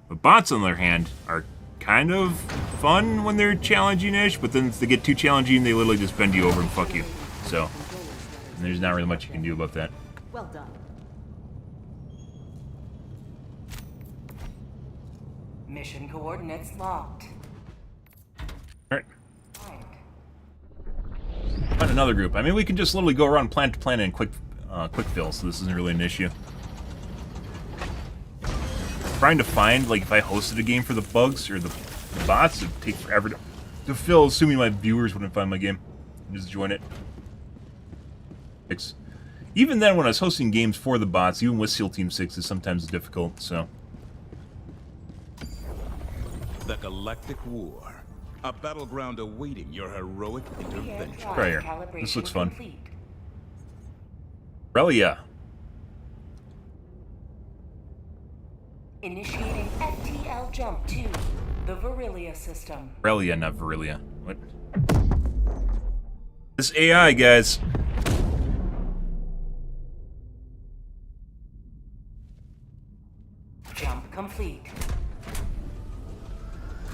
But bots, on the other hand, are kind of fun when they're challenging-ish, but then if they get too challenging, they literally just bend you over and fuck you. So, and there's not really much you can do about that. Well done. Mission coordinates locked. Alright. Find another group. I mean, we can just literally go around planet to planet and quick fill, so this isn't really an issue. Trying to find, like, if I hosted a game for the bugs or the bots, it'd take forever to fill, assuming my viewers wouldn't find my game. Just join it. Even then, when I was hosting games for the bots, even with SEAL Team 6, it's sometimes difficult, so. The Galactic War. A battleground awaiting your heroic intervention. Right here. This looks fun. Relia. Initiating FTL jump to the Virilia system. Relia, not Virilia. What? This AI, guys. Jump complete.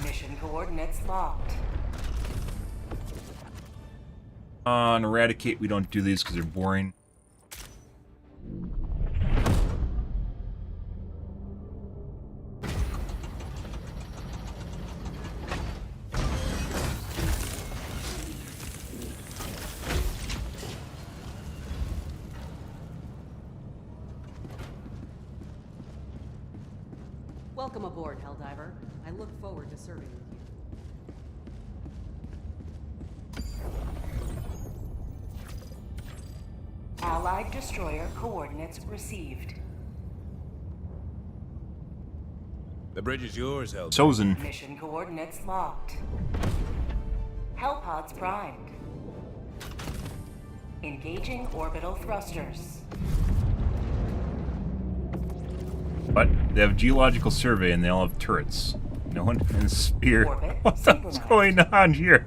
Mission coordinates locked. On Eradicate, we don't do these because they're boring. Welcome aboard, Helldiver. I look forward to serving with you. Allied destroyer coordinates received. The bridge is yours, Helldiver. Chosen. Mission coordinates locked. Hellpods primed. Engaging orbital thrusters. But they have geological survey and they all have turrets. No one can spear. What's going on here?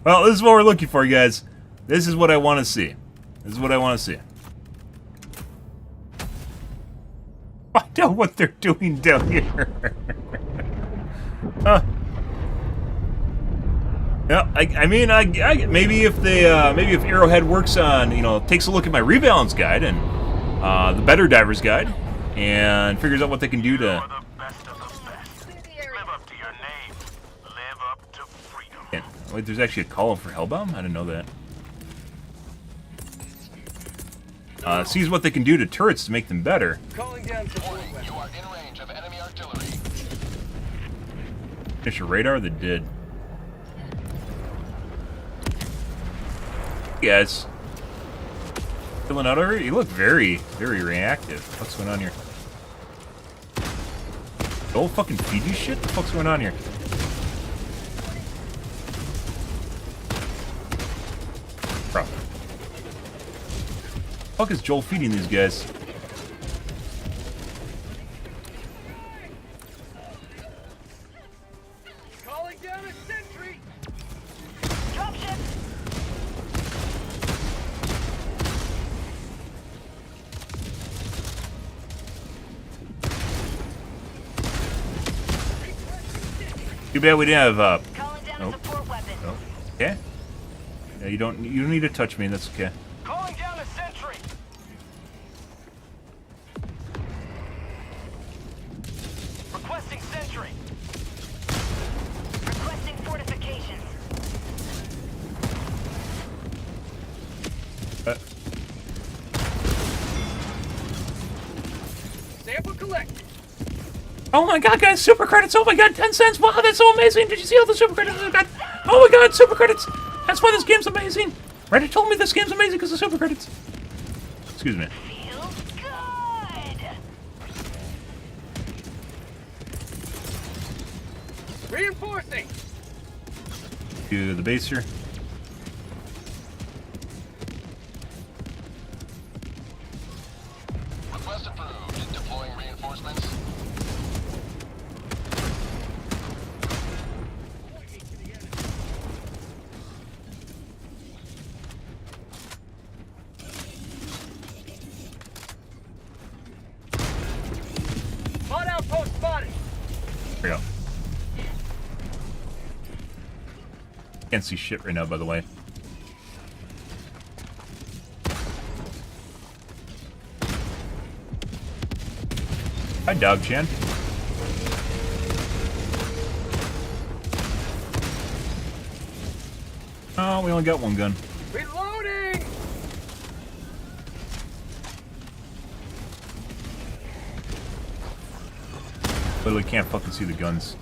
Well, this is what we're looking for, guys. This is what I want to see. This is what I want to see. I know what they're doing down here. Yeah, I mean, maybe if maybe if Arrowhead works on, takes a look at my rebalance guide and the Better Divers guide, and figures out what they can do to. You're the best of the best. Live up to your name. Live up to freedom. Yeah, wait, there's actually a call for Hellbound? I didn't know that. Sees what they can do to turrets to make them better. Calling down support Warning, weapons. you are in range of enemy artillery. Finish your radar? They did. Guys. Filling out already? You look very, very reactive. What's going on here? Don't fucking feed you shit? What the fuck's going on here? Bro. The fuck is Joel feeding these guys? Calling down a sentry. Dropship. Too bad we didn't have Calling down Nope. a support weapon. oh, okay. Yeah, you don't need to touch me, that's okay. Calling down a sentry. Requesting sentry. Requesting fortifications. Sample collected. Oh my god, guys, super credits! Oh my god, 10 cents! Wow, that's so amazing! Did you see all the super credits I got? Oh my god, super credits! That's why this game's amazing! Reddit told me this game's amazing because of super credits. Excuse me. Feels good. Reinforcing. To the base here. Request approved. Deploying reinforcements. Hot outpost spotted. There we go. Can't see shit right now, by the way. Hi, Dog Chan. Oh, we only got one gun. Reloading. Literally can't fucking see the guns.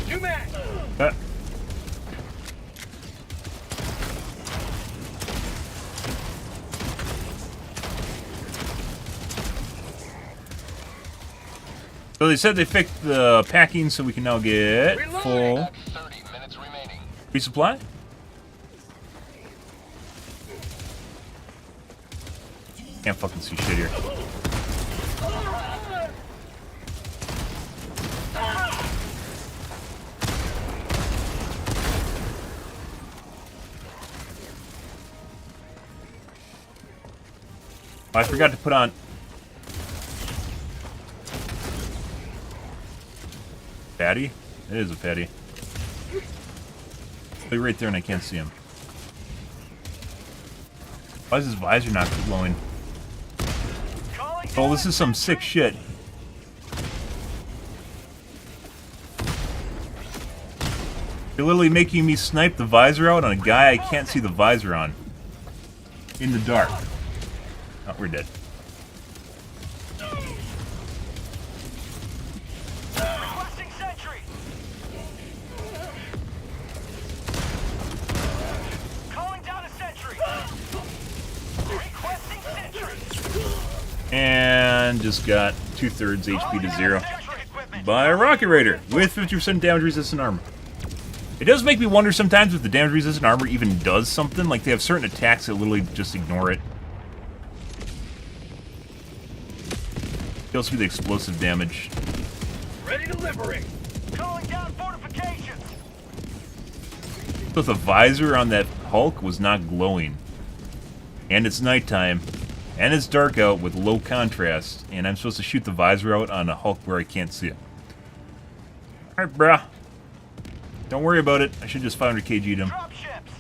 New man. So they said they fixed the packing so we can now get full Back 30 minutes remaining. resupply. Can't fucking see shit here. Oh, I forgot to put on. Fatty? It is a fatty. He's right there and I can't see him. Why is his visor not glowing? Oh, this is some sick shit. You're literally making me snipe the visor out on a guy I can't see the visor on. In the dark. Oh, we're dead. Requesting sentry. Calling down a sentry. Requesting sentry. And just got 2/3 HP to 0 Sentry equipment. by a Rocket Raider with 50% damage resistant armor. It does make me wonder sometimes if the damage resistant armor even does something. Like they have certain attacks that literally just ignore it. Kills me the explosive damage. Ready to liberate. Calling down fortifications. So the visor on that Hulk was not glowing. And it's nighttime. And it's dark out with low contrast. And I'm supposed to shoot the visor out on a Hulk where I can't see it. Alright, bruh. Don't worry about it. I should just 500 kg'd him. Drop ships.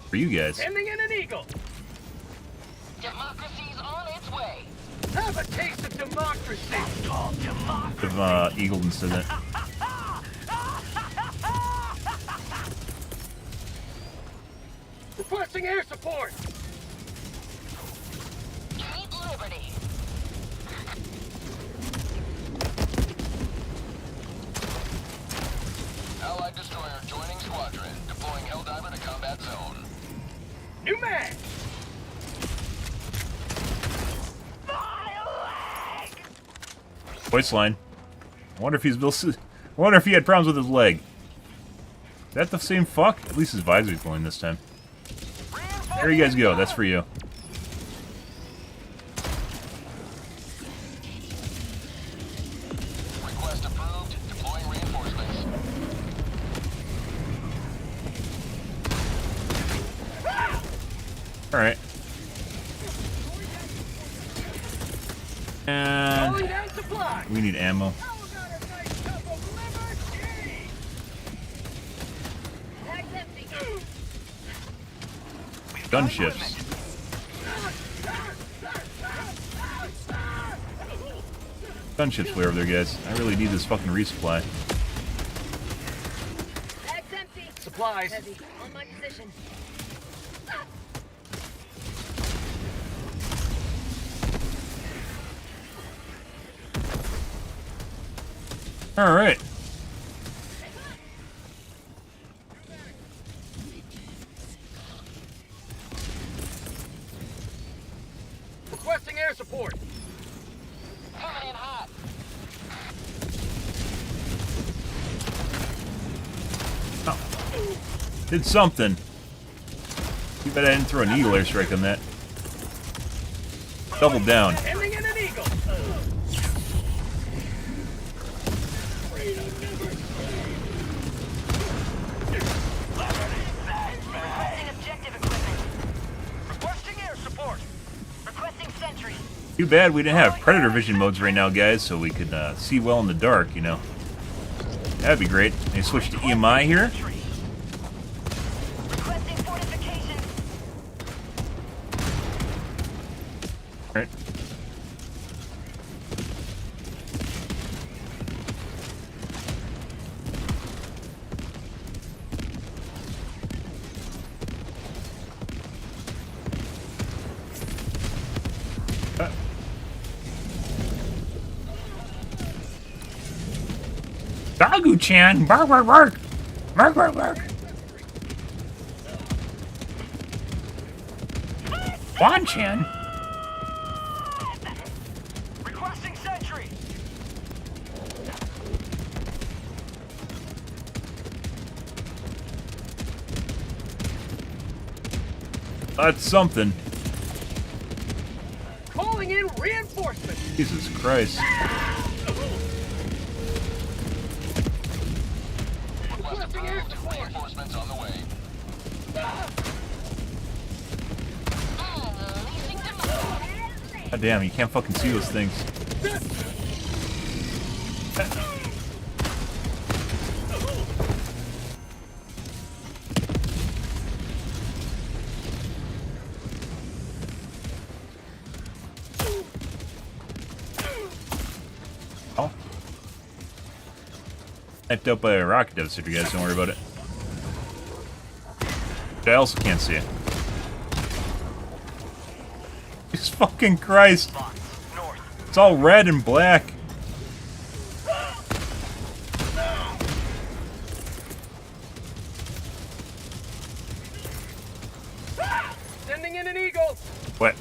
For you guys. Sending in an eagle. Democracy's on its way. Have a taste of democracy. If Eagle instead of that. Requesting air support. Keep liberty. Allied destroyer joining squadron. Deploying Helldiver to combat zone. New man. Voice line. I wonder if he's I wonder if he had problems with his leg. Is that the same fuck? At least his visor's glowing this time. There you guys go. That's for you. Request approved. Deploying reinforcements. Alright. And Calling down supply. we need ammo. Gunships. Gunships way over there, guys. I really need this fucking resupply. Supplies. On my position. Alright. Requesting air support. Coming in hot. Did something. Too bad I didn't throw an eagle airstrike on that. Double down. Sending in an eagle. Requesting objective equipment. Requesting air support. Requesting sentry. Too bad we didn't have predator vision modes right now, guys, so we could see well in the dark, you know. That'd be great. They switch to EMI here. Requesting fortifications. Alright. Dagu-chan! Bark, bark, bark! Bark, bark, bark! Quan-chan! Requesting sentry. That's something. Calling in reinforcements. Jesus Christ. Request approved. Reinforcements on the way. God damn, you can't fucking see those things. Oh. Sniped out by a rocket devastator, guys. Don't worry about it. But I also can't see it. Jesus fucking Christ. It's all red and black. Sending in an eagle. What?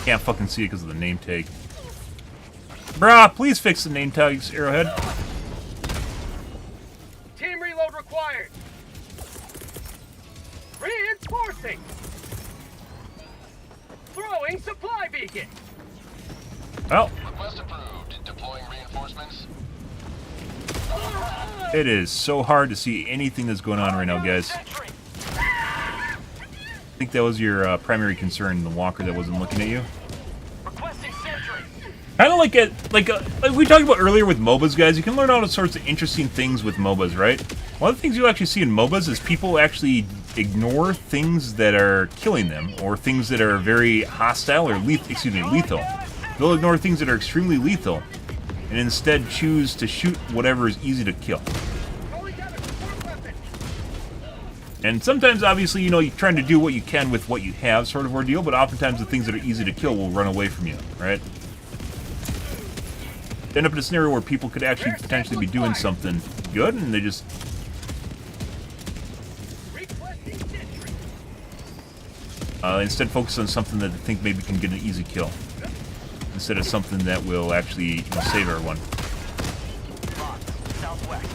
Can't fucking see it because of the name tag. Bruh, please fix the name tags, Arrowhead. Team reload required. Reinforcing. Throwing supply beacon. Well, Request approved. Deploying reinforcements. it is so hard to see anything that's going on right now, guys. Sentry. I think that was your primary concern, the walker that wasn't looking at you. Requesting sentry. Kind of like we talked about earlier with MOBAs, guys. You can learn all sorts of interesting things with MOBAs, right? One of the things you'll actually see in MOBAs is people actually ignore things that are killing them, or things that are very hostile or lethal. They'll ignore things that are extremely lethal, and instead choose to shoot whatever is easy to kill. Calling down a support weapon. And sometimes, obviously, you know, you're trying to do what you can with what you have, sort of ordeal, but oftentimes the things that are easy to kill will run away from you, right? End up in a scenario where people could actually potentially be doing something good, and they just... Requesting sentry. instead focus on something that they think maybe can get an easy kill, instead of something that will actually, you know, save everyone. Southwest.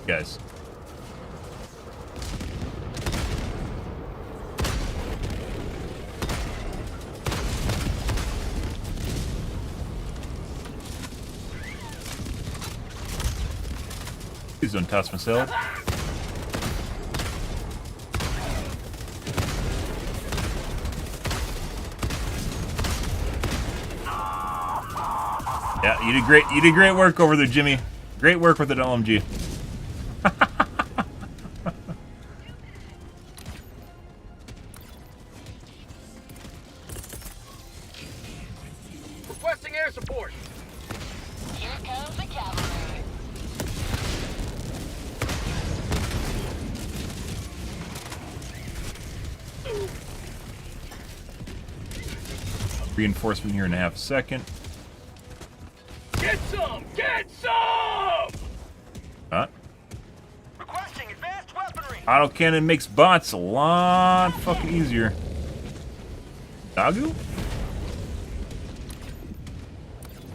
Guys. Please don't toss myself. Yeah, you did great. You did great work over there, Jimmy. Great work with the LMG. Requesting air support. Here comes the cavalry. Reinforcement here in a half a second. Get some! Get some! Huh? Requesting advanced weaponry. Autocannon makes bots a lot fucking easier. Dagu?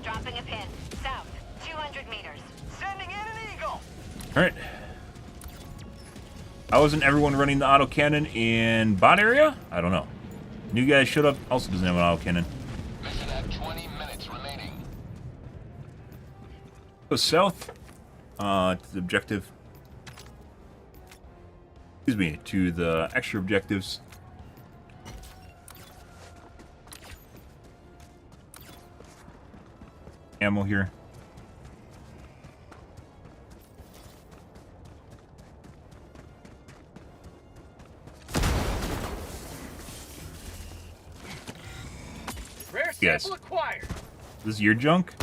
Dropping a pin. South, 200 meters. Sending in an eagle. Alright. How isn't everyone running the autocannon in bot area? I don't know. New guy showed up, also doesn't have an autocannon. Mission at 20 minutes remaining. Go south. To the objective. Excuse me, to the extra objectives. Ammo here. Rare Yes. sample acquired. This is your junk?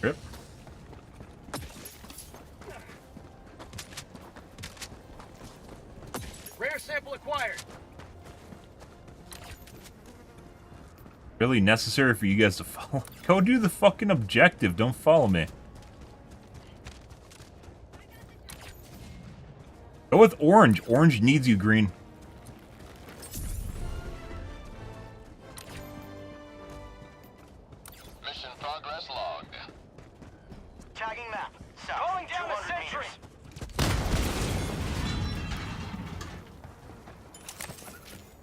Rip. Rare sample acquired. Really necessary for you guys to follow? Go do the fucking objective. Don't follow me. Go with orange. Orange needs you, green. Mission progress logged. Tagging map. South. Going down a sentry.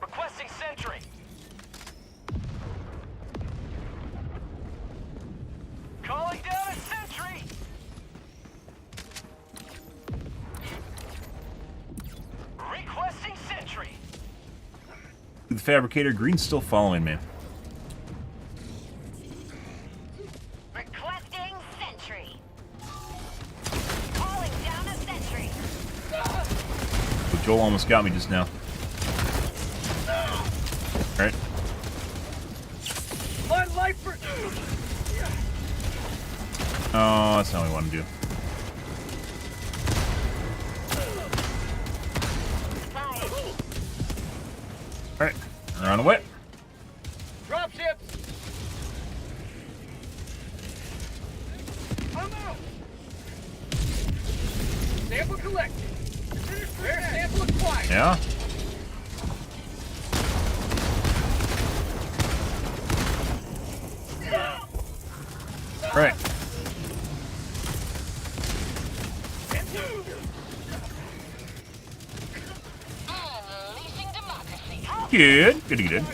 Requesting sentry. Calling down a sentry. Requesting sentry. The fabricator, green's still following me. Requesting sentry. Calling down a sentry. But Joel almost got me just now. Alright. My life for. Oh, that's not what I want to do. Alright, we're on the way. Dropships! I'm out! Sample collected. Rare sample acquired. Yeah. Right. Unleashing democracy. Good. Good.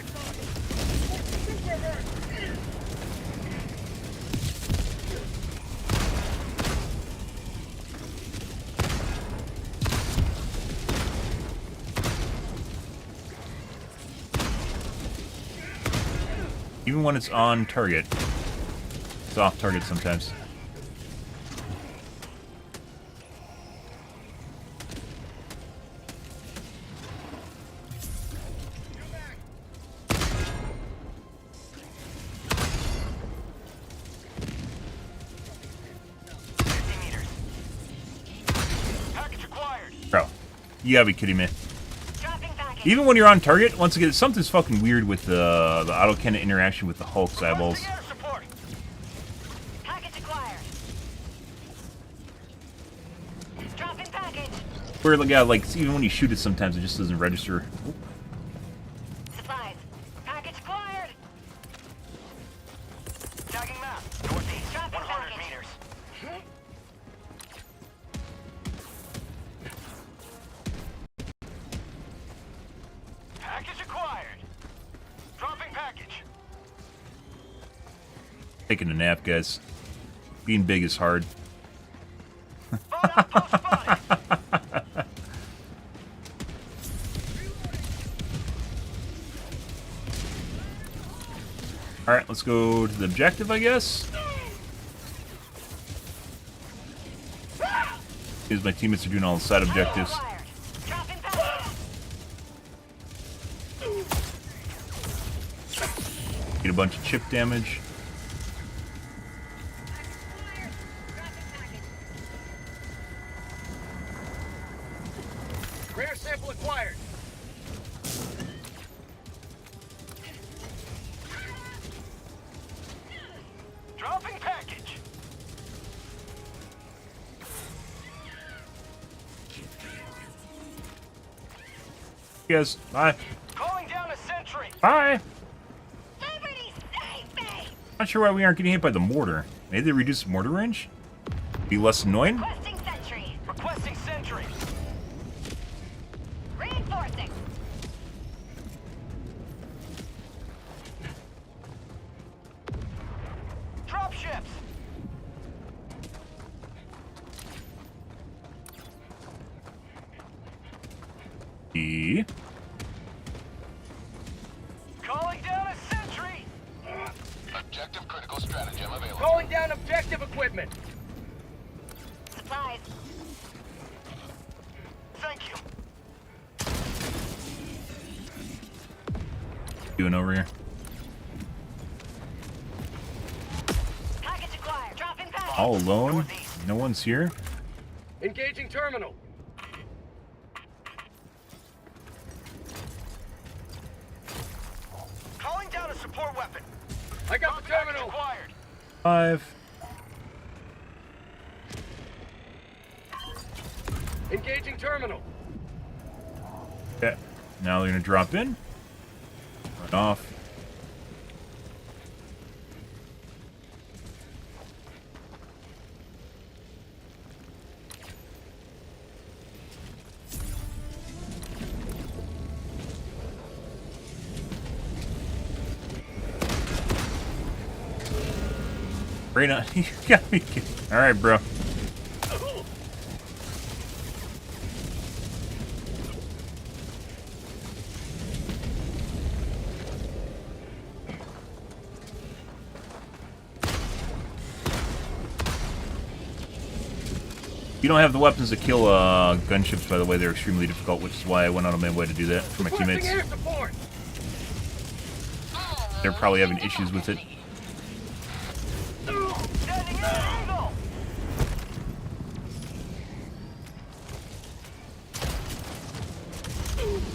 Even when it's on target, it's off target sometimes. Bro, you gotta be kidding me. Even when you're on target, once again, something's fucking weird with the autocannon interaction with the Hulk's eyeballs. Package acquired. Dropping package. Where, yeah, like, even when you shoot it sometimes, it just doesn't register. Oop. Supplies. Package acquired. Tagging map. Northeast. Dropping 100 package. meters. Package acquired. Dropping package. Taking a nap, guys. Being big is hard. Spot outpost spotted. Alright, let's go to the objective, I guess. Because my teammates are doing all the side objectives. Acquired. Dropping package. Get a bunch of chip damage. Rare sample acquired. Dropping package. Yes, bye. Calling down a sentry. Bye! Somebody save me! Not sure why we aren't getting hit by the mortar. Maybe they reduce mortar range? Be less annoying? Requesting sentry. Requesting sentry. Reinforcing. Drop ships. E. Calling down a sentry. Objective critical stratagem available. Calling down objective equipment. Supplies. Thank you. Doing over here. Package acquired. Dropping package. All alone? No one's here? Engaging terminal. Calling down a support weapon. I got the Package terminal. acquired. 5. Engaging terminal. Okay. Now they're gonna drop in. Run off. Right on. You got me kidding. Alright, bro. You don't have the weapons to kill gunships, by the way. They're extremely difficult, which is why I went out of my way to do that for my Requesting teammates. air support. They're probably having issues with it. Sending an eagle.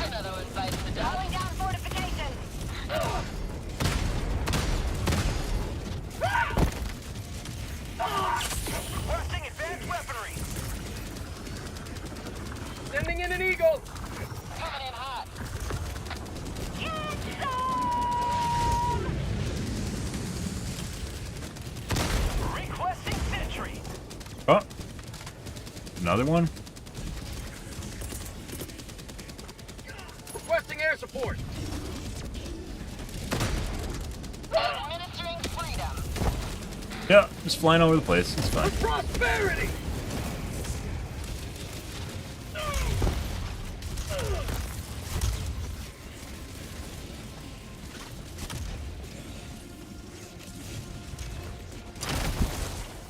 Another one bites the dust. Calling down fortifications. Another one? Requesting air support. Administering freedom. Yeah, just flying all over the place. It's fine. Prosperity.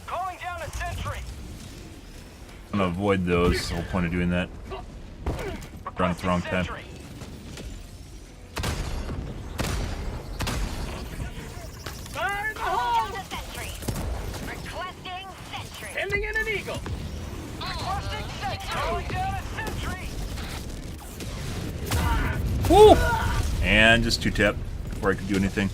Calling down a sentry. I'm gonna avoid those. That's the whole point of doing that. Run at the wrong time. Sentry. Fire in the hole. Down the sentry. Requesting sentry. Sending in an eagle. Requesting sentry. Calling down a sentry. Woo! And just 2-tap before I could do anything.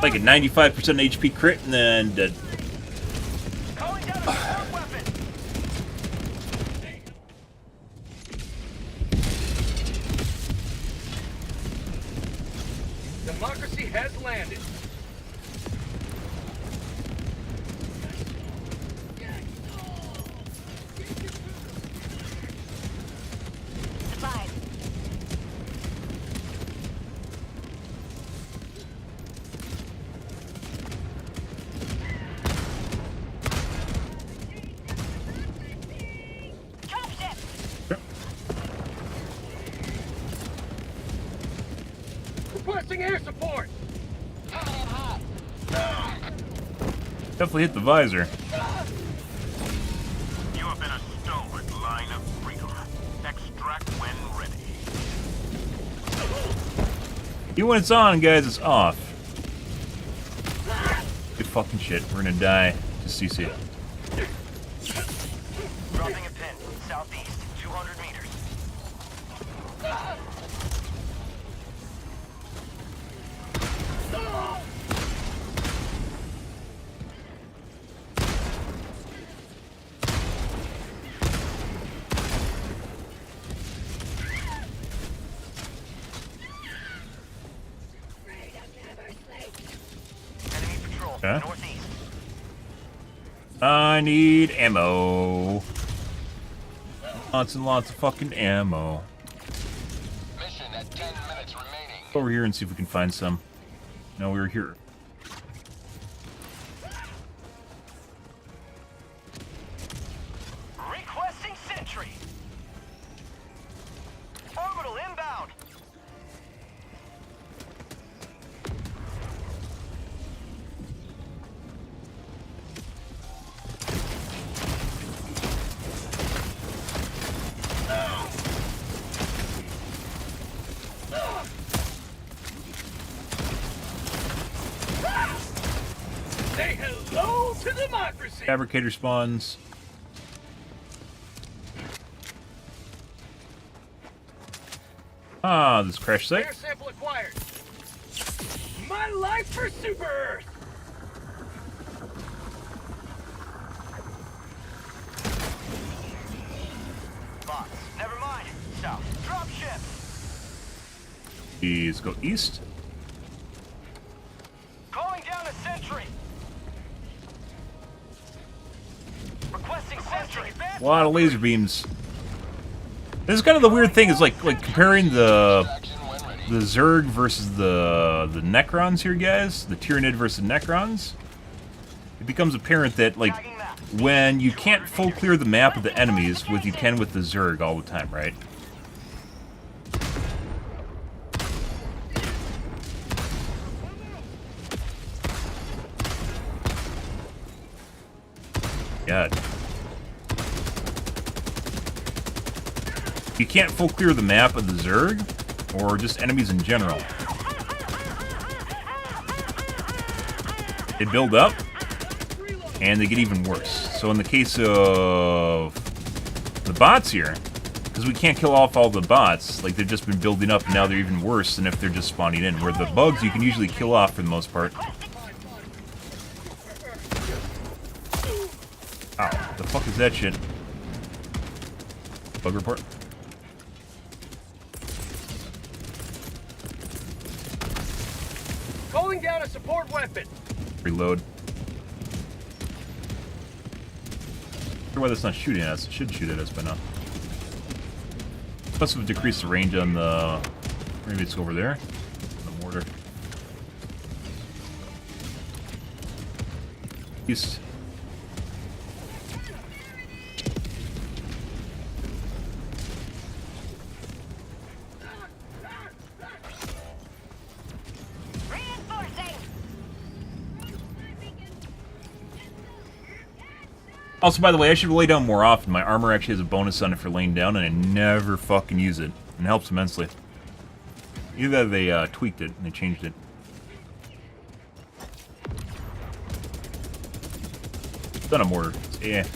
Like a 95% HP crit and then dead. Calling down a support weapon. Democracy has landed. Supplies. Dropship. Requesting air support. Definitely hit the visor. You have been a stalwart line of freedom. Extract when ready. Even when it's on, guys, it's off. Good fucking shit. We're gonna die. Just CC. Dropping a pin. Southeast. 200 meters. Enemy patrol. Okay. Northeast. I need ammo. Lots and lots of fucking ammo. Mission at 10 minutes remaining. Go over here and see if we can find some. No, we were here. Requesting sentry. Orbital inbound. Say hello to democracy. Fabricator spawns. Ah, this crash site. Air sample acquired. My life for Super Earth. Box. Never mind. South. Drop ship. Please go east. Calling down a sentry. Requesting sentry. A lot of laser beams. This is kind of the weird thing, is like comparing the Zerg versus the Necrons here, guys. The Tyranid versus Necrons. It becomes apparent that, like, when you can't full clear the map of the enemies with you can with the Zerg all the time, right? God. You can't full clear the map of the Zerg, or just enemies in general. They build up, and they get even worse. So in the case of the bots here, because we can't kill off all the bots, like they've just been building up, and now they're even worse than if they're just spawning in. Where the bugs you can usually kill off for the most part. Ow, the fuck is that shit? Bug report? Calling down a support weapon. Reload. sure why that's not shooting at us. It should shoot at us by now. Plus, we've decreased the range on the... Maybe it's over there. The mortar. East. Also, by the way, I should lay down more often. My armor actually has a bonus on it for laying down, and I never fucking use it. And it helps immensely. Either they tweaked it and they changed it. Done a mortar. Yeah.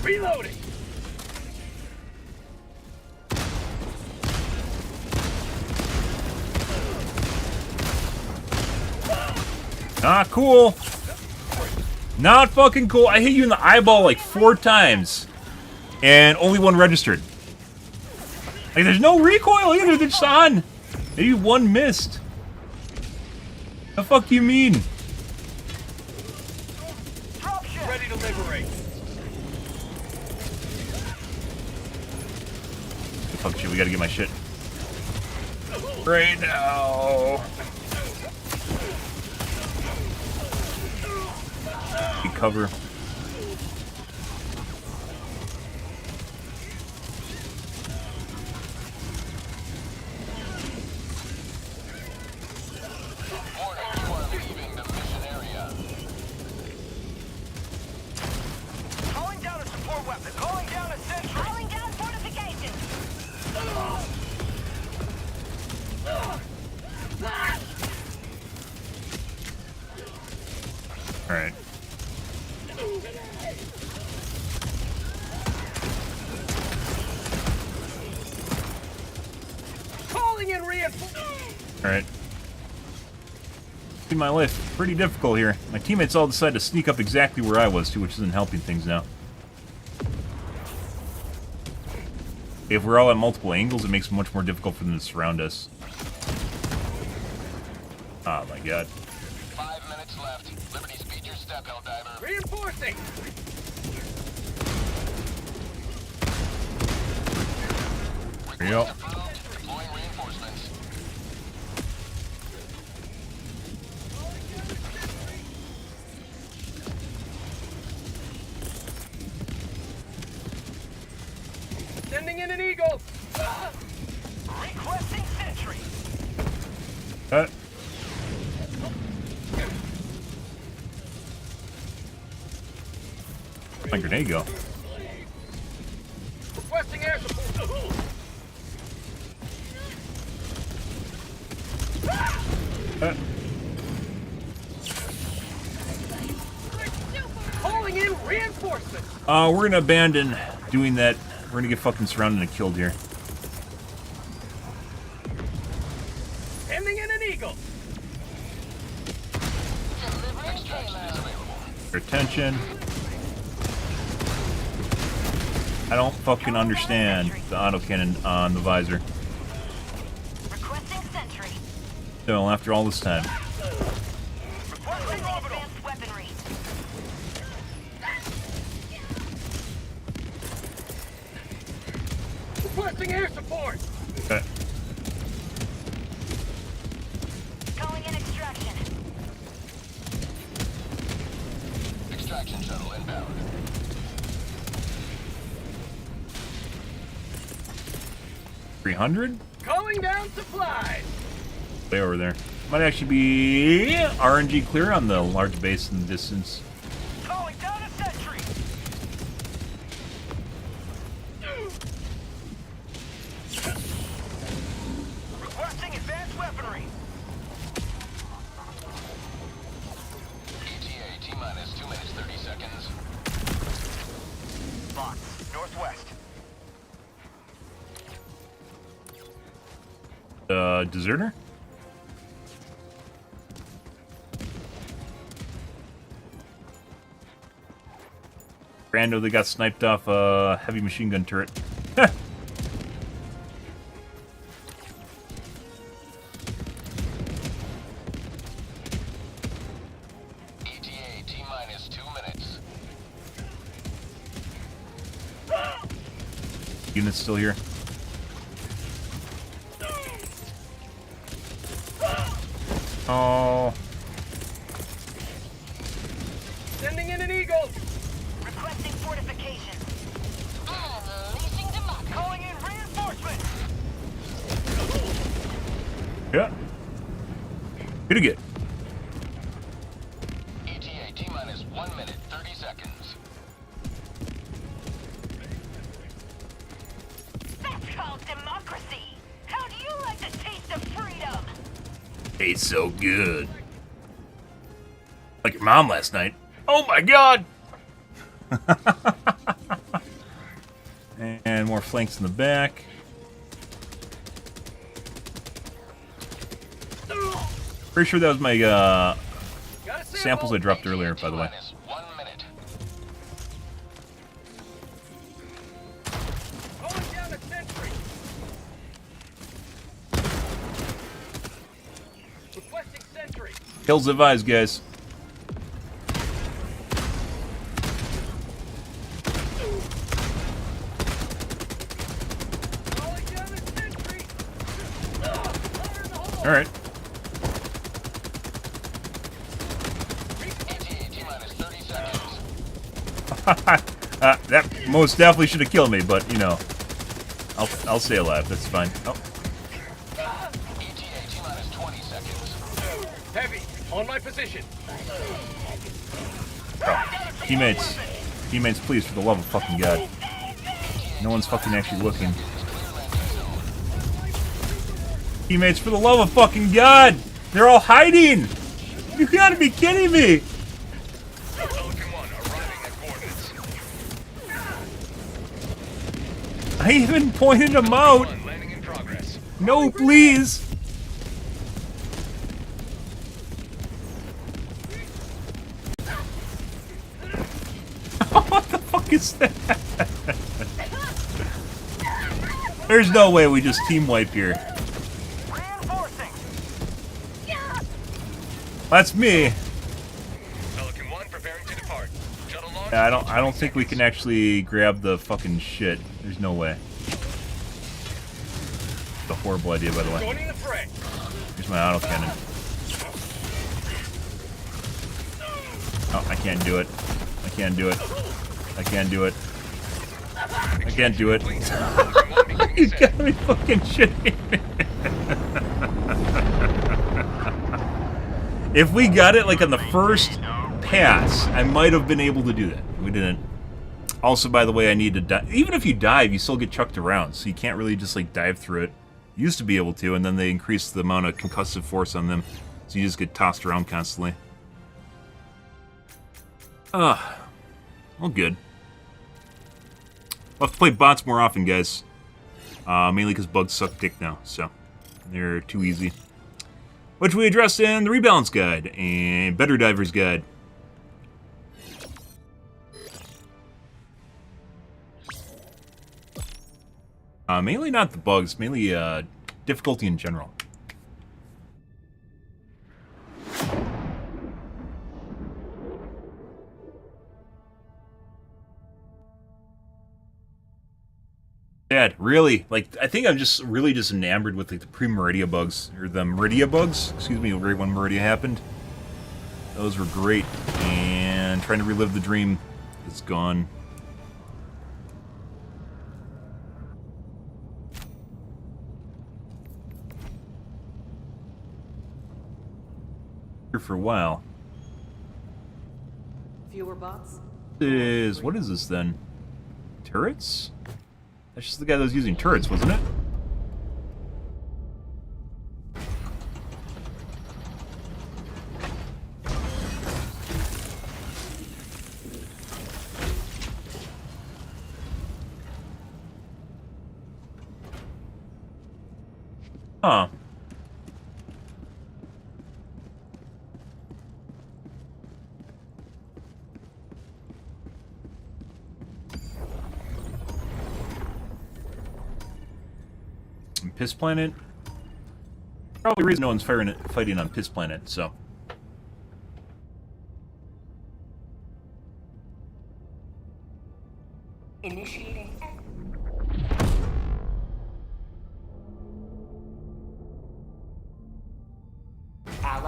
Reloading. Not cool. Not fucking cool. I hit you in the eyeball like 4 times. And only 1 registered. Like, there's no recoil either. They're just on. Maybe 1 missed. The fuck do you mean? Ready to liberate. Fuck shit, we gotta get my shit. Right now. Cover. Calling down a support weapon. Calling down a sentry. Calling down fortifications. All right. Calling in reinforcements. All right. See, my life pretty difficult here. My teammates all decided to sneak up exactly where I was too, which isn't helping things now. If we're all at multiple angles, it makes it much more difficult for them to surround us. Oh my god. 5 minutes left. Liberty, speed your step, Helldiver. Reinforcing. There you go. Approved. Deploying reinforcements. Sending in an eagle. Requesting sentry. Cut. My grenade go. Requesting air support. Calling in reinforcements. We're gonna abandon doing that. We're gonna get fucking surrounded and killed here. Sending in an eagle. Your attention. I don't fucking understand the autocannon on the visor. Requesting sentry. So after all this time. Requesting advanced weaponry. Requesting air support. Okay. Calling in extraction. Extraction shuttle inbound. $300? Calling down supplies. Way over there. Might actually be RNG clear on the large base in the distance. Calling down a sentry. Requesting advanced weaponry. ETA T-minus 2 minutes 30 seconds. Box northwest. Deserter? Brando, they got sniped off a heavy machine gun turret. units still here. Oh. Sending in an eagle. Requesting fortifications. Unleashing democracy. Calling in reinforcements. Yeah. Pretty good. ETA T-minus 1 minute, 30 seconds. That's called democracy. How do you like the taste of freedom? It's so good. Like your mom last night. Oh my god! And more flanks in the back. Pretty sure that was my Got a samples I dropped earlier, by the way. T-minus 1 minute. Calling down a sentry. Requesting sentry. Kills advised, guys. Calling down a sentry. Fire in the hole. Alright. ETA T-minus 30 seconds. That most definitely should have killed me, but, you know. I'll stay alive, that's fine. Oh. ETA T-minus 20 seconds. Heavy. On my position. Teammates, please, for the love of fucking God. No one's fucking actually looking. Teammates, for the love of fucking God! They're all hiding! You gotta be kidding me! Pelican 1 arriving at coordinates. I even pointed them out! 1 landing in progress. No, please! What the fuck is that? There's no way we just team wipe here. Reinforcing. That's me. Pelican 1 preparing to depart. Shuttle launch. Yeah, I don't think we can actually grab the fucking shit. There's no way. It's a horrible idea, by the way. Joining the fray. Here's my autocannon. Oh, I can't do it. I can't do it. I can't do it. I can't do it. Pelican 1 beginning You ascent. got me fucking shitting me. If we got it like on the first pass, I might have been able to do that. We didn't. Also, by the way, I need to dive. Even if you dive, you still get chucked around, so you can't really just like dive through it. You used to be able to, and then they increased the amount of concussive force on them, so you just get tossed around constantly. Well, good. We'll have to play bots more often, guys. Mainly because bugs suck dick now, so they're too easy. Which we addressed in the Rebalance Guide and Better Divers Guide. Mainly not the bugs, mainly difficulty in general. Dad, really? Like, I think I'm just really just enamored with like the pre-Meridia bugs, or the Meridia bugs. Excuse me, right when Meridia happened. Those were great, and trying to relive the dream is gone. Here for a while. Fewer bots? What is this then? Turrets? That's just the guy that was using turrets, wasn't it? Huh. Piss Planet? Probably the reason no one's fighting on Piss Planet, so. Initiating.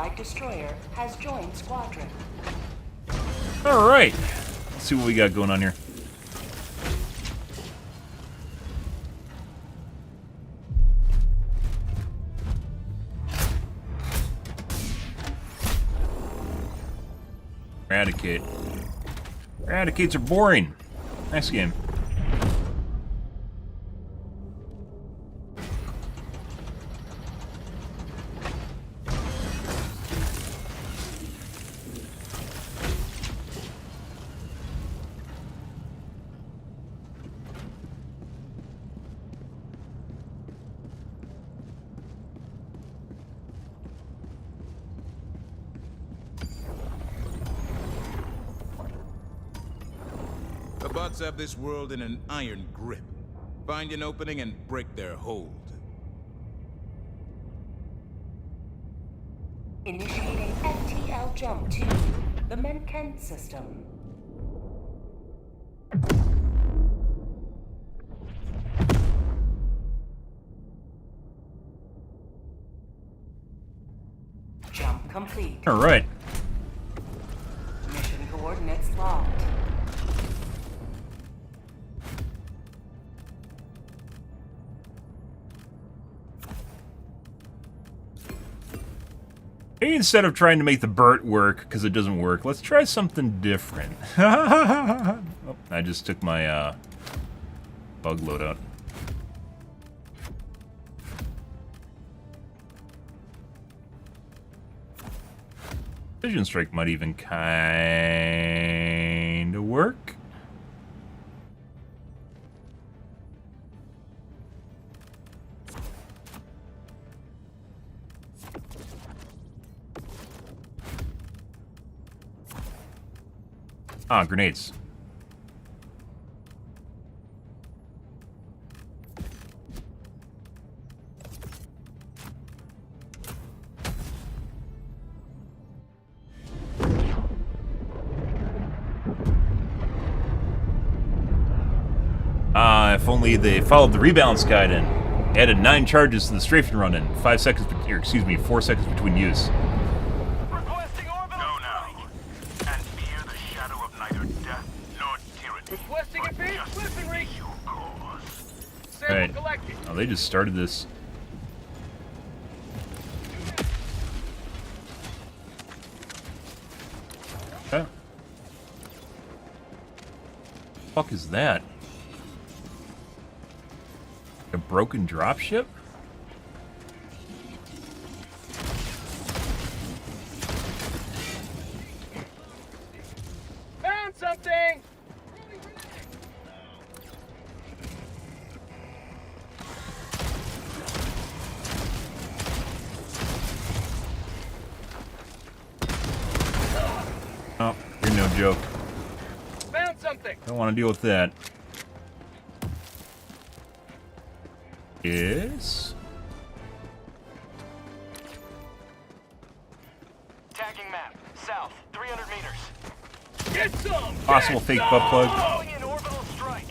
Allied destroyer has joined squadron. Alright. Let's see what we got going on here. Eradicate. Eradicates are boring. Next game. The bots have this world in an iron grip. Find an opening and break their hold. Initiating FTL jump to the Menken system. Jump complete. Alright. Mission coordinates locked. Maybe instead of trying to make the Burt work, because it doesn't work, let's try something different. Oh, I just took my bug loadout. Vision Strike might even kind of work. Ah, grenades. If only they followed the rebalance guide and added 9 charges to the strafing run in 5 seconds, or excuse me, 4 seconds between use. Requesting orbital Go now, and fear the shadow of neither death nor tyranny. Requesting advanced weaponry. Your cause. Sample Right. collected. Oh, they just started this. Huh? The fuck is that? A broken dropship? Found something. Oh, you're no joke. Found something. Don't want to deal with that. Is Tagging map. South. 300 meters. Get some. possible fake butt plug. Calling in orbital strike.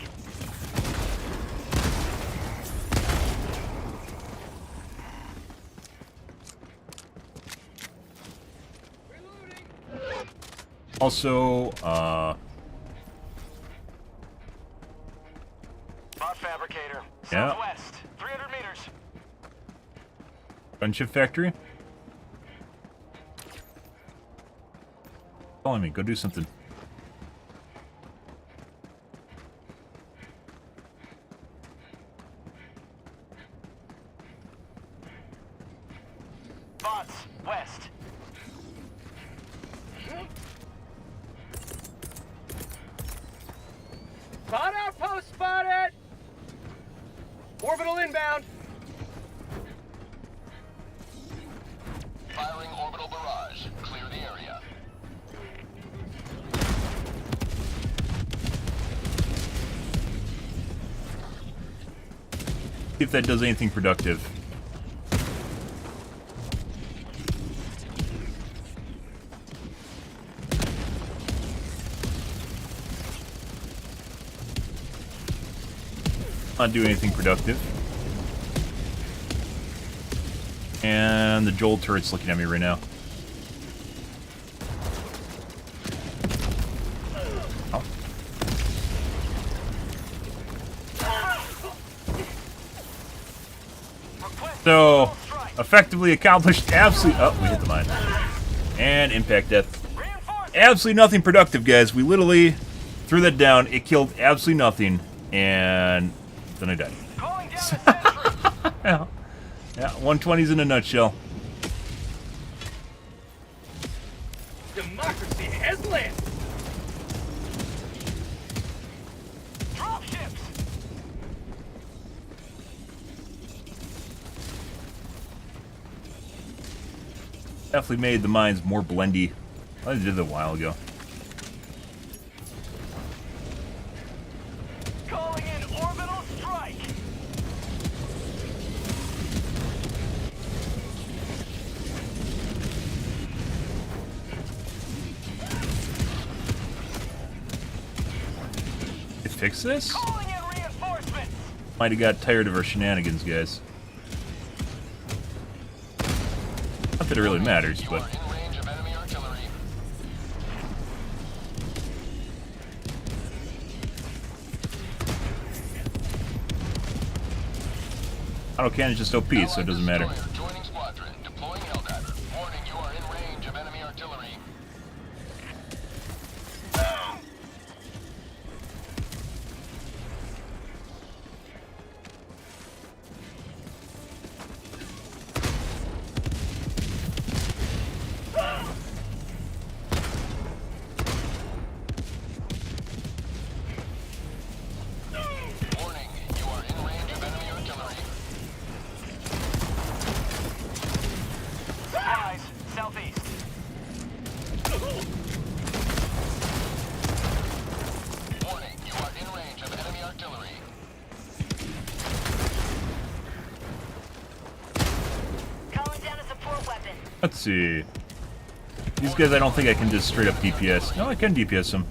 Also, Bot fabricator. Yeah. Southwest. 300 meters. gunship factory. Calling me, go do something. Bots. West. Bot outpost spotted! Orbital inbound! Firing orbital barrage. Clear the area. See if that does anything productive. Not do anything productive. And the Joel turret's looking at me right now. So, effectively accomplished absolutely... Oh, we hit the mine. And impact death. Absolutely nothing productive, guys. We literally threw that down. It killed absolutely nothing. And then I died. Yeah. Yeah, 120's in a nutshell. Democracy has landed. Dropships. Definitely made the mines more blendy. I did it a while ago. Calling in orbital strike. It fixed this? Calling in reinforcements. Might have got tired of our shenanigans, guys. Not that it really matters, You but... are in range of enemy artillery. Autocannon's just OP, so it doesn't matter. Destroyer joining squadron. Deploying Helldiver. Warning, you are in range of enemy artillery. Warning, you are in range of enemy artillery. Supplies, southeast. Warning, you are in range of enemy artillery. Calling down a support weapon. Let's see. These guys I don't think I can just straight up DPS. No, I can DPS them.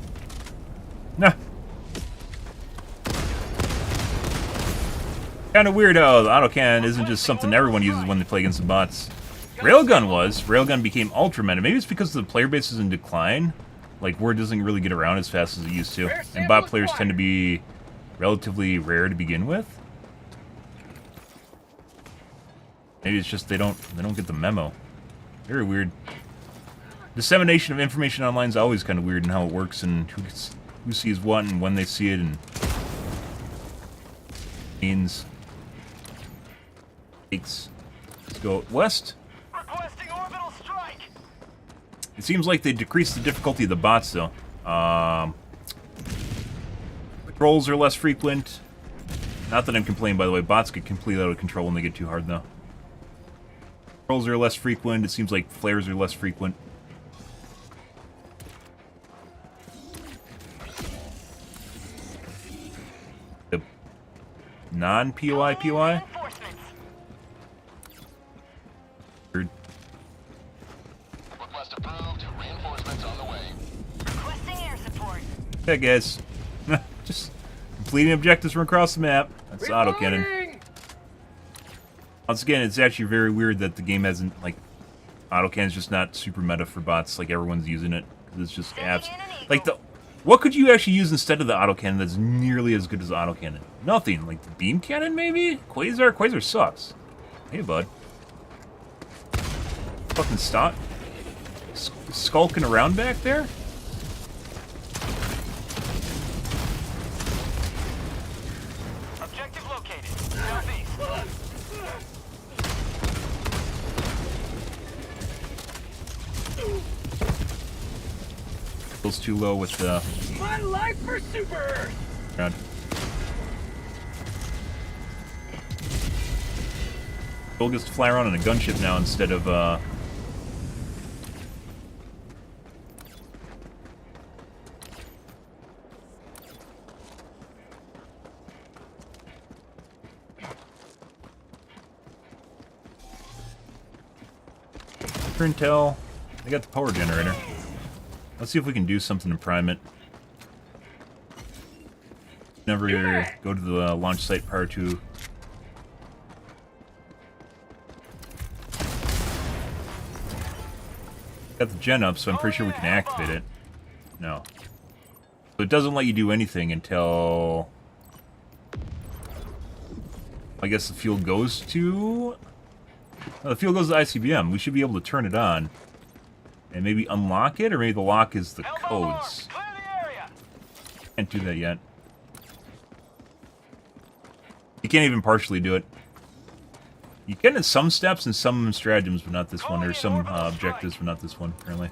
Nah. Kinda weird how the autocannon isn't just something everyone uses when they play against the bots. Railgun was. Railgun became ultra meta. Maybe it's because the player base is in decline. Like, word doesn't really get around as fast as it used to. And bot players tend to be relatively rare to begin with. Maybe it's just they don't get the memo. Very weird. Dissemination of information online is always kind of weird in how it works and who sees what and when they see it and means. Let's go west. Requesting orbital strike. It seems like they decreased the difficulty of the bots though. Patrols are less frequent. Not that I'm complaining, by the way. Bots get completely out of control when they get too hard though. Patrols are less frequent. It seems like flares are less frequent. The non-POI POI? Reinforcements. Weird. Request approved. Reinforcements on the way. Requesting air support. Yeah, guys. Just completing objectives from across the map. That's autocannon. Reloading! Once again, it's actually very weird that the game hasn't, like, autocannon's just not super meta for bots, like everyone's using it. 'Cause it's just Sending abs. in an eagle. Like, what could you actually use instead of the autocannon that's nearly as good as the autocannon? Nothing. Like, the beam cannon, maybe? Quasar? Quasar sucks. Hey, bud. Fucking stop. Skulking around back there? Objective located. Southeast. Feels too low with the My life for Super! ground. Bill gets to fly around in a gunship now instead of, Intel. I got the power generator. Let's see if we can do something to prime it. Never go to the launch site prior to. Got the gen up, so I'm pretty sure we can activate it. No. So it doesn't let you do anything until, I guess, the fuel goes to Well, the fuel goes to ICBM. We should be able to turn it on. And maybe unlock it? Or maybe the lock is the codes. Clear the area. Can't do that yet. You can't even partially do it. You can in some steps and some stratagems, but not this one. Or some objectives, but not this one, apparently.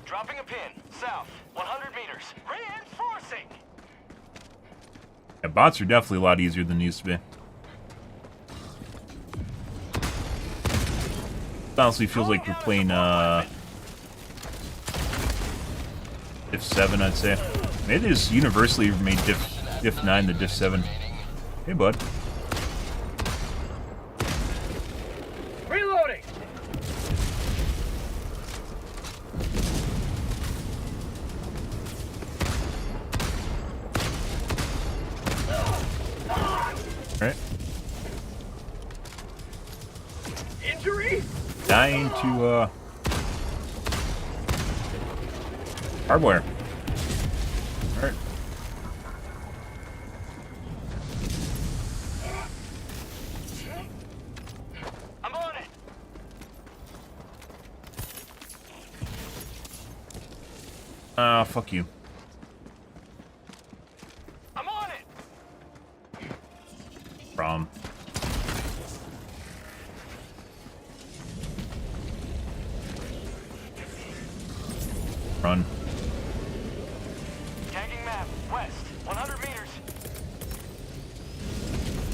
Dropping a pin. South. 100 meters. Reinforcing. Yeah, bots are definitely a lot easier than they used to be. It honestly feels like we're playing diff 7, I'd say. Maybe they just universally made diff 9 to diff 7. Hey, bud. Reloading. Alright. Injury? Dying to, hardware. Alright. I'm on it. Ah, fuck you. I'm on it. From. Run. Tagging map. West. 100 meters.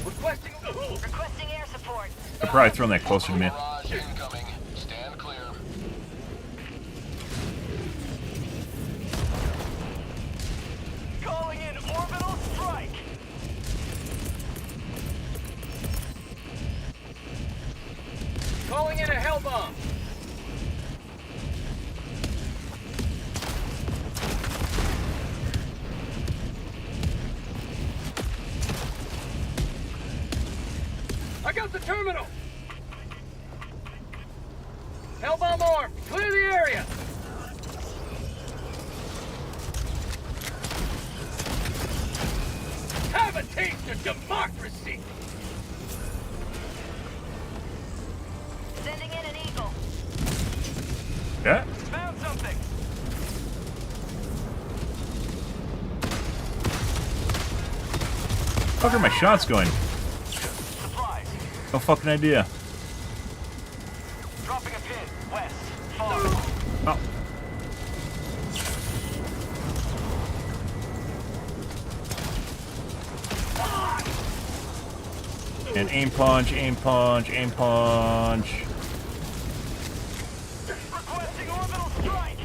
Requesting air support. I've probably thrown that closer to me. Barrage incoming. Stand clear. Calling in orbital strike. Calling in a hell bomb. I got the terminal. Hellbomb armed. Clear the area. Have a taste of democracy. Sending in an eagle. Yeah? Found something. Fuck are my shots going? Supplies. No fucking idea. Dropping a pin. West. Far. Oh. And aim punch, aim punch, aim punch. Requesting orbital strike.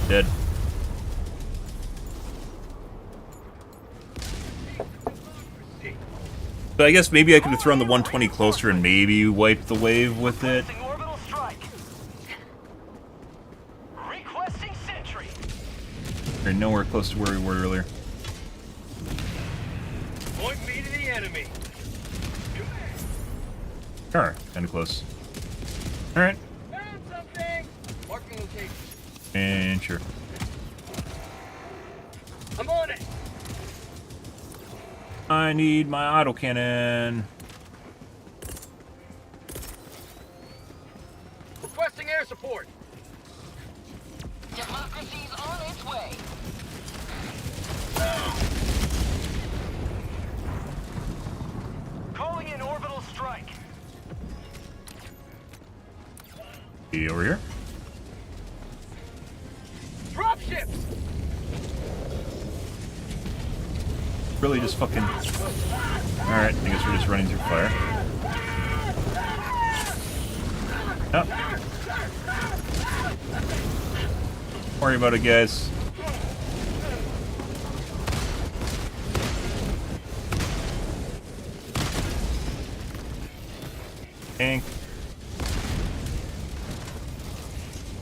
Dead. So I guess maybe I could have thrown the 120 closer and maybe wiped the wave with it. Requesting orbital strike. Requesting sentry. We're nowhere close to where we were earlier. Point me to the enemy. Alright, kinda close. Alright. Found something. Marking location. And sure. I'm on it. I need my autocannon. Requesting air support. Democracy's on its way. Calling in orbital strike. Be over here. Drop ships. Really just fucking... Alright, I guess we're just running through fire. Oh. Don't worry about it, guys. Tank.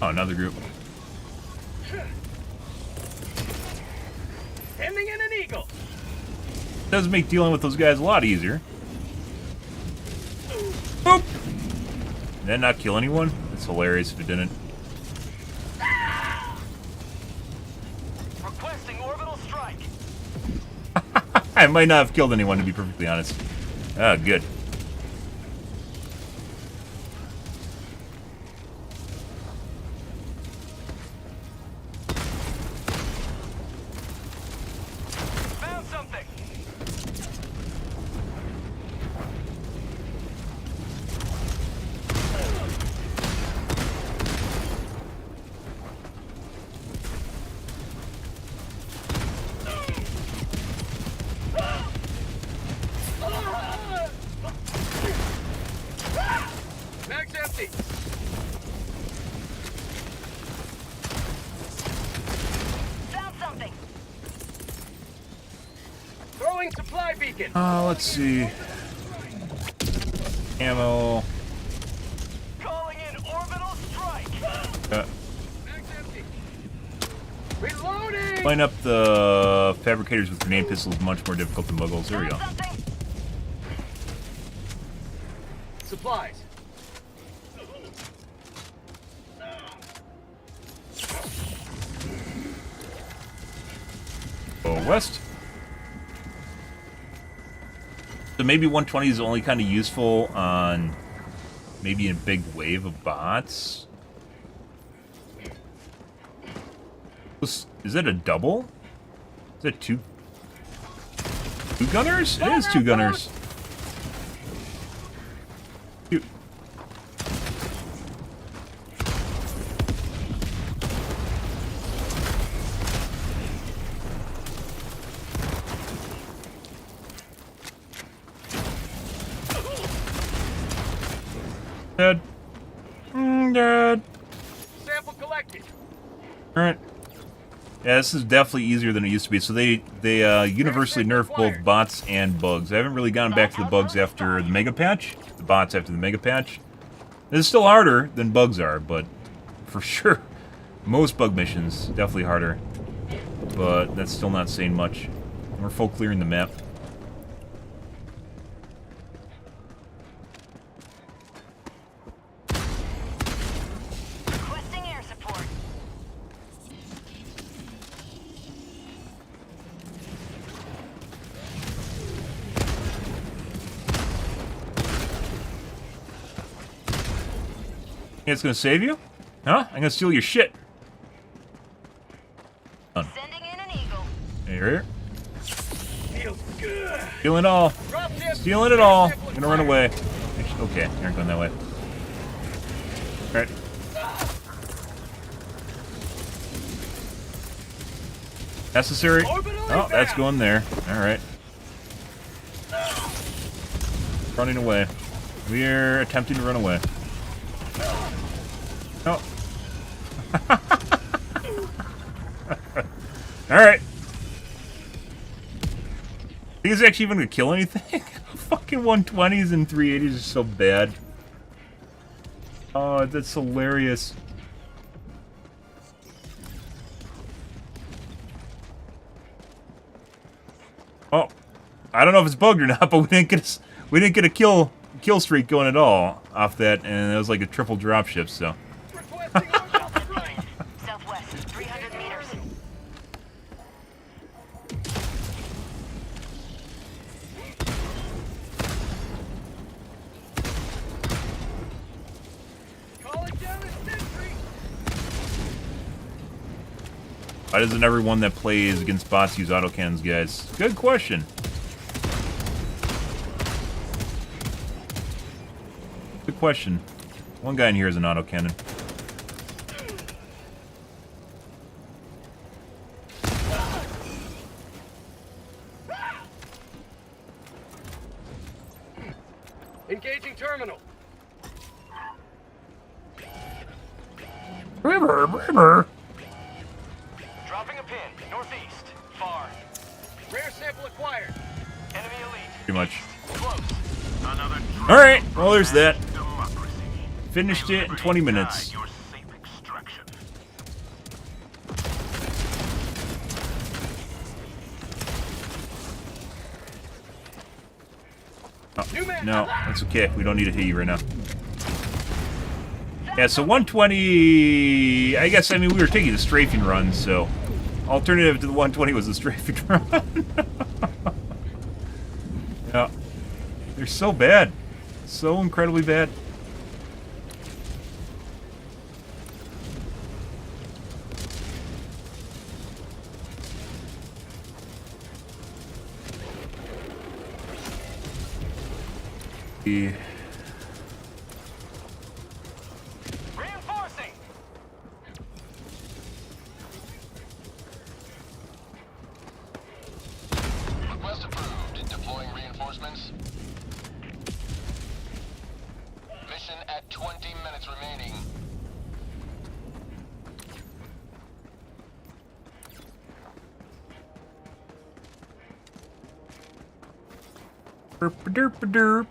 Oh, another group. Does make dealing with those guys a lot easier. Boop! Did that not kill anyone? It's hilarious if it didn't. Requesting orbital strike. I might not have killed anyone, to be perfectly honest. Ah, good. Found something. Mag's empty. Found something. Throwing supply beacon. Let's see. Ammo. Calling in orbital strike. Mag's empty. Reloading. Line up the fabricators with grenade pistols much more difficult than muggles. There we go. Found something. Supplies. Go west. So maybe 120 is only kind of useful on maybe a big wave of bots. Is that a double? Is that two gunners? It is two gunners. Cute. Dead. Dead. Sample collected. Alright. Yeah, this is definitely easier than it used to be. So they universally nerfed both bots and bugs. I haven't really gone back to the bugs after the mega patch. The bots after the mega patch. This is still harder than bugs are, but for sure, most bug missions definitely harder. But that's still not saying much. We're full clearing the map. Requesting air support. Think it's gonna save you? Huh? I'm gonna steal your shit. Done. Sending in an eagle. Here. Feels good. Stealing it all. Drop tip. Stealing it all. I'm gonna run away. Actually, okay, you're not going that way. Alright. Necessary. Oh, that's going there. Alright. Running away. We're attempting to run away. No. Alright. Think it's actually even gonna kill anything? Fucking 120s and 380s are so bad. Oh, that's hilarious. Oh, I don't know if it's bugged or not, but we didn't get a kill streak going at all off that, and it was like a triple dropship. So. Requesting orbital strike. Southwest, 300 meters. Calling down a sentry. Why doesn't everyone that plays against bots use autocannons, guys? Good question. Good question. One guy in here is an autocannon. Engaging terminal. River. Dropping a pin. Northeast. Far. Rare sample acquired. Enemy elite. Pretty much. Close. Another Alright, well there's that. democracy. Finished it in 20 minutes. Your safe extraction. Oh, no, that's okay. We don't need to hit you right now. Yeah, so 120... I guess, I mean, we were taking the strafing run, so... Alternative to the 120 was the strafing run. Yeah. They're so bad. So incredibly bad. Reinforcing. Request approved. Deploying reinforcements. Mission at 20 minutes remaining. Derp-a-derp-a-derp.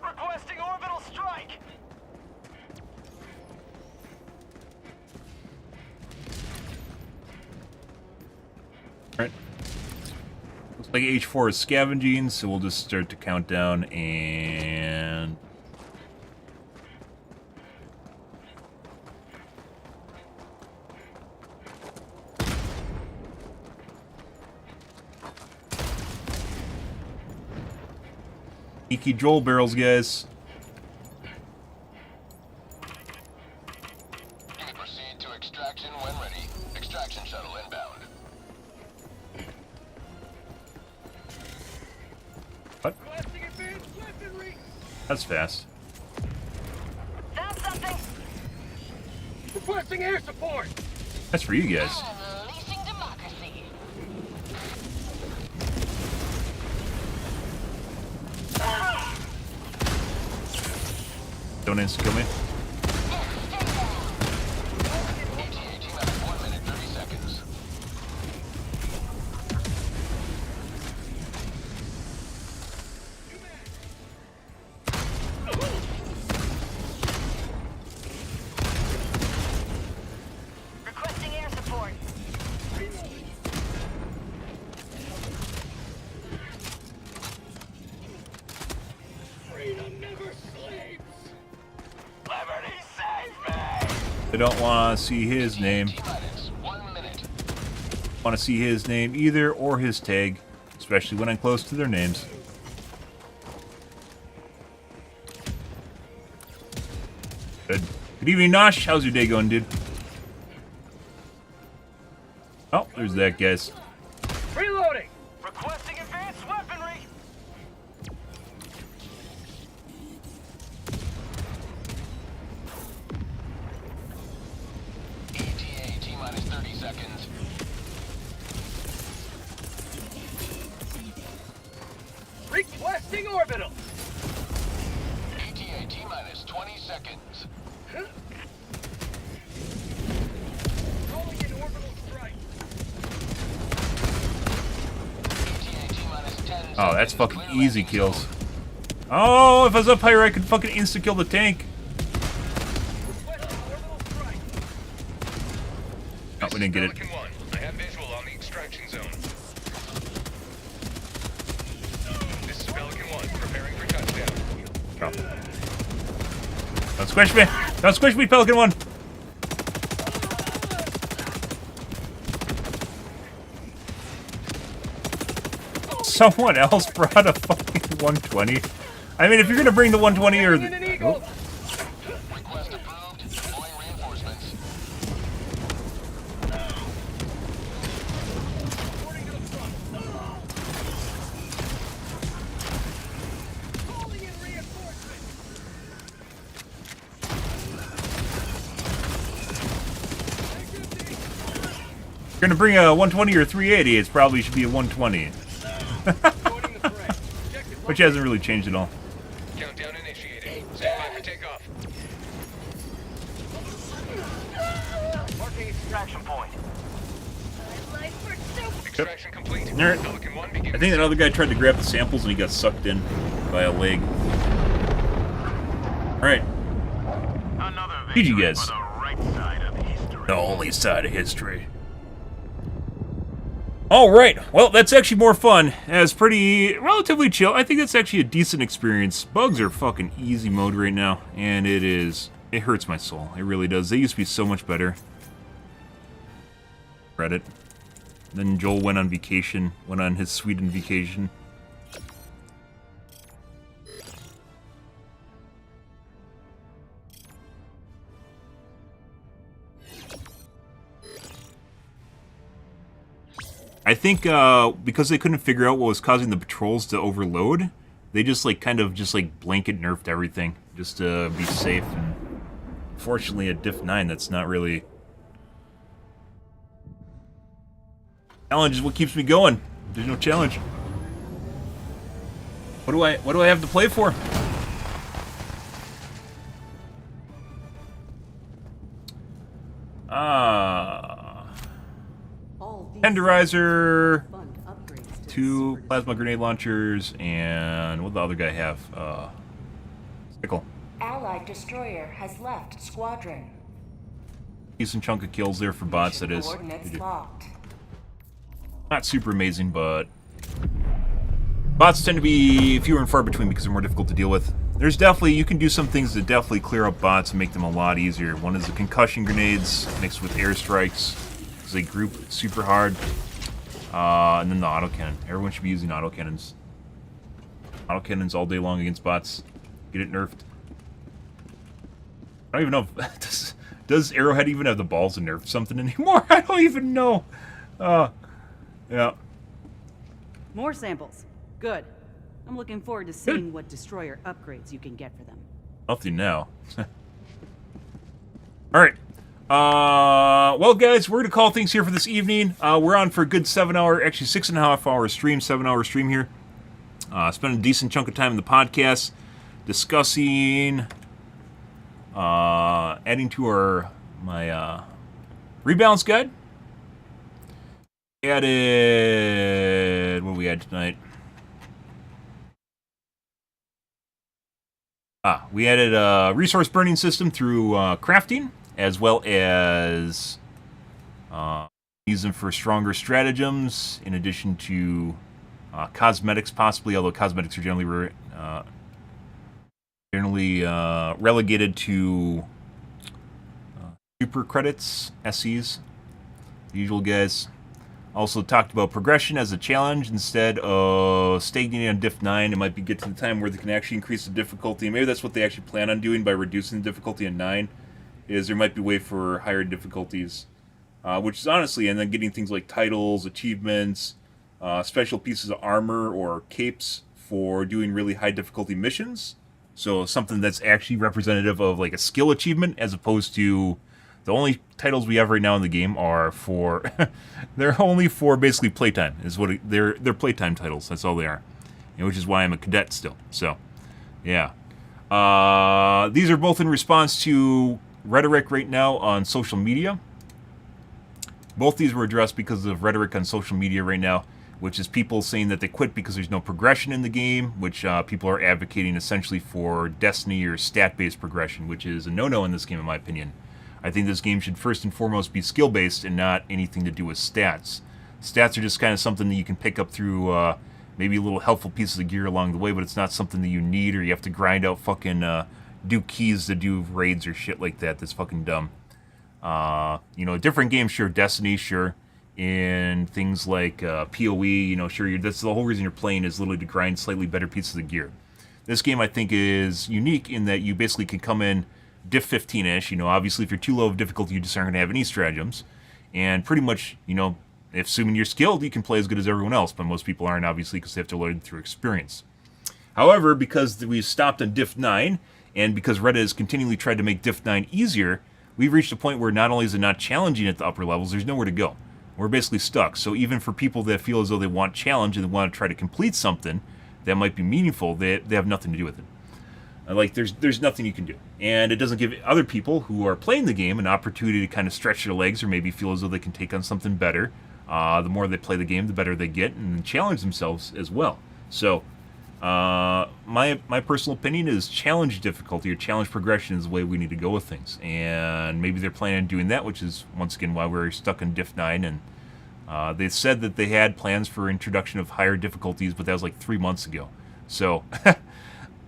Requesting orbital strike. Alright. Looks like H4 is scavenging, so we'll just start to count down and... Sneaky Joel barrels, guys. You may proceed to extraction when ready. Extraction shuttle inbound. What? Requesting advanced weaponry. That's fast. Found something. Requesting air support. That's for you guys. Unleashing democracy. Don't insta-kill me. ETA T-minus 1 minute 30 seconds. Requesting air support. Freedom never sleeps. Liberty save me. I don't want to see his name. T-minus 1 minute. Want to see his name either or his tag, especially when I'm close to their names. Good. Good evening, Nosh. How's your day going, dude? Oh, there's that, guys. Reloading. Requesting advanced weaponry. ETA T-minus 30 seconds. Requesting orbital. ETA T-minus 20 seconds. Calling in orbital strike. ETA T-minus 10 seconds. Oh, that's fucking Clear easy landing kills. zone. Oh, if I was up higher, I could fucking insta-kill the tank. Requesting orbital strike. Oh, we didn't get it. Pelican 1. I have visual on the extraction zone. This is Pelican 1, preparing for touchdown. Oh. Don't squish me! Don't squish me, Pelican 1! Someone else brought a fucking 120. I mean, if you're gonna bring the 120 or In an the... eagle. Request approved. Deploying reinforcements. Reporting to the front. Calling in reinforcements. If you're gonna bring a 120 or 380, it's probably should be a 120. Joining the threat. Objective Which hasn't really changed at all. Countdown initiated. Stand by for takeoff. marking extraction point. Extraction complete. Alright. Pelican 1 I beginning. think that other guy tried to grab the samples and he got sucked in by a leg. Alright. Another GG, victory guys. for the right side of history. The only side of history. Alright, well, that's actually more fun. It's pretty, relatively chill. I think that's actually a decent experience. Bugs are fucking easy mode right now, and it hurts my soul. It really does. They used to be so much better. Reddit. Then Joel went on vacation, went on his Sweden vacation. I think because they couldn't figure out what was causing the patrols to overload, they just like kind of just like blanket nerfed everything just to be safe. And fortunately, at Diff 9, that's not really challenge is what keeps me going. There's no challenge. What do I have to play for? Tenderizer, 2 plasma grenade launchers, and what did the other guy have? Sickle. Allied destroyer has left squadron. Decent chunk of kills there for bots, that is. Coordinates locked. Not super amazing, but bots tend to be fewer and far between because they're more difficult to deal with. There's definitely, you can do some things to definitely clear up bots and make them a lot easier. One is the concussion grenades mixed with airstrikes. They group super hard, and then the autocannon. Everyone should be using autocannons. Autocannons all day long against bots. Get it nerfed. I don't even know if does Arrowhead even have the balls to nerf something anymore? I don't even know. Yeah. More samples. Good. I'm looking forward to seeing what destroyer upgrades you can get for them. Nothing now. All right. Well, guys, we're going to call things here for this evening. We're on for a good 7-hour, actually 6.5-hour stream, 7-hour stream here. Spent a decent chunk of time in the podcast discussing, adding to my rebalance guide. Added, what do we add tonight? We added a resource burning system through crafting, as well as use them for stronger stratagems, in addition to cosmetics, possibly, although cosmetics are generally relegated to super credits, SCs, the usual guys. Also talked about progression as a challenge instead of stagnating on Diff 9. It might be get to the time where they can actually increase the difficulty. Maybe that's what they actually plan on doing by reducing the difficulty in 9. Is there might be a way for higher difficulties, which is honestly, and then getting things like titles, achievements, special pieces of armor or capes for doing really high difficulty missions. So something that's actually representative of like a skill achievement, as opposed to the only titles we have right now in the game are for they're only for basically playtime. Is what they're playtime titles. That's all they are, which is why I'm a cadet still. So, yeah, these are both in response to rhetoric right now on social media. Both these were addressed because of rhetoric on social media right now, which is people saying that they quit because there's no progression in the game, which people are advocating essentially for Destiny or stat-based progression, which is a no-no in this game, in my opinion. I think this game should first and foremost be skill-based and not anything to do with stats. Stats are just kind of something that you can pick up through maybe little helpful pieces of gear along the way, but it's not something that you need, or you have to grind out fucking do keys to do raids or shit like that. That's fucking dumb. Different games, sure. Destiny, sure. In things like PoE, sure. That's the whole reason you're playing, is literally to grind slightly better pieces of gear. This game, I think, is unique in that you basically can come in Diff 15-ish. Obviously, if you're too low of difficulty, you just aren't going to have any stratagems. And pretty much, if assuming you're skilled, you can play as good as everyone else. But most people aren't, obviously, because they have to learn through experience. However, because we've stopped on Diff 9, and because Reddit has continually tried to make Diff 9 easier, we've reached a point where not only is it not challenging at the upper levels, there's nowhere to go. We're basically stuck. So even for people that feel as though they want challenge and they want to try to complete something that might be meaningful, they have nothing to do with it. There's nothing you can do. And it doesn't give other people who are playing the game an opportunity to kind of stretch their legs or maybe feel as though they can take on something better. The more they play the game, the better they get, and challenge themselves as well. So, my personal opinion is challenge difficulty or challenge progression is the way we need to go with things. And maybe they're planning on doing that, which is, once again, why we're stuck in Diff 9 and They said that they had plans for introduction of higher difficulties, but that was like 3 months ago. So,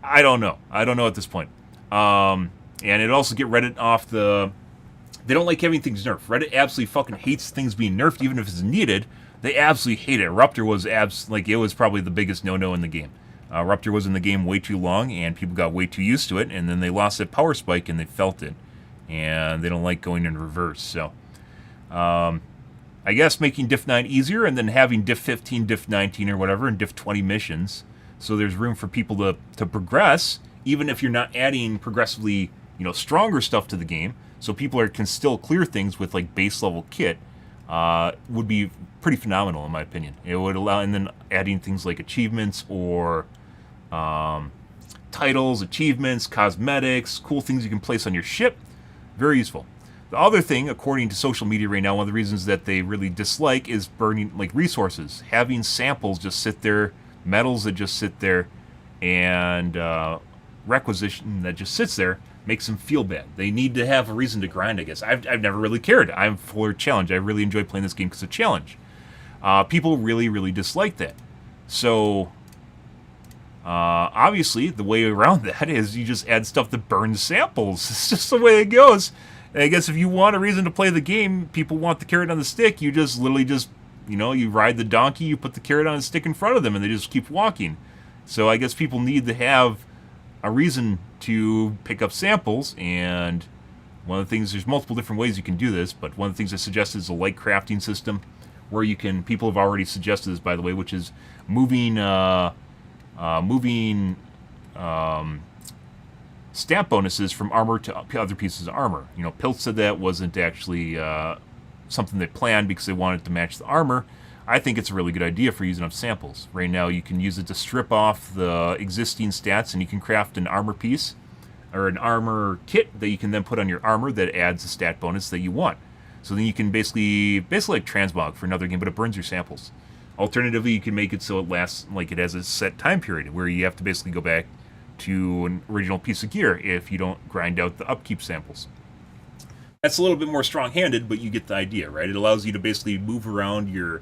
I don't know. I don't know at this point. And it also get Reddit off the... They don't like having things nerfed. Reddit absolutely fucking hates things being nerfed, even if it's needed. They absolutely hate it. Rupture was it was probably the biggest no-no in the game. Rupture was in the game way too long, and people got way too used to it, and then they lost that power spike, and they felt it. And they don't like going in reverse, so... I guess making diff 9 easier, and then having diff 15, diff 19, or whatever, and diff 20 missions. So there's room for people to progress, even if you're not adding progressively, stronger stuff to the game. So people can still clear things with like base level kit. Would be pretty phenomenal in my opinion. It would allow, and then adding things like achievements or titles, achievements, cosmetics, cool things you can place on your ship. Very useful. The other thing, according to social media right now, one of the reasons that they really dislike is burning like resources. Having samples just sit there, metals that just sit there, and requisition that just sits there makes them feel bad. They need to have a reason to grind, I guess. I've never really cared. I'm for a challenge. I really enjoy playing this game because it's a challenge. People really, really dislike that. So, obviously, the way around that is you just add stuff that burns samples. It's just the way it goes. And I guess if you want a reason to play the game, people want the carrot on the stick, you just literally just, you ride the donkey, you put the carrot on a stick in front of them, and they just keep walking. So I guess people need to have a reason to pick up samples, and one of the things, there's multiple different ways you can do this, but one of the things I suggest is a light crafting system, where you can, people have already suggested this, by the way, which is moving stamp bonuses from armor to other pieces of armor. Pilt said that wasn't actually something they planned because they wanted to match the armor. I think it's a really good idea for using up samples. Right now you can use it to strip off the existing stats, and you can craft an armor piece or an armor kit that you can then put on your armor that adds a stat bonus that you want. So then you can basically like transmog for another game, but it burns your samples. Alternatively, you can make it so it lasts, like it has a set time period where you have to basically go back to an original piece of gear if you don't grind out the upkeep samples. That's a little bit more strong-handed, but you get the idea, right? It allows you to basically move around your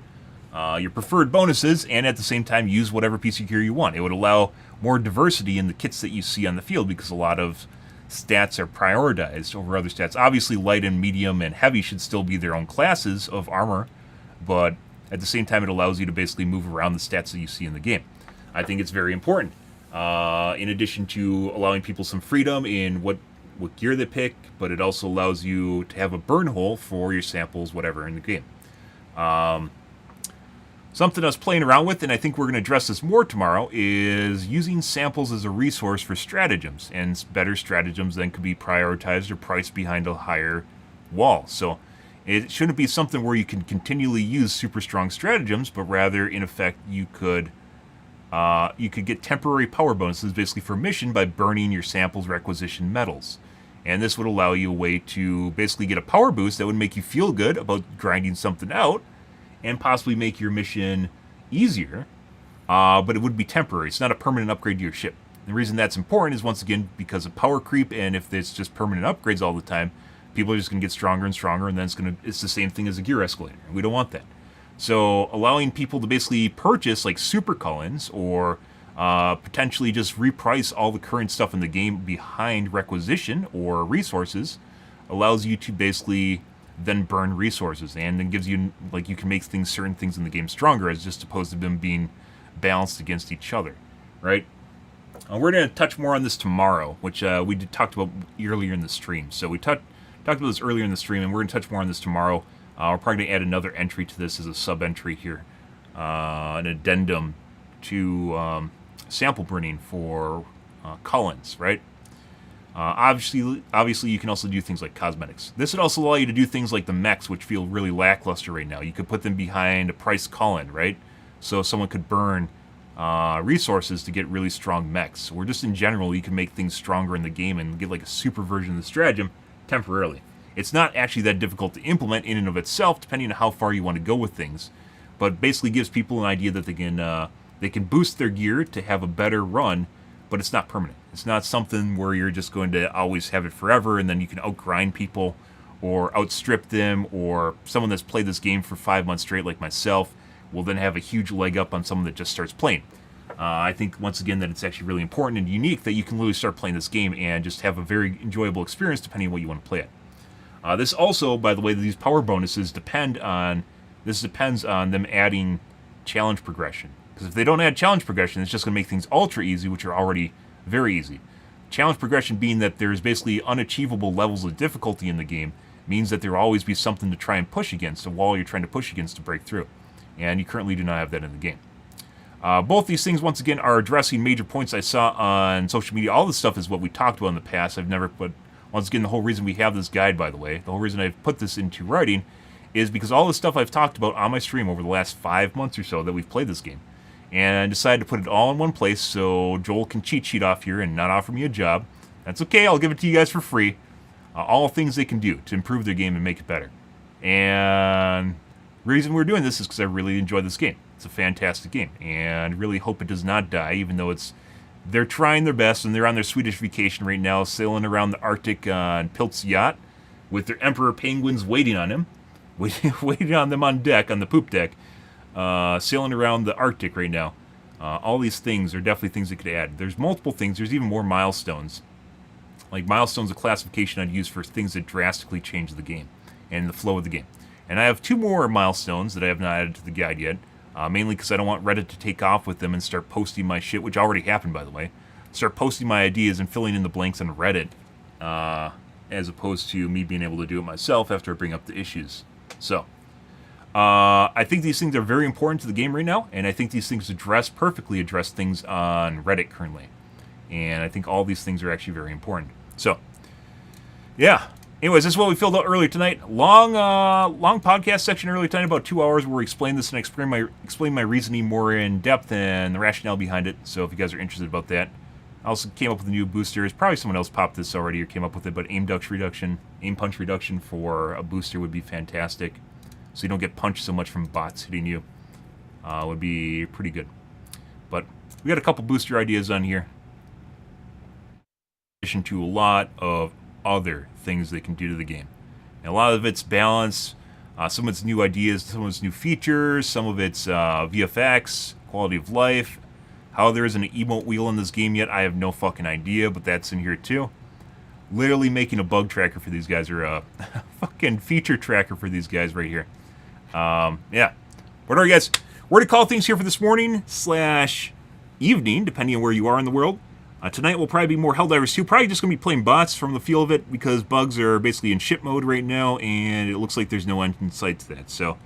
preferred bonuses and at the same time use whatever piece of gear you want. It would allow more diversity in the kits that you see on the field because a lot of stats are prioritized over other stats. Obviously, light and medium and heavy should still be their own classes of armor, but at the same time it allows you to basically move around the stats that you see in the game. I think it's very important. In addition to allowing people some freedom in what gear they pick, but it also allows you to have a burn hole for your samples, whatever, in the game. Something I was playing around with, and I think we're going to address this more tomorrow, is using samples as a resource for stratagems, and better stratagems then could be prioritized or priced behind a higher wall. So it shouldn't be something where you can continually use super strong stratagems, but rather, in effect, you could get temporary power bonuses basically for mission by burning your samples requisition metals. And this would allow you a way to basically get a power boost that would make you feel good about grinding something out and possibly make your mission easier, but it would be temporary. It's not a permanent upgrade to your ship. The reason that's important is, once again, because of power creep, and if it's just permanent upgrades all the time, people are just going to get stronger and stronger, and then it's the same thing as a gear escalator. We don't want that. So allowing people to basically purchase like super Cullens or potentially just reprice all the current stuff in the game behind requisition or resources allows you to basically then burn resources, and then gives you, like, you can make certain things in the game stronger as just opposed to them being balanced against each other, right? We're going to touch more on this tomorrow, which we talked about earlier in the stream. So we talked about this earlier in the stream, and we're going to touch more on this tomorrow. We're probably going to add another entry to this as a sub-entry here, an addendum to sample burning for Cullens, right? Obviously, you can also do things like cosmetics. This would also allow you to do things like the mechs, which feel really lackluster right now. You could put them behind a price Cullen, right? So someone could burn resources to get really strong mechs. Or just in general, you can make things stronger in the game and get like a super version of the stratagem temporarily. It's not actually that difficult to implement in and of itself, depending on how far you want to go with things. But basically gives people an idea that they can boost their gear to have a better run, but it's not permanent. It's not something where you're just going to always have it forever, and then you can outgrind people or outstrip them, or someone that's played this game for 5 months straight like myself will then have a huge leg up on someone that just starts playing. I think, once again, that it's actually really important and unique that you can literally start playing this game and just have a very enjoyable experience depending on what you want to play it. This also, by the way, these power bonuses depends on them adding challenge progression. Because if they don't add challenge progression, it's just going to make things ultra easy, which are already very easy. Challenge progression being that there's basically unachievable levels of difficulty in the game means that there will always be something to try and push against, a wall you're trying to push against to break through. And you currently do not have that in the game. Both these things, once again, are addressing major points I saw on social media. All this stuff is what we talked about in the past. I've never put... Once again, the whole reason we have this guide, by the way, the whole reason I've put this into writing is because all the stuff I've talked about on my stream over the last 5 months or so that we've played this game. And I decided to put it all in one place so Joel can cheat sheet off here and not offer me a job. That's okay, I'll give it to you guys for free. All things they can do to improve their game and make it better. And the reason we're doing this is because I really enjoy this game. It's a fantastic game, and really hope it does not die, even though they're trying their best, and they're on their Swedish vacation right now, sailing around the Arctic on Pilt's yacht, with their emperor penguins waiting on him, waiting on them on deck, on the poop deck, sailing around the Arctic right now. All these things are definitely things that could add. There's multiple things. There's even more milestones. Like milestones of classification I'd use for things that drastically change the game and the flow of the game. And I have 2 more milestones that I have not added to the guide yet. Mainly because I don't want Reddit to take off with them and start posting my shit, which already happened, by the way. Start posting my ideas and filling in the blanks on Reddit, as opposed to me being able to do it myself after I bring up the issues. So, I think these things are very important to the game right now, and I think these things perfectly address things on Reddit currently. And I think all these things are actually very important. So, yeah. Anyways, this is what we filled out earlier tonight. Long podcast section earlier tonight, about 2 hours, where we explain this and explain my reasoning more in depth and the rationale behind it. So if you guys are interested about that, I also came up with a new booster. Probably someone else popped this already or came up with it, but aim punch reduction for a booster would be fantastic. So you don't get punched so much from bots hitting you. Would be pretty good. But we got a couple booster ideas on here. In addition to a lot of other things they can do to the game. And a lot of it's balance, some of it's new ideas, some of it's new features, some of it's VFX, quality of life. How there isn't an emote wheel in this game yet, I have no fucking idea, but that's in here too. Literally making a bug tracker for these guys, or a fucking feature tracker for these guys right here. Yeah. But alright guys, we're to call things here for this morning / evening, depending on where you are in the world. Tonight will probably be more Helldivers 2. Probably just going to be playing bots from the feel of it, because bugs are basically in ship mode right now, and it looks like there's no end in sight to that. So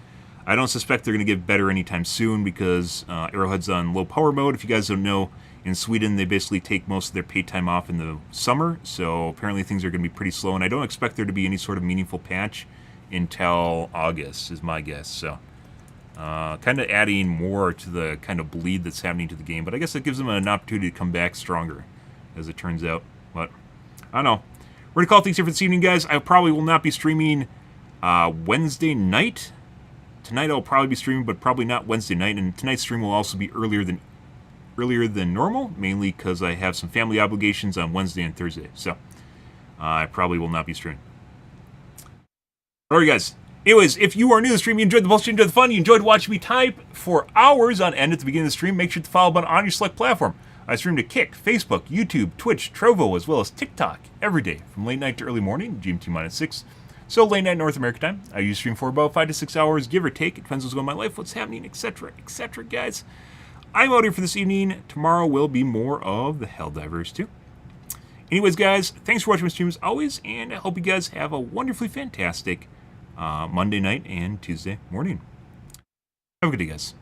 I don't suspect they're going to get better anytime soon, because Arrowhead's on low power mode. If you guys don't know, in Sweden they basically take most of their paid time off in the summer, so apparently things are going to be pretty slow, and I don't expect there to be any sort of meaningful patch until August, is my guess. So kind of adding more to the kind of bleed that's happening to the game. But I guess it gives them an opportunity to come back stronger, as it turns out. But I don't know. We're going to call things here for this evening, guys. I probably will not be streaming Wednesday night. Tonight I'll probably be streaming, but probably not Wednesday night. And tonight's stream will also be earlier than normal, mainly because I have some family obligations on Wednesday and Thursday. So I probably will not be streaming. Alright, guys. Anyways, if you are new to the stream, you enjoyed the bullshit, you enjoyed the fun, you enjoyed watching me type for hours on end at the beginning of the stream, make sure to follow button on your select platform. I stream to Kick, Facebook, YouTube, Twitch, Trovo, as well as TikTok every day from late night to early morning, GMT-6. So late night North American time. I usually stream for about 5 to 6 hours, give or take. It depends what's going on in my life, what's happening, etc., etc., guys. I'm out here for this evening. Tomorrow will be more of the Helldivers 2. Anyways, guys, thanks for watching my stream as always, and I hope you guys have a wonderfully fantastic Monday night and Tuesday morning. Have a good day, guys.